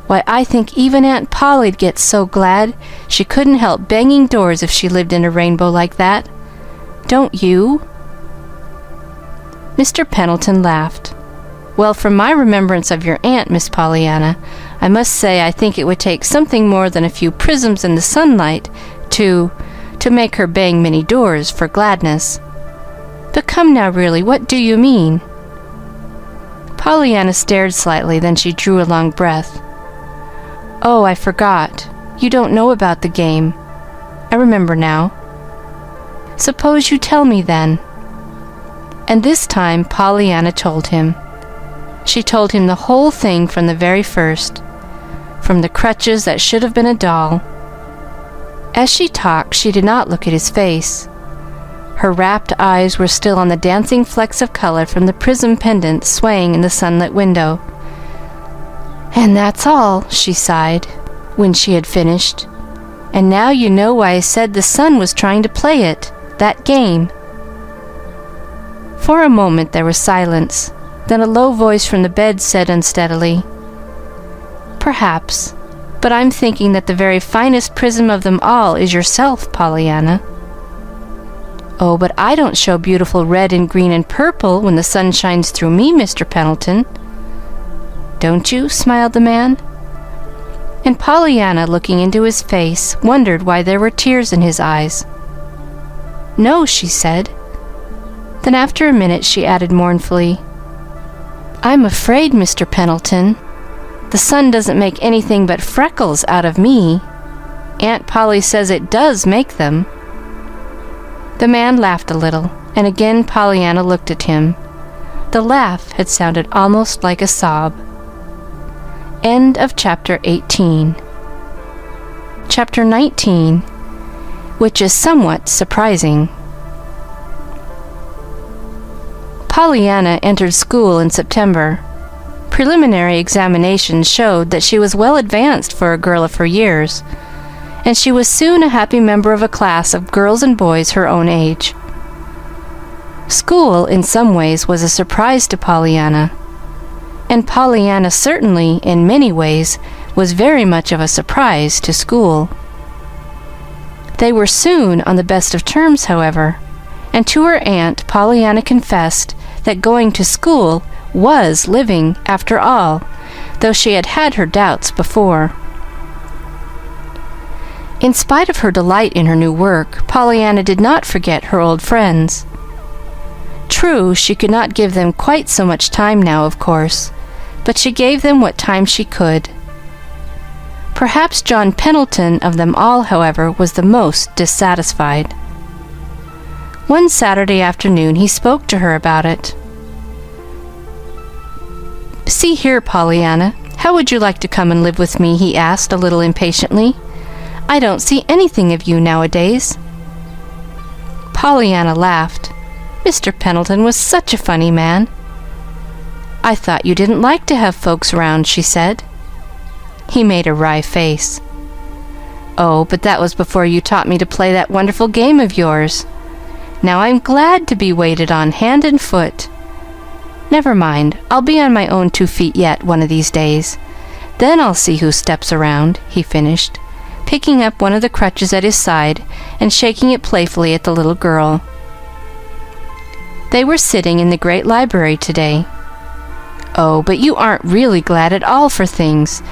Why, I think even Aunt Polly'd get so glad she couldn't help banging doors if she lived in a rainbow like that. Don't you?" Mr. Pendleton laughed. "Well, from my remembrance of your aunt, Miss Pollyanna, I must say I think it would take something more than a few prisms in the sunlight to make her bang many doors for gladness. But come now, really, what do you mean?" Pollyanna stared slightly, then she drew a long breath. "Oh, I forgot. You don't know about the game. I remember now. Suppose you tell me, then." And this time Pollyanna told him. She told him the whole thing from the very first, from the crutches that should have been a doll. As she talked, she did not look at his face. Her rapt eyes were still on the dancing flecks of color from the prism pendants swaying in the sunlit window. "And that's all," she sighed, when she had finished. "And now you know why I said the sun was trying to play it, that game." For a moment there was silence. Then a low voice from the bed said unsteadily, "Perhaps, but I'm thinking that the very finest prism of them all is yourself, Pollyanna." "Oh, but I don't show beautiful red and green and purple when the sun shines through me, Mr. Pendleton." "Don't you?" smiled the man. And Pollyanna, looking into his face, wondered why there were tears in his eyes. "No," she said. Then after a minute she added mournfully, "I'm afraid, Mr. Pendleton, the sun doesn't make anything but freckles out of me. Aunt Polly says it does make them." The man laughed a little, and again Pollyanna looked at him. The laugh had sounded almost like a sob. End of Chapter 18. Chapter 19, which is somewhat surprising. Pollyanna entered school in September. Preliminary examinations showed that she was well advanced for a girl of her years, and she was soon a happy member of a class of girls and boys her own age. School, in some ways, was a surprise to Pollyanna, and Pollyanna certainly, in many ways, was very much of a surprise to school. They were soon on the best of terms, however, and to her aunt, Pollyanna confessed that going to school was living, after all, though she had had her doubts before. In spite of her delight in her new work, Pollyanna did not forget her old friends. True, she could not give them quite so much time now, of course, but she gave them what time she could. Perhaps John Pendleton of them all, however, was the most dissatisfied. One Saturday afternoon he spoke to her about it. "See here, Pollyanna, how would you like to come and live with me?" he asked a little impatiently. "I don't see anything of you nowadays." Pollyanna laughed. Mr. Pendleton was such a funny man. "I thought you didn't like to have folks around," she said. He made a wry face. "Oh, but that was before you taught me to play that wonderful game of yours. Now I'm glad to be waited on hand and foot. Never mind, I'll be on my own 2 feet yet one of these days. Then I'll see who steps around," he finished, picking up one of the crutches at his side and shaking it playfully at the little girl. They were sitting in the great library today. "Oh, but you aren't really glad at all for things.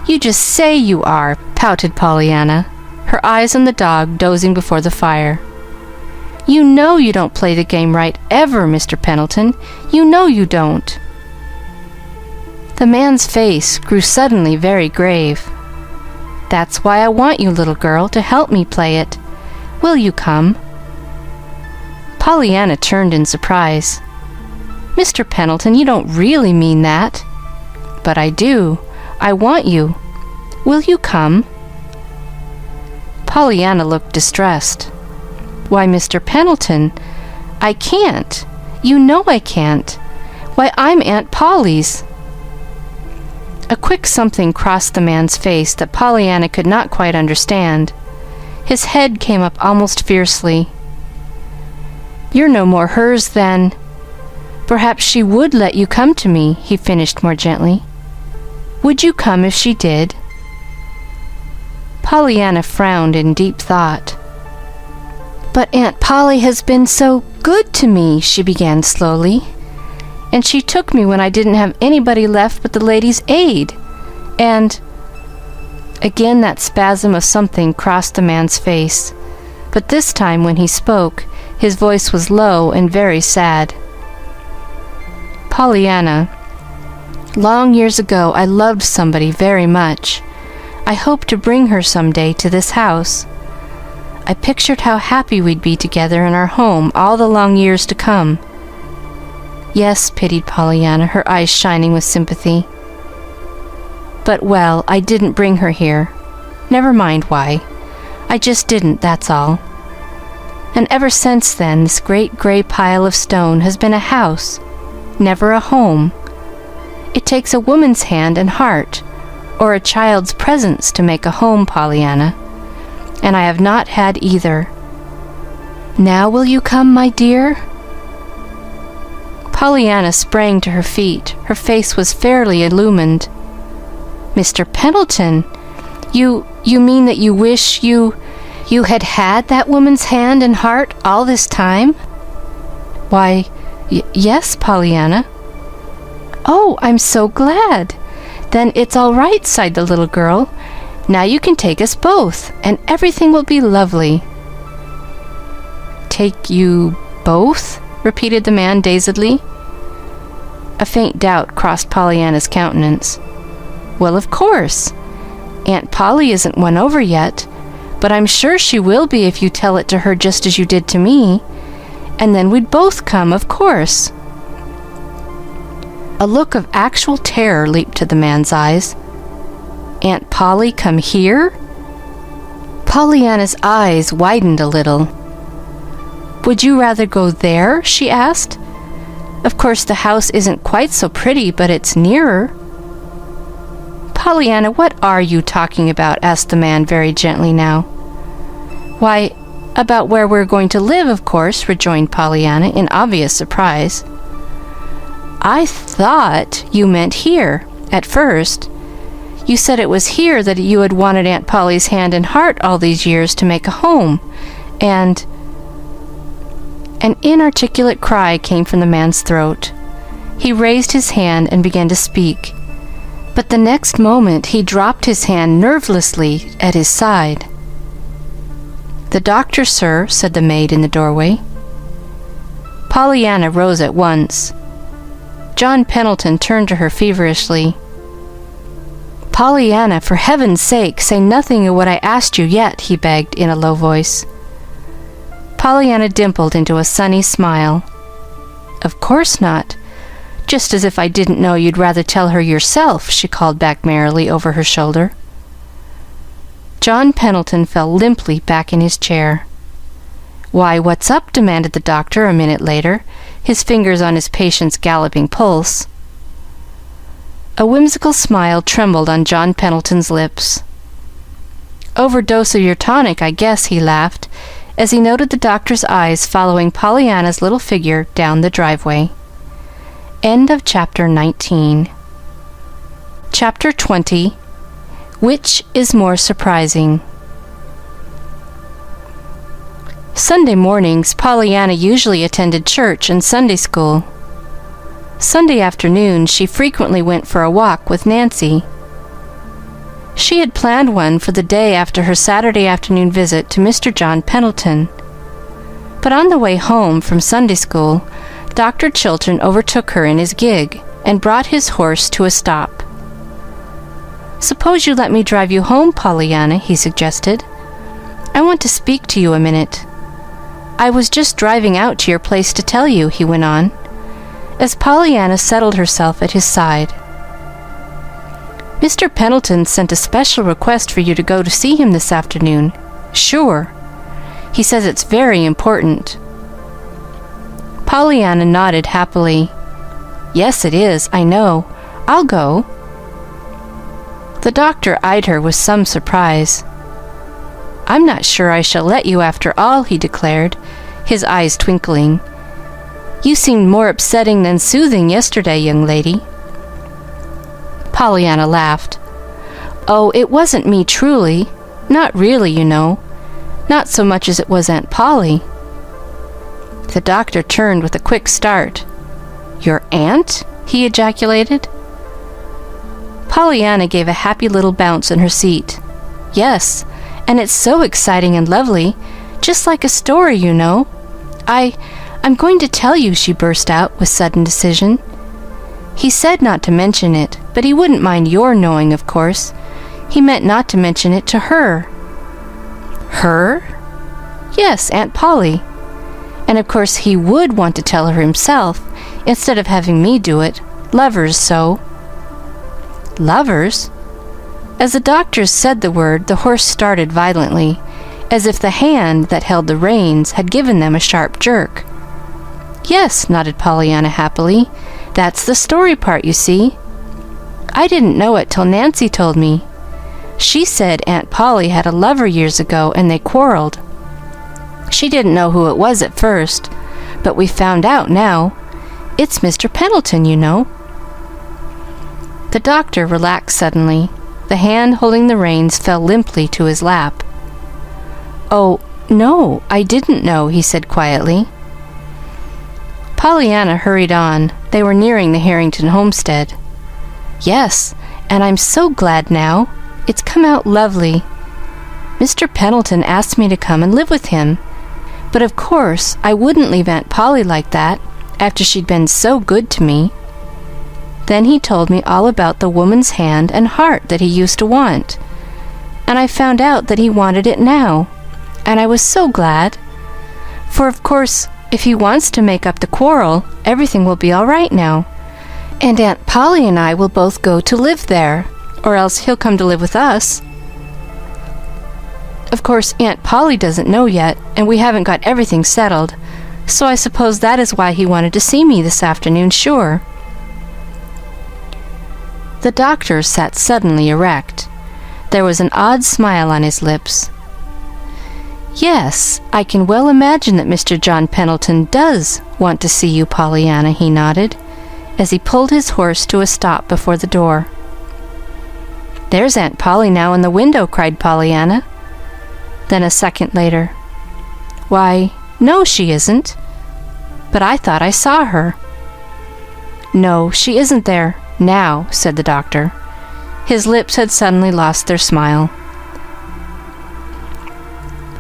You just say you are," pouted Pollyanna, her eyes on the dog dozing before the fire. "You know you don't play the game right ever, Mr. Pendleton. You know you don't." The man's face grew suddenly very grave. "That's why I want you, little girl, to help me play it. Will you come?" Pollyanna turned in surprise. "Mr. Pendleton, you don't really mean that." "But I do. I want you. Will you come?" Pollyanna looked distressed. "Why, Mr. Pendleton, I can't. You know I can't. Why, I'm Aunt Polly's." A quick something crossed the man's face that Pollyanna could not quite understand. His head came up almost fiercely. "You're no more hers than... Perhaps she would let you come to me," he finished more gently. "Would you come if she did?" Pollyanna frowned in deep thought. "But Aunt Polly has been so good to me," she began slowly. "And she took me when I didn't have anybody left but the Ladies' Aid. And..." Again that spasm of something crossed the man's face, but this time when he spoke, his voice was low and very sad. "Pollyanna, long years ago I loved somebody very much. I hoped to bring her some day to this house. I pictured how happy we'd be together in our home all the long years to come." "Yes," pitied Pollyanna, her eyes shining with sympathy. "But, well, I didn't bring her here. Never mind why. I just didn't, that's all. And ever since then, this great gray pile of stone has been a house, never a home. It takes a woman's hand and heart, or a child's presence to make a home, Pollyanna, and I have not had either. Now will you come, my dear?" Pollyanna sprang to her feet. Her face was fairly illumined. "Mr. Pendleton, you mean that you wish you had had that woman's hand and heart all this time?" "Why, yes, Pollyanna." "Oh, I'm so glad. Then it's all right," sighed the little girl. "Now you can take us both, and everything will be lovely." "Take you both?" repeated the man dazedly. A faint doubt crossed Pollyanna's countenance. "Well, of course. Aunt Polly isn't won over yet, but I'm sure she will be if you tell it to her just as you did to me. And then we'd both come, of course." A look of actual terror leaped to the man's eyes. "Aunt Polly come here?" Pollyanna's eyes widened a little. "Would you rather go there?" she asked. "Of course the house isn't quite so pretty, but it's nearer." "Pollyanna, what are you talking about?" asked the man very gently now. "Why, about where we're going to live, of course," rejoined Pollyanna in obvious surprise. I thought you meant here, at first. You said it was here that you had wanted Aunt Polly's hand and heart all these years to make a home, and... An inarticulate cry came from the man's throat. He raised his hand and began to speak, but the next moment he dropped his hand nervelessly at his side. "The doctor, sir," said the maid in the doorway. Pollyanna rose at once. John Pendleton turned to her feverishly. "Pollyanna, for heaven's sake, say nothing of what I asked you yet," he begged in a low voice. Pollyanna dimpled into a sunny smile. "Of course not. Just as if I didn't know you'd rather tell her yourself," she called back merrily over her shoulder. John Pendleton fell limply back in his chair. "Why, what's up?" demanded the doctor a minute later, his fingers on his patient's galloping pulse. A whimsical smile trembled on John Pendleton's lips. "Overdose of your tonic, I guess," he laughed, as he noted the doctor's eyes following Pollyanna's little figure down the driveway. End of Chapter 19. Chapter 20. Which is more surprising? Sunday mornings, Pollyanna usually attended church and Sunday school. Sunday afternoons, she frequently went for a walk with Nancy. She had planned one for the day after her Saturday afternoon visit to Mr. John Pendleton. But on the way home from Sunday school, Dr. Chilton overtook her in his gig and brought his horse to a stop. "Suppose you let me drive you home, Pollyanna," he suggested. "I want to speak to you a minute." "I was just driving out to your place to tell you," he went on, as Pollyanna settled herself at his side. "Mr. Pendleton sent a special request for you to go to see him this afternoon. Sure. He says it's very important." Pollyanna nodded happily. "Yes, it is, I know. I'll go." The doctor eyed her with some surprise. "I'm not sure I shall let you after all," he declared, his eyes twinkling. "You seemed more upsetting than soothing yesterday, young lady." Pollyanna laughed. "Oh, it wasn't me, truly. Not really, you know. Not so much as it was Aunt Polly." The doctor turned with a quick start. "Your aunt?" he ejaculated. Pollyanna gave a happy little bounce in her seat. "Yes, and it's so exciting and lovely, just like a story, you know. I'm going to tell you," she burst out with sudden decision. "He said not to mention it, but he wouldn't mind your knowing, of course. He meant not to mention it to her." "Her?" "Yes, Aunt Polly. And of course he would want to tell her himself, instead of having me do it. Lovers, so." "Lovers?" As the doctor said the word, the horse started violently, as if the hand that held the reins had given them a sharp jerk. "Yes," nodded Pollyanna happily. "That's the story part, you see. I didn't know it till Nancy told me. She said Aunt Polly had a lover years ago, and they quarreled. She didn't know who it was at first, but we found out now. It's Mr. Pendleton, you know." The doctor relaxed suddenly. The hand holding the reins fell limply to his lap. "Oh, no, I didn't know," he said quietly. Pollyanna hurried on. They were nearing the Harrington homestead. "Yes, and I'm so glad now. It's come out lovely. Mr. Pendleton asked me to come and live with him, but of course I wouldn't leave Aunt Polly like that, after she'd been so good to me. Then he told me all about the woman's hand and heart that he used to want, and I found out that he wanted it now, and I was so glad. For of course, if he wants to make up the quarrel, everything will be all right now, and Aunt Polly and I will both go to live there, or else he'll come to live with us. Of course, Aunt Polly doesn't know yet, and we haven't got everything settled, so I suppose that is why he wanted to see me this afternoon, sure." The doctor sat suddenly erect. There was an odd smile on his lips. "Yes, I can well imagine that Mr. John Pendleton does want to see you, Pollyanna," he nodded. as he pulled his horse to a stop before the door. "There's Aunt Polly now in the window," cried Pollyanna. Then a second later, "Why, no, she isn't. But I thought I saw her." "No, she isn't there now," said the doctor. His lips had suddenly lost their smile.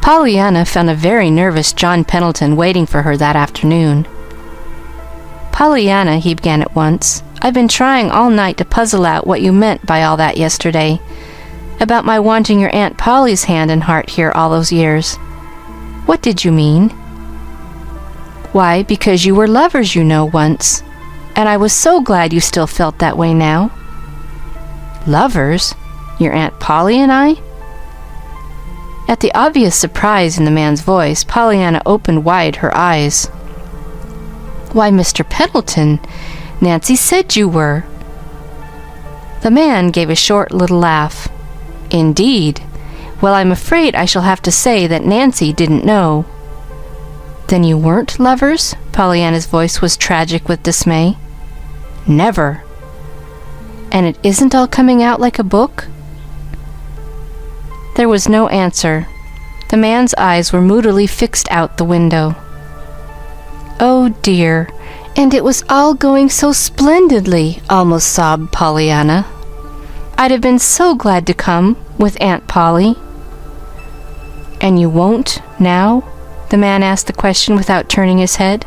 Pollyanna found a very nervous John Pendleton waiting for her that afternoon. "Pollyanna," he began at once, "I've been trying all night to puzzle out what you meant by all that yesterday, about my wanting your Aunt Polly's hand and heart here all those years. What did you mean?" "Why, because you were lovers, you know, once, and I was so glad you still felt that way now." "Lovers? Your Aunt Polly and I?" At the obvious surprise in the man's voice, Pollyanna opened wide her eyes. "Why, Mr. Pendleton, Nancy said you were." The man gave a short little laugh. "Indeed? Well, I'm afraid I shall have to say that Nancy didn't know." "Then you weren't lovers?" Pollyanna's voice was tragic with dismay. "Never." "And it isn't all coming out like a book?" There was no answer. The man's eyes were moodily fixed out the window. "Oh, dear, and it was all going so splendidly," almost sobbed Pollyanna. "I'd have been so glad to come with Aunt Polly." "And you won't now?" The man asked the question without turning his head.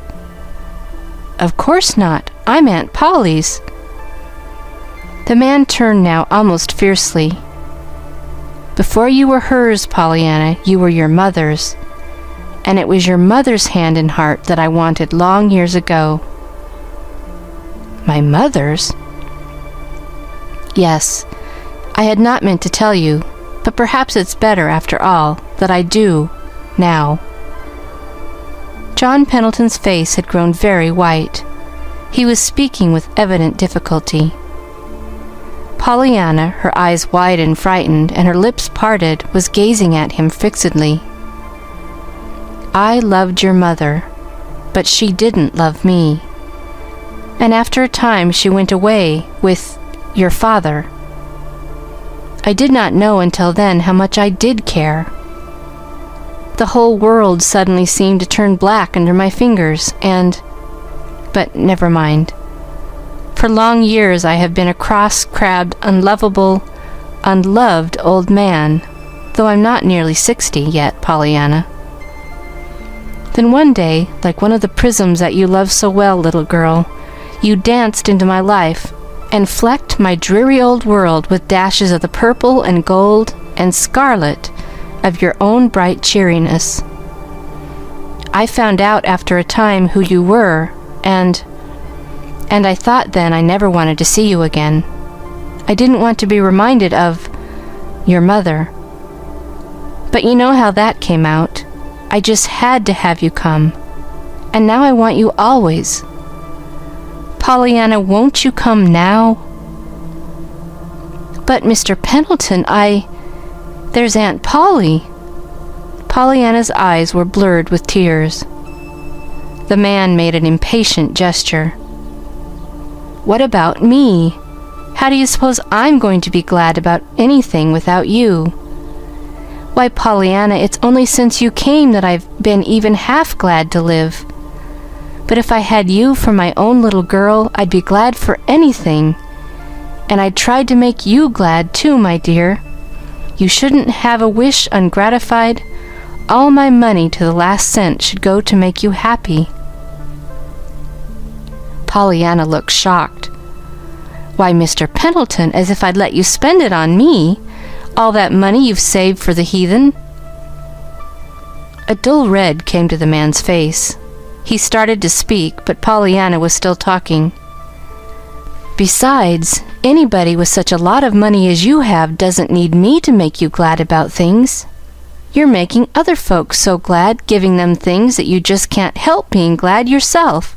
"Of course not. I'm Aunt Polly's." The man turned now almost fiercely. "Before you were hers, Pollyanna, you were your mother's. And it was your mother's hand and heart that I wanted long years ago." "My mother's?" "Yes. I had not meant to tell you, but perhaps it's better, after all, that I do, now." John Pendleton's face had grown very white. He was speaking with evident difficulty. Pollyanna, her eyes wide and frightened, and her lips parted, was gazing at him fixedly. "I loved your mother, but she didn't love me. And after a time she went away with your father. I did not know until then how much I did care. The whole world suddenly seemed to turn black under my fingers, but never mind. For long years I have been a cross-crabbed, unlovable, unloved old man, though I'm not nearly 60 yet, Pollyanna. Then one day, like one of the prisms that you love so well, little girl, you danced into my life and flecked my dreary old world with dashes of the purple and gold and scarlet of your own bright cheeriness. I found out after a time who you were, and I thought then I never wanted to see you again. I didn't want to be reminded of your mother. But you know how that came out. I just had to have you come. And now I want you always. Pollyanna, won't you come now?" "But, Mr. Pendleton, there's Aunt Polly." Pollyanna's eyes were blurred with tears. The man made an impatient gesture. "What about me? How do you suppose I'm going to be glad about anything without you? Why, Pollyanna, it's only since you came that I've been even half glad to live. But if I had you for my own little girl, I'd be glad for anything. And I tried to make you glad, too, my dear. You shouldn't have a wish ungratified. All my money to the last cent should go to make you happy." Pollyanna looked shocked. "Why, Mr. Pendleton, as if I'd let you spend it on me, all that money you've saved for the heathen." A dull red came to the man's face. He started to speak, but Pollyanna was still talking. "Besides, anybody with such a lot of money as you have doesn't need me to make you glad about things. You're making other folks so glad, giving them things that you just can't help being glad yourself.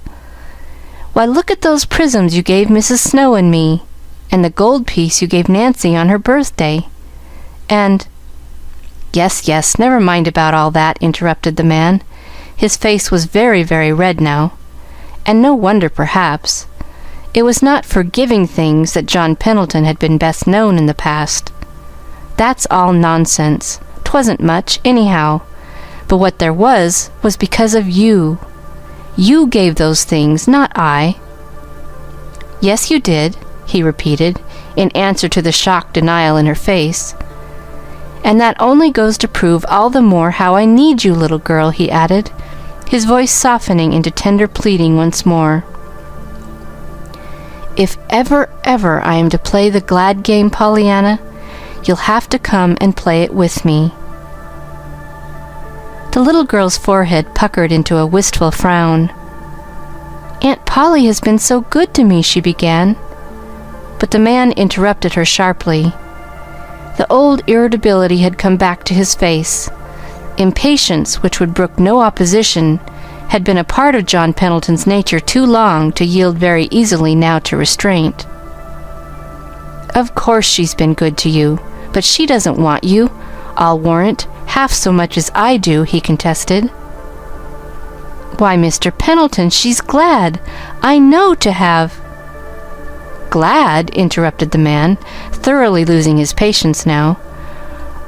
Why, look at those prisms you gave Mrs. Snow and me, and the gold piece you gave Nancy on her birthday. And—" Yes, never mind about all that," interrupted the man. His face was very, very red now. And no wonder, perhaps. It was not for giving things that John Pendleton had been best known in the past. That's all nonsense. 'Twasn't much, anyhow. But what there was because of you. You gave those things, not I. Yes, you did, he repeated, in answer to the shocked denial in her face. And that only goes to prove all the more how I need you, little girl, he added, his voice softening into tender pleading once more. If ever I am to play the glad game, Pollyanna, you'll have to come and play it with me. The little girl's forehead puckered into a wistful frown. Aunt Polly has been so good to me, she began. But the man interrupted her sharply. The old irritability had come back to his face. Impatience, which would brook no opposition, had been a part of John Pendleton's nature too long to yield very easily now to restraint. Of course she's been good to you, but she doesn't want you, I'll warrant, half so much as I do, he contested. Why, Mr. Pendleton, she's glad, I know, to have... Glad, interrupted the man, thoroughly losing his patience now.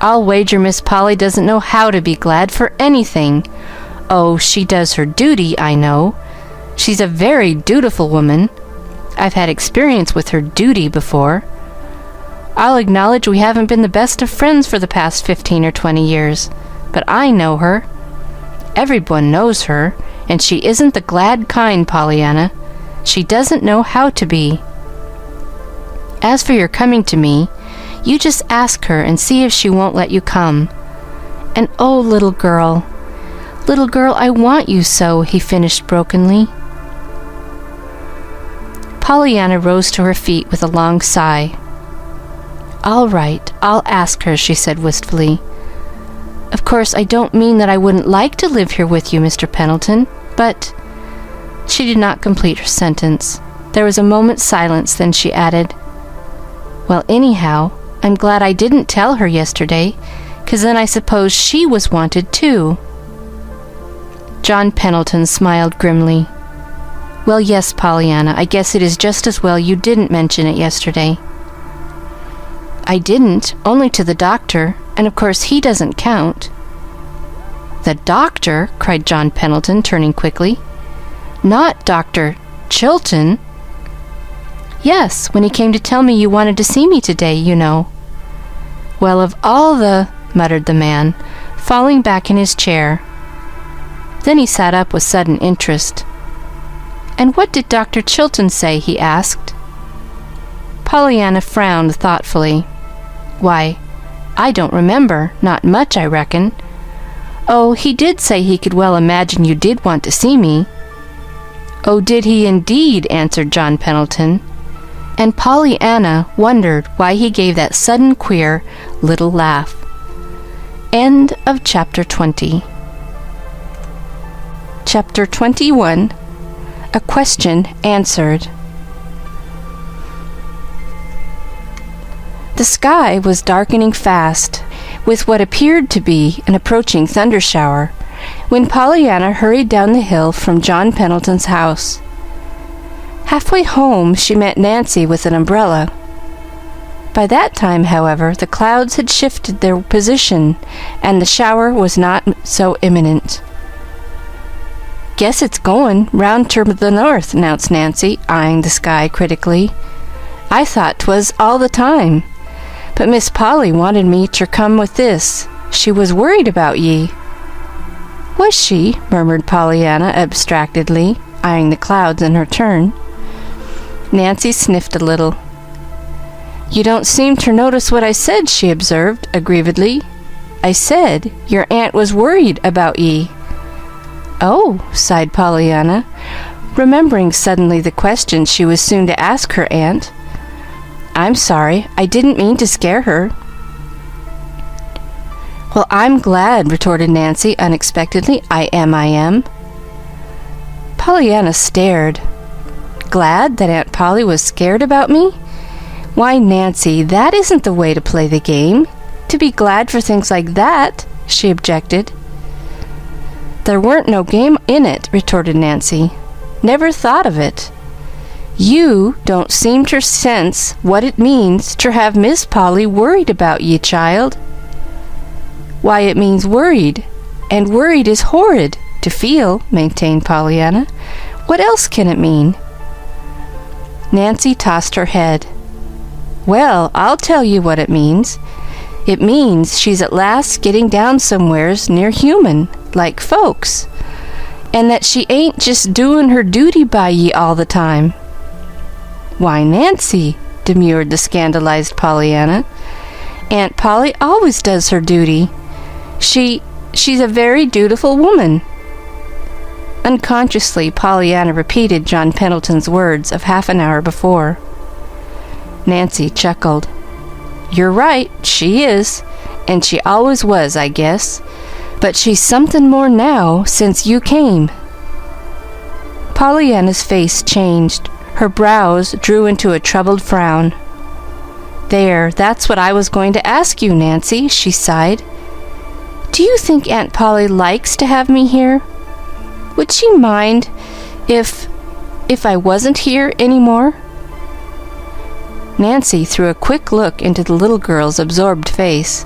I'll wager Miss Polly doesn't know how to be glad for anything. Oh, she does her duty, I know. She's a very dutiful woman. I've had experience with her duty before. I'll acknowledge we haven't been the best of friends for the past 15 or 20 years, but I know her. Everyone knows her, and she isn't the glad kind, Pollyanna. She doesn't know how to be. As for your coming to me, you just ask her and see if she won't let you come. And oh, little girl, I want you so, he finished brokenly. Pollyanna rose to her feet with a long sigh. All right, I'll ask her, she said wistfully. Of course, I don't mean that I wouldn't like to live here with you, Mr. Pendleton, but... She did not complete her sentence. There was a moment's silence, then she added, Well, anyhow, I'm glad I didn't tell her yesterday, 'cause then I suppose she was wanted too. John Pendleton smiled grimly. Well, yes, Pollyanna, I guess it is just as well you didn't mention it yesterday. I didn't, only to the doctor, and of course he doesn't count. The doctor? Cried John Pendleton, turning quickly. Not Dr. Chilton? Yes, when he came to tell me you wanted to see me today, you know. Well, of all the... muttered the man, falling back in his chair. Then he sat up with sudden interest. And what did Dr. Chilton say? He asked. Pollyanna frowned thoughtfully. Why, I don't remember. Not much, I reckon. Oh, he did say he could well imagine you did want to see me. Oh, did he indeed? Answered John Pendleton. And Pollyanna wondered why he gave that sudden queer little laugh. End of Chapter 20. Chapter 21. A Question Answered. The sky was darkening fast, with what appeared to be an approaching thunder shower, when Pollyanna hurried down the hill from John Pendleton's house. Halfway home, she met Nancy with an umbrella. By that time, however, the clouds had shifted their position, and the shower was not so imminent. Guess it's going round to the north, announced Nancy, eyeing the sky critically. I thought 'twas all the time, but Miss Polly wanted me ter come with this. She was worried about ye. Was she? Murmured Pollyanna abstractedly, eyeing the clouds in her turn. Nancy sniffed a little. You don't seem to notice what I said, she observed, aggrievedly. I said your aunt was worried about ye. Oh, sighed Pollyanna, remembering suddenly the question she was soon to ask her aunt. I'm sorry, I didn't mean to scare her. Well, I'm glad, retorted Nancy unexpectedly. I am. Pollyanna stared. Glad that Aunt Polly was scared about me? Why, Nancy, that isn't the way to play the game. To be glad for things like that, she objected. There weren't no game in it, retorted Nancy. Never thought of it. You don't seem to sense what it means to have Miss Polly worried about ye, child." "Why, it means worried, and worried is horrid to feel," maintained Pollyanna. "What else can it mean?" Nancy tossed her head. "Well, I'll tell you what it means. It means she's at last getting down somewheres near human, like folks, and that she ain't just doin' her duty by ye all the time." "Why, Nancy," demurred the scandalized Pollyanna, "Aunt Polly always does her duty. She's a very dutiful woman." Unconsciously, Pollyanna repeated John Pendleton's words of half an hour before. Nancy chuckled. "You're right, she is, and she always was, I guess. But she's something more now since you came." Pollyanna's face changed. Her brows drew into a troubled frown. "There, that's what I was going to ask you, Nancy," she sighed. "Do you think Aunt Polly likes to have me here? Would she mind if I wasn't here any more?" Nancy threw a quick look into the little girl's absorbed face,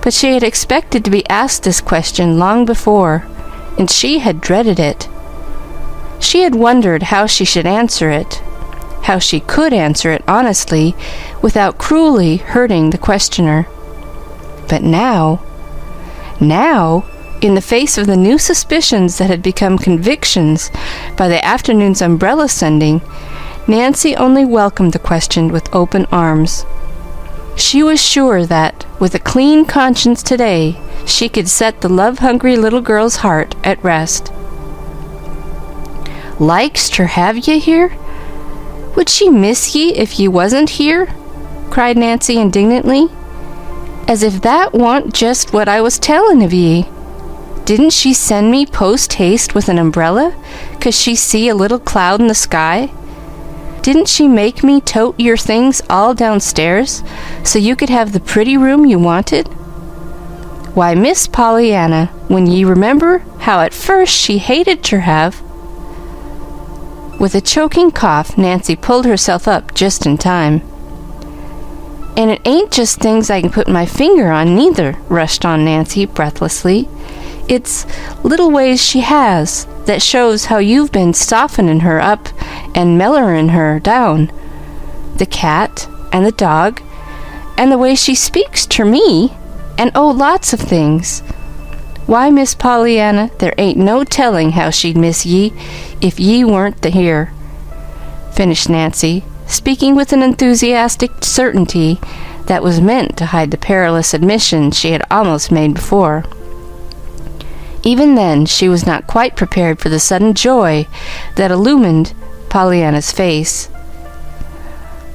but she had expected to be asked this question long before, and she had dreaded it. She had wondered how she should answer it, how she could answer it honestly without cruelly hurting the questioner. But now, in the face of the new suspicions that had become convictions by the afternoon's umbrella sending, Nancy only welcomed the question with open arms. She was sure that, with a clean conscience today, she could set the love-hungry little girl's heart at rest. "Likes ter have ye here? Would she miss ye if ye wasn't here?" cried Nancy indignantly. "As if that wa'n't just what I was tellin' of ye. Didn't she send me post-haste with an umbrella, 'cause she see a little cloud in the sky? Didn't she make me tote your things all downstairs so you could have the pretty room you wanted? Why, Miss Pollyanna, when ye remember how at first she hated ter have—" With a choking cough, Nancy pulled herself up just in time. "And it ain't just things I can put my finger on, neither," rushed on Nancy breathlessly. "It's little ways she has that shows how you've been softening her up and mellerin' her down. The cat and the dog, and the way she speaks ter me, and lots of things. Why, Miss Pollyanna, there ain't no telling how she'd miss ye if ye weren't here," finished Nancy, speaking with an enthusiastic certainty that was meant to hide the perilous admission she had almost made before. Even then, she was not quite prepared for the sudden joy that illumined Pollyanna's face.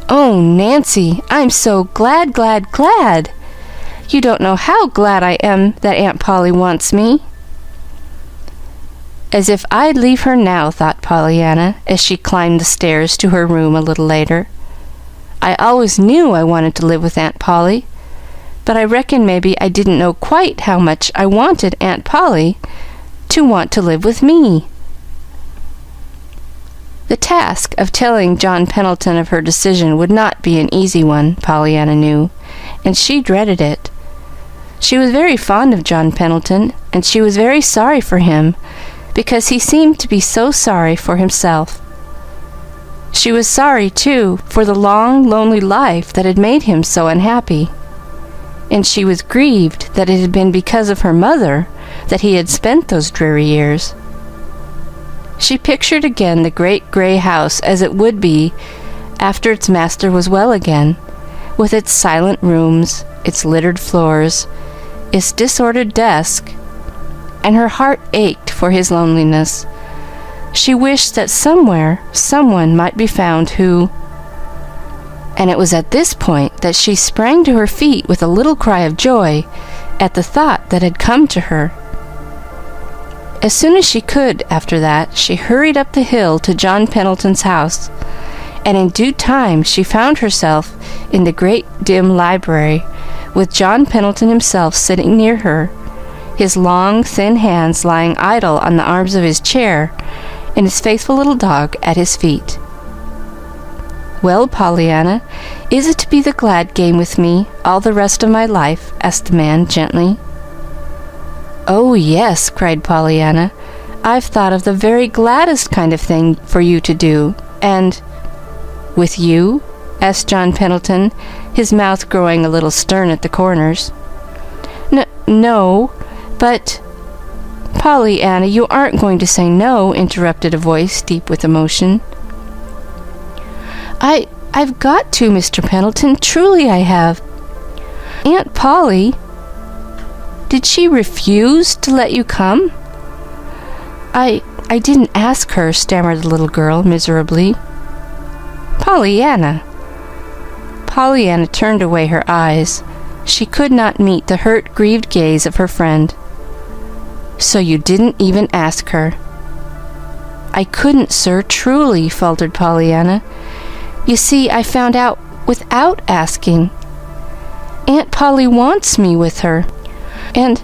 "Oh, Nancy, I'm so glad, glad, glad! You don't know how glad I am that Aunt Polly wants me." "As if I'd leave her now," thought Pollyanna, as she climbed the stairs to her room a little later. "I always knew I wanted to live with Aunt Polly, but I reckon maybe I didn't know quite how much I wanted Aunt Polly to want to live with me." The task of telling John Pendleton of her decision would not be an easy one, Pollyanna knew, and she dreaded it. She was very fond of John Pendleton, and she was very sorry for him, because he seemed to be so sorry for himself. She was sorry, too, for the long, lonely life that had made him so unhappy, and she was grieved that it had been because of her mother that he had spent those dreary years. She pictured again the great gray house as it would be after its master was well again, with its silent rooms, its littered floors, its disordered desk, and her heart ached for his loneliness. She wished that somewhere someone might be found who... And it was at this point that she sprang to her feet with a little cry of joy at the thought that had come to her. As soon as she could, after that, she hurried up the hill to John Pendleton's house, and in due time she found herself in the great dim library, with John Pendleton himself sitting near her, his long, thin hands lying idle on the arms of his chair, and his faithful little dog at his feet. "Well, Pollyanna, is it to be the glad game with me all the rest of my life?" asked the man gently. "Oh, yes," cried Pollyanna. "I've thought of the very gladdest kind of thing for you to do, and—" "With you?" asked John Pendleton, his mouth growing a little stern at the corners. No, but—" "Pollyanna, you aren't going to say no," interrupted a voice deep with emotion. I've got to, Mr. Pendleton. Truly I have. Aunt Polly, did she refuse to let you come?" I didn't ask her," stammered the little girl miserably. "Pollyanna." Pollyanna turned away her eyes. She could not meet the hurt, grieved gaze of her friend. "So you didn't even ask her?" "I couldn't, sir, truly," faltered Pollyanna. "You see, I found out without asking. Aunt Polly wants me with her. And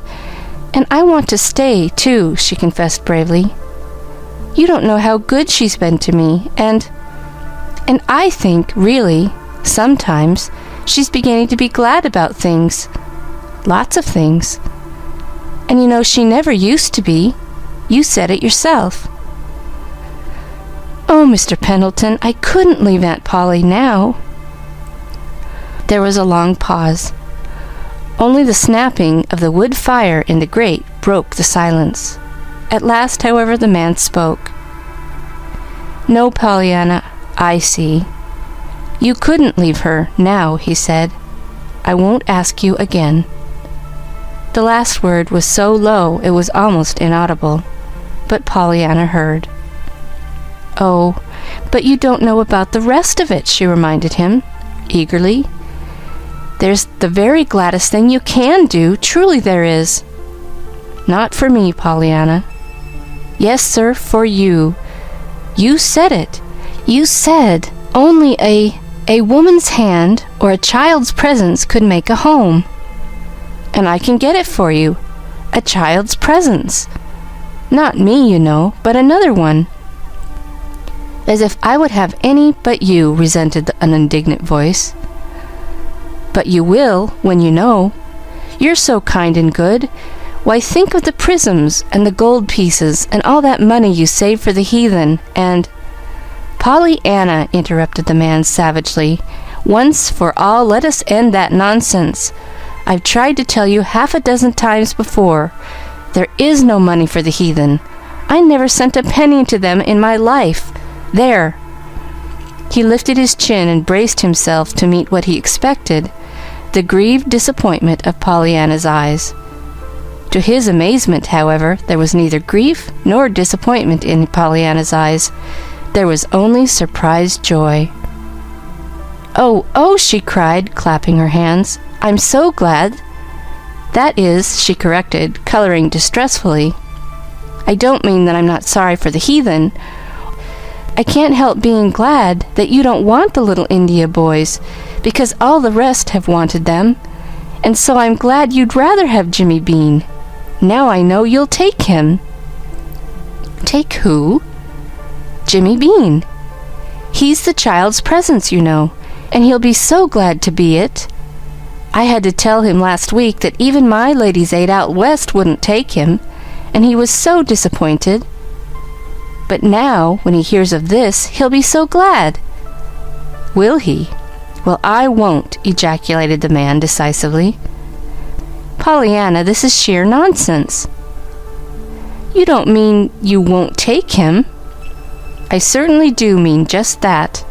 I want to stay, too," she confessed bravely. "You don't know how good she's been to me, and I think, really, sometimes, she's beginning to be glad about things. Lots of things. And you know, she never used to be. You said it yourself." "Oh, Mr. Pendleton, I couldn't leave Aunt Polly now." There was a long pause. Only the snapping of the wood fire in the grate broke the silence. At last, however, the man spoke. "No, Pollyanna, I see. You couldn't leave her now," he said. "I won't ask you again." The last word was so low it was almost inaudible, but Pollyanna heard. "Oh, but you don't know about the rest of it," she reminded him, eagerly. "There's the very gladdest thing you can do, truly there is." "Not for me, Pollyanna." "Yes, sir, for you. You said it. You said only a woman's hand or a child's presence could make a home. And I can get it for you. A child's presence. Not me, you know, but another one." "As if I would have any but you," resented an indignant voice. "But you will, when you know. You're so kind and good. Why, think of the prisms and the gold pieces and all that money you saved for the heathen, and—" "Pollyanna," interrupted the man savagely, "once for all let us end that nonsense. I've tried to tell you half a dozen times before. There is no money for the heathen. I never sent a penny to them in my life. There." He lifted his chin and braced himself to meet what he expected, the grieved disappointment of Pollyanna's eyes. To his amazement, however, there was neither grief nor disappointment in Pollyanna's eyes. There was only surprised joy. Oh, she cried, clapping her hands. "I'm so glad. That is," she corrected, coloring distressfully, "I don't mean that I'm not sorry for the heathen. I can't help being glad that you don't want the little India boys, because all the rest have wanted them, and so I'm glad you'd rather have Jimmy Bean. Now I know you'll take him." "Take who?" "Jimmy Bean. He's the child's presence, you know, and he'll be so glad to be it. I had to tell him last week that even my Ladies' Aid out west wouldn't take him, and he was so disappointed. But now, when he hears of this, he'll be so glad." "Will he? Well, I won't," ejaculated the man decisively. "Pollyanna, this is sheer nonsense." "You don't mean you won't take him?" "I certainly do mean just that."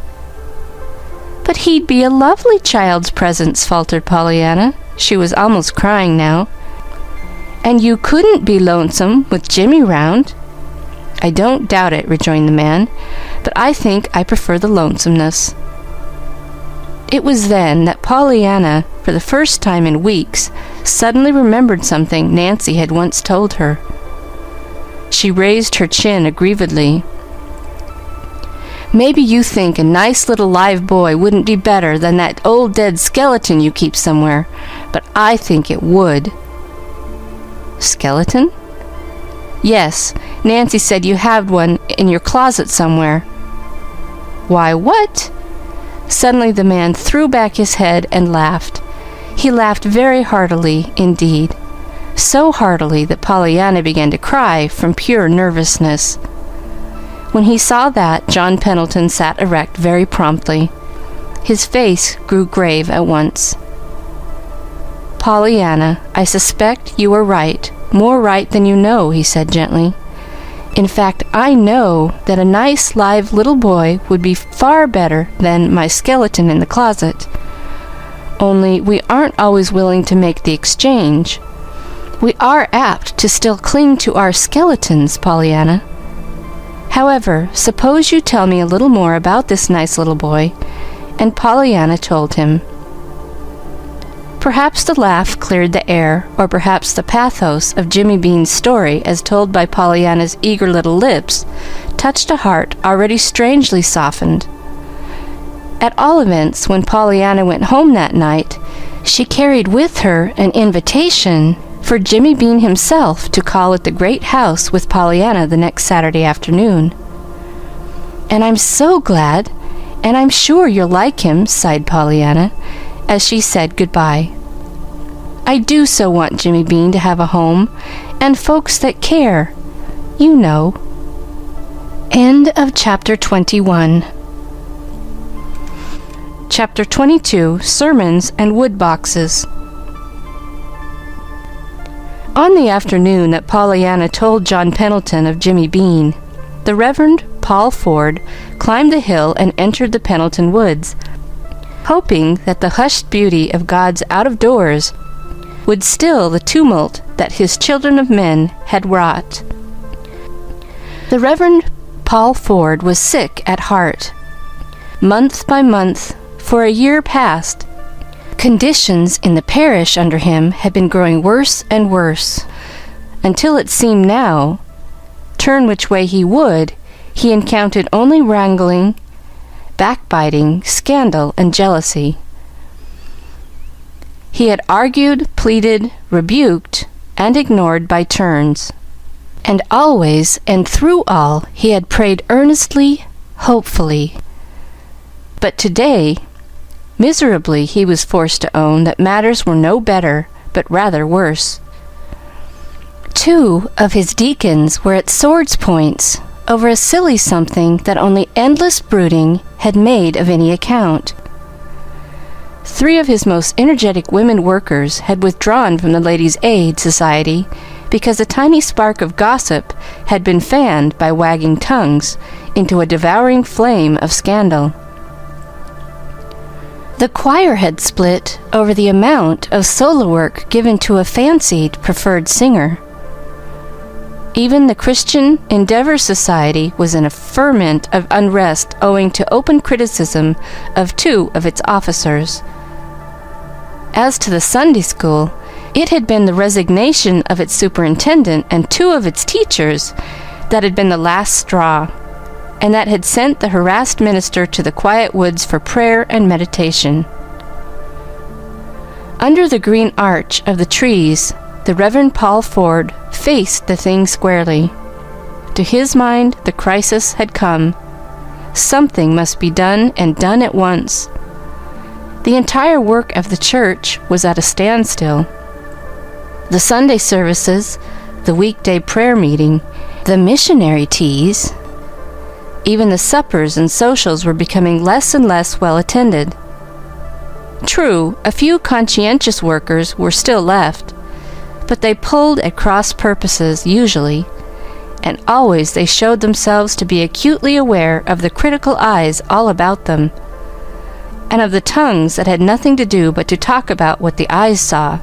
"But he'd be a lovely child's presence," faltered Pollyanna. She was almost crying now. "And you couldn't be lonesome with Jimmy round." "I don't doubt it," rejoined the man, "but I think I prefer the lonesomeness." It was then that Pollyanna, for the first time in weeks, suddenly remembered something Nancy had once told her. She raised her chin aggrievedly. "Maybe you think a nice little live boy wouldn't be better than that old dead skeleton you keep somewhere, but I think it would." "Skeleton?" "Yes, Nancy said you had one in your closet somewhere." "Why, what?" Suddenly the man threw back his head and laughed. He laughed very heartily indeed, so heartily that Pollyanna began to cry from pure nervousness. When he saw that, John Pendleton sat erect very promptly. His face grew grave at once. "Pollyanna, I suspect you are right, more right than you know," he said gently. "In fact, I know that a nice, live little boy would be far better than my skeleton in the closet. Only we aren't always willing to make the exchange. We are apt to still cling to our skeletons, Pollyanna. However, suppose you tell me a little more about this nice little boy," and Pollyanna told him. Perhaps the laugh cleared the air, or perhaps the pathos of Jimmy Bean's story, as told by Pollyanna's eager little lips, touched a heart already strangely softened. At all events, when Pollyanna went home that night, she carried with her an invitation for Jimmy Bean himself to call at the great house with Pollyanna the next Saturday afternoon. "And I'm so glad, and I'm sure you'll like him," sighed Pollyanna, as she said goodbye. "I do so want Jimmy Bean to have a home, and folks that care, you know." End of Chapter 21. Chapter 22, Sermons and Wood Boxes. On the afternoon that Pollyanna told John Pendleton of Jimmy Bean, the Reverend Paul Ford climbed the hill and entered the Pendleton woods, hoping that the hushed beauty of God's out-of-doors would still the tumult that his children of men had wrought. The Reverend Paul Ford was sick at heart. Month by month, for a year past, conditions in the parish under him had been growing worse and worse, until it seemed now, turn which way he would, he encountered only wrangling, backbiting, scandal, and jealousy. He had argued, pleaded, rebuked, and ignored by turns, and always and through all he had prayed earnestly, hopefully. But today, miserably, he was forced to own that matters were no better, but rather worse. 2 of his deacons were at swords' points over a silly something that only endless brooding had made of any account. 3 of his most energetic women workers had withdrawn from the Ladies' Aid Society because a tiny spark of gossip had been fanned by wagging tongues into a devouring flame of scandal. The choir had split over the amount of solo work given to a fancied preferred singer. Even the Christian Endeavor Society was in a ferment of unrest owing to open criticism of 2 of its officers. As to the Sunday school, it had been the resignation of its superintendent and 2 of its teachers that had been the last straw, and that had sent the harassed minister to the quiet woods for prayer and meditation. Under the green arch of the trees, the Reverend Paul Ford faced the thing squarely. To his mind, the crisis had come. Something must be done, and done at once. The entire work of the church was at a standstill. The Sunday services, the weekday prayer meeting, the missionary teas, even the suppers and socials were becoming less and less well attended. True, a few conscientious workers were still left, but they pulled at cross purposes usually, and always they showed themselves to be acutely aware of the critical eyes all about them, and of the tongues that had nothing to do but to talk about what the eyes saw.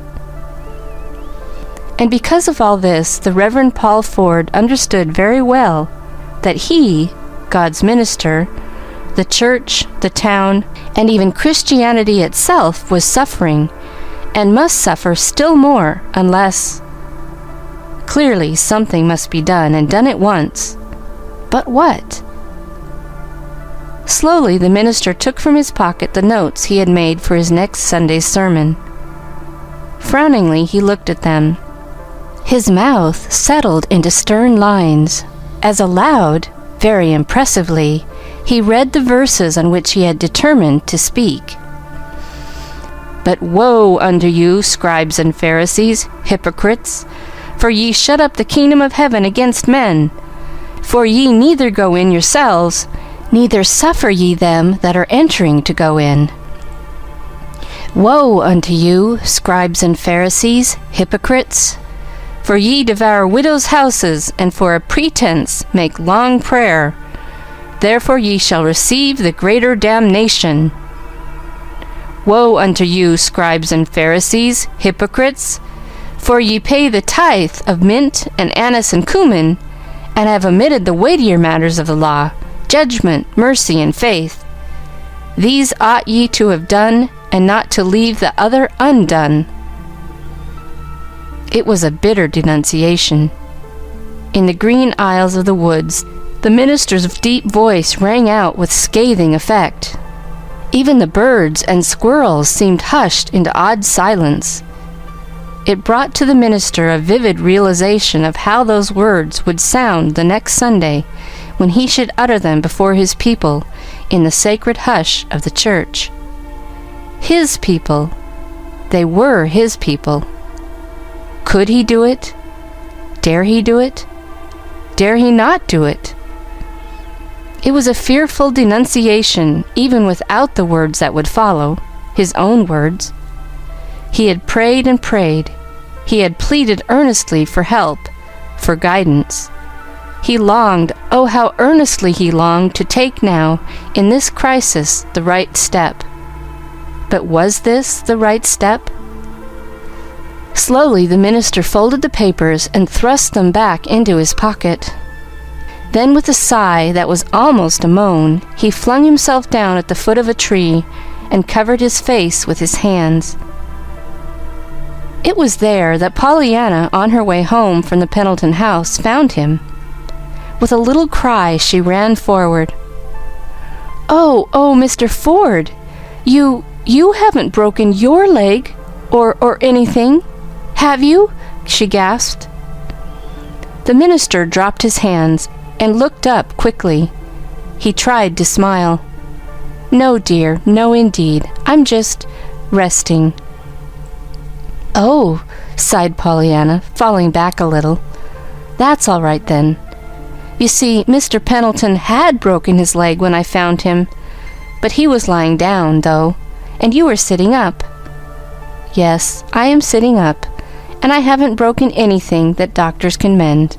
And because of all this, the Reverend Paul Ford understood very well that he, God's minister, the church, the town, and even Christianity itself was suffering, and must suffer still more unless... Clearly, something must be done, and done at once. But what? Slowly, the minister took from his pocket the notes he had made for his next Sunday's sermon. Frowningly, he looked at them. His mouth settled into stern lines, as aloud, very impressively, He read the verses on which he had determined to speak. "But woe unto you, scribes and Pharisees, hypocrites! For ye shut up the kingdom of heaven against men. For ye neither go in yourselves, neither suffer ye them that are entering to go in. Woe unto you, scribes and Pharisees, hypocrites! For ye devour widows' houses, and for a pretense make long prayer. Therefore ye shall receive the greater damnation. Woe unto you, scribes and Pharisees, hypocrites! For ye pay the tithe of mint and anise and cumin, and have omitted the weightier matters of the law, judgment, mercy, and faith. These ought ye to have done, and not to leave the other undone." It was a bitter denunciation. In the green aisles of the woods, the minister's deep voice rang out with scathing effect. Even the birds and squirrels seemed hushed into odd silence. It brought to the minister a vivid realization of how those words would sound the next Sunday when he should utter them before his people in the sacred hush of the church. His people. They were his people. Could he do it? Dare he do it? Dare he not do it? It was a fearful denunciation, even without the words that would follow, his own words. He had prayed and prayed. He had pleaded earnestly for help, for guidance. He longed, oh, how earnestly he longed to take now, in this crisis, the right step. But was this the right step? Slowly the minister folded the papers and thrust them back into his pocket. Then, with a sigh that was almost a moan, he flung himself down at the foot of a tree and covered his face with his hands. It was there that Pollyanna, on her way home from the Pendleton house, found him. With a little cry, she ran forward. Oh, Mr. Ford, you haven't broken your leg or anything, have you?" she gasped. The minister dropped his hands and looked up quickly. He tried to smile. "No, dear, no indeed. I'm just resting." "Oh," sighed Pollyanna, falling back a little. "That's all right then. You see, Mr. Pendleton had broken his leg when I found him, but he was lying down, though, and you were sitting up." "Yes, I am sitting up, and I haven't broken anything that doctors can mend."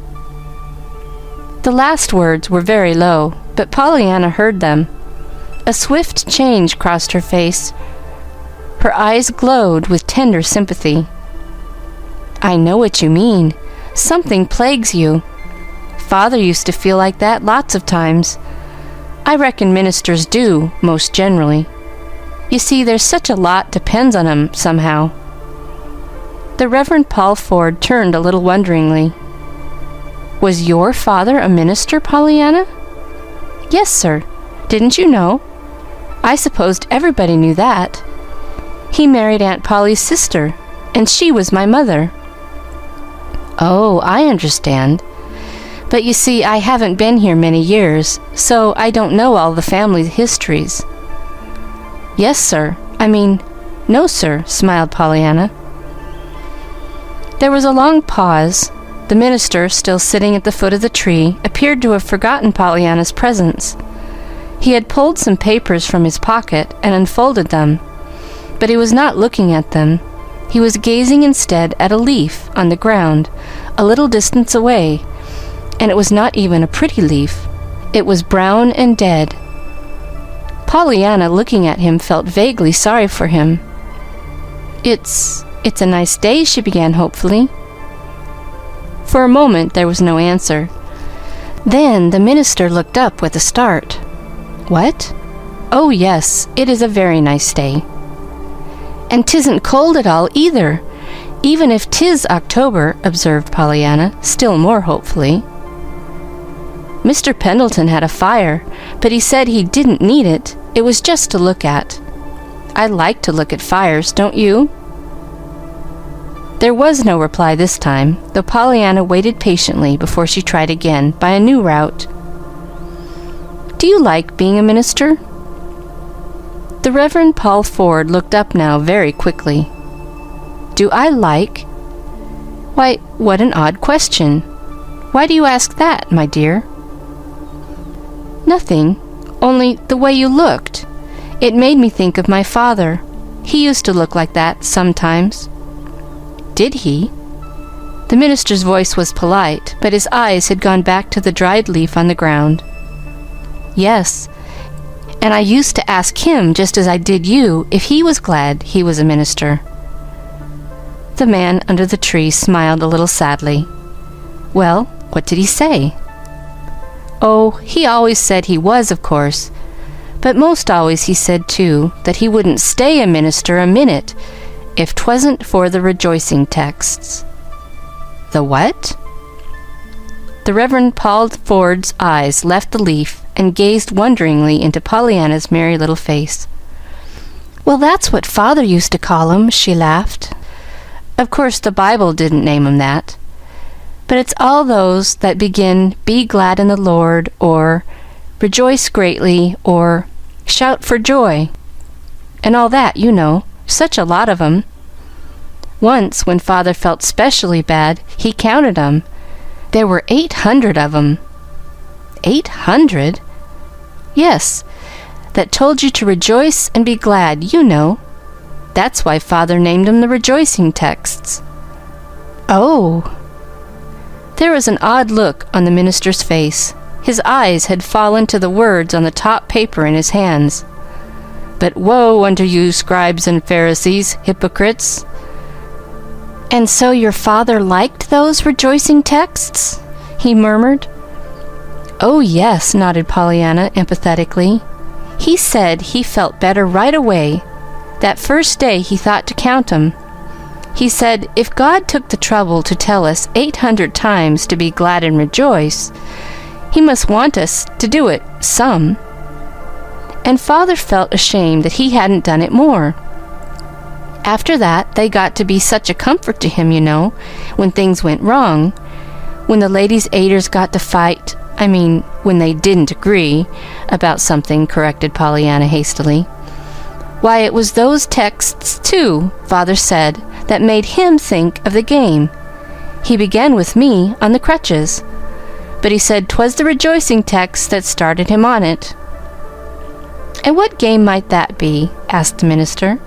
The last words were very low, but Pollyanna heard them. A swift change crossed her face. Her eyes glowed with tender sympathy. "I know what you mean. Something plagues you. Father used to feel like that lots of times. I reckon ministers do, most generally. You see, there's such a lot depends on 'em, somehow." The Reverend Paul Ford turned a little wonderingly. "Was your father a minister, Pollyanna?" "Yes, sir. Didn't you know? I supposed everybody knew that. He married Aunt Polly's sister, and she was my mother." "Oh, I understand. But you see, I haven't been here many years, so I don't know all the family histories." "Yes, sir. No, sir," smiled Pollyanna. There was a long pause. The minister, still sitting at the foot of the tree, appeared to have forgotten Pollyanna's presence. He had pulled some papers from his pocket and unfolded them, but he was not looking at them. He was gazing instead at a leaf on the ground, a little distance away, and it was not even a pretty leaf. It was brown and dead. Pollyanna, looking at him, felt vaguely sorry for him. It's a nice day," she began hopefully. For a moment there was no answer. Then the minister looked up with a start. "What? Oh, yes, it is a very nice day. And 'tisn't cold at all, either, even if 'tis October," observed Pollyanna, still more hopefully. "Mr. Pendleton had a fire, but he said he didn't need it. It was just to look at. I like to look at fires, don't you?" There was no reply this time, though Pollyanna waited patiently before she tried again by a new route. Do you like being a minister?" The Reverend Paul Ford looked up now very quickly. "Do I like? Why, what an odd question. Why do you ask that, my dear?" "Nothing, only the way you looked. It made me think of my father. He used to look like that sometimes." "Did he?" The minister's voice was polite, but his eyes had gone back to the dried leaf on the ground. "Yes, and I used to ask him, just as I did you, if he was glad he was a minister." The man under the tree smiled a little sadly. "Well, what did he say?" "Oh, he always said he was, of course. But most always he said, too, that he wouldn't stay a minister a minute if 'twasn't for the rejoicing texts." "The what?" The Reverend Paul Ford's eyes left the leaf and gazed wonderingly into Pollyanna's merry little face. "Well, that's what Father used to call 'em," she laughed. "Of course, the Bible didn't name 'em that. But it's all those that begin, 'Be glad in the Lord,' or 'Rejoice greatly,' or 'Shout for joy,' and all that, you know. Such a lot of 'em. Once, when Father felt specially bad, he counted 'em. There were 800 of 'em. 800? Yes, that told you to rejoice and be glad, you know. That's why Father named 'em the rejoicing texts." "Oh!" There was an odd look on the minister's face. His eyes had fallen to the words on the top paper in his hands. "But woe unto you, scribes and Pharisees, hypocrites!" "And so your father liked those rejoicing texts?" he murmured. "Oh, yes," nodded Pollyanna empathetically. "He said he felt better right away. That first day he thought to count 'em. He said if God took the trouble to tell us 800 times to be glad and rejoice, he must want us to do it some. And Father felt ashamed that he hadn't done it more. After that, they got to be such a comfort to him, you know, when things went wrong. When the ladies' aiders got to fight, when they didn't agree about something," corrected Pollyanna hastily. "Why, it was those texts, too, Father said, that made him think of the game. He began with me on the crutches, but he said 'twas the rejoicing text that started him on it." "And what game might that be?" asked the minister.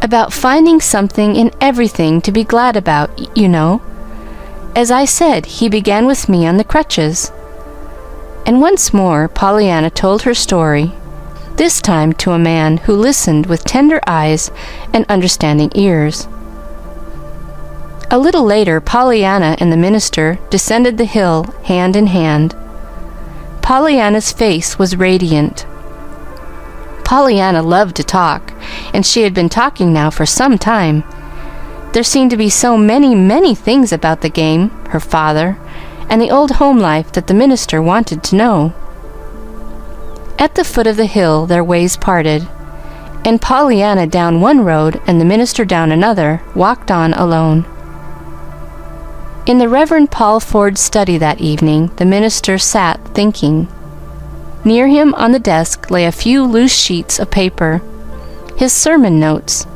"About finding something in everything to be glad about, you know. As I said, he began with me on the crutches." And once more Pollyanna told her story, this time to a man who listened with tender eyes and understanding ears. A little later, Pollyanna and the minister descended the hill hand in hand. Pollyanna's face was radiant. Pollyanna loved to talk, and she had been talking now for some time. There seemed to be so many, many things about the game, her father, and the old home life that the minister wanted to know. At the foot of the hill their ways parted, and Pollyanna down one road and the minister down another walked on alone. In the Reverend Paul Ford's study that evening, the minister sat thinking. Near him on the desk lay a few loose sheets of paper, his sermon notes.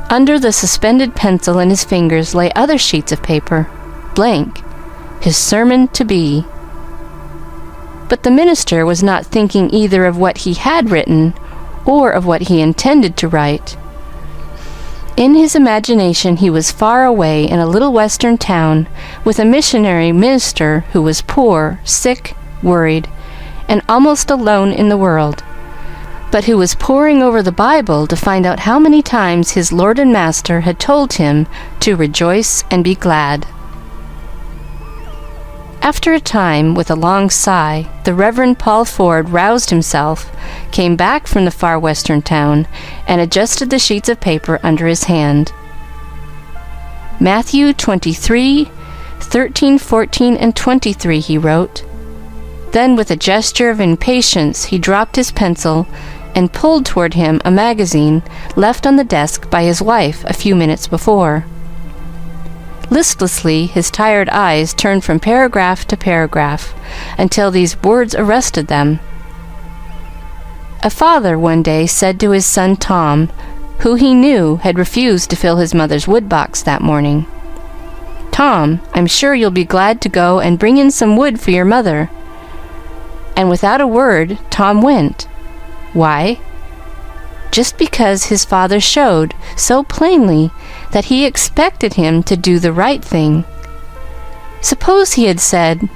Under the suspended pencil in his fingers lay other sheets of paper, blank, his sermon to be. But the minister was not thinking either of what he had written or of what he intended to write. In his imagination he was far away in a little western town with a missionary minister who was poor, sick, worried, and almost alone in the world, but who was poring over the Bible to find out how many times his Lord and Master had told him to rejoice and be glad. After a time, with a long sigh, the Reverend Paul Ford roused himself, came back from the far western town, and adjusted the sheets of paper under his hand. Matthew 23:13, 14, and 23, he wrote. Then, with a gesture of impatience, he dropped his pencil and pulled toward him a magazine left on the desk by his wife a few minutes before. Listlessly, his tired eyes turned from paragraph to paragraph until these words arrested them. A father one day said to his son Tom, who he knew had refused to fill his mother's woodbox that morning, "Tom, I'm sure you'll be glad to go and bring in some wood for your mother." And without a word, Tom went. Why? Just because his father showed so plainly that he expected him to do the right thing. Suppose he had said,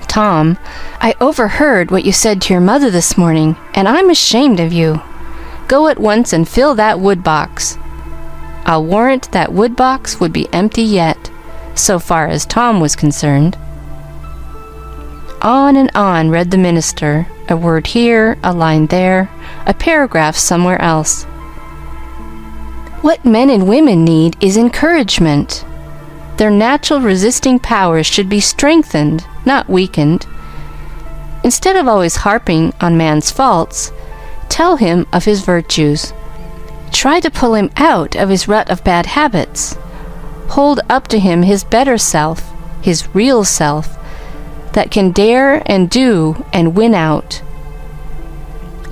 "Tom, I overheard what you said to your mother this morning, and I'm ashamed of you. Go at once and fill that wood box." I'll warrant that wood box would be empty yet, so far as Tom was concerned. On and on read the minister, a word here, a line there, a paragraph somewhere else. What men and women need is encouragement. Their natural resisting powers should be strengthened, not weakened. Instead of always harping on man's faults, tell him of his virtues. Try to pull him out of his rut of bad habits. Hold up to him his better self, his real self, that can dare and do and win out.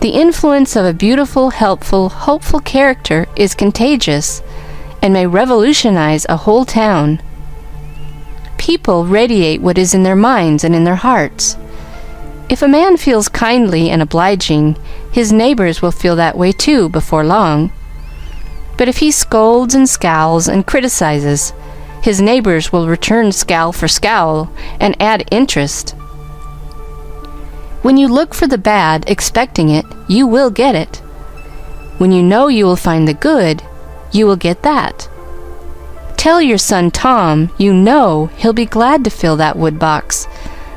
The influence of a beautiful, helpful, hopeful character is contagious and may revolutionize a whole town. People radiate what is in their minds and in their hearts. If a man feels kindly and obliging, his neighbors will feel that way too before long. But if he scolds and scowls and criticizes, his neighbors will return scowl for scowl and add interest. When you look for the bad, expecting it, you will get it. When you know you will find the good, you will get that. Tell your son Tom you know he'll be glad to fill that wood box.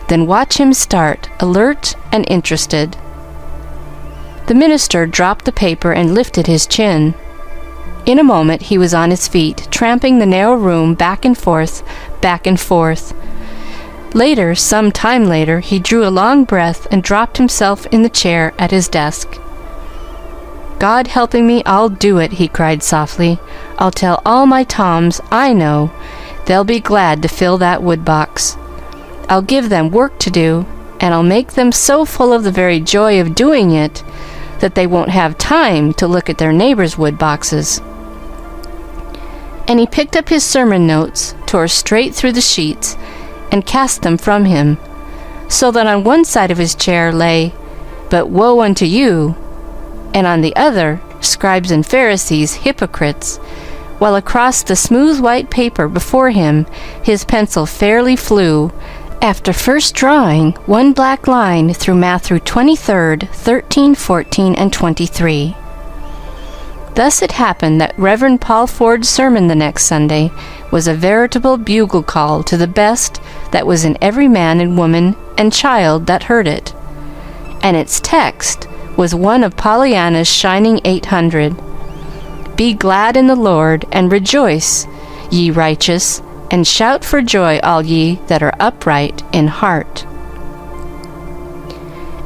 Then watch him start, alert and interested. The minister dropped the paper and lifted his chin. In a moment he was on his feet, tramping the narrow room back and forth, back and forth. Later, some time later, he drew a long breath and dropped himself in the chair at his desk. "God helping me, I'll do it," he cried softly. "I'll tell all my Toms I know. They'll be glad to fill that wood box. I'll give them work to do, and I'll make them so full of the very joy of doing it that they won't have time to look at their neighbors' wood boxes." And he picked up his sermon notes, tore straight through the sheets, and cast them from him, so that on one side of his chair lay, "But woe unto you," and on the other, "Scribes and Pharisees, hypocrites," while across the smooth white paper before him his pencil fairly flew, after first drawing one black line through Matthew 23, 13, 14, and 23. Thus it happened that Reverend Paul Ford's sermon the next Sunday was a veritable bugle call to the best that was in every man and woman and child that heard it, and its text was one of Pollyanna's shining 800. "Be glad in the Lord, and rejoice, ye righteous, and shout for joy, all ye that are upright in heart."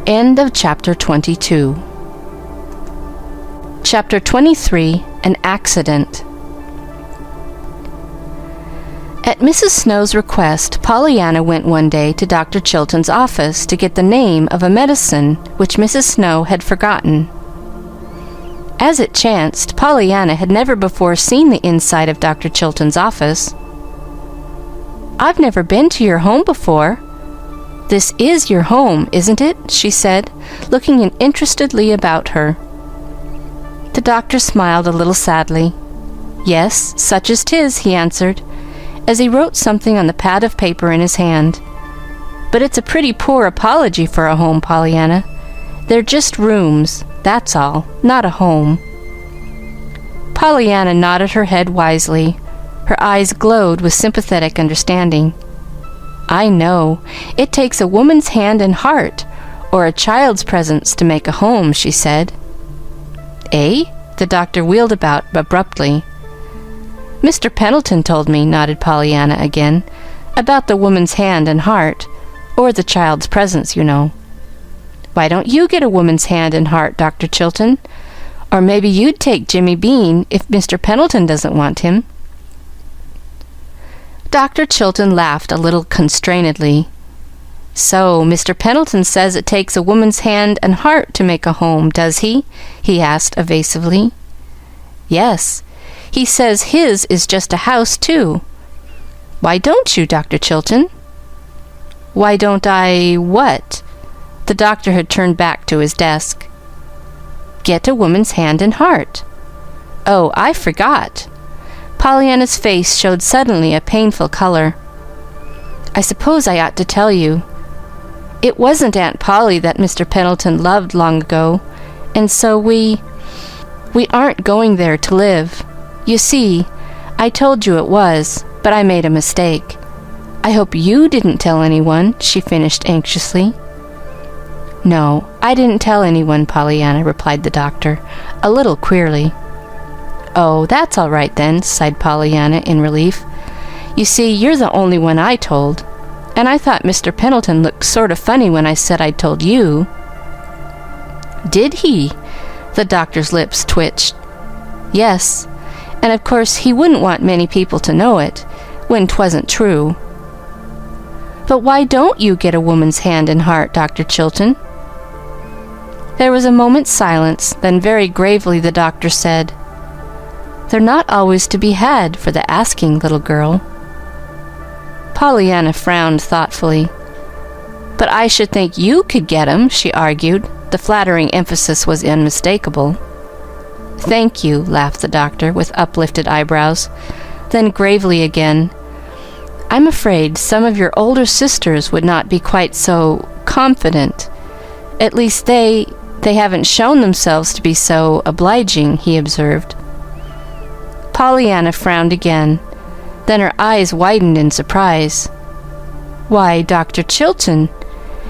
End of chapter 22. Chapter 23, An Accident. At Mrs. Snow's request, Pollyanna went one day to Dr. Chilton's office to get the name of a medicine which Mrs. Snow had forgotten. As it chanced, Pollyanna had never before seen the inside of Dr. Chilton's office. "I've never been to your home before." "This is your home, isn't it?" she said, looking interestedly about her. The doctor smiled a little sadly. "Yes, such as 'tis," he answered, as he wrote something on the pad of paper in his hand. "But it's a pretty poor apology for a home, Pollyanna. They're just rooms, that's all, not a home." Pollyanna nodded her head wisely. Her eyes glowed with sympathetic understanding. "I know. It takes a woman's hand and heart, or a child's presence to make a home," she said. "Eh?" The doctor wheeled about abruptly. "Mr. Pendleton told me," nodded Pollyanna again, "about the woman's hand and heart, or the child's presence, you know." "Why don't you get a woman's hand and heart, Dr. Chilton? Or maybe you'd take Jimmy Bean if Mr. Pendleton doesn't want him." Dr. Chilton laughed a little constrainedly. "So, Mr. Pendleton says it takes a woman's hand and heart to make a home, does he?" he asked evasively. "Yes. He says his is just a house, too." "Why don't you, Dr. Chilton?" "Why don't I what?" The doctor had turned back to his desk. "Get a woman's hand and heart." "Oh, I forgot." Pollyanna's face showed suddenly a painful color. "I suppose I ought to tell you. It wasn't Aunt Polly that Mr. Pendleton loved long ago, and so we aren't going there to live. You see, I told you it was, but I made a mistake. I hope you didn't tell anyone," she finished anxiously. "No, I didn't tell anyone, Pollyanna," replied the doctor, a little queerly. "Oh, that's all right then," sighed Pollyanna in relief. "You see, you're the only one I told, and I thought Mr. Pendleton looked sort of funny when I said I'd told you." "Did he?" The doctor's lips twitched. "Yes, and of course he wouldn't want many people to know it, when 'twasn't true." "But why don't you get a woman's hand and heart, Dr. Chilton?" There was a moment's silence, then very gravely the doctor said, "They're not always to be had for the asking, little girl." Pollyanna frowned thoughtfully. "But I should think you could get 'em," she argued. The flattering emphasis was unmistakable. "Thank you," laughed the doctor, with uplifted eyebrows. Then gravely again, "I'm afraid some of your older sisters would not be quite so confident. At least they haven't shown themselves to be so obliging," he observed. Pollyanna frowned again. Then her eyes widened in surprise. "Why, Dr. Chilton,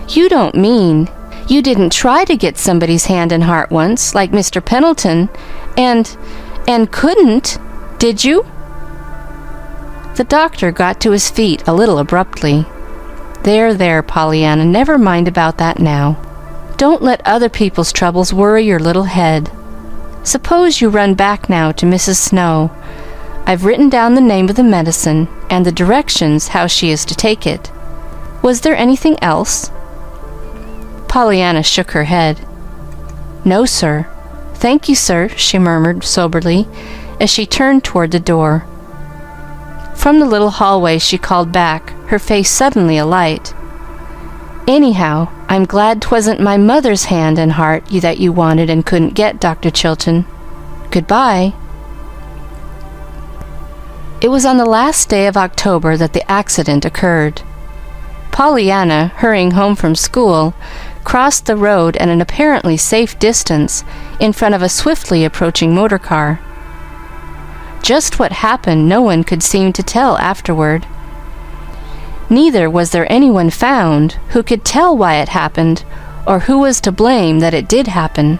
you don't mean you didn't try to get somebody's hand and heart once, like Mr. Pendleton, and couldn't, did you?" The doctor got to his feet a little abruptly. There, Pollyanna, never mind about that now. Don't let other people's troubles worry your little head. Suppose you run back now to Mrs. Snow. I've written down the name of the medicine and the directions how she is to take it. Was there anything else?" Pollyanna shook her head. "No, sir. Thank you, sir," she murmured soberly as she turned toward the door. From the little hallway she called back, her face suddenly alight. "Anyhow, I'm glad 'twasn't my mother's hand and heart that you wanted and couldn't get, Dr. Chilton. Goodbye." It was on the last day of October that the accident occurred. Pollyanna, hurrying home from school, crossed the road at an apparently safe distance in front of a swiftly approaching motor car. Just what happened no one could seem to tell afterward. Neither was there anyone found who could tell why it happened or who was to blame that it did happen.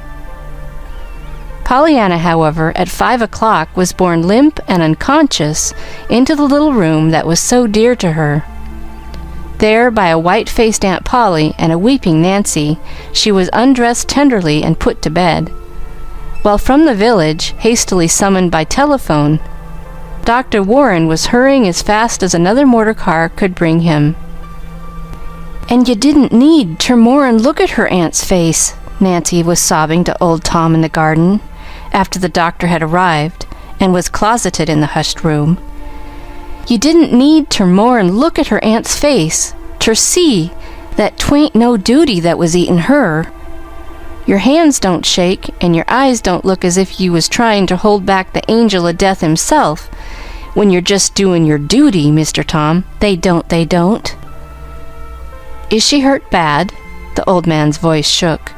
Pollyanna, however, at 5 o'clock was borne limp and unconscious into the little room that was so dear to her. There, by a white-faced Aunt Polly and a weeping Nancy, she was undressed tenderly and put to bed, while from the village, hastily summoned by telephone, Dr. Warren was hurrying as fast as another motor car could bring him. "And you didn't need ter more 'n look at her aunt's face," Nancy was sobbing to old Tom in the garden, after the doctor had arrived and was closeted in the hushed room. "You didn't need ter more 'n look at her aunt's face, ter see that 'twain't no duty that was eatin' her. Your hands don't shake, and your eyes don't look as if you was trying to hold back the angel of death himself, when you're just doin' your duty, Mr. Tom. They don't. Is she hurt bad?" The old man's voice shook.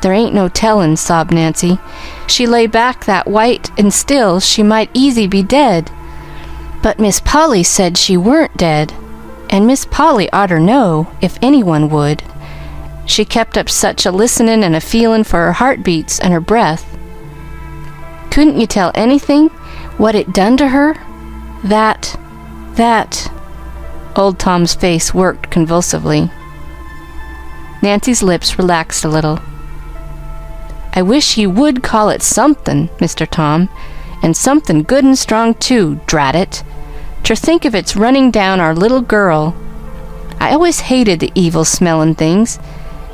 "There ain't no tellin'," sobbed Nancy. "She lay back that white and still she might easy be dead. But Miss Polly said she weren't dead, and Miss Polly oughter know, if anyone would. She kept up such a listenin' and a feelin' for her heartbeats and her breath. Couldn't you tell anything what it done to her? That... Old Tom's face worked convulsively. Nancy's lips relaxed a little. "I wish ye would call it somethin', Mr. Tom, and somethin' good and strong, too, drat it. Ter think of its running down our little girl. I always hated the evil-smelling things.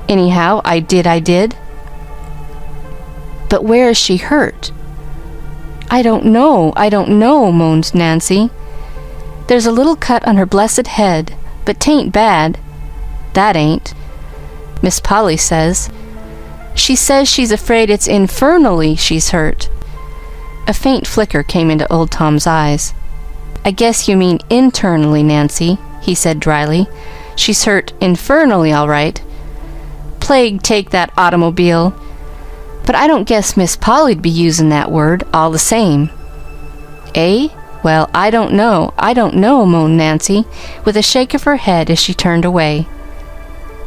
Anyhow, I did. But where is she hurt? I don't know, moaned Nancy. There's a little cut on her blessed head, but 'tain't bad. That ain't. Miss Polly says. She says she's afraid it's infernally she's hurt. A faint flicker came into Old Tom's eyes. I guess you mean internally, Nancy, he said dryly. She's hurt infernally, all right. Plague take that automobile. But I don't guess Miss Polly'd be using that word all the same. Eh? Well, I don't know, moaned Nancy, with a shake of her head as she turned away.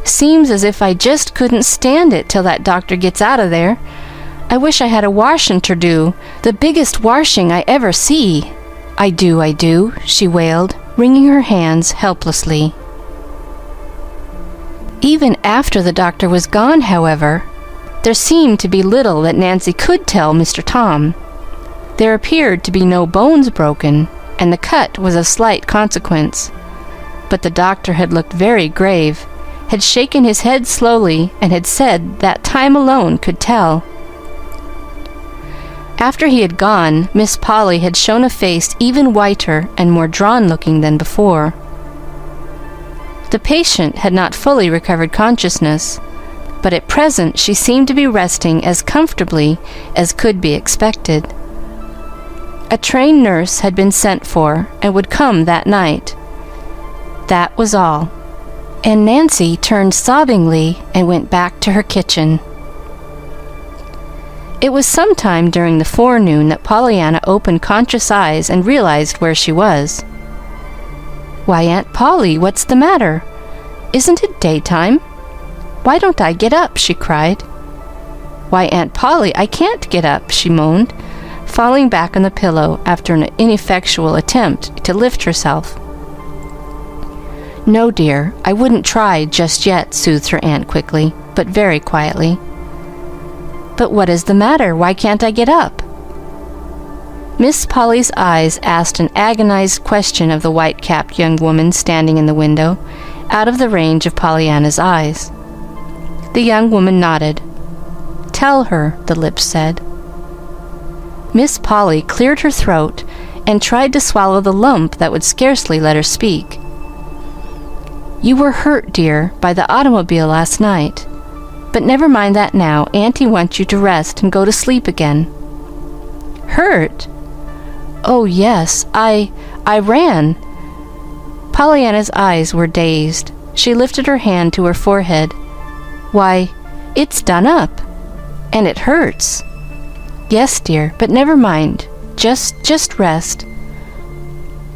Seems as if I just couldn't stand it till that doctor gets out of there. I wish I had a washin' ter do, the biggest washing I ever see. I do, she wailed, wringing her hands helplessly. Even after the doctor was gone, however, there seemed to be little that Nancy could tell Mr. Tom. There appeared to be no bones broken, and the cut was of slight consequence. But the doctor had looked very grave, had shaken his head slowly, and had said that time alone could tell. After he had gone, Miss Polly had shown a face even whiter and more drawn-looking than before. The patient had not fully recovered consciousness, but at present she seemed to be resting as comfortably as could be expected. A trained nurse had been sent for, and would come that night. That was all, and Nancy turned sobbingly and went back to her kitchen. It was sometime during the forenoon that Pollyanna opened conscious eyes and realized where she was. Why, Aunt Polly, what's the matter? Isn't it daytime? Why don't I get up? She cried. Why, Aunt Polly, I can't get up, she moaned, falling back on the pillow after an ineffectual attempt to lift herself. No, dear, I wouldn't try just yet, soothed her aunt quickly, but very quietly. But what is the matter? Why can't I get up? Miss Polly's eyes asked an agonized question of the white-capped young woman standing in the window, out of the range of Pollyanna's eyes. The young woman nodded. Tell her, the lips said. Miss Polly cleared her throat and tried to swallow the lump that would scarcely let her speak. You were hurt, dear, by the automobile last night. But never mind that now. Auntie wants you to rest and go to sleep again. Hurt? Oh, yes, I ran. Pollyanna's eyes were dazed. She lifted her hand to her forehead. Why, it's done up. And it hurts. Yes, dear, but never mind. Just rest.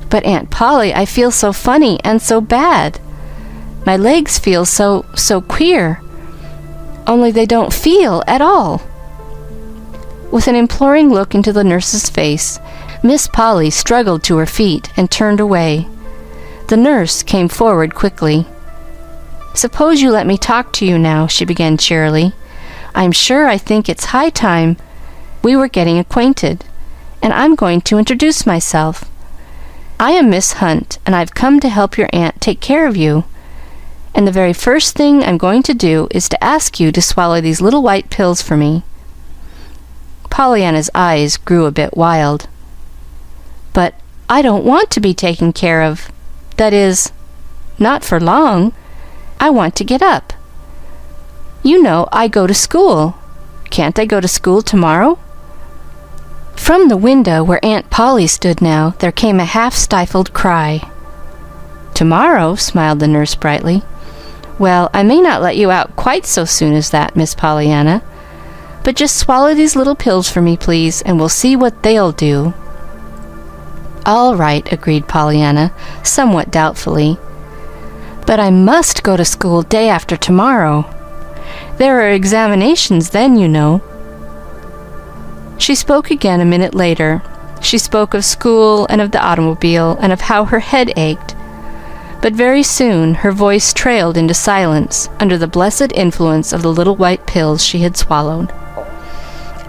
But Aunt Polly, I feel so funny and so bad. My legs feel so queer. Only they don't feel at all. With an imploring look into the nurse's face, Miss Polly struggled to her feet and turned away. The nurse came forward quickly. Suppose you let me talk to you now, she began cheerily. I'm sure I think it's high time we were getting acquainted, and I'm going to introduce myself. I am Miss Hunt, and I've come to help your aunt take care of you. And the very first thing I'm going to do is to ask you to swallow these little white pills for me. Pollyanna's eyes grew a bit wild. But I don't want to be taken care of. That is, not for long. I want to get up. You know, I go to school. Can't I go to school tomorrow? From the window where Aunt Polly stood now, there came a half-stifled cry. Tomorrow, smiled the nurse brightly. Well, I may not let you out quite so soon as that, Miss Pollyanna. But just swallow these little pills for me, please, and we'll see what they'll do. All right, agreed Pollyanna, somewhat doubtfully. But I must go to school day after tomorrow. There are examinations then, you know. She spoke again a minute later. She spoke of school and of the automobile and of how her head ached. But very soon her voice trailed into silence under the blessed influence of the little white pills she had swallowed.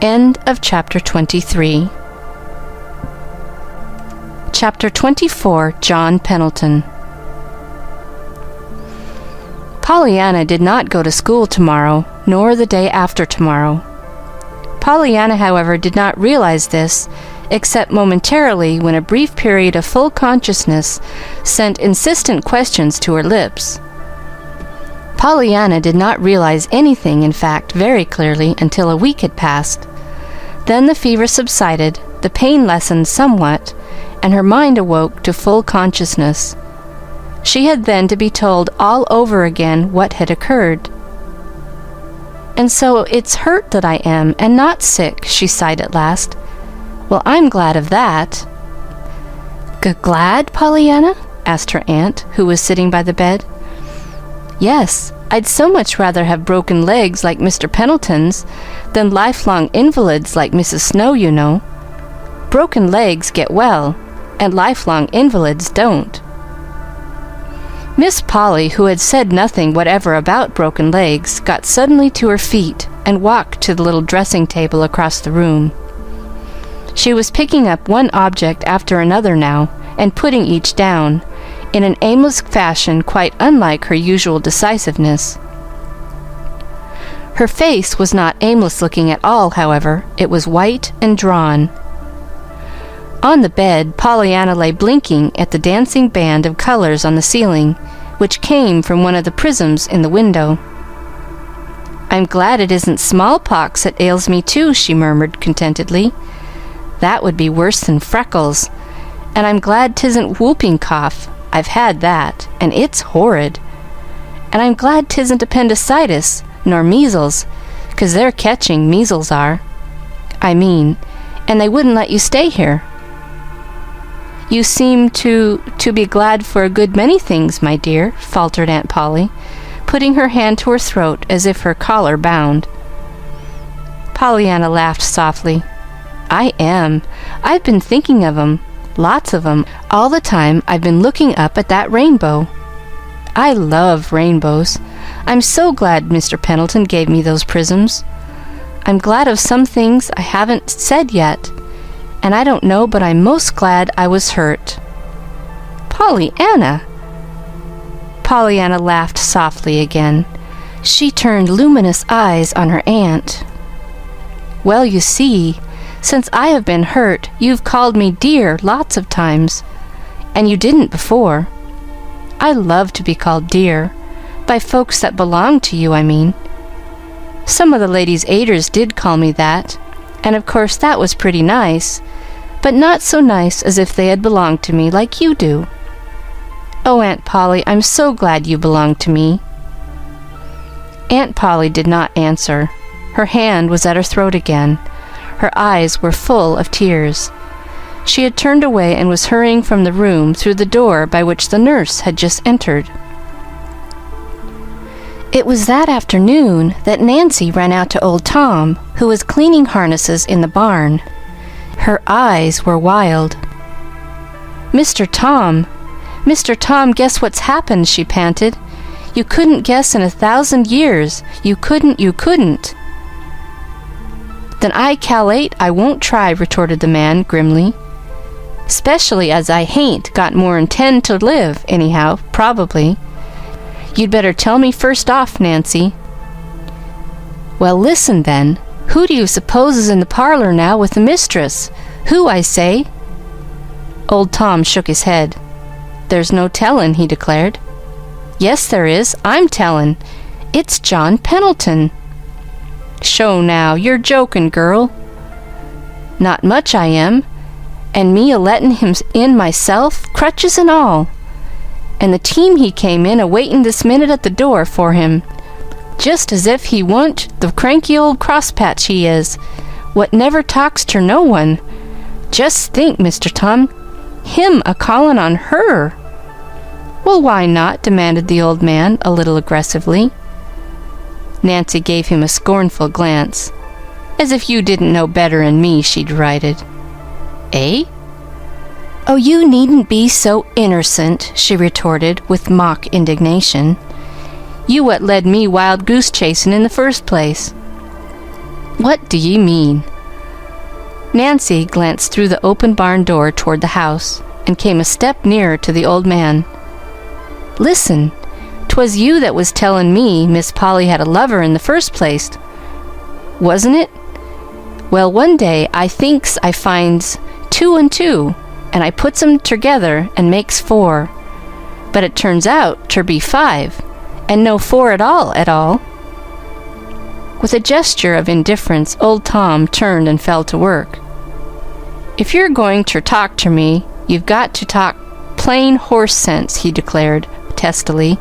End of Chapter 23. Chapter 24, John Pendleton. Pollyanna did not go to school tomorrow, nor the day after tomorrow. Pollyanna, however, did not realize this, except momentarily when a brief period of full consciousness sent insistent questions to her lips. Pollyanna did not realize anything, in fact, very clearly until a week had passed. Then the fever subsided, the pain lessened somewhat, and her mind awoke to full consciousness. She had then to be told all over again what had occurred. "And so it's hurt that I am, and not sick," she sighed at last. "Well, I'm glad of that." "Glad, Pollyanna?" asked her aunt, who was sitting by the bed. "Yes, I'd so much rather have broken legs like Mr. Pendleton's than lifelong invalids like Mrs. Snow, you know. Broken legs get well, and lifelong invalids don't." Miss Polly, who had said nothing whatever about broken legs, got suddenly to her feet and walked to the little dressing table across the room. She was picking up one object after another now, and putting each down, in an aimless fashion quite unlike her usual decisiveness. Her face was not aimless-looking at all, however. It was white and drawn. On the bed, Pollyanna lay blinking at the dancing band of colors on the ceiling, which came from one of the prisms in the window. "I'm glad it isn't smallpox that ails me, too," she murmured contentedly. "That would be worse than freckles. And I'm glad 'tisn't whooping cough. I've had that, and it's horrid. And I'm glad 'tisn't appendicitis, nor measles, 'cause they're catching, measles are. I mean, and they wouldn't let you stay here." "You seem to be glad for a good many things, my dear," faltered Aunt Polly, putting her hand to her throat as if her collar bound. Pollyanna laughed softly. "I am. I've been thinking of 'em, lots of 'em. All the time I've been looking up at that rainbow. I love rainbows. I'm so glad Mr. Pendleton gave me those prisms. I'm glad of some things I haven't said yet, and I don't know but I'm most glad I was hurt." "Pollyanna!" Pollyanna laughed softly again. She turned luminous eyes on her aunt. "Well, you see, since I have been hurt, you've called me dear lots of times, and you didn't before. I love to be called dear, by folks that belong to you, I mean. Some of the ladies' aiders did call me that, and of course that was pretty nice, but not so nice as if they had belonged to me like you do. Oh, Aunt Polly, I'm so glad you belong to me." Aunt Polly did not answer. Her hand was at her throat again. Her eyes were full of tears. She had turned away and was hurrying from the room through the door by which the nurse had just entered. It was that afternoon that Nancy ran out to old Tom, who was cleaning harnesses in the barn. Her eyes were wild. Mr. Tom, guess what's happened?" she panted. "You couldn't guess in 1,000 years. You couldn't." "Then I cal'late I won't try," retorted the man grimly. "'Specially as I hain't got more'n 10 to live, anyhow, probably. You'd better tell me first off, Nancy." "Well, listen, then. Who do you suppose is in the parlor now with the mistress? Who, I say?" Old Tom shook his head. "There's no tellin'," he declared. "Yes, there is. I'm tellin'. It's John Pendleton." "Sho now, you're jokin', girl." "Not much I am. And me a-lettin' him in myself, crutches and all. And the team he came in a-waitin' this minute at the door for him, just as if he wa'n't the cranky old crosspatch he is, what never talks ter no one. Just think, Mr. Tom, him a-callin' on her." "Well, why not?" demanded the old man, a little aggressively. Nancy gave him a scornful glance. "As if you didn't know better'n me," she derided. "Eh?" "Oh, you needn't be so innercent," she retorted with mock indignation. "You what led me wild goose chasing in the first place." "What do ye mean?" Nancy glanced through the open barn door toward the house. and came a step nearer to the old man. "Listen, 'twas you that was tellin' me Miss Polly had a lover in the first place, wasn't it? Well, one day I thinks I finds 2 and 2, and I puts 'em together and makes 4. But it turns out ter be 5, and no 4 at all. With a gesture of indifference, old Tom turned and fell to work. "If you're going ter talk ter me, you've got to talk plain horse sense," he declared testily.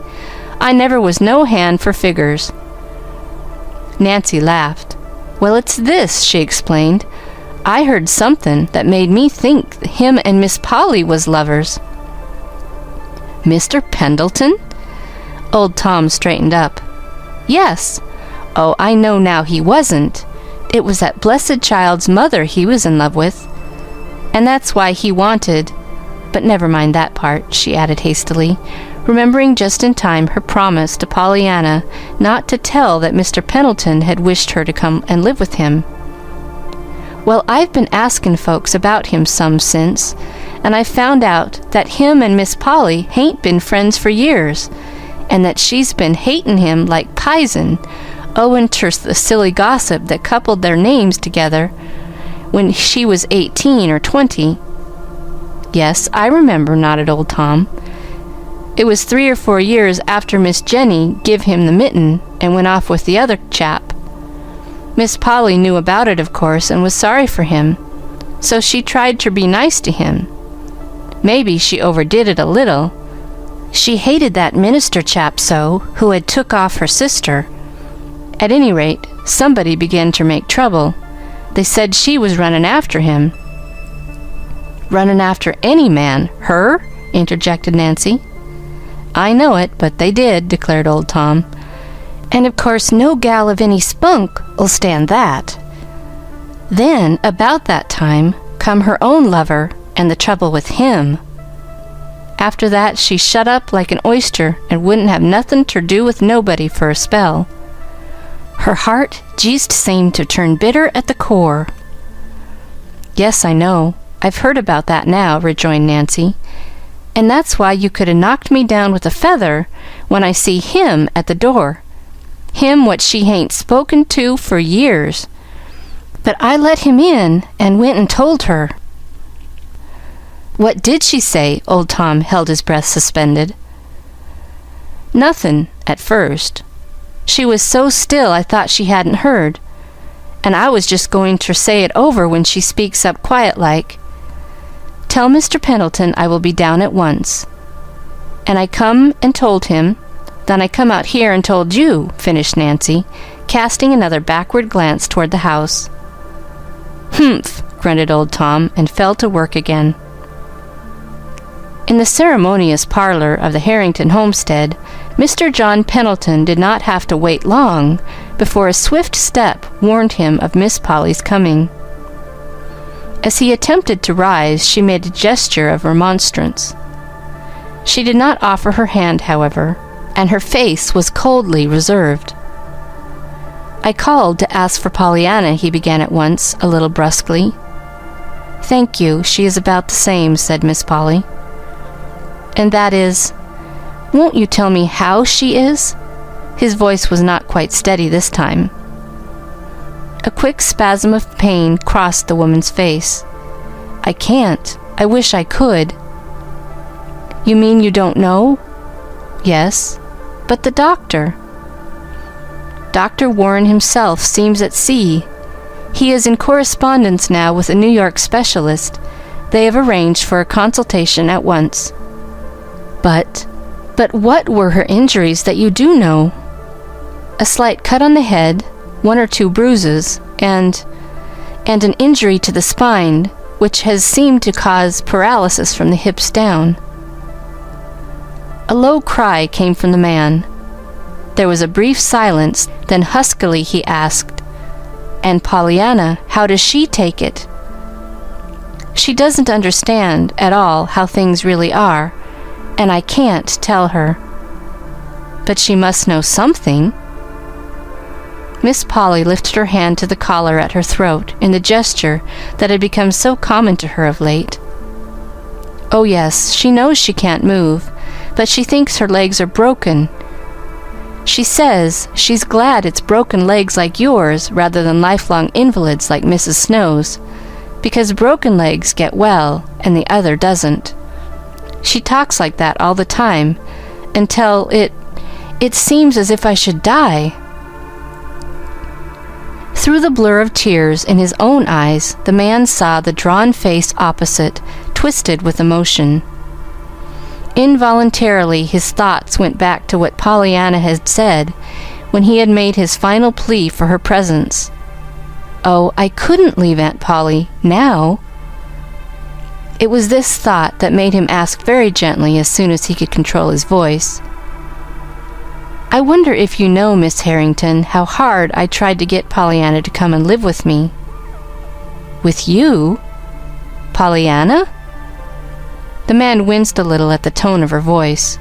"I never was no hand for figures." Nancy laughed. "Well, it's this," she explained. "I heard something that made me think him and Miss Polly was lovers." "Mr. Pendleton?" Old Tom straightened up. "Yes. Oh, I know now he wasn't. It was that blessed child's mother he was in love with. And that's why he wanted... But never mind that part," she added hastily, remembering just in time her promise to Pollyanna not to tell that Mr. Pendleton had wished her to come and live with him. "Well, I've been askin' folks about him some since, and I found out that him and Miss Polly hain't been friends for years, and that she's been hatin' him like pison, owin' ter the silly gossip that coupled their names together when she was 18 or 20. "Yes, I remember," nodded old Tom. "It was 3 or 4 years after Miss Jenny give him the mitten and went off with the other chap. Miss Polly knew about it, of course, and was sorry for him, so she tried to be nice to him. Maybe she overdid it a little. She hated that minister chap so, who had took off her sister. At any rate, somebody began to make trouble. They said she was running after him." "Running after any man? Her?" interjected Nancy. "I know it, but they did," declared old Tom. "And of course no gal of any spunk'll stand that. Then, about that time, come her own lover and the trouble with him. After that she shut up like an oyster and wouldn't have nothin' ter do with nobody for a spell. Her heart just seemed to turn bitter at the core." "Yes, I know. I've heard about that now," rejoined Nancy. "And that's why you could 'a' knocked me down with a feather when I see him at the door. Him what she hain't spoken to for years. But I let him in and went and told her." "What did she say?" Old Tom held his breath suspended. "Nothin' at first. She was so still I thought she hadn't heard, and I was just going ter say it over when she speaks up quiet like. 'Tell Mr. Pendleton I will be down at once.' And I come and told him, then I come out here and told you," finished Nancy, casting another backward glance toward the house. "Humph!" grunted old Tom, and fell to work again. In the ceremonious parlor of the Harrington homestead, Mr. John Pendleton did not have to wait long before a swift step warned him of Miss Polly's coming. As he attempted to rise, she made a gesture of remonstrance. She did not offer her hand, however, and her face was coldly reserved. "I called to ask for Pollyanna," he began at once, a little brusquely. "Thank you, she is about the same," said Miss Polly. "And that is... Won't you tell me how she is?" His voice was not quite steady this time. A quick spasm of pain crossed the woman's face. "I can't. I wish I could." "You mean you don't know?" "Yes. But the doctor?" "Dr. Warren himself seems at sea. He is in correspondence now with a New York specialist. They have arranged for a consultation at once." But what were her injuries that you do know?" "A slight cut on the head, 1 or 2 bruises, and an injury to the spine, which has seemed to cause paralysis from the hips down." A low cry came from the man. There was a brief silence, then huskily he asked, "And Pollyanna, how does she take it?" "She doesn't understand at all how things really are, and I can't tell her." "But she must know something." Miss Polly lifted her hand to the collar at her throat in the gesture that had become so common to her of late. Oh yes, she knows she can't move, but she thinks her legs are broken. She says she's glad it's broken legs like yours rather than lifelong invalids like Mrs. Snow's, because broken legs get well and the other doesn't. She talks like that all the time, until it seems as if I should die." Through the blur of tears in his own eyes, the man saw the drawn face opposite, twisted with emotion. Involuntarily, his thoughts went back to what Pollyanna had said when he had made his final plea for her presence. Oh, I couldn't leave Aunt Polly now. It was this thought that made him ask very gently as soon as he could control his voice. "I wonder if you know, Miss Harrington, how hard I tried to get Pollyanna to come and live with me." "With you? Pollyanna?" The man winced a little at the tone of her voice,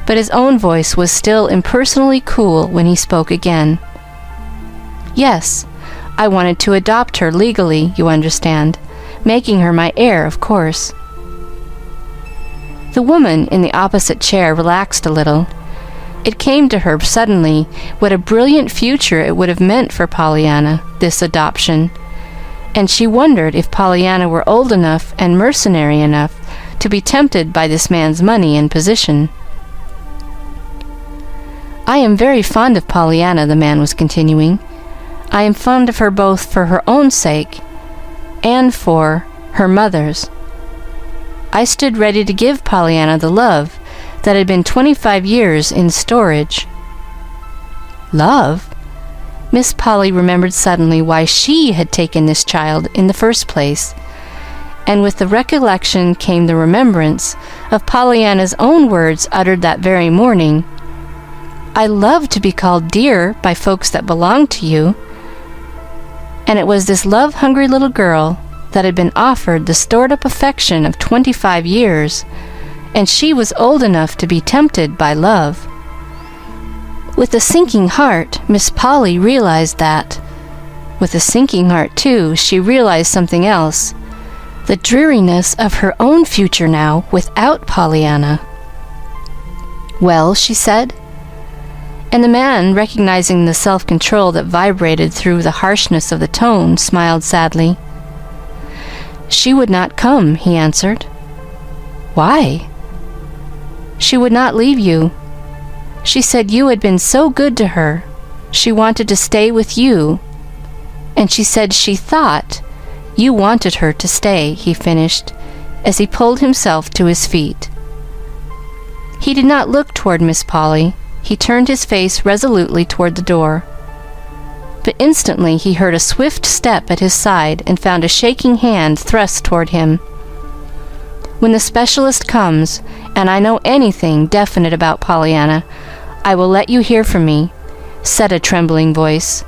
but his own voice was still impersonally cool when he spoke again. "Yes, I wanted to adopt her legally, you understand, making her my heir, of course." The woman in the opposite chair relaxed a little. It came to her suddenly what a brilliant future it would have meant for Pollyanna, this adoption, and she wondered if Pollyanna were old enough and mercenary enough to be tempted by this man's money and position. "I am very fond of Pollyanna," the man was continuing. "I am fond of her both for her own sake and for her mother's. I stood ready to give Pollyanna the love that had been 25 years in storage." Love? Miss Polly remembered suddenly why she had taken this child in the first place, and with the recollection came the remembrance of Pollyanna's own words uttered that very morning. "I love to be called dear by folks that belong to you." And it was this love-hungry little girl that had been offered the stored-up affection of 25 years, and she was old enough to be tempted by love. With a sinking heart, Miss Polly realized that. With a sinking heart, too, she realized something else, the dreariness of her own future now without Pollyanna. "Well," she said, and the man, recognizing the self-control that vibrated through the harshness of the tone, smiled sadly. "She would not come," he answered. "Why?" "She would not leave you. She said you had been so good to her. She wanted to stay with you. And she said she thought you wanted her to stay," he finished, as he pulled himself to his feet. He did not look toward Miss Polly. He turned his face resolutely toward the door. But instantly he heard a swift step at his side and found a shaking hand thrust toward him. "When the specialist comes, and I know anything definite about Pollyanna, I will let you hear from me," said a trembling voice.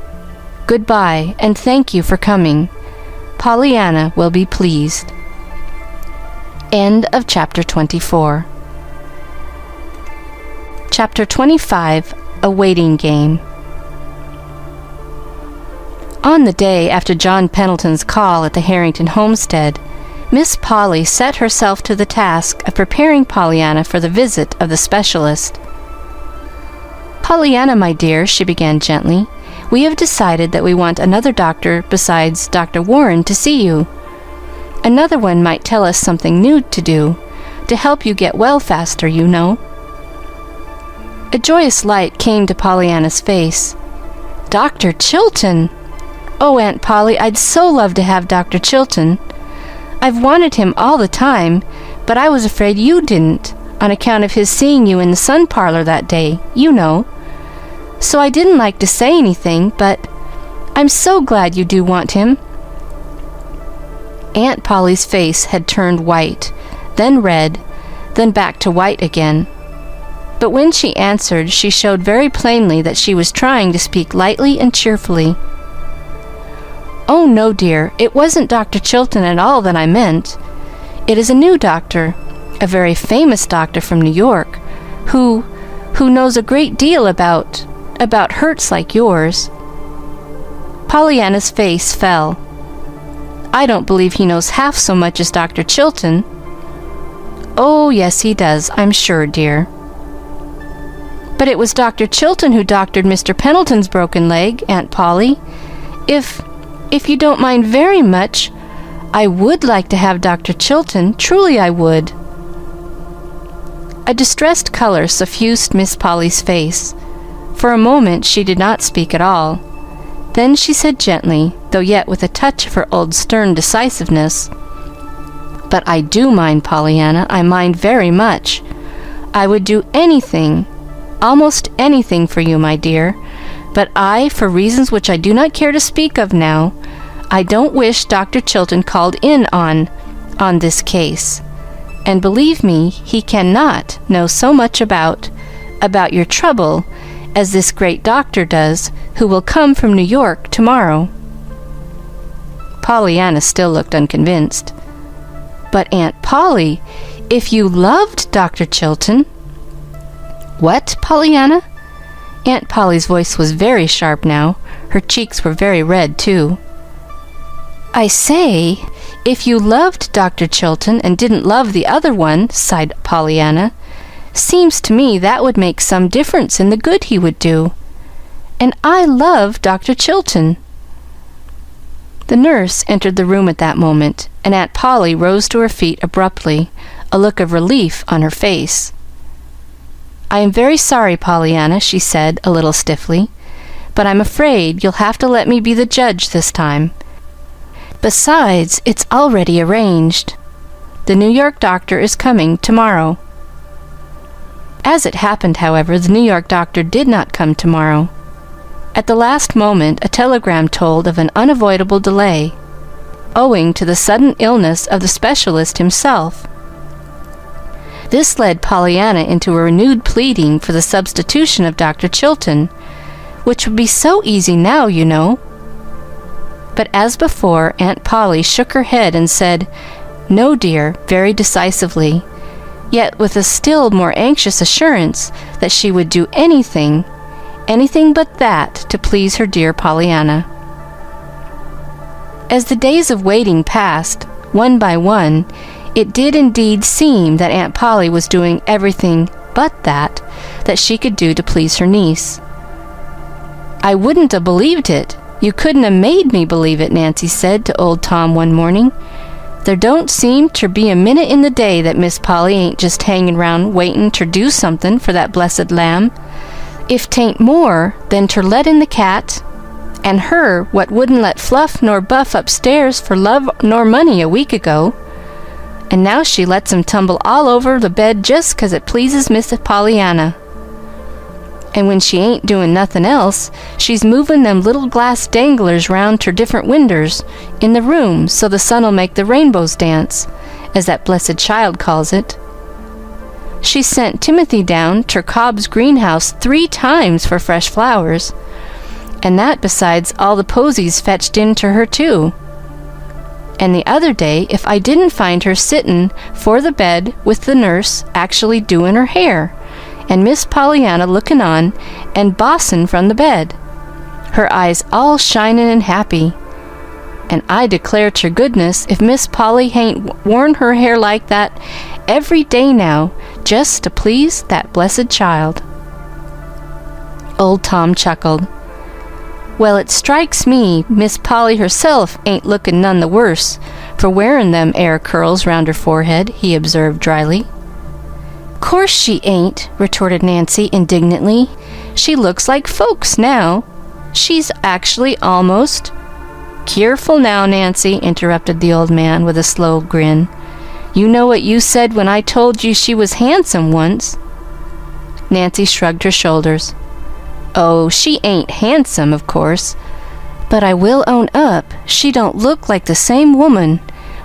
"Goodbye, and thank you for coming. Pollyanna will be pleased." End of Chapter 24. Chapter 25, A Waiting Game. On the day after John Pendleton's call at the Harrington homestead, Miss Polly set herself to the task of preparing Pollyanna for the visit of the specialist. "Pollyanna, my dear," she began gently, "we have decided that we want another doctor besides Dr. Warren to see you. Another one might tell us something new to do, to help you get well faster, you know." A joyous light came to Pollyanna's face. "Dr. Chilton! Oh, Aunt Polly, I'd so love to have Dr. Chilton. I've wanted him all the time, but I was afraid you didn't, on account of his seeing you in the sun parlor that day, you know. So I didn't like to say anything, but I'm so glad you do want him." Aunt Polly's face had turned white, then red, then back to white again. But when she answered, she showed very plainly that she was trying to speak lightly and cheerfully. "Oh, no, dear, it wasn't Dr. Chilton at all that I meant. It is a new doctor, a very famous doctor from New York, who knows a great deal about hurts like yours." Pollyanna's face fell. "I don't believe he knows half so much as Dr. Chilton." Oh, yes, he does, I'm sure, dear. But it was Dr. Chilton who doctored Mr. Pendleton's broken leg, Aunt Polly. If you don't mind very much, I would like to have Dr. Chilton, truly I would." A distressed color suffused Miss Polly's face. For a moment she did not speak at all. Then she said gently, though yet with a touch of her old stern decisiveness, "But I do mind, Pollyanna, I mind very much. I would do anything, almost anything for you, my dear, but for reasons which I do not care to speak of now, I don't wish Dr. Chilton called in on this case. And believe me, he cannot know so much about your trouble as this great doctor does, who will come from New York tomorrow." Pollyanna still looked unconvinced. "But Aunt Polly, if you loved Dr. Chilton—" "What, Pollyanna?" Aunt Polly's voice was very sharp now. Her cheeks were very red, too. "I say, if you loved Dr. Chilton and didn't love the other one," sighed Pollyanna, "seems to me that would make some difference in the good he would do. And I love Dr. Chilton." The nurse entered the room at that moment, and Aunt Polly rose to her feet abruptly, a look of relief on her face. "I am very sorry, Pollyanna," she said, a little stiffly, "but I'm afraid you'll have to let me be the judge this time. Besides, it's already arranged. The New York doctor is coming tomorrow." As it happened, however, the New York doctor did not come tomorrow. At the last moment, a telegram told of an unavoidable delay, owing to the sudden illness of the specialist himself. This led Pollyanna into a renewed pleading for the substitution of Dr. Chilton, which would be so easy now, you know. But as before, Aunt Polly shook her head and said, "No, dear," very decisively, yet with a still more anxious assurance that she would do anything but that, to please her dear Pollyanna. As the days of waiting passed, one by one, it did indeed seem that Aunt Polly was doing everything but that she could do to please her niece. "I wouldn't have believed it. You couldn't have made me believe it," Nancy said to old Tom one morning. "There don't seem ter be a minute in the day that Miss Polly ain't just hangin' round waitin' ter do somethin' for that blessed lamb, if 'tain't more than ter let in the cat, and her what wouldn't let Fluff nor Buff upstairs for love nor money a week ago. And now she lets 'em tumble all over the bed just 'cause it pleases Miss Pollyanna. And when she ain't doin' nothin' else, she's movin' them little glass danglers round ter different winders in the room so the sun'll make the rainbows dance, as that blessed child calls it. She sent Timothy down ter Cobb's greenhouse 3 times for fresh flowers, and that besides all the posies fetched in ter her, too. And the other day, if I didn't find her sittin' 'fore the bed with the nurse actually doin' her hair, and Miss Pollyanna lookin' on and bossin' from the bed, her eyes all shinin' and happy. And I declare ter goodness, if Miss Polly hain't worn her hair like that every day now, just to please that blessed child." Old Tom chuckled. "Well, it strikes me Miss Polly herself ain't lookin' none the worse for wearin' them air curls round her forehead," he observed dryly. "Course she ain't," retorted Nancy indignantly. "She looks like folks now. She's actually almost—" "Cheerful now, Nancy," interrupted the old man with a slow grin. "You know what you said when I told you she was handsome once." Nancy shrugged her shoulders. "Oh, she ain't handsome, of course, but I will own up she don't look like the same woman,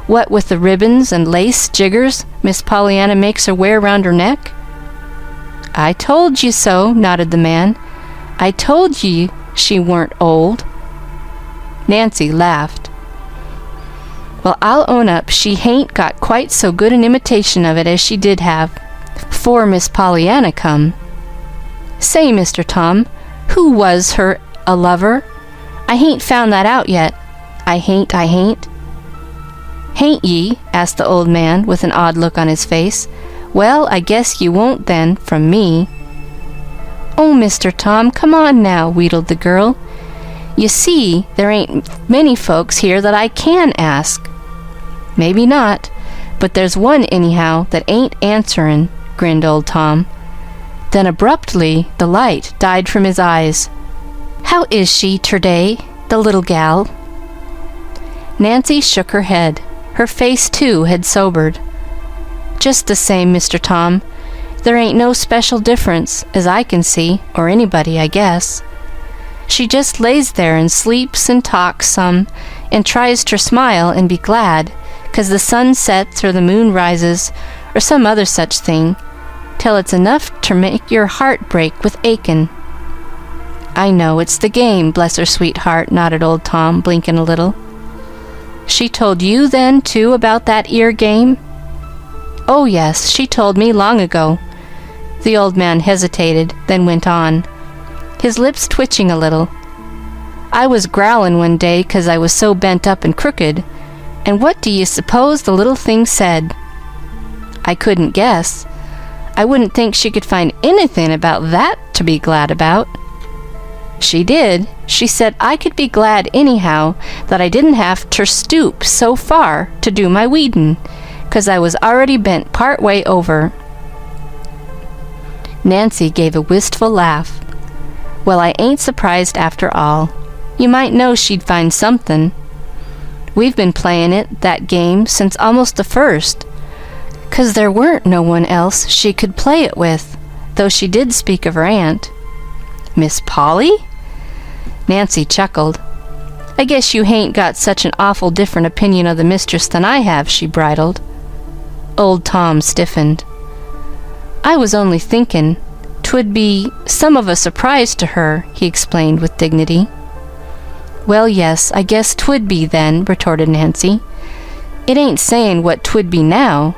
what with the ribbons and lace jiggers Miss Pollyanna makes her wear round her neck." "I told you so," nodded the man. "I told ye she weren't old." Nancy laughed. "Well, I'll own up she hain't got quite so good an imitation of it as she did have, 'fore Miss Pollyanna come. Say, Mr. Tom, who was her a lover? I hain't found that out yet. I hain't. "Hain't ye?" asked the old man, with an odd look on his face. "Well, I guess you won't then, from me." "Oh, Mr. Tom, come on now," wheedled the girl. "You see, there ain't many folks here that I can ask." "Maybe not, but there's one anyhow that ain't answerin'," grinned old Tom. Then abruptly the light died from his eyes. "How is she terday, the little gal?" Nancy shook her head. Her face, too, had sobered. "Just the same, Mr. Tom. There ain't no special difference, as I can see, or anybody, I guess. She just lays there and sleeps and talks some, and tries ter smile and be glad, 'cause the sun sets or the moon rises, or some other such thing, till it's enough ter make your heart break with achin'." "I know, it's the game, bless her sweet heart," nodded old Tom, blinking a little. "She told you then, too, about that 'ere game?" "Oh, yes, she told me long ago." The old man hesitated, then went on, his lips twitching a little. "I was growlin' one day 'cause I was so bent up and crooked, and what do you suppose the little thing said?" "I couldn't guess. I wouldn't think she could find anything about that to be glad about." "She did. She said I could be glad anyhow, that I didn't have ter stoop so far to do my weedin', 'cause I was already bent part way over." Nancy gave a wistful laugh. "Well, I ain't surprised after all. You might know she'd find somethin'. We've been playin' it, that game, since almost the first, 'cause there weren't no one else she could play it with, though she did speak of her aunt." "Miss Polly?" Nancy chuckled. "I guess you hain't got such an awful different opinion of the mistress than I have," she bridled. Old Tom stiffened. "I was only thinkin' 'twould be some of a surprise to her," he explained with dignity. "Well, yes, I guess 'twould be then," retorted Nancy. "It ain't sayin' what 'twould be now.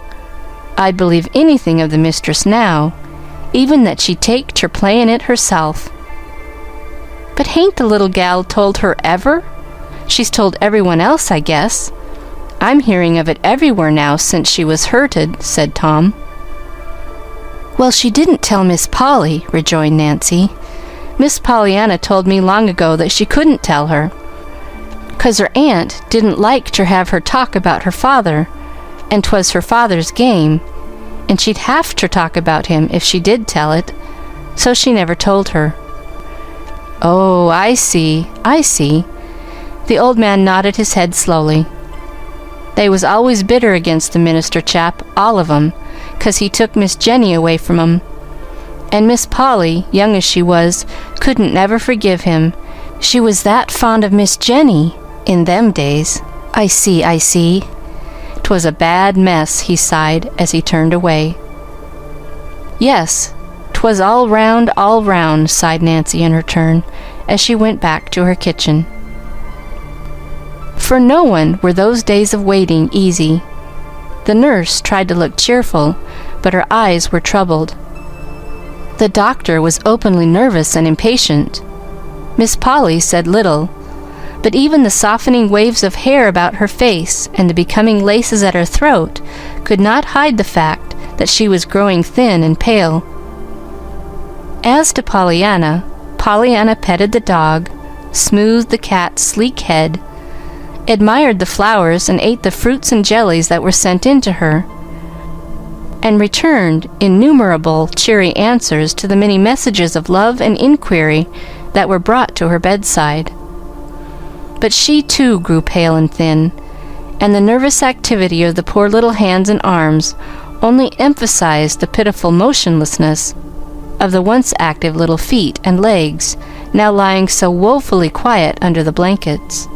I'd believe anything of the mistress now, even that she'd take ter playin' it herself." "But hain't the little gal told her ever? She's told everyone else, I guess. I'm hearing of it everywhere now since she was hurted," said Tom. "Well, she didn't tell Miss Polly," rejoined Nancy. "Miss Pollyanna told me long ago that she couldn't tell her, 'cause her aunt didn't like ter have her talk about her father, and 'twas her father's game, and she'd have ter talk about him if she did tell it, so she never told her." "Oh, I see, I see." The old man nodded his head slowly. "They was always bitter against the minister chap, all of 'em, 'cause he took Miss Jenny away from 'em. And Miss Polly, young as she was, couldn't never forgive him. She was that fond of Miss Jenny in them days." "I see, I see. 'Twas a bad mess," he sighed as he turned away. "Yes, 'twas all round," sighed Nancy in her turn, as she went back to her kitchen. For no one were those days of waiting easy. The nurse tried to look cheerful, but her eyes were troubled. The doctor was openly nervous and impatient. Miss Polly said little, but even the softening waves of hair about her face and the becoming laces at her throat could not hide the fact that she was growing thin and pale. As to Pollyanna, Pollyanna petted the dog, smoothed the cat's sleek head, admired the flowers and ate the fruits and jellies that were sent in to her, and returned innumerable cheery answers to the many messages of love and inquiry that were brought to her bedside. But she too grew pale and thin, and the nervous activity of the poor little hands and arms only emphasized the pitiful motionlessness of the once active little feet and legs, now lying so woefully quiet under the blankets.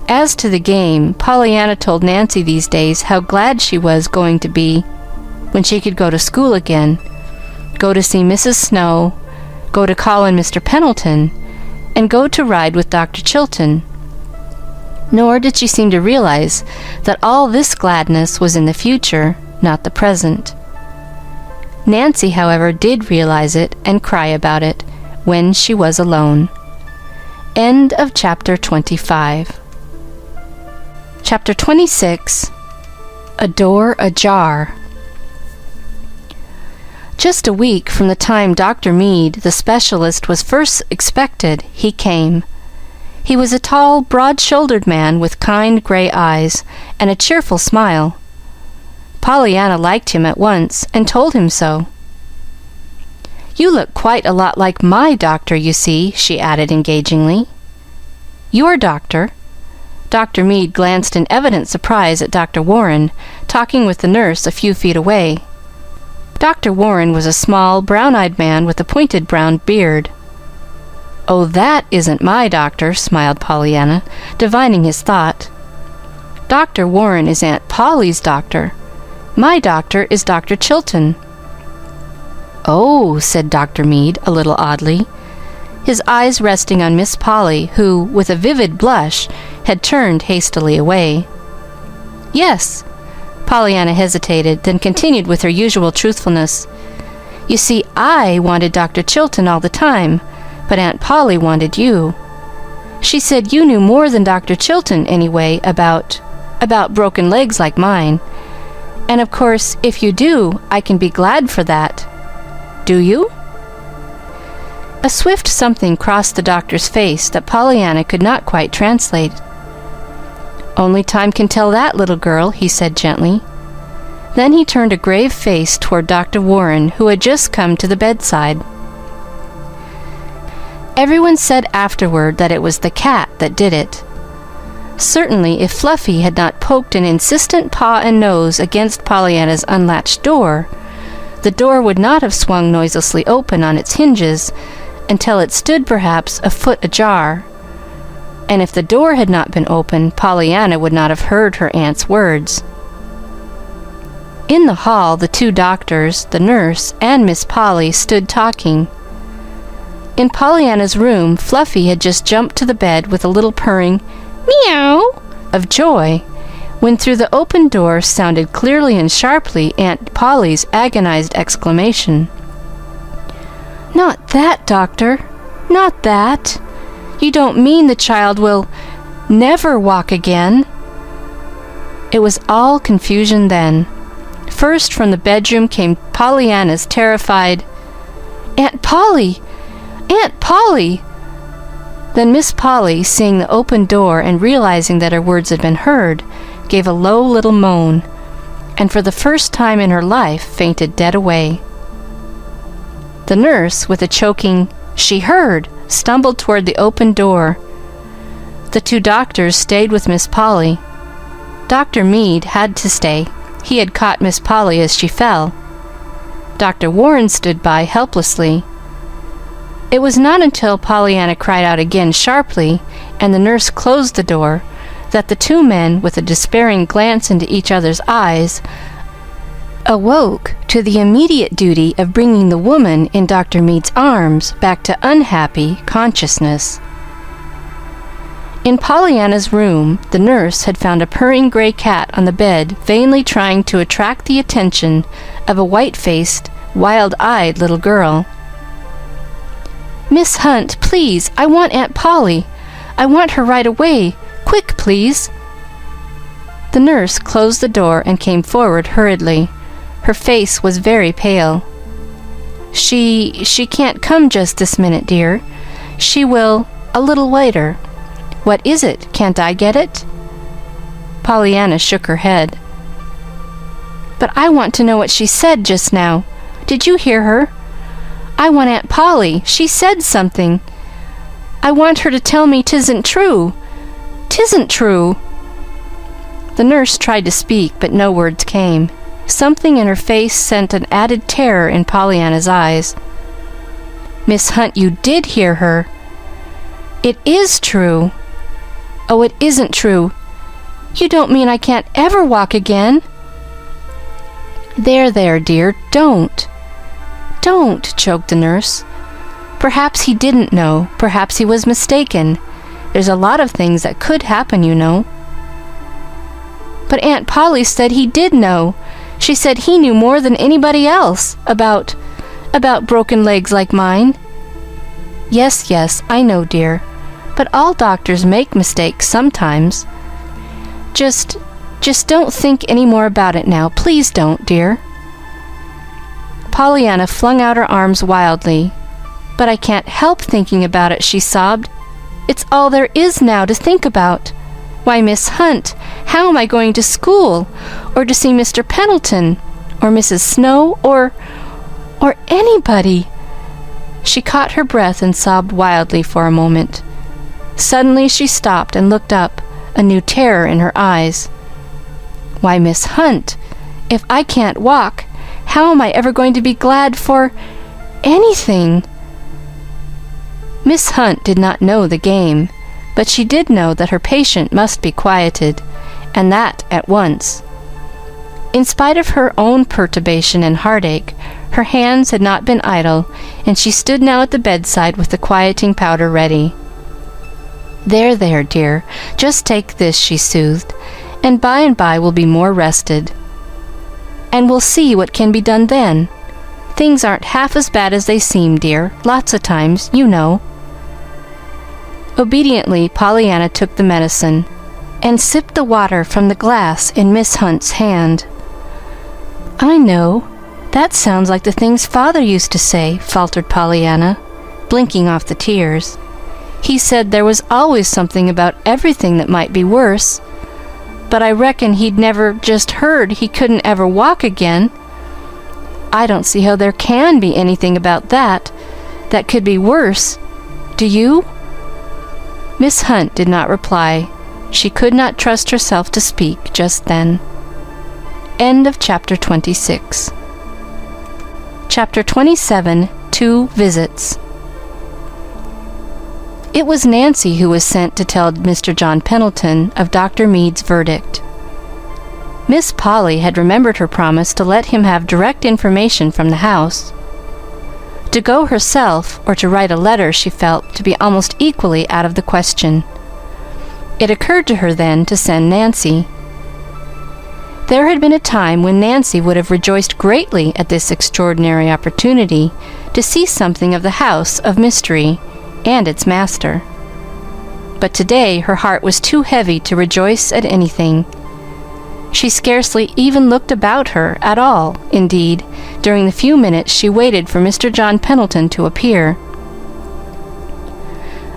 As to the game, Pollyanna told Nancy these days how glad she was going to be when she could go to school again, go to see Mrs. Snow, go to call on Mr. Pendleton, and go to ride with Dr. Chilton. Nor did she seem to realize that all this gladness was in the future, not the present. Nancy, however, did realize it and cry about it when she was alone. End of chapter 25. Chapter 26. A Door Ajar. Just a week from the time Dr. Mead, the specialist, was first expected, he came. He was a tall, broad-shouldered man with kind gray eyes and a cheerful smile. Pollyanna liked him at once and told him so. "You look quite a lot like my doctor, you see," she added engagingly. "Your doctor?" Dr. Mead glanced in evident surprise at Dr. Warren, talking with the nurse a few feet away. Dr. Warren was a small, brown-eyed man with a pointed brown beard. "Oh, that isn't my doctor," smiled Pollyanna, divining his thought. "Dr. Warren is Aunt Polly's doctor. My doctor is Dr. Chilton." "Oh," said Dr. Mead, a little oddly, his eyes resting on Miss Polly, who, with a vivid blush, had turned hastily away. "Yes." Pollyanna hesitated, then continued with her usual truthfulness. "You see, I wanted Dr. Chilton all the time, but Aunt Polly wanted you. She said you knew more than Dr. Chilton, anyway, about broken legs like mine. And of course, if you do, I can be glad for that. Do you?" A swift something crossed the doctor's face that Pollyanna could not quite translate. "Only time can tell that, little girl," he said gently. Then he turned a grave face toward Dr. Warren, who had just come to the bedside. Everyone said afterward that it was the cat that did it. Certainly, if Fluffy had not poked an insistent paw and nose against Pollyanna's unlatched door, the door would not have swung noiselessly open on its hinges until it stood perhaps a foot ajar. And if the door had not been open, Pollyanna would not have heard her aunt's words. In the hall, the two doctors, the nurse, and Miss Polly stood talking. In Pollyanna's room, Fluffy had just jumped to the bed with a little purring meow of joy, when through the open door sounded clearly and sharply Aunt Polly's agonized exclamation. "Not that, doctor! Not that! You don't mean the child will never walk again?" It was all confusion then. First from the bedroom came Pollyanna's terrified, "Aunt Polly! Aunt Polly!" Then Miss Polly, seeing the open door and realizing that her words had been heard, gave a low little moan, and for the first time in her life fainted dead away. The nurse, with a choking "She heard," stumbled toward the open door. The two doctors stayed with Miss Polly. Dr. Mead had to stay. He had caught Miss Polly as she fell. Dr. Warren stood by helplessly. It was not until Pollyanna cried out again sharply and the nurse closed the door that the two men, with a despairing glance into each other's eyes, awoke to the immediate duty of bringing the woman in Dr. Mead's arms back to unhappy consciousness. In Pollyanna's room, the nurse had found a purring gray cat on the bed, vainly trying to attract the attention of a white-faced, wild-eyed little girl. "Miss Hunt, please, I want Aunt Polly. I want her right away. Quick, please." The nurse closed the door and came forward hurriedly. Her face was very pale. She can't come just this minute, dear. She will a little later." "What is it? Can't I get it?" Pollyanna shook her head. "But I want to know what she said just now. Did you hear her? I want Aunt Polly. She said something. I want her to tell me 'tisn't true. 'Tisn't true." The nurse tried to speak, but no words came. Something in her face sent an added terror in Pollyanna's eyes. "Miss Hunt, you did hear her." "It is true." "Oh, it isn't true. You don't mean I can't ever walk again?" There, dear, don't." "Don't," choked the nurse. "Perhaps he didn't know. Perhaps he was mistaken. There's a lot of things that could happen, you know." "But Aunt Polly said he did know. She said he knew more than anybody else about broken legs like mine." Yes, I know, dear. But all doctors make mistakes sometimes. Just don't think any more about it now. Please don't, dear." Pollyanna flung out her arms wildly. "But I can't help thinking about it," she sobbed. "It's all there is now to think about. Why, Miss Hunt, how am I going to school? Or to see Mr. Pendleton? Or Mrs. Snow? Or anybody?" She caught her breath and sobbed wildly for a moment. Suddenly she stopped and looked up, a new terror in her eyes. "Why, Miss Hunt, if I can't walk, how am I ever going to be glad for anything?" Miss Hunt did not know the game, but she did know that her patient must be quieted, and that at once. In spite of her own perturbation and heartache, her hands had not been idle, and she stood now at the bedside with the quieting powder ready. There, dear, just take this," she soothed, "and by we'll be more rested. And we'll see what can be done then. Things aren't half as bad as they seem, dear, lots of times, you know." Obediently, Pollyanna took the medicine and sipped the water from the glass in Miss Hunt's hand. "I know. That sounds like the things Father used to say," faltered Pollyanna, blinking off the tears. "He said there was always something about everything that might be worse. But I reckon he'd never just heard he couldn't ever walk again. I don't see how there can be anything about that could be worse. Do you?" Miss Hunt did not reply. She could not trust herself to speak just then. End of Chapter 26. Chapter 27, 2 Visits. It was Nancy who was sent to tell Mr. John Pendleton of Dr. Mead's verdict. Miss Polly had remembered her promise to let him have direct information from the house. To go herself or to write a letter she felt to be almost equally out of the question. It occurred to her then to send Nancy. There had been a time when Nancy would have rejoiced greatly at this extraordinary opportunity to see something of the house of mystery and its master. But today her heart was too heavy to rejoice at anything. She scarcely even looked about her at all, indeed, during the few minutes she waited for Mr. John Pendleton to appear.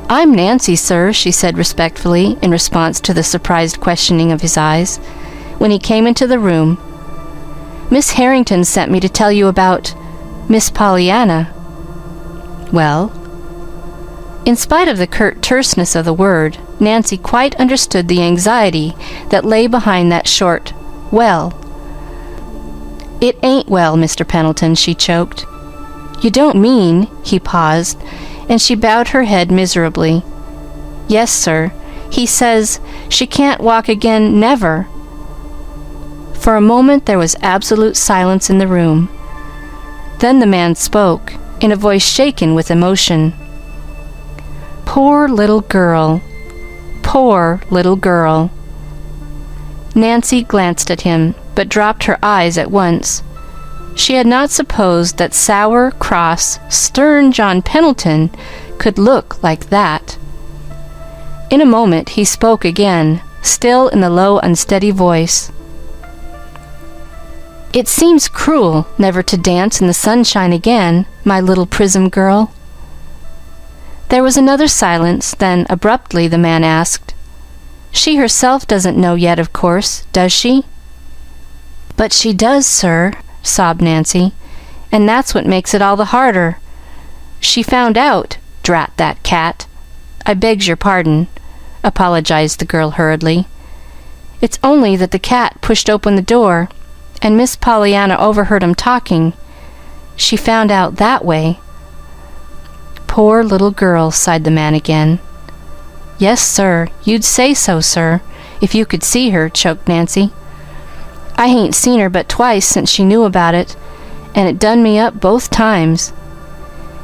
"I'm Nancy, sir," she said respectfully, in response to the surprised questioning of his eyes, when he came into the room. "Miss Harrington sent me to tell you about Miss Pollyanna." "Well?" In spite of the curt terseness of the word, Nancy quite understood the anxiety that lay behind that short "well." "It ain't well, Mr. Pendleton," she choked. "You don't mean—" He paused, and she bowed her head miserably. "Yes, sir. He says she can't walk again, never." For a moment there was absolute silence in the room. Then the man spoke, in a voice shaken with emotion. "Poor little girl. Poor little girl." Nancy glanced at him, but dropped her eyes at once. She had not supposed that sour, cross, stern John Pendleton could look like that. In a moment he spoke again, still in the low, unsteady voice. "It seems cruel never to dance in the sunshine again, my little prism girl." There was another silence, then abruptly the man asked, "She herself doesn't know yet, of course, does she?" "But she does, sir," sobbed Nancy, "and that's what makes it all the harder. She found out, drat that cat." "I begs your pardon," apologized the girl hurriedly. "It's only that the cat pushed open the door, and Miss Pollyanna overheard 'em talking. She found out that way." "Poor little girl," sighed the man again. "Yes, sir, you'd say so, sir, if you could see her," choked Nancy. "I hain't seen her but twice since she knew about it, and it done me up both times.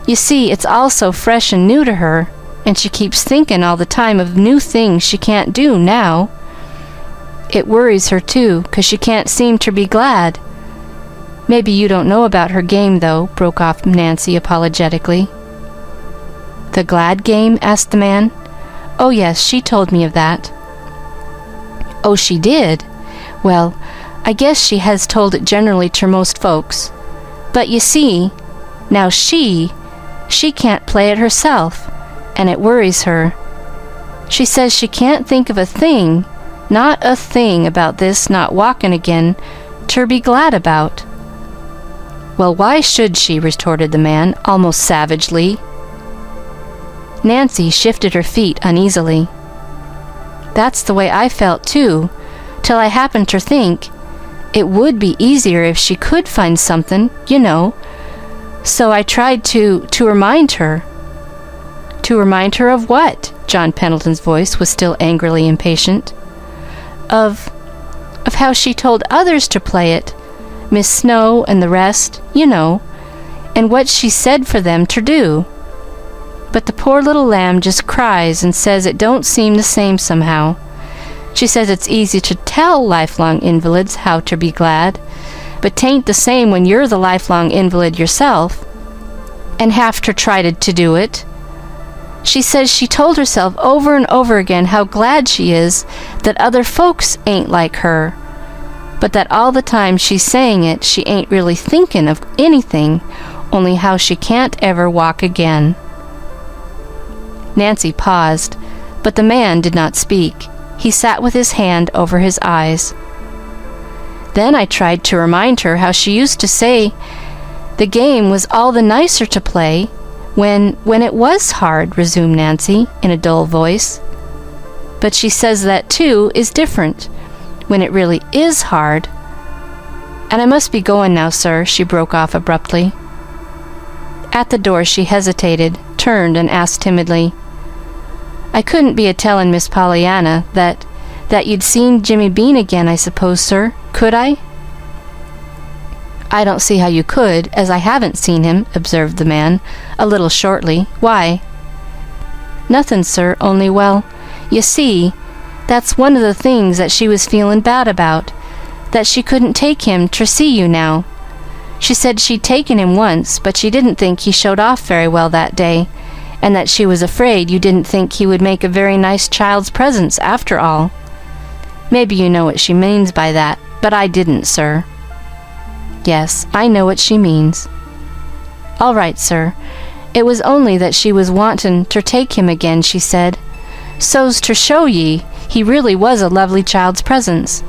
You see, it's all so fresh and new to her, and she keeps thinking all the time of new things she can't do now. It worries her, too, 'cause she can't seem to be glad. Maybe you don't know about her game, though," broke off Nancy apologetically. "The glad game?" asked the man. "Oh, yes, she told me of that." Oh, she did? Well, I guess she has told it generally to most folks. But you see, now she can't play it herself, and it worries her. She says she can't think of a thing, not a thing about this not walkin' again, ter be glad about. Well, why should she? Retorted the man, almost savagely. Nancy shifted her feet uneasily. That's the way I felt, too, till I happened to think it would be easier if she could find something, you know. So I tried to remind her. To remind her of what? John Pendleton's voice was still angrily impatient. Of how she told others to play it, Miss Snow and the rest, you know, and what she said for them to do. But the poor little lamb just cries and says it don't seem the same somehow. She says it's easy to tell lifelong invalids how to be glad, but 'tain't the same when you're the lifelong invalid yourself, and have to try to do it. She says she told herself over and over again how glad she is that other folks ain't like her, but that all the time she's saying it, she ain't really thinking of anything, only how she can't ever walk again. Nancy paused, but the man did not speak. He sat with his hand over his eyes. Then I tried to remind her how she used to say the game was all the nicer to play when it was hard, resumed Nancy in a dull voice. But she says that, too, is different, when it really is hard. And I must be going now, sir, she broke off abruptly. At the door she hesitated, turned, and asked timidly, I couldn't be a-tellin' Miss Pollyanna that you'd seen Jimmy Bean again, I suppose, sir, could I? I don't see how you could, as I haven't seen him, observed the man, a little shortly. Why? Nothin', sir, only, well, you see, that's one of the things that she was feelin' bad about, that she couldn't take him ter see you now. She said she'd taken him once, but she didn't think he showed off very well that day, and that she was afraid you didn't think he would make a very nice child's presence after all. Maybe you know what she means by that, but I didn't, sir. Yes, I know what she means. All right, sir. It was only that she was wantin' ter take him again, she said, so's ter show ye he really was a lovely child's presence.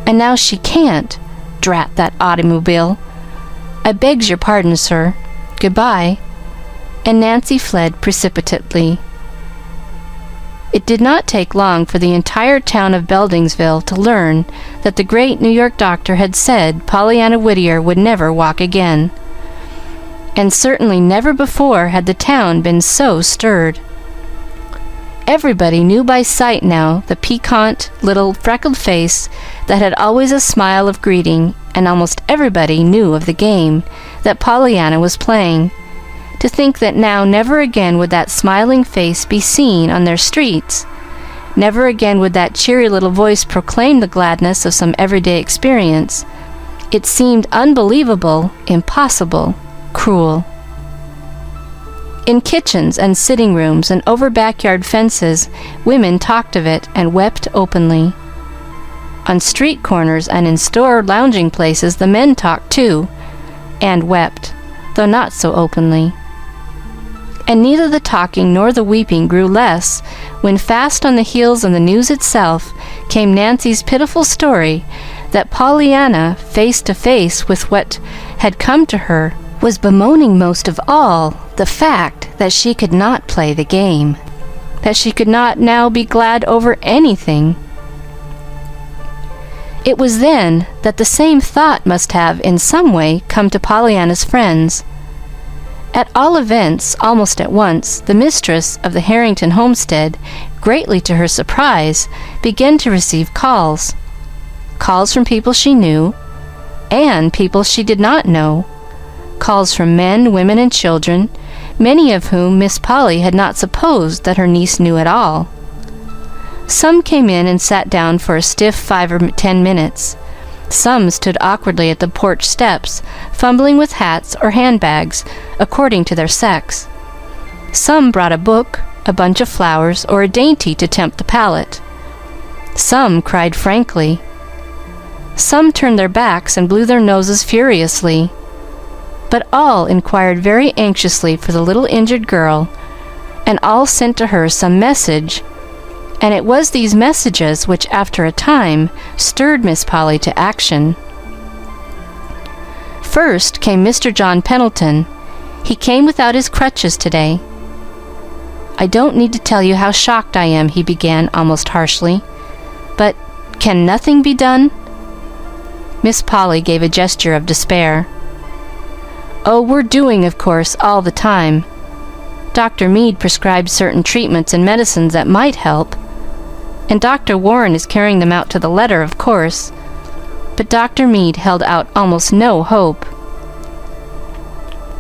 And now she can't. Drat that automobile. I begs your pardon, sir. Goodbye. And Nancy fled precipitately. It did not take long for the entire town of Beldingsville to learn that the great New York doctor had said Pollyanna Whittier would never walk again. And certainly never before had the town been so stirred. Everybody knew by sight now the piquant little freckled face that had always a smile of greeting, and almost everybody knew of the game that Pollyanna was playing. To think that now never again would that smiling face be seen on their streets, never again would that cheery little voice proclaim the gladness of some everyday experience, it seemed unbelievable, impossible, cruel. In kitchens and sitting rooms and over backyard fences, women talked of it and wept openly. On street corners and in store lounging places, the men talked too, and wept, though not so openly. And neither the talking nor the weeping grew less when, fast on the heels of the news itself, came Nancy's pitiful story that Pollyanna, face to face with what had come to her, was bemoaning most of all the fact that she could not play the game, that she could not now be glad over anything. It was then that the same thought must have, in some way, come to Pollyanna's friends. At all events, almost at once, the mistress of the Harrington homestead, greatly to her surprise, began to receive calls. Calls from people she knew, and people she did not know. Calls from men, women, and children, many of whom Miss Polly had not supposed that her niece knew at all. Some came in and sat down for a stiff 5 or 10 minutes. Some stood awkwardly at the porch steps, fumbling with hats or handbags, according to their sex. Some brought a book, a bunch of flowers, or a dainty to tempt the palate. Some cried frankly. Some turned their backs and blew their noses furiously. But all inquired very anxiously for the little injured girl, and all sent to her some message, and it was these messages which, after a time, stirred Miss Polly to action. First came Mr. John Pendleton. He came without his crutches today. "I don't need to tell you how shocked I am," he began almost harshly. "But can nothing be done?" Miss Polly gave a gesture of despair. "Oh, we're doing, of course, all the time. Dr. Mead prescribed certain treatments and medicines that might help, and Dr. Warren is carrying them out to the letter, of course. But Dr. Mead held out almost no hope."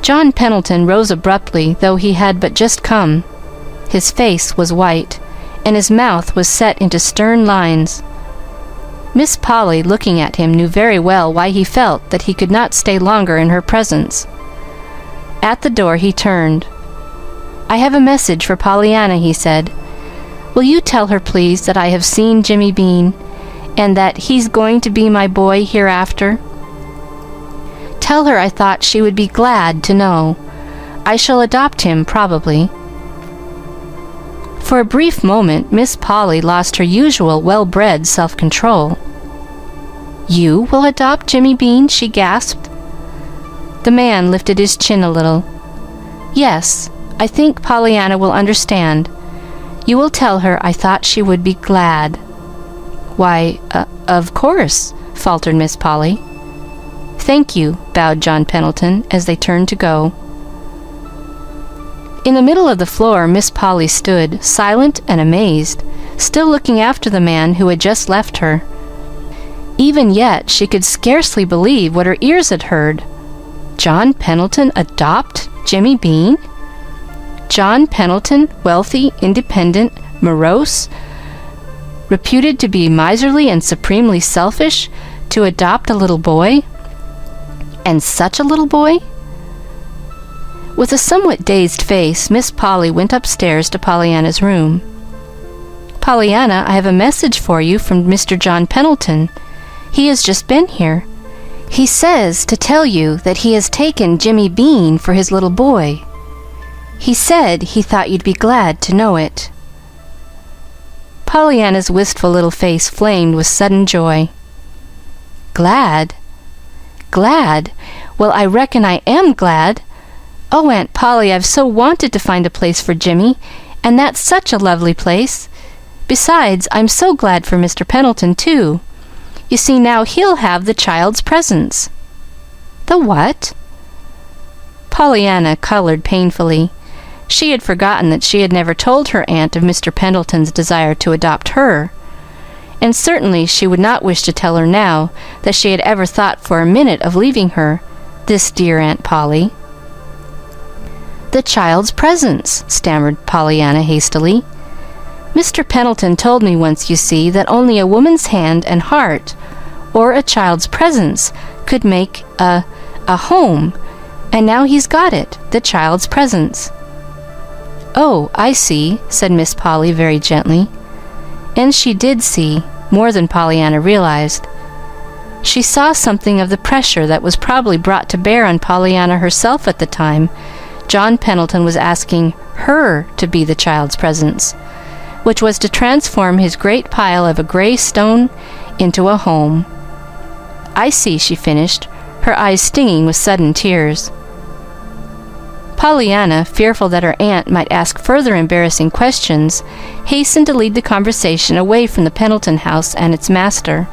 John Pendleton rose abruptly, though he had but just come. His face was white, and his mouth was set into stern lines. Miss Polly, looking at him, knew very well why he felt that he could not stay longer in her presence. At the door he turned. "I have a message for Pollyanna," he said. "Will you tell her, please, that I have seen Jimmy Bean, and that he's going to be my boy hereafter? Tell her I thought she would be glad to know. I shall adopt him, probably." For a brief moment, Miss Polly lost her usual well-bred self-control. "You will adopt Jimmy Bean?" she gasped. The man lifted his chin a little. "Yes, I think Pollyanna will understand. You will tell her I thought she would be glad." "Why, of course," faltered Miss Polly. "Thank you," bowed John Pendleton as they turned to go. In the middle of the floor, Miss Polly stood, silent and amazed, still looking after the man who had just left her. Even yet, she could scarcely believe what her ears had heard. John Pendleton adopt Jimmy Bean? John Pendleton, wealthy, independent, morose, reputed to be miserly and supremely selfish, to adopt a little boy? And such a little boy? With a somewhat dazed face, Miss Polly went upstairs to Pollyanna's room. "Pollyanna, I have a message for you from Mr. John Pendleton. He has just been here. He says to tell you that he has taken Jimmy Bean for his little boy. He said he thought you'd be glad to know it." Pollyanna's wistful little face flamed with sudden joy. "Glad? Glad? Well, I reckon I am glad. Oh, Aunt Polly, I've so wanted to find a place for Jimmy, and that's such a lovely place. Besides, I'm so glad for Mr. Pendleton, too. You see, now he'll have the child's presence." "The what?" Pollyanna colored painfully. She had forgotten that she had never told her aunt of Mr. Pendleton's desire to adopt her, and certainly she would not wish to tell her now that she had ever thought for a minute of leaving her, this dear Aunt Polly. "The child's presence," stammered Pollyanna hastily. "Mr. Pendleton told me once, you see, that only a woman's hand and heart, or a child's presence, could make a home, and now he's got it, the child's presence." "Oh, I see," said Miss Polly very gently. And she did see, more than Pollyanna realized. She saw something of the pressure that was probably brought to bear on Pollyanna herself at the time John Pendleton was asking her to be the child's presence, which was to transform his great pile of a gray stone into a home. "I see," she finished, her eyes stinging with sudden tears. Pollyanna, fearful that her aunt might ask further embarrassing questions, hastened to lead the conversation away from the Pendleton house and its master.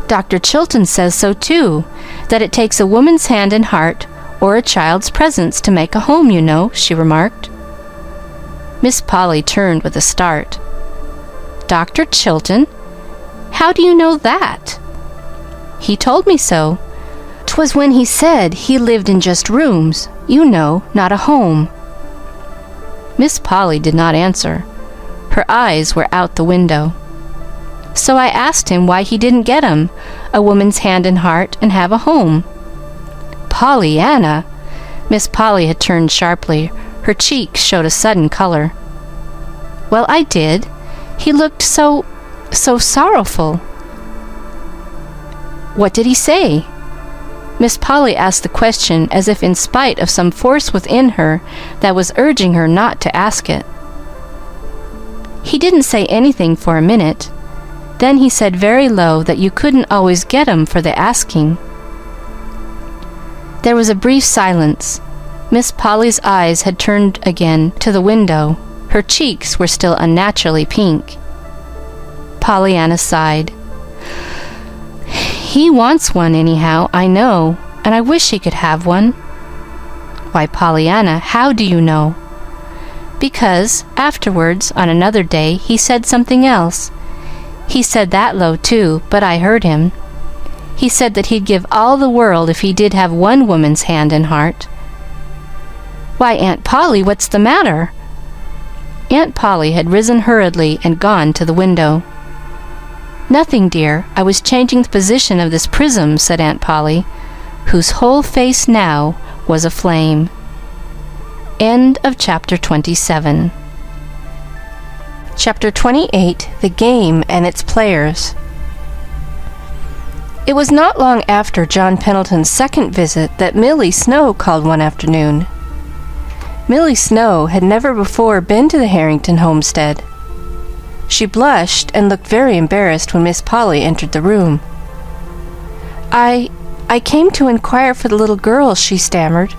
"Dr. Chilton says so, too, that it takes a woman's hand and heart, or a child's presence, to make a home, you know," she remarked. Miss Polly turned with a start. "Dr. Chilton? How do you know that?" "He told me so. 'Twas when he said he lived in just rooms, you know, not a home." Miss Polly did not answer. Her eyes were out the window. "So I asked him why he didn't get 'em, a woman's hand and heart, and have a home." "Pollyanna!" Miss Polly had turned sharply. Her cheeks showed a sudden color. "Well, I did. He looked so sorrowful." "What did he say?" Miss Polly asked the question as if in spite of some force within her that was urging her not to ask it. "He didn't say anything for a minute. Then he said very low that you couldn't always get 'em for the asking." There was a brief silence. Miss Polly's eyes had turned again to the window. Her cheeks were still unnaturally pink. Pollyanna sighed. "He wants one anyhow, I know, and I wish he could have one." "Why, Pollyanna, how do you know?" "Because, afterwards, on another day, he said something else. He said that low, too, but I heard him. He said that he'd give all the world if he did have one woman's hand and heart." "Why, Aunt Polly, what's the matter?" Aunt Polly had risen hurriedly and gone to the window. "Nothing, dear. I was changing the position of this prism," said Aunt Polly, whose whole face now was aflame. End of Chapter 27. Chapter 28, The Game and Its Players. It was not long after John Pendleton's second visit that Millie Snow called one afternoon. Millie Snow had never before been to the Harrington homestead. She blushed and looked very embarrassed when Miss Polly entered the room. I came to inquire for the little girl," she stammered.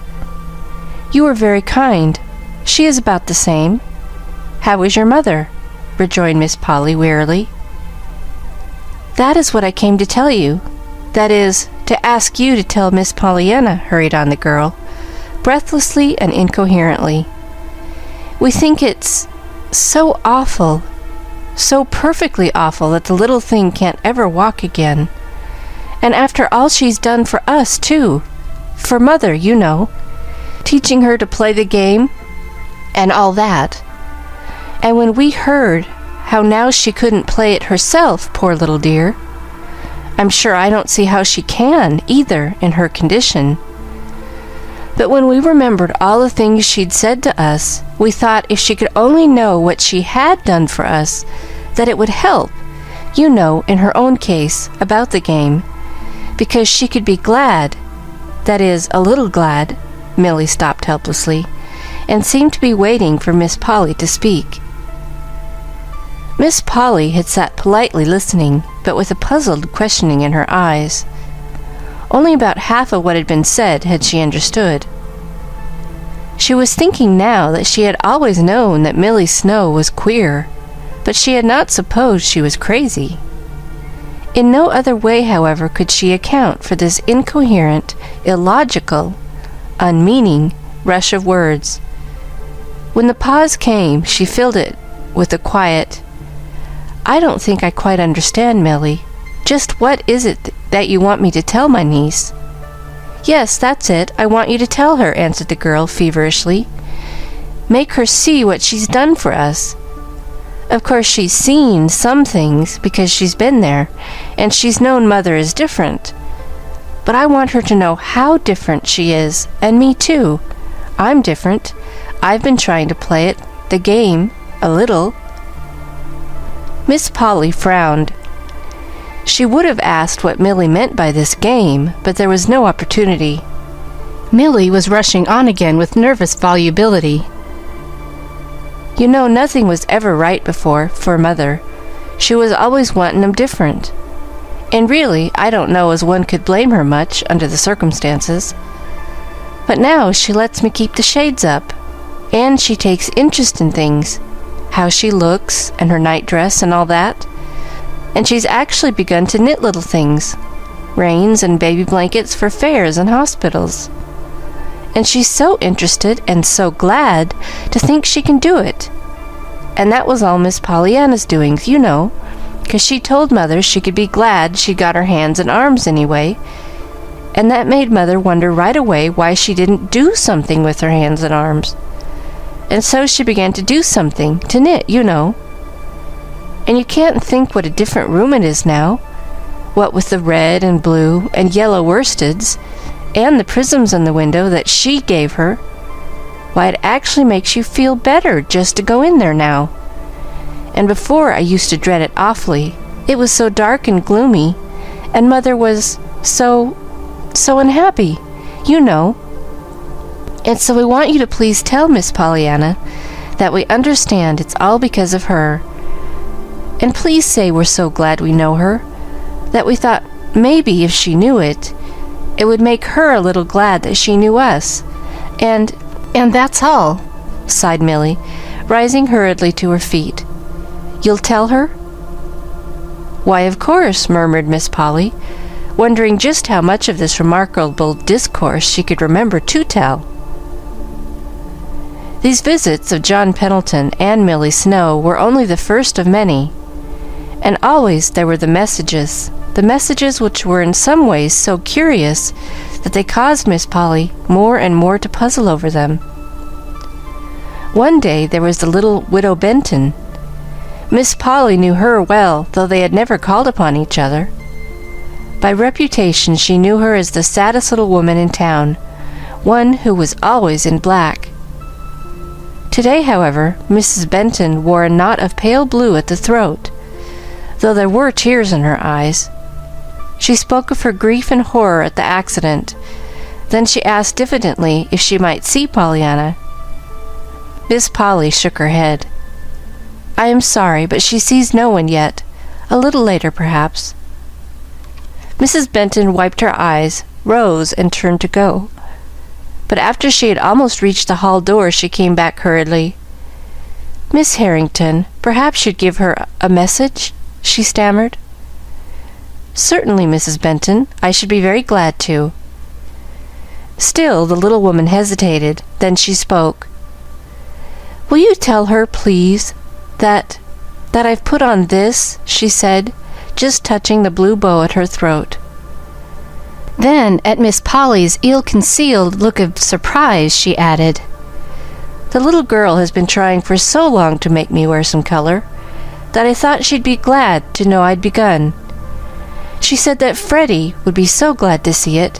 "You were very kind. She is about the same. How is your mother?" rejoined Miss Polly wearily. "That is what I came to tell you. That is, to ask you to tell Miss Pollyanna," hurried on the girl, breathlessly and incoherently. "We think it's so awful, so perfectly awful that the little thing can't ever walk again. And after all she's done for us, too. For Mother, you know. Teaching her to play the game and all that. And when we heard how now she couldn't play it herself, poor little dear. I'm sure I don't see how she can, either, in her condition. But when we remembered all the things she'd said to us, we thought if she could only know what she had done for us, that it would help, you know, in her own case, about the game, because she could be glad, that is, a little glad." Millie stopped helplessly, and seemed to be waiting for Miss Polly to speak. Miss Polly had sat politely listening, but with a puzzled questioning in her eyes. Only about half of what had been said had she understood. She was thinking now that she had always known that Millie Snow was queer, but she had not supposed she was crazy. In no other way, however, could she account for this incoherent, illogical, unmeaning rush of words. When the pause came, she filled it with a quiet, "I don't think I quite understand, Millie. Just what is it that you want me to tell my niece?" "Yes, that's it. I want you to tell her," answered the girl feverishly. "Make her see what she's done for us. Of course, she's seen some things because she's been there, and she's known Mother is different. But I want her to know how different she is, and me too. I'm different. I've been trying to play it, the game, a little." Miss Polly frowned. She would have asked what Millie meant by this game, but there was no opportunity. Millie was rushing on again with nervous volubility. "You know, nothing was ever right before, for Mother. She was always wantin' 'em different. And really, I don't know as one could blame her much, under the circumstances. But now she lets me keep the shades up, and she takes interest in things, how she looks, and her night-dress, and all that. And she's actually begun to knit little things, reins and baby blankets for fairs and hospitals. And she's so interested and so glad to think she can do it. And that was all Miss Pollyanna's doings, you know, 'cause she told Mother she could be glad she'd got her hands and arms anyway, and that made Mother wonder right away why she didn't do something with her hands and arms. And so she began to do something, to knit, you know. And you can't think what a different room it is now, what with the red and blue and yellow worsteds, and the prisms in the window that she gave her. Why, it actually makes you feel better just to go in there now. and before I used to dread it awfully. It was so dark and gloomy, and Mother was so unhappy, you know. And so we want you to please tell Miss Pollyanna that we understand it's all because of her. And please say we're so glad we know her, that we thought maybe if she knew it, it would make her a little glad that she knew us. And that's all," sighed Millie, rising hurriedly to her feet. "You'll tell her?" "Why, of course," murmured Miss Polly, wondering just how much of this remarkable discourse she could remember to tell. These visits of John Pendleton and Millie Snow were only the first of many, and always there were the messages which were in some ways so curious that they caused Miss Polly more and more to puzzle over them. One day there was the little Widow Benton. Miss Polly knew her well, though they had never called upon each other. By reputation she knew her as the saddest little woman in town, one who was always in black. Today, however, Mrs. Benton wore a knot of pale blue at the throat, though there were tears in her eyes. She spoke of her grief and horror at the accident. Then she asked diffidently if she might see Pollyanna. Miss Polly shook her head. "I am sorry, but she sees no one yet. A little later, perhaps." Mrs. Benton wiped her eyes, rose, and turned to go. But after she had almost reached the hall door, she came back hurriedly. "Miss Harrington, perhaps you'd give her a message?" she stammered. "Certainly, Mrs. Benton. I should be very glad to." Still the little woman hesitated. Then she spoke. "Will you tell her, please, that I've put on this?" she said, just touching the blue bow at her throat. Then, at Miss Polly's ill-concealed look of surprise, she added, "The little girl has been trying for so long to make me wear some color that I thought she'd be glad to know I'd begun. She said that Freddie would be so glad to see it,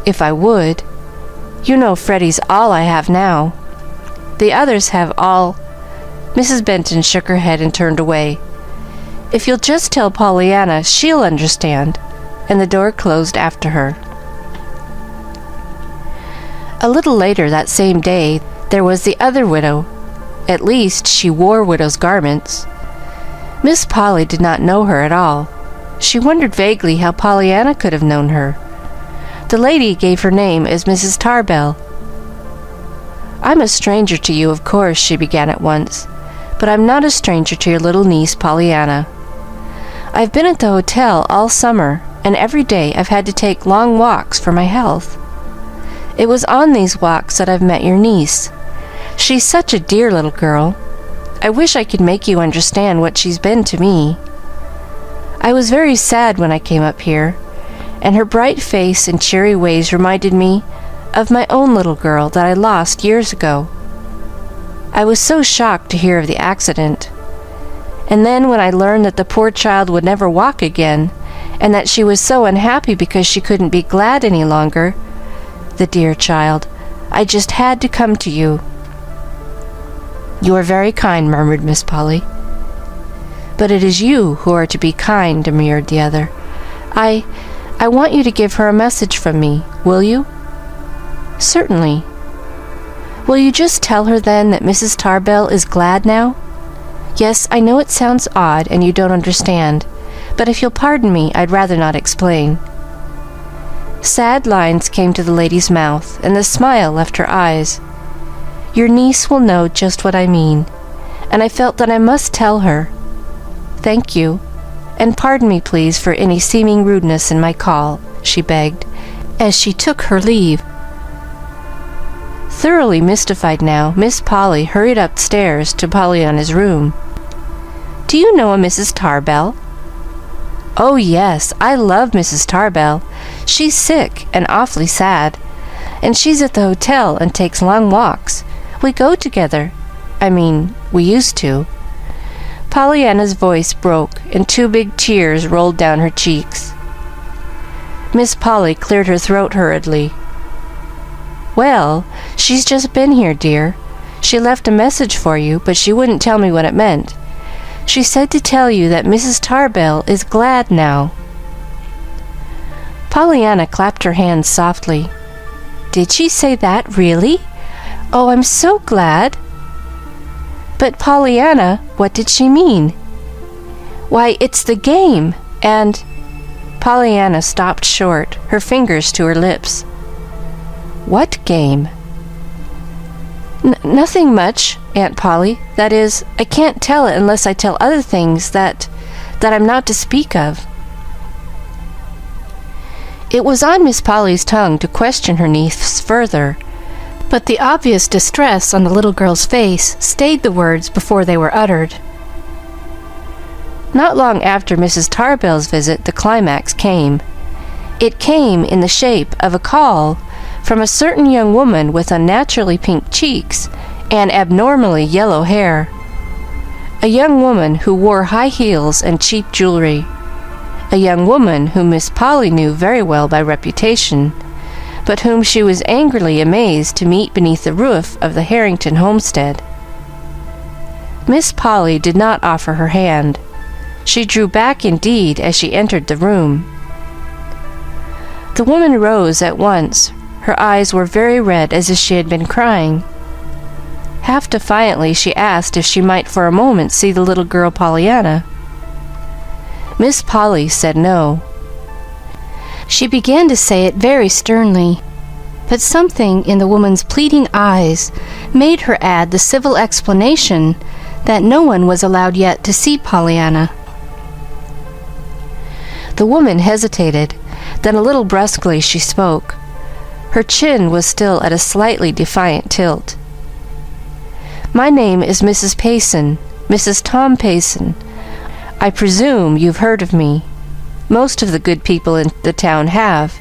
if I would. You know Freddie's all I have now. The others have all—" Mrs. Benton shook her head and turned away. "If you'll just tell Pollyanna, she'll understand," and the door closed after her. A little later that same day, there was the other widow. At least, she wore widow's garments. Miss Polly did not know her at all. She wondered vaguely how Pollyanna could have known her. The lady gave her name as Mrs. Tarbell. "I'm a stranger to you, of course," she began at once, "but I'm not a stranger to your little niece, Pollyanna. I've been at the hotel all summer, and every day I've had to take long walks for my health. It was on these walks that I've met your niece. She's such a dear little girl. I wish I could make you understand what she's been to me. I was very sad when I came up here, and her bright face and cheery ways reminded me of my own little girl that I lost years ago. I was so shocked to hear of the accident. And then when I learned that the poor child would never walk again, and that she was so unhappy because she couldn't be glad any longer, the dear child, I just had to come to you." "You are very kind," murmured Miss Polly. "But it is you who are to be kind," demurred the other. I want you to give her a message from me, will you?" "Certainly." "Will you just tell her, then, that Mrs. Tarbell is glad now? Yes, I know it sounds odd, and you don't understand, but if you'll pardon me, I'd rather not explain." Sad lines came to the lady's mouth, and the smile left her eyes. "Your niece will know just what I mean, and I felt that I must tell her. Thank you, and pardon me, please, for any seeming rudeness in my call," she begged, as she took her leave. Thoroughly mystified now, Miss Polly hurried upstairs to Pollyanna's room. "Do you know a Mrs. Tarbell?" "Oh, yes, I love Mrs. Tarbell. She's sick and awfully sad, and she's at the hotel and takes long walks. We go together. I mean, we used to." Pollyanna's voice broke, and 2 big tears rolled down her cheeks. Miss Polly cleared her throat hurriedly. "Well, she's just been here, dear. She left a message for you, but she wouldn't tell me what it meant. She said to tell you that Mrs. Tarbell is glad now." Pollyanna clapped her hands softly. "Did she say that, really? Oh, I'm so glad." "But Pollyanna, what did she mean?" "Why, it's the game, and—" Pollyanna stopped short, her fingers to her lips. "What game?" Nothing much, Aunt Polly. That is, I can't tell it unless I tell other things that I'm not to speak of." It was on Miss Polly's tongue to question her niece further, but the obvious distress on the little girl's face stayed the words before they were uttered. Not long after Mrs. Tarbell's visit, the climax came. It came in the shape of a call from a certain young woman with unnaturally pink cheeks and abnormally yellow hair. A young woman who wore high heels and cheap jewelry. A young woman whom Miss Polly knew very well by reputation, but whom she was angrily amazed to meet beneath the roof of the Harrington homestead. Miss Polly did not offer her hand. She drew back indeed as she entered the room. The woman rose at once. Her eyes were very red, as if she had been crying. Half defiantly, she asked if she might for a moment see the little girl Pollyanna. Miss Polly said no. She began to say it very sternly, but something in the woman's pleading eyes made her add the civil explanation that no one was allowed yet to see Pollyanna. The woman hesitated, then a little brusquely she spoke. Her chin was still at a slightly defiant tilt. "My name is Mrs. Payson, Mrs. Tom Payson. I presume you've heard of me. Most of the good people in the town have,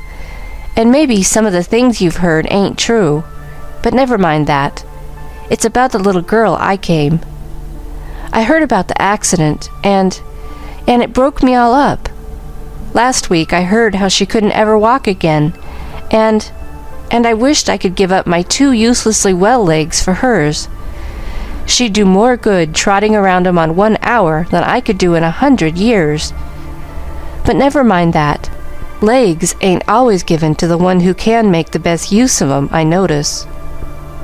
and maybe some of the things you've heard ain't true, but never mind that. It's about the little girl I came. I heard about the accident, and it broke me all up. Last week I heard how she couldn't ever walk again, and I wished I could give up my 2 uselessly well legs for hers. She'd do more good trotting around 'em on 1 hour than I could do in 100 years. But never mind that. Legs ain't always given to the one who can make the best use of 'em, I notice."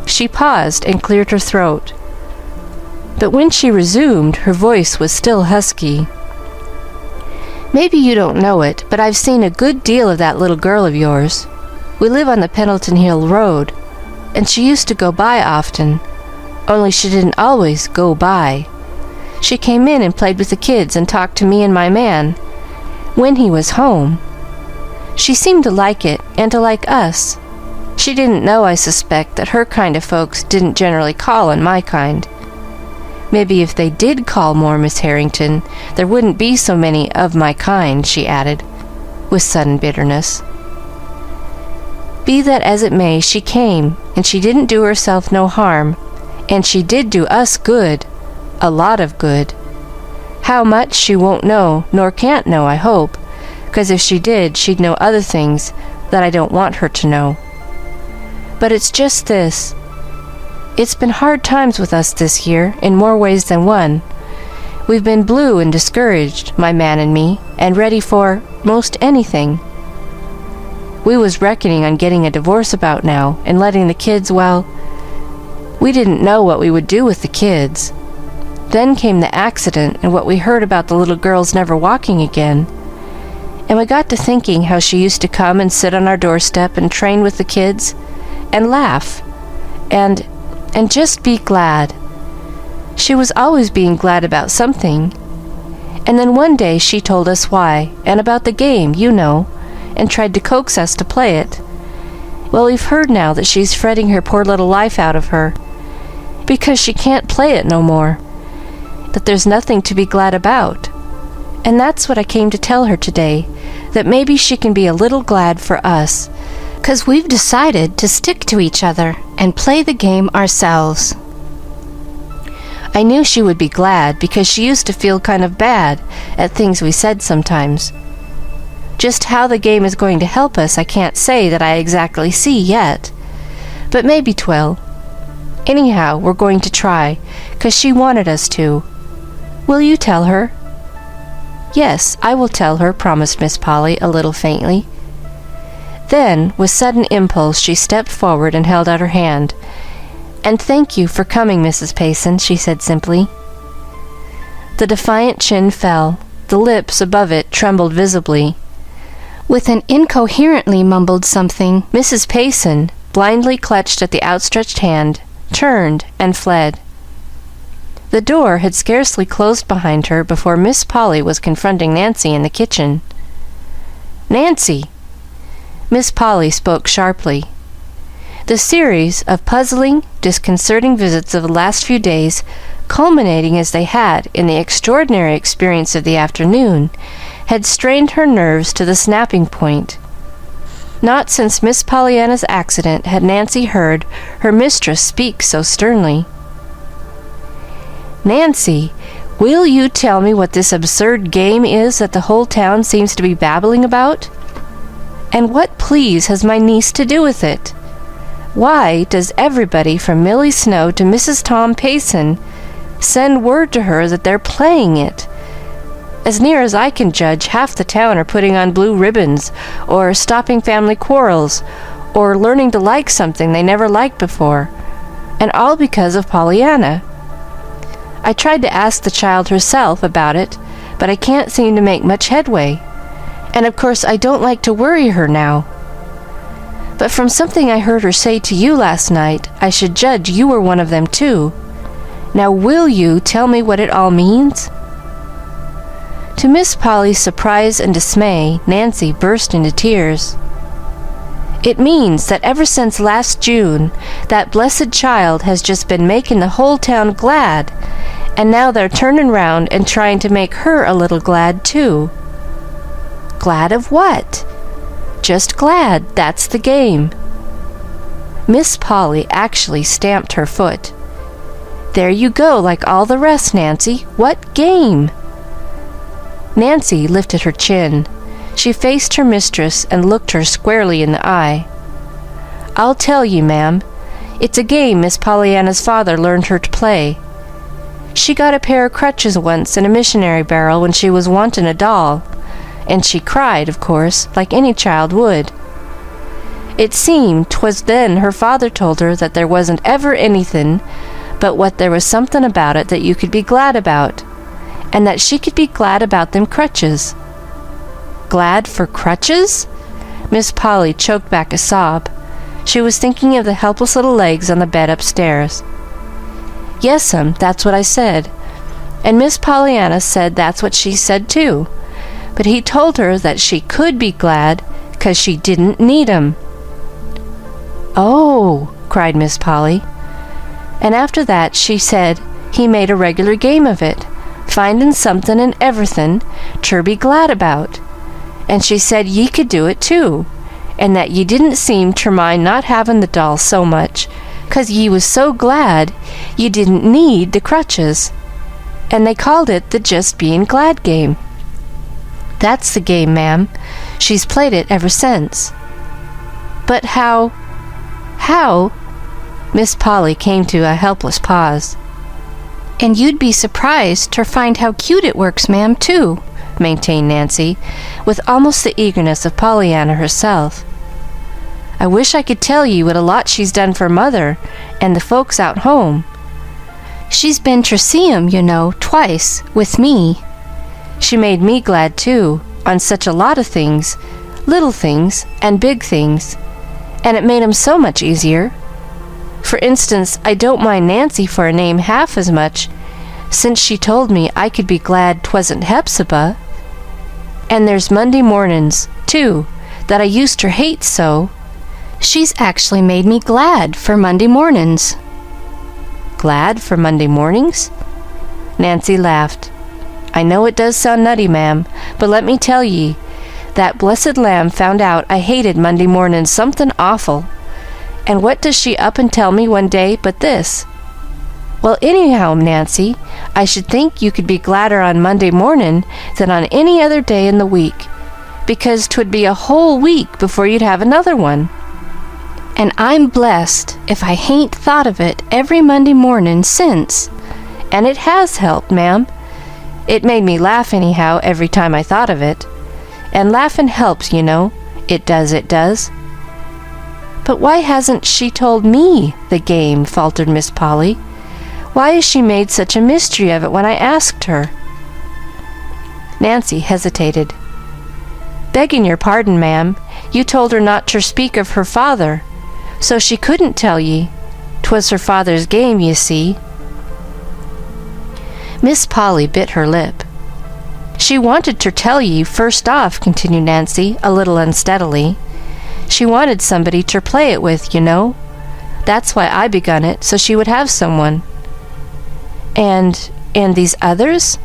She paused and cleared her throat, but when she resumed, her voice was still husky. "Maybe you don't know it, but I've seen a good deal of that little girl of yours. We live on the Pendleton Hill Road, and she used to go by often, only she didn't always go by. She came in and played with the kids and talked to me and my man, when he was home. She seemed to like it, and to like us. She didn't know, I suspect, that her kind of folks didn't generally call on my kind. Maybe if they did call more, Miss Harrington, there wouldn't be so many of my kind," she added, with sudden bitterness. "Be that as it may, she came, and she didn't do herself no harm, and she did do us good, a lot of good. How much she won't know, nor can't know, I hope, 'cause if she did, she'd know other things that I don't want her to know. But it's just this. It's been hard times with us this year, in more ways than one. We've been blue and discouraged, my man and me, and ready for most anything. We was reckoning on getting a divorce about now, and letting the kids, well, we didn't know what we would do with the kids. Then came the accident and what we heard about the little girl's never walking again, and we got to thinking how she used to come and sit on our doorstep and train with the kids, and laugh, and just be glad. She was always being glad about something. And then one day she told us why, and about the game, you know, and tried to coax us to play it. Well, we've heard now that she's fretting her poor little life out of her, because she can't play it no more, that there's nothing to be glad about. And that's what I came to tell her today, that maybe she can be a little glad for us, 'cause we've decided to stick to each other and play the game ourselves." I knew she would be glad, because she used to feel kind of bad at things we said sometimes. Just how the game is going to help us, I can't say that I exactly see yet, but maybe 'twill. Anyhow, we're going to try, 'cause she wanted us to. Will you tell her?" "Yes, I will tell her," promised Miss Polly a little faintly. Then, with sudden impulse, she stepped forward and held out her hand. "And thank you for coming, Mrs. Payson," she said simply. The defiant chin fell. The lips above it trembled visibly. With an incoherently mumbled something, Mrs. Payson, blindly clutched at the outstretched hand, turned and fled. The door had scarcely closed behind her before Miss Polly was confronting Nancy in the kitchen. "Nancy!" Miss Polly spoke sharply. The series of puzzling, disconcerting visits of the last few days, culminating as they had in the extraordinary experience of the afternoon, had strained her nerves to the snapping point. Not since Miss Pollyanna's accident had Nancy heard her mistress speak so sternly. "Nancy, will you tell me what this absurd game is that the whole town seems to be babbling about? And what, please, has my niece to do with it? Why does everybody from Millie Snow to Mrs. Tom Payson send word to her that they're playing it? As near as I can judge, half the town are putting on blue ribbons, or stopping family quarrels, or learning to like something they never liked before, and all because of Pollyanna. I tried to ask the child herself about it, but I can't seem to make much headway, and of course I don't like to worry her now. But from something I heard her say to you last night, I should judge you were one of them too. Now will you tell me what it all means?" To Miss Polly's surprise and dismay, Nancy burst into tears. "It means that ever since last June, that blessed child has just been making the whole town glad, and now they're turning round and trying to make her a little glad too." "Glad of what?" "Just glad, that's the game." Miss Polly actually stamped her foot. "There you go, like all the rest, Nancy. What game?" Nancy lifted her chin. She faced her mistress and looked her squarely in the eye. "I'll tell you, ma'am. It's a game Miss Pollyanna's father learned her to play. She got a pair of crutches once in a missionary barrel when she was wantin' a doll, and she cried, of course, like any child would. It seemed 'twas then her father told her that there wasn't ever anything, but what there was something about it that you could be glad about, and that she could be glad about them crutches." "Glad for crutches?" Miss Polly choked back a sob. She was thinking of the helpless little legs on the bed upstairs. "Yes'm, that's what I said. And Miss Pollyanna said that's what she said too. But he told her that she could be glad 'cause she didn't need 'em." "Oh!" cried Miss Polly. "And after that she said he made a regular game of it, findin' something and everything ter be glad about. And she said ye could do it too, and that ye didn't seem ter mind not havin' the doll so much, 'cause ye was so glad ye didn't need the crutches. And they called it the Just Bein' Glad game. That's the game, ma'am. She's played it ever since." "But how?" Miss Polly came to a helpless pause. "And you'd be surprised ter find how cute it works, ma'am, too," maintained Nancy, with almost the eagerness of Pollyanna herself. "I wish I could tell you what a lot she's done for Mother and the folks out home. She's been ter see 'em, you know, twice, with me. She made me glad, too, on such a lot of things, little things and big things, and it made 'em so much easier. For instance, I don't mind Nancy for a name half as much, since she told me I could be glad 'twasn't Hepzibah. And there's Monday mornin's, too, that I used ter hate so. She's actually made me glad for Monday mornin's." "Glad for Monday mornings?" Nancy laughed. "I know it does sound nutty, ma'am, but let me tell ye, that blessed lamb found out I hated Monday mornin's somethin' awful. And what does she up and tell me one day but this? 'Well, anyhow, Nancy, I should think you could be gladder on Monday mornin' than on any other day in the week, because 'twould be a whole week before you'd have another one. And I'm blessed if I hain't thought of it every Monday mornin' since, and it has helped, ma'am. It made me laugh anyhow every time I thought of it. And laughing helps, you know. It does, it does. But why hasn't she told me the game? Faltered Miss Polly. Why has she made such a mystery of it when I asked her? Nancy hesitated. Begging your pardon, ma'am, you told her not ter speak of her father, so she couldn't tell ye. 'Twas her father's game, ye see. Miss Polly bit her lip. She wanted ter tell ye first off, continued Nancy, a little unsteadily. She wanted somebody ter play it with, you know. That's why I begun it, so she would have someone. And these others?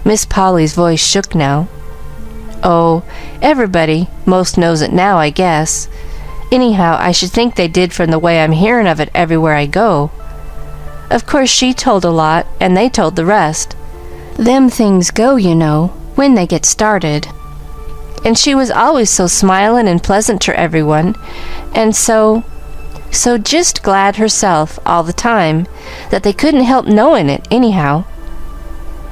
Miss Polly's voice shook now. Oh, everybody most knows it now, I guess. Anyhow, I should think they did from the way I'm hearing of it everywhere I go. Of course she told a lot, and they told the rest. Them things go, you know, when they get started. And she was always so smilin' and pleasant ter everyone, and so just glad herself all the time that they couldn't help knowin' it anyhow.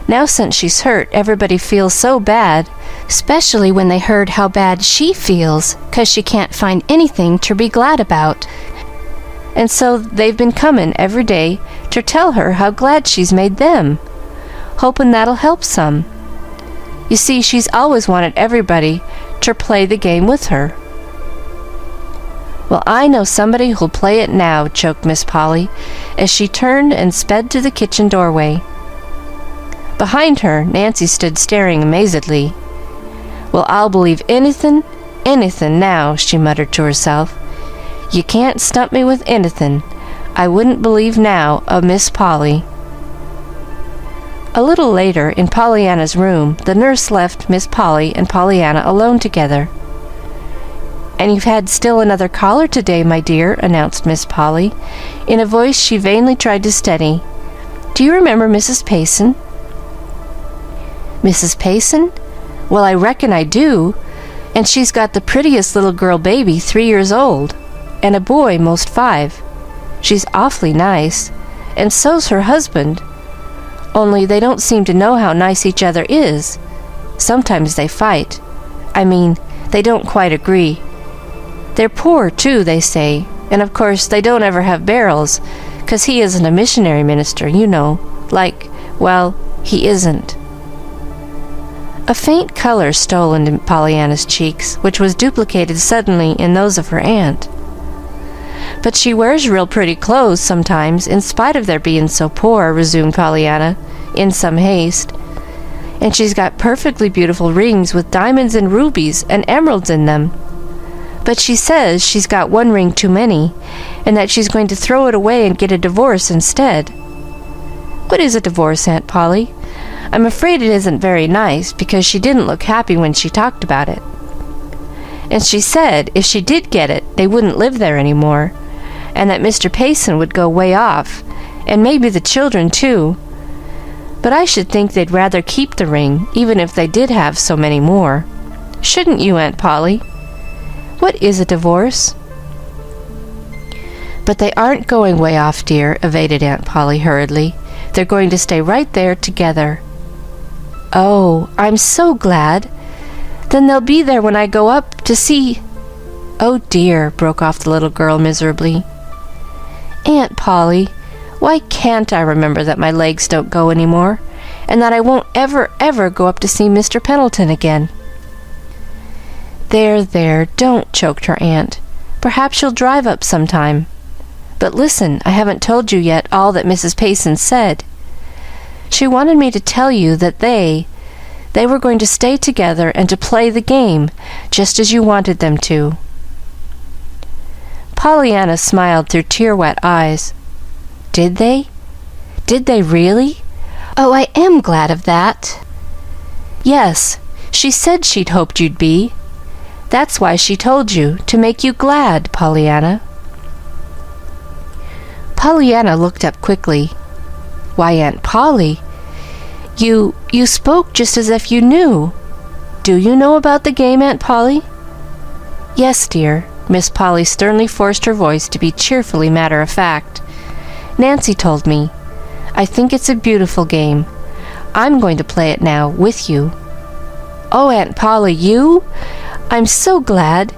Now since she's hurt, everybody feels so bad, 'specially when they heard how bad she feels, 'cause she can't find anything ter be glad about. And so they've been comin' every day ter tell her how glad she's made them, hopin' that'll help some. You see, she's always wanted everybody ter play the game with her. Well, I know somebody who'll play it now, choked Miss Polly, as she turned and sped to the kitchen doorway. Behind her, Nancy stood staring amazedly. Well, I'll believe anything now, she muttered to herself. You can't stump me with anything. I wouldn't believe now of Miss Polly. A little later, in Pollyanna's room, the nurse left Miss Polly and Pollyanna alone together. And you've had still another caller today, my dear, announced Miss Polly, in a voice she vainly tried to steady. Do you remember Mrs. Payson? Mrs. Payson? Well, I reckon I do. And she's got the prettiest little girl baby, 3 years old, and a boy most 5. She's awfully nice, and so's her husband. Only they don't seem to know how nice each other is. Sometimes they fight. I mean, they don't quite agree. They're poor, too, they say, and of course they don't ever have barrels, 'cause he isn't a missionary minister, you know. Well, he isn't. A faint color stole into Pollyanna's cheeks, which was duplicated suddenly in those of her aunt. But she wears real pretty clothes sometimes, in spite of their being so poor, resumed Pollyanna, in some haste. And she's got perfectly beautiful rings with diamonds and rubies and emeralds in them. But she says she's got one ring too many, and that she's going to throw it away and get a divorce instead. What is a divorce, Aunt Polly? I'm afraid it isn't very nice, because she didn't look happy when she talked about it. And she said if she did get it, they wouldn't live there any more, and that Mr. Payson would go way off, and maybe the children, too. But I should think they'd rather keep the ring, even if they did have so many more. Shouldn't you, Aunt Polly? What is a divorce? But they aren't going way off, dear, evaded Aunt Polly hurriedly. They're going to stay right there together. Oh, I'm so glad. Then they'll be there when I go up to see... Oh, dear, broke off the little girl miserably. Aunt Polly, why can't I remember that my legs don't go any more, and that I won't ever go up to see Mr. Pendleton again? There, don't, choked her aunt. Perhaps you'll drive up sometime. But listen, I haven't told you yet all that Mrs. Payson said. She wanted me to tell you that they were going to stay together and to play the game, just as you wanted them to. Pollyanna smiled through tear-wet eyes. Did they? Did they really? Oh, I am glad of that. Yes, she said she'd hoped you'd be. That's why she told you, to make you glad, Pollyanna. Pollyanna looked up quickly. Why, Aunt Polly, you spoke just as if you knew. Do you know about the game, Aunt Polly? Yes, dear. Miss Polly sternly forced her voice to be cheerfully matter-of-fact. Nancy told me. I think it's a beautiful game. I'm going to play it now, with you." "Oh, Aunt Polly, you? I'm so glad.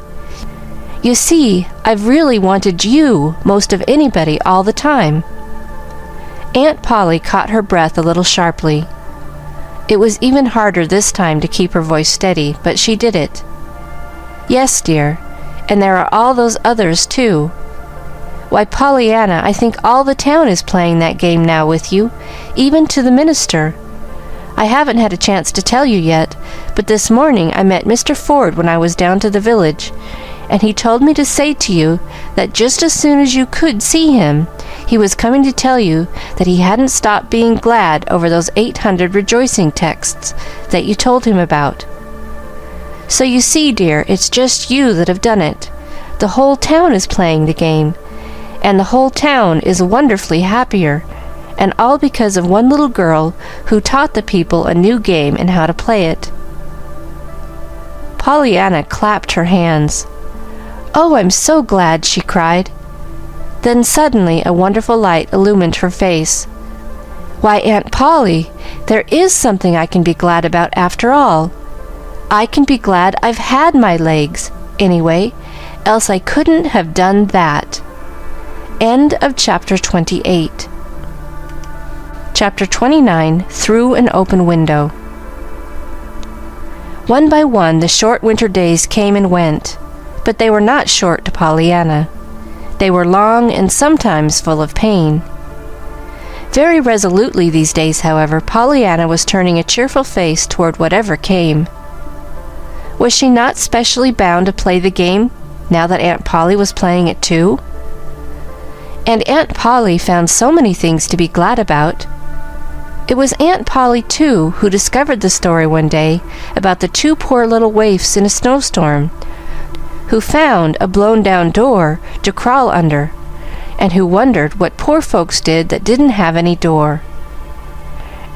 You see, I've really wanted you most of anybody all the time." Aunt Polly caught her breath a little sharply. It was even harder this time to keep her voice steady, but she did it. "Yes, dear, and there are all those others, too. Why, Pollyanna, I think all the town is playing that game now with you, even to the minister. I haven't had a chance to tell you yet, but this morning I met Mr. Ford when I was down to the village, and he told me to say to you that just as soon as you could see him, he was coming to tell you that he hadn't stopped being glad over those 800 rejoicing texts that you told him about. So you see, dear, it's just you that have done it. The whole town is playing the game, and the whole town is wonderfully happier, and all because of one little girl who taught the people a new game and how to play it." Pollyanna clapped her hands. "Oh, I'm so glad!" she cried. Then suddenly a wonderful light illumined her face. "Why, Aunt Polly, there is something I can be glad about after all. I can be glad I've had my legs, anyway, else I couldn't have done that." End of chapter 28. Chapter 29, Through an Open Window. One by one, the short winter days came and went, but they were not short to Pollyanna. They were long and sometimes full of pain. Very resolutely these days, however, Pollyanna was turning a cheerful face toward whatever came. Was she not specially bound to play the game now that Aunt Polly was playing it too? And Aunt Polly found so many things to be glad about. It was Aunt Polly, too, who discovered the story one day about the two poor little waifs in a snowstorm, who found a blown-down door to crawl under, and who wondered what poor folks did that didn't have any door.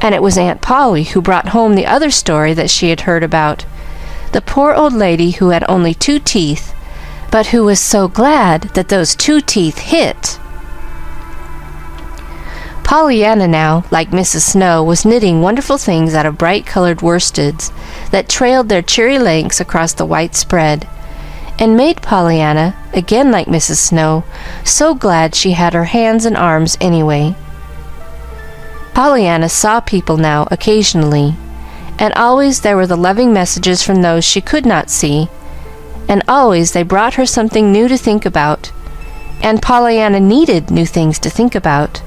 And it was Aunt Polly who brought home the other story that she had heard about, the poor old lady who had only 2 teeth, but who was so glad that those 2 teeth hit. Pollyanna now, like Mrs. Snow, was knitting wonderful things out of bright-colored worsteds that trailed their cheery lengths across the white spread, and made Pollyanna, again like Mrs. Snow, so glad she had her hands and arms anyway. Pollyanna saw people now occasionally, and always there were the loving messages from those she could not see, and always they brought her something new to think about, and Pollyanna needed new things to think about.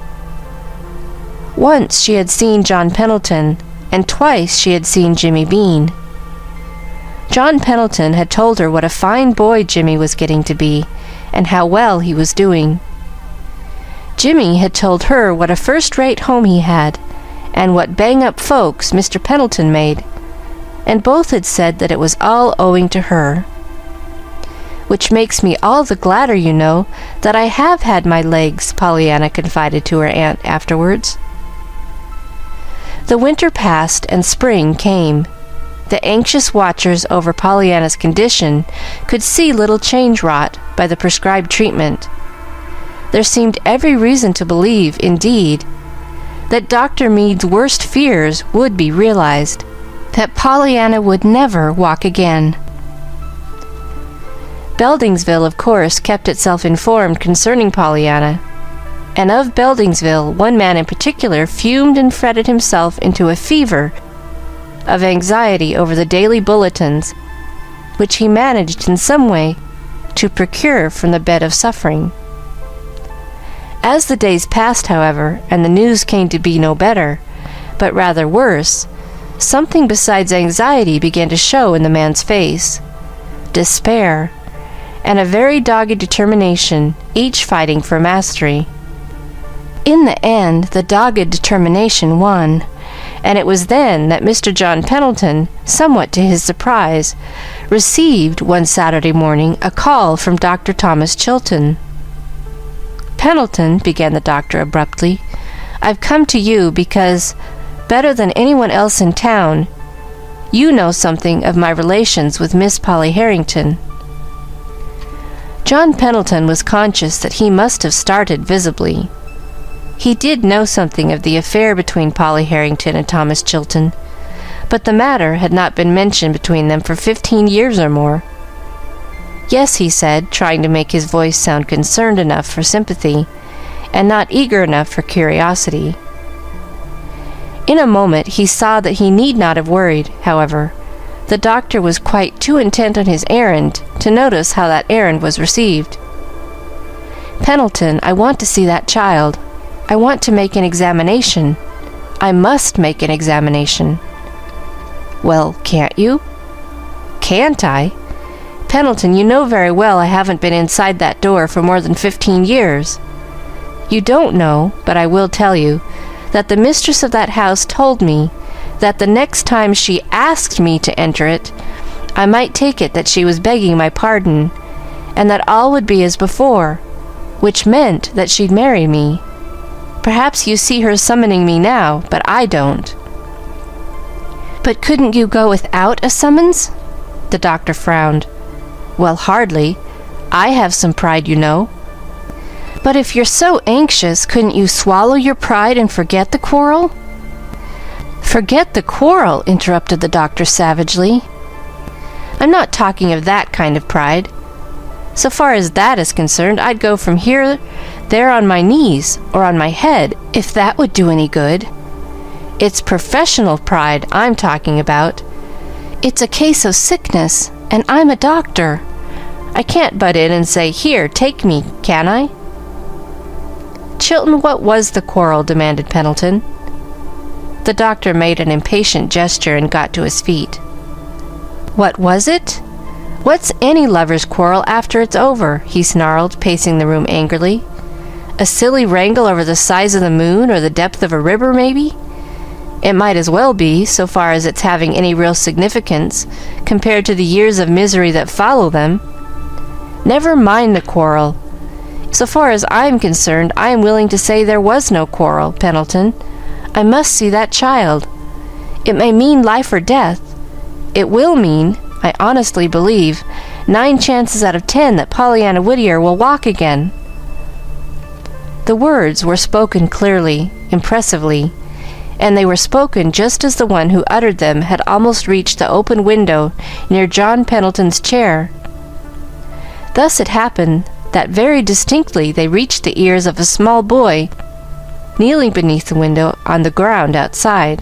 Once she had seen John Pendleton, and twice she had seen Jimmy Bean. John Pendleton had told her what a fine boy Jimmy was getting to be, and how well he was doing. Jimmy had told her what a first-rate home he had, and what bang-up folks Mr. Pendleton made, and both had said that it was all owing to her. "Which makes me all the gladder, you know, that I have had my legs," Pollyanna confided to her aunt afterwards. The winter passed and spring came. The anxious watchers over Pollyanna's condition could see little change wrought by the prescribed treatment. There seemed every reason to believe, indeed, that Dr. Mead's worst fears would be realized, that Pollyanna would never walk again. Beldingsville, of course, kept itself informed concerning Pollyanna, and of Beldingsville, one man in particular fumed and fretted himself into a fever of anxiety over the daily bulletins, which he managed in some way to procure from the bed of suffering. As the days passed, however, and the news came to be no better, but rather worse, something besides anxiety began to show in the man's face: despair, and a very dogged determination, each fighting for mastery. In the end, the dogged determination won, and it was then that Mr. John Pendleton, somewhat to his surprise, received one Saturday morning a call from Dr. Thomas Chilton. "Pendleton," began the doctor abruptly, "I've come to you because, better than anyone else in town, you know something of my relations with Miss Polly Harrington." John Pendleton was conscious that he must have started visibly. He did know something of the affair between Polly Harrington and Thomas Chilton, but the matter had not been mentioned between them for 15 years or more. Yes, he said, trying to make his voice sound concerned enough for sympathy, and not eager enough for curiosity. In a moment he saw that he need not have worried, however. The doctor was quite too intent on his errand to notice how that errand was received. "Pendleton, I want to see that child. I want to make an examination. I must make an examination." "Well, can't you?" "Can't I? Pendleton, you know very well I haven't been inside that door for more than 15 years. You don't know, but I will tell you, that the mistress of that house told me that the next time she asked me to enter it, I might take it that she was begging my pardon, and that all would be as before, which meant that she'd marry me. Perhaps you see her summoning me now, but I don't." "But couldn't you go without a summons?" The doctor frowned. "Well, hardly. I have some pride, you know." "But if you're so anxious, couldn't you swallow your pride and forget the quarrel?" "Forget the quarrel," interrupted the doctor savagely. "I'm not talking of that kind of pride. So far as that is concerned, I'd go from here there on my knees, or on my head, if that would do any good. It's professional pride I'm talking about. It's a case of sickness, and I'm a doctor. I can't butt in and say, 'Here, take me,' can I?" "Chilton, what was the quarrel?" demanded Pendleton. The doctor made an impatient gesture and got to his feet. "What was it? What's any lover's quarrel after it's over?" he snarled, pacing the room angrily. "A silly wrangle over the size of the moon or the depth of a river, maybe? It might as well be, so far as it's having any real significance, compared to the years of misery that follow them. Never mind the quarrel. So far as I'm concerned, I am willing to say there was no quarrel, Pendleton. I must see that child. It may mean life or death. It will mean, I honestly believe, 9 chances out of 10 that Pollyanna Whittier will walk again." The words were spoken clearly, impressively, and they were spoken just as the one who uttered them had almost reached the open window near John Pendleton's chair. Thus it happened that very distinctly they reached the ears of a small boy kneeling beneath the window on the ground outside.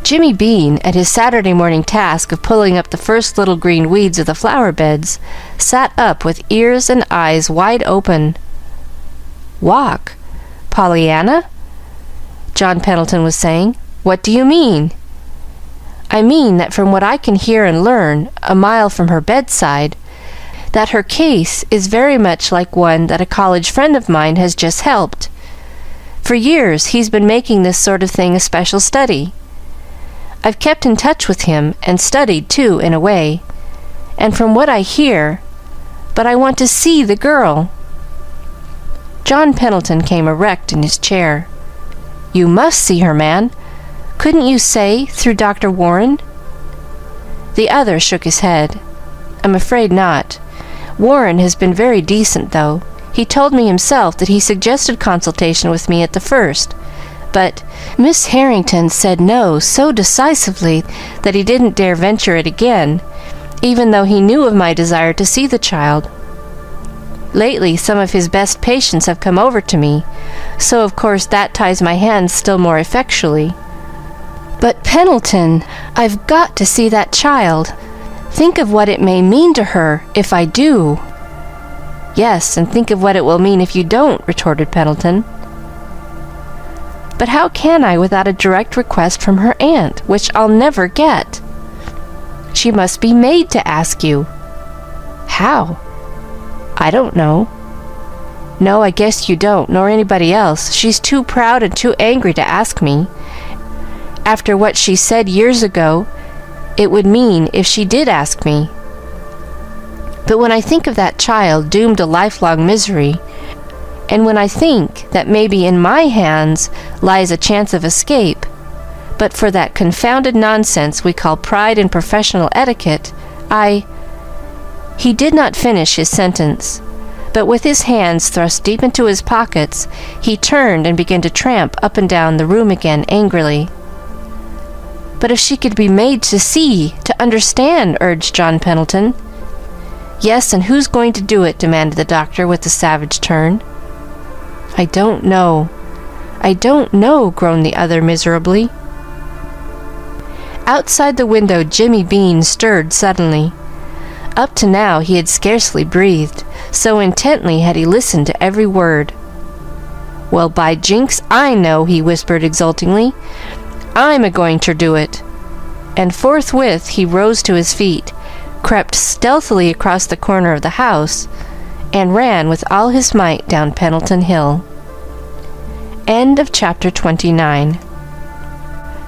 Jimmy Bean, at his Saturday morning task of pulling up the first little green weeds of the flower beds, sat up with ears and eyes wide open. "Walk? Pollyanna?" John Pendleton was saying. "What do you mean?" "I mean that from what I can hear and learn, a mile from her bedside, that her case is very much like one that a college friend of mine has just helped. For years he's been making this sort of thing a special study. I've kept in touch with him, and studied, too, in a way, and from what I hear, but I want to see the girl." John Pendleton came erect in his chair. "You must see her, man. Couldn't you say, through Dr. Warren?" The other shook his head. "I'm afraid not. Warren has been very decent, though. He told me himself that he suggested consultation with me at the first, but Miss Harrington said no so decisively that he didn't dare venture it again, even though he knew of my desire to see the child. Lately, some of his best patients have come over to me, so of course that ties my hands still more effectually. But Pendleton, I've got to see that child. Think of what it may mean to her if I do." "Yes, and think of what it will mean if you don't," retorted Pendleton. "But how can I without a direct request from her aunt, which I'll never get?" "She must be made to ask you." "How?" "I don't know." "No, I guess you don't, nor anybody else. She's too proud and too angry to ask me. After what she said years ago, it would mean if she did ask me. But when I think of that child doomed to lifelong misery, and when I think that maybe in my hands lies a chance of escape, but for that confounded nonsense we call pride and professional etiquette, He did not finish his sentence, but with his hands thrust deep into his pockets, he turned and began to tramp up and down the room again angrily. "But if she could be made to see, to understand," urged John Pendleton. "Yes, and who's going to do it?" demanded the doctor with a savage turn. I don't know, groaned the other miserably. Outside the window, Jimmy Bean stirred suddenly. Up to now he had scarcely breathed, so intently had he listened to every word. "Well, by jinks, I know," he whispered exultingly. "I'm a-going ter do it." And forthwith he rose to his feet, crept stealthily across the corner of the house, and ran with all his might down Pendleton Hill. End of Chapter 29.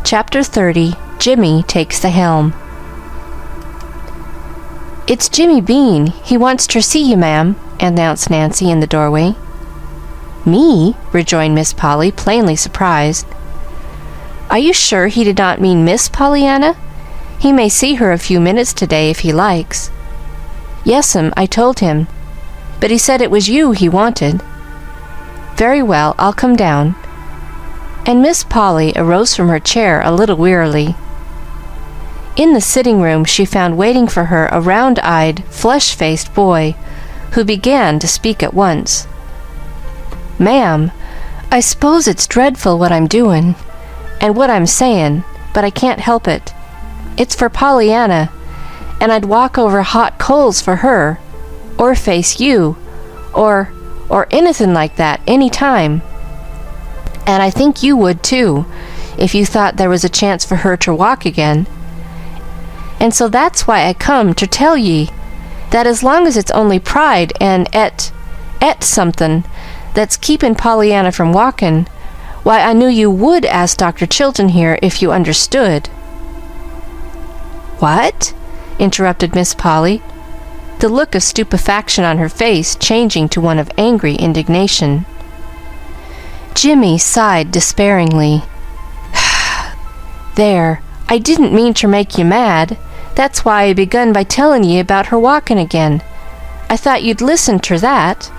Chapter 30. Jimmy Takes the Helm. "It's Jimmy Bean. He wants ter see you, ma'am," announced Nancy in the doorway. "Me?" rejoined Miss Polly, plainly surprised. "Are you sure he did not mean Miss Pollyanna? He may see her a few minutes today if he likes." "Yes'm, I told him, but he said it was you he wanted." "Very well, I'll come down." And Miss Polly arose from her chair a little wearily. In the sitting room she found waiting for her a round-eyed, flush-faced boy, who began to speak at once. "Ma'am, I s'pose it's dreadful what I'm doin', and what I'm sayin', but I can't help it. It's for Pollyanna, and I'd walk over hot coals for her, or face you, or anything like that, any time. And I think you would, too, if you thought there was a chance for her to walk again. And so that's why I come ter tell ye that as long as it's only pride and et somethin' that's keepin' Pollyanna from walkin', why I knew you would ask Dr. Chilton here if you understood." "What?" interrupted Miss Polly, the look of stupefaction on her face changing to one of angry indignation. Jimmy sighed despairingly. "There, I didn't mean ter make you mad. That's why I begun by tellin' ye about her walkin' again. I thought you'd listen ter that."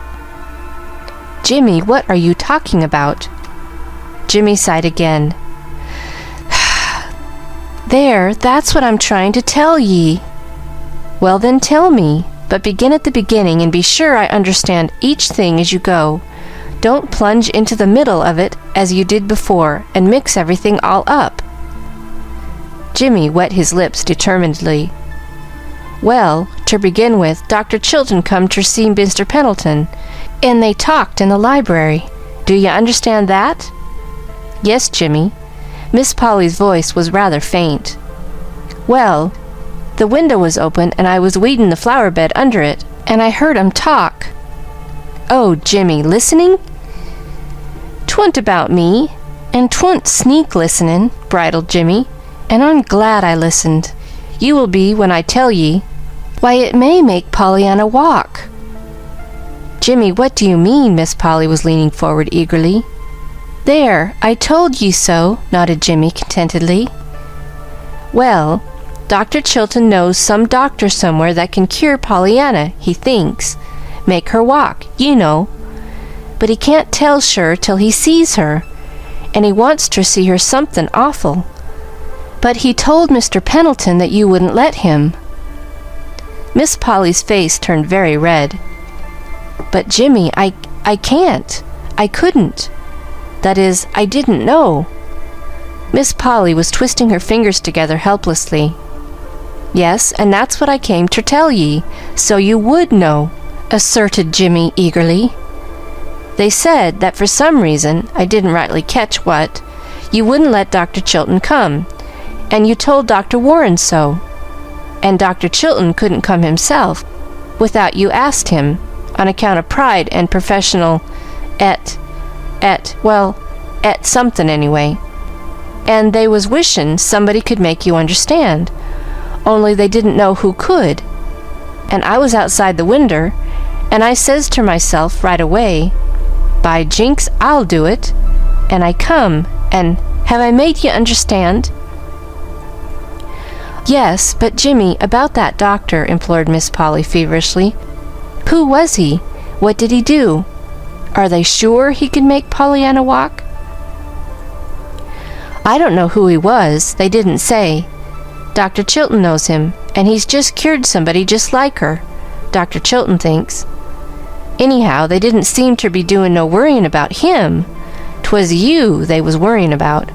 "Jimmy, what are you talking about?" Jimmy sighed again. "There, that's what I'm trying to tell ye." "Well, then tell me, but begin at the beginning and be sure I understand each thing as you go. Don't plunge into the middle of it as you did before and mix everything all up." Jimmy wet his lips determinedly. "Well, ter begin with, Dr. Chilton come ter see Mr. Pendleton, and they talked in the library. Do you understand that?" "Yes, Jimmy." Miss Polly's voice was rather faint. "Well, the window was open, and I was weedin' the flower bed under it, and I heard 'em talk." "Oh, Jimmy, listening?" "'Twa'n't about me, and 'twa'n't sneak listenin'," bridled Jimmy, "and I'm glad I listened. You will be when I tell ye. Why, it may make Pollyanna walk." "Jimmy, what do you mean?" Miss Polly was leaning forward eagerly. "There, I told ye so," nodded Jimmy contentedly. "Well, Dr. Chilton knows some doctor somewhere that can cure Pollyanna, he thinks. Make her walk, you know. But he can't tell sure till he sees her, and he wants ter see her somethin' awful. But he told Mr. Pendleton that you wouldn't let him." Miss Polly's face turned very red. "But Jimmy, I can't. I couldn't. That is, I didn't know." Miss Polly was twisting her fingers together helplessly. "Yes, and that's what I came ter tell ye, so you would know," asserted Jimmy eagerly. "They said that for some reason, I didn't rightly catch what, you wouldn't let Dr. Chilton come, and you told Dr. Warren so. And Dr. Chilton couldn't come himself without you asked him, on account of pride and professional et somethin' anyway. And they was wishin' somebody could make you understand, only they didn't know who could. And I was outside the winder, and I says ter myself right away, 'By jinks, I'll do it,' and I come, and have I made ye understand?" "Yes, but Jimmy, about that doctor," implored Miss Polly feverishly. "Who was he? What did he do? Are they sure he could make Pollyanna walk? I don't know who he was. They didn't say. Dr. Chilton knows him, and he's just cured somebody just like her, Dr. Chilton thinks. Anyhow, they didn't seem to be doing no worrying about him. 'Twas you they was worrying about,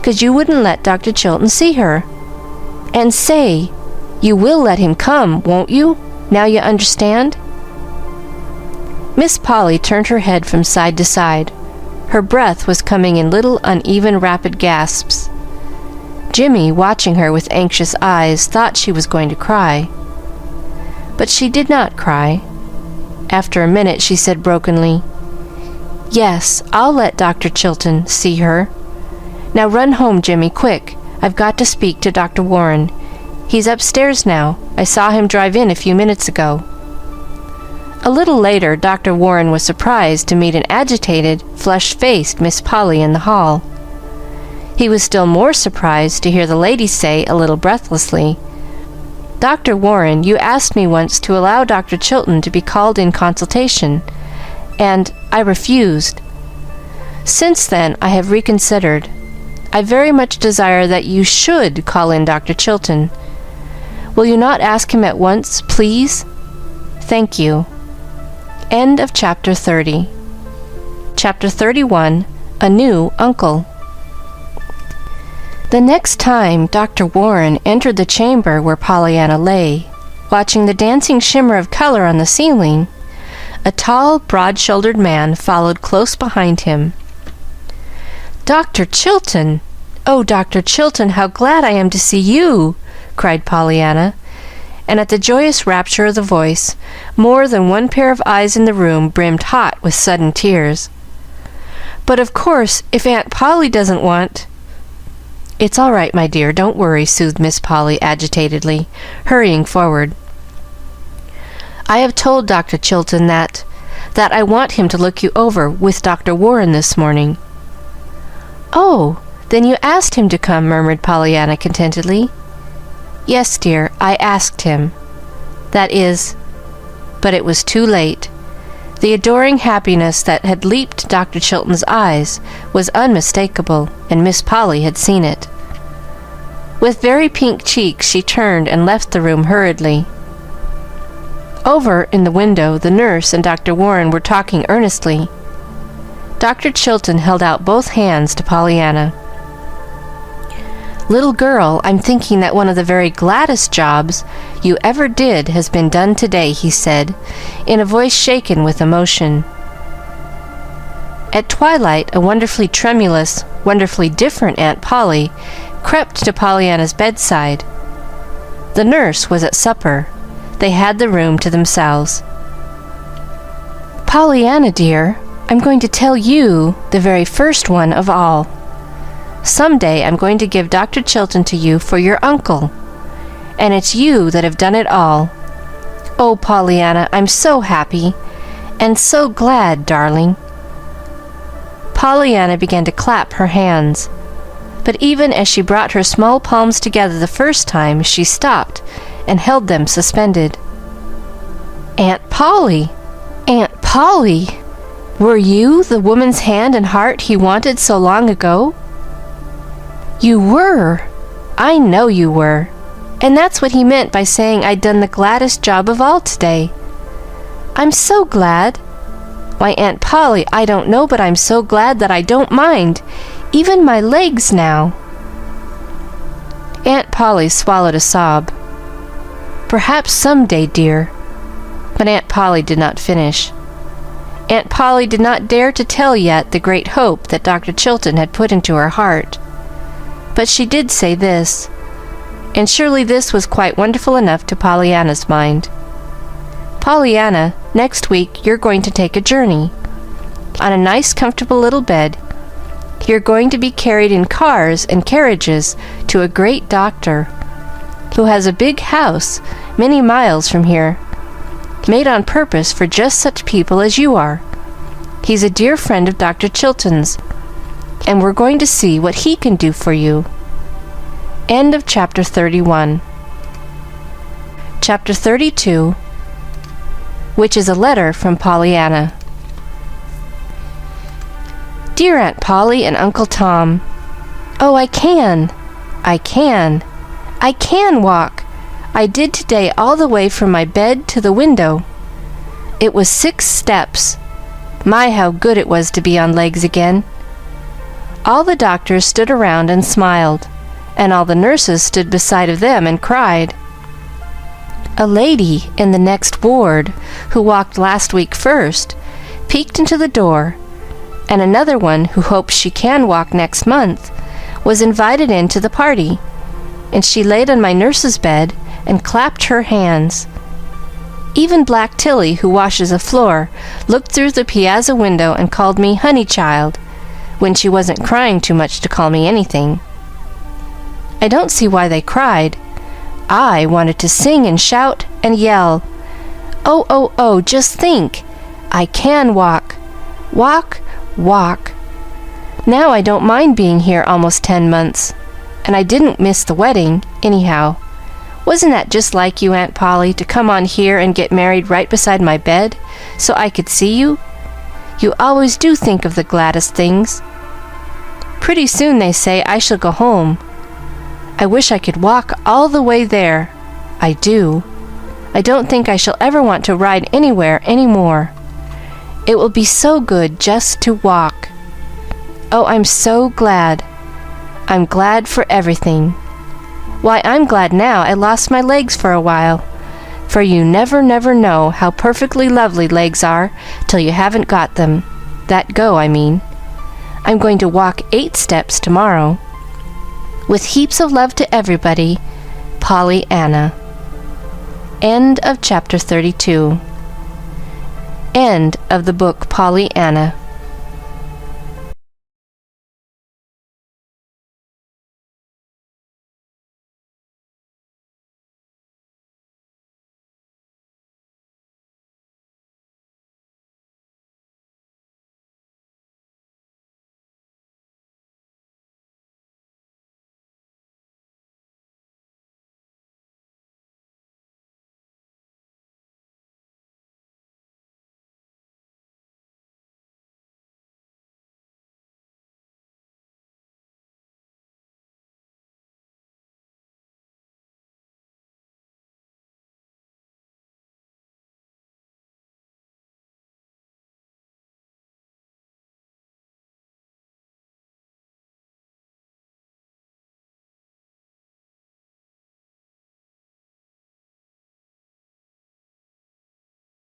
'cause you wouldn't let Dr. Chilton see her. And say, you will let him come, won't you? Now you understand? Miss Polly turned her head from side to side. Her breath was coming in little uneven rapid gasps. Jimmy, watching her with anxious eyes, thought she was going to cry. But she did not cry. After a minute she said brokenly, "Yes, I'll let Dr. Chilton see her. Now run home, Jimmy, quick. I've got to speak to Dr. Warren. He's upstairs now. I saw him drive in a few minutes ago." A little later, Dr. Warren was surprised to meet an agitated, flushed-faced Miss Polly in the hall. He was still more surprised to hear the lady say, a little breathlessly, "Dr. Warren, you asked me once to allow Dr. Chilton to be called in consultation, and I refused. Since then, I have reconsidered. I very much desire that you should call in Dr. Chilton. Will you not ask him at once, please? Thank you." End of Chapter 30. Chapter 31, A New Uncle. The next time Dr. Warren entered the chamber where Pollyanna lay, watching the dancing shimmer of color on the ceiling, a tall, broad-shouldered man followed close behind him. "Dr. Chilton! Oh, Dr. Chilton, how glad I am to see you!" cried Pollyanna, and at the joyous rapture of the voice, more than one pair of eyes in the room brimmed hot with sudden tears. "But of course, if Aunt Polly doesn't want—" "It's all right, my dear, don't worry," soothed Miss Polly agitatedly, hurrying forward. "I have told Dr. Chilton that I want him to look you over with Dr. Warren this morning." "Oh, then you asked him to come," murmured Pollyanna contentedly. "Yes, dear, I asked him. That is—" But it was too late. The adoring happiness that had leaped Dr. Chilton's eyes was unmistakable, and Miss Polly had seen it. With very pink cheeks, she turned and left the room hurriedly. Over in the window, the nurse and Dr. Warren were talking earnestly. Dr. Chilton held out both hands to Pollyanna. "Little girl, I'm thinking that one of the very gladdest jobs you ever did has been done today," he said, in a voice shaken with emotion. At twilight, a wonderfully tremulous, wonderfully different Aunt Polly crept to Pollyanna's bedside. The nurse was at supper. They had the room to themselves. "Pollyanna, dear, I'm going to tell you the very first one of all. Some day I'm going to give Dr. Chilton to you for your uncle, and it's you that have done it all. Oh, Pollyanna, I'm so happy, and so glad, darling." Pollyanna began to clap her hands, but even as she brought her small palms together the first time, she stopped and held them suspended. "Aunt Polly! Aunt Polly! Were you the woman's hand and heart he wanted so long ago?" "You were. I know you were. And that's what he meant by saying I'd done the gladdest job of all today. I'm so glad. Why, Aunt Polly, I don't know, but I'm so glad that I don't mind. Even my legs now." Aunt Polly swallowed a sob. "Perhaps some day, dear." But Aunt Polly did not finish. Aunt Polly did not dare to tell yet the great hope that Dr. Chilton had put into her heart. But she did say this, and surely this was quite wonderful enough to Pollyanna's mind. "Pollyanna, next week you're going to take a journey. On a nice, comfortable little bed, you're going to be carried in cars and carriages to a great doctor who has a big house many miles from here, made on purpose for just such people as you are. He's a dear friend of Dr. Chilton's, and we're going to see what he can do for you." End of Chapter 31. Chapter 32. which is a letter from Pollyanna. Dear Aunt Polly and Uncle Tom, oh, I can walk. I did today all the way from my bed to the window. It was 6 steps. My, how good it was to be on legs again. All the doctors stood around and smiled, and all the nurses stood beside of them and cried. A lady in the next ward, who walked last week first, peeked into the door, and another one who hopes she can walk next month was invited in to the party, and she laid on my nurse's bed and clapped her hands. Even Black Tilly, who washes a floor, looked through the piazza window and called me honey child, when she wasn't crying too much to call me anything. I don't see why they cried. I wanted to sing and shout and yell. Oh, oh, oh, just think! I can walk. Walk, walk. Now I don't mind being here almost 10 months, and I didn't miss the wedding, anyhow. Wasn't that just like you, Aunt Polly, to come on here and get married right beside my bed, so I could see you? You always do think of the gladdest things. Pretty soon, they say, I shall go home. I wish I could walk all the way there. I do. I don't think I shall ever want to ride anywhere any more. It will be so good just to walk. Oh, I'm so glad. I'm glad for everything. Why, I'm glad now I lost my legs for a while, for you never know how perfectly lovely legs are till you haven't got them. That go, I mean. I'm going to walk 8 steps tomorrow. With heaps of love to everybody, Pollyanna. End of chapter 32. End of the book Pollyanna.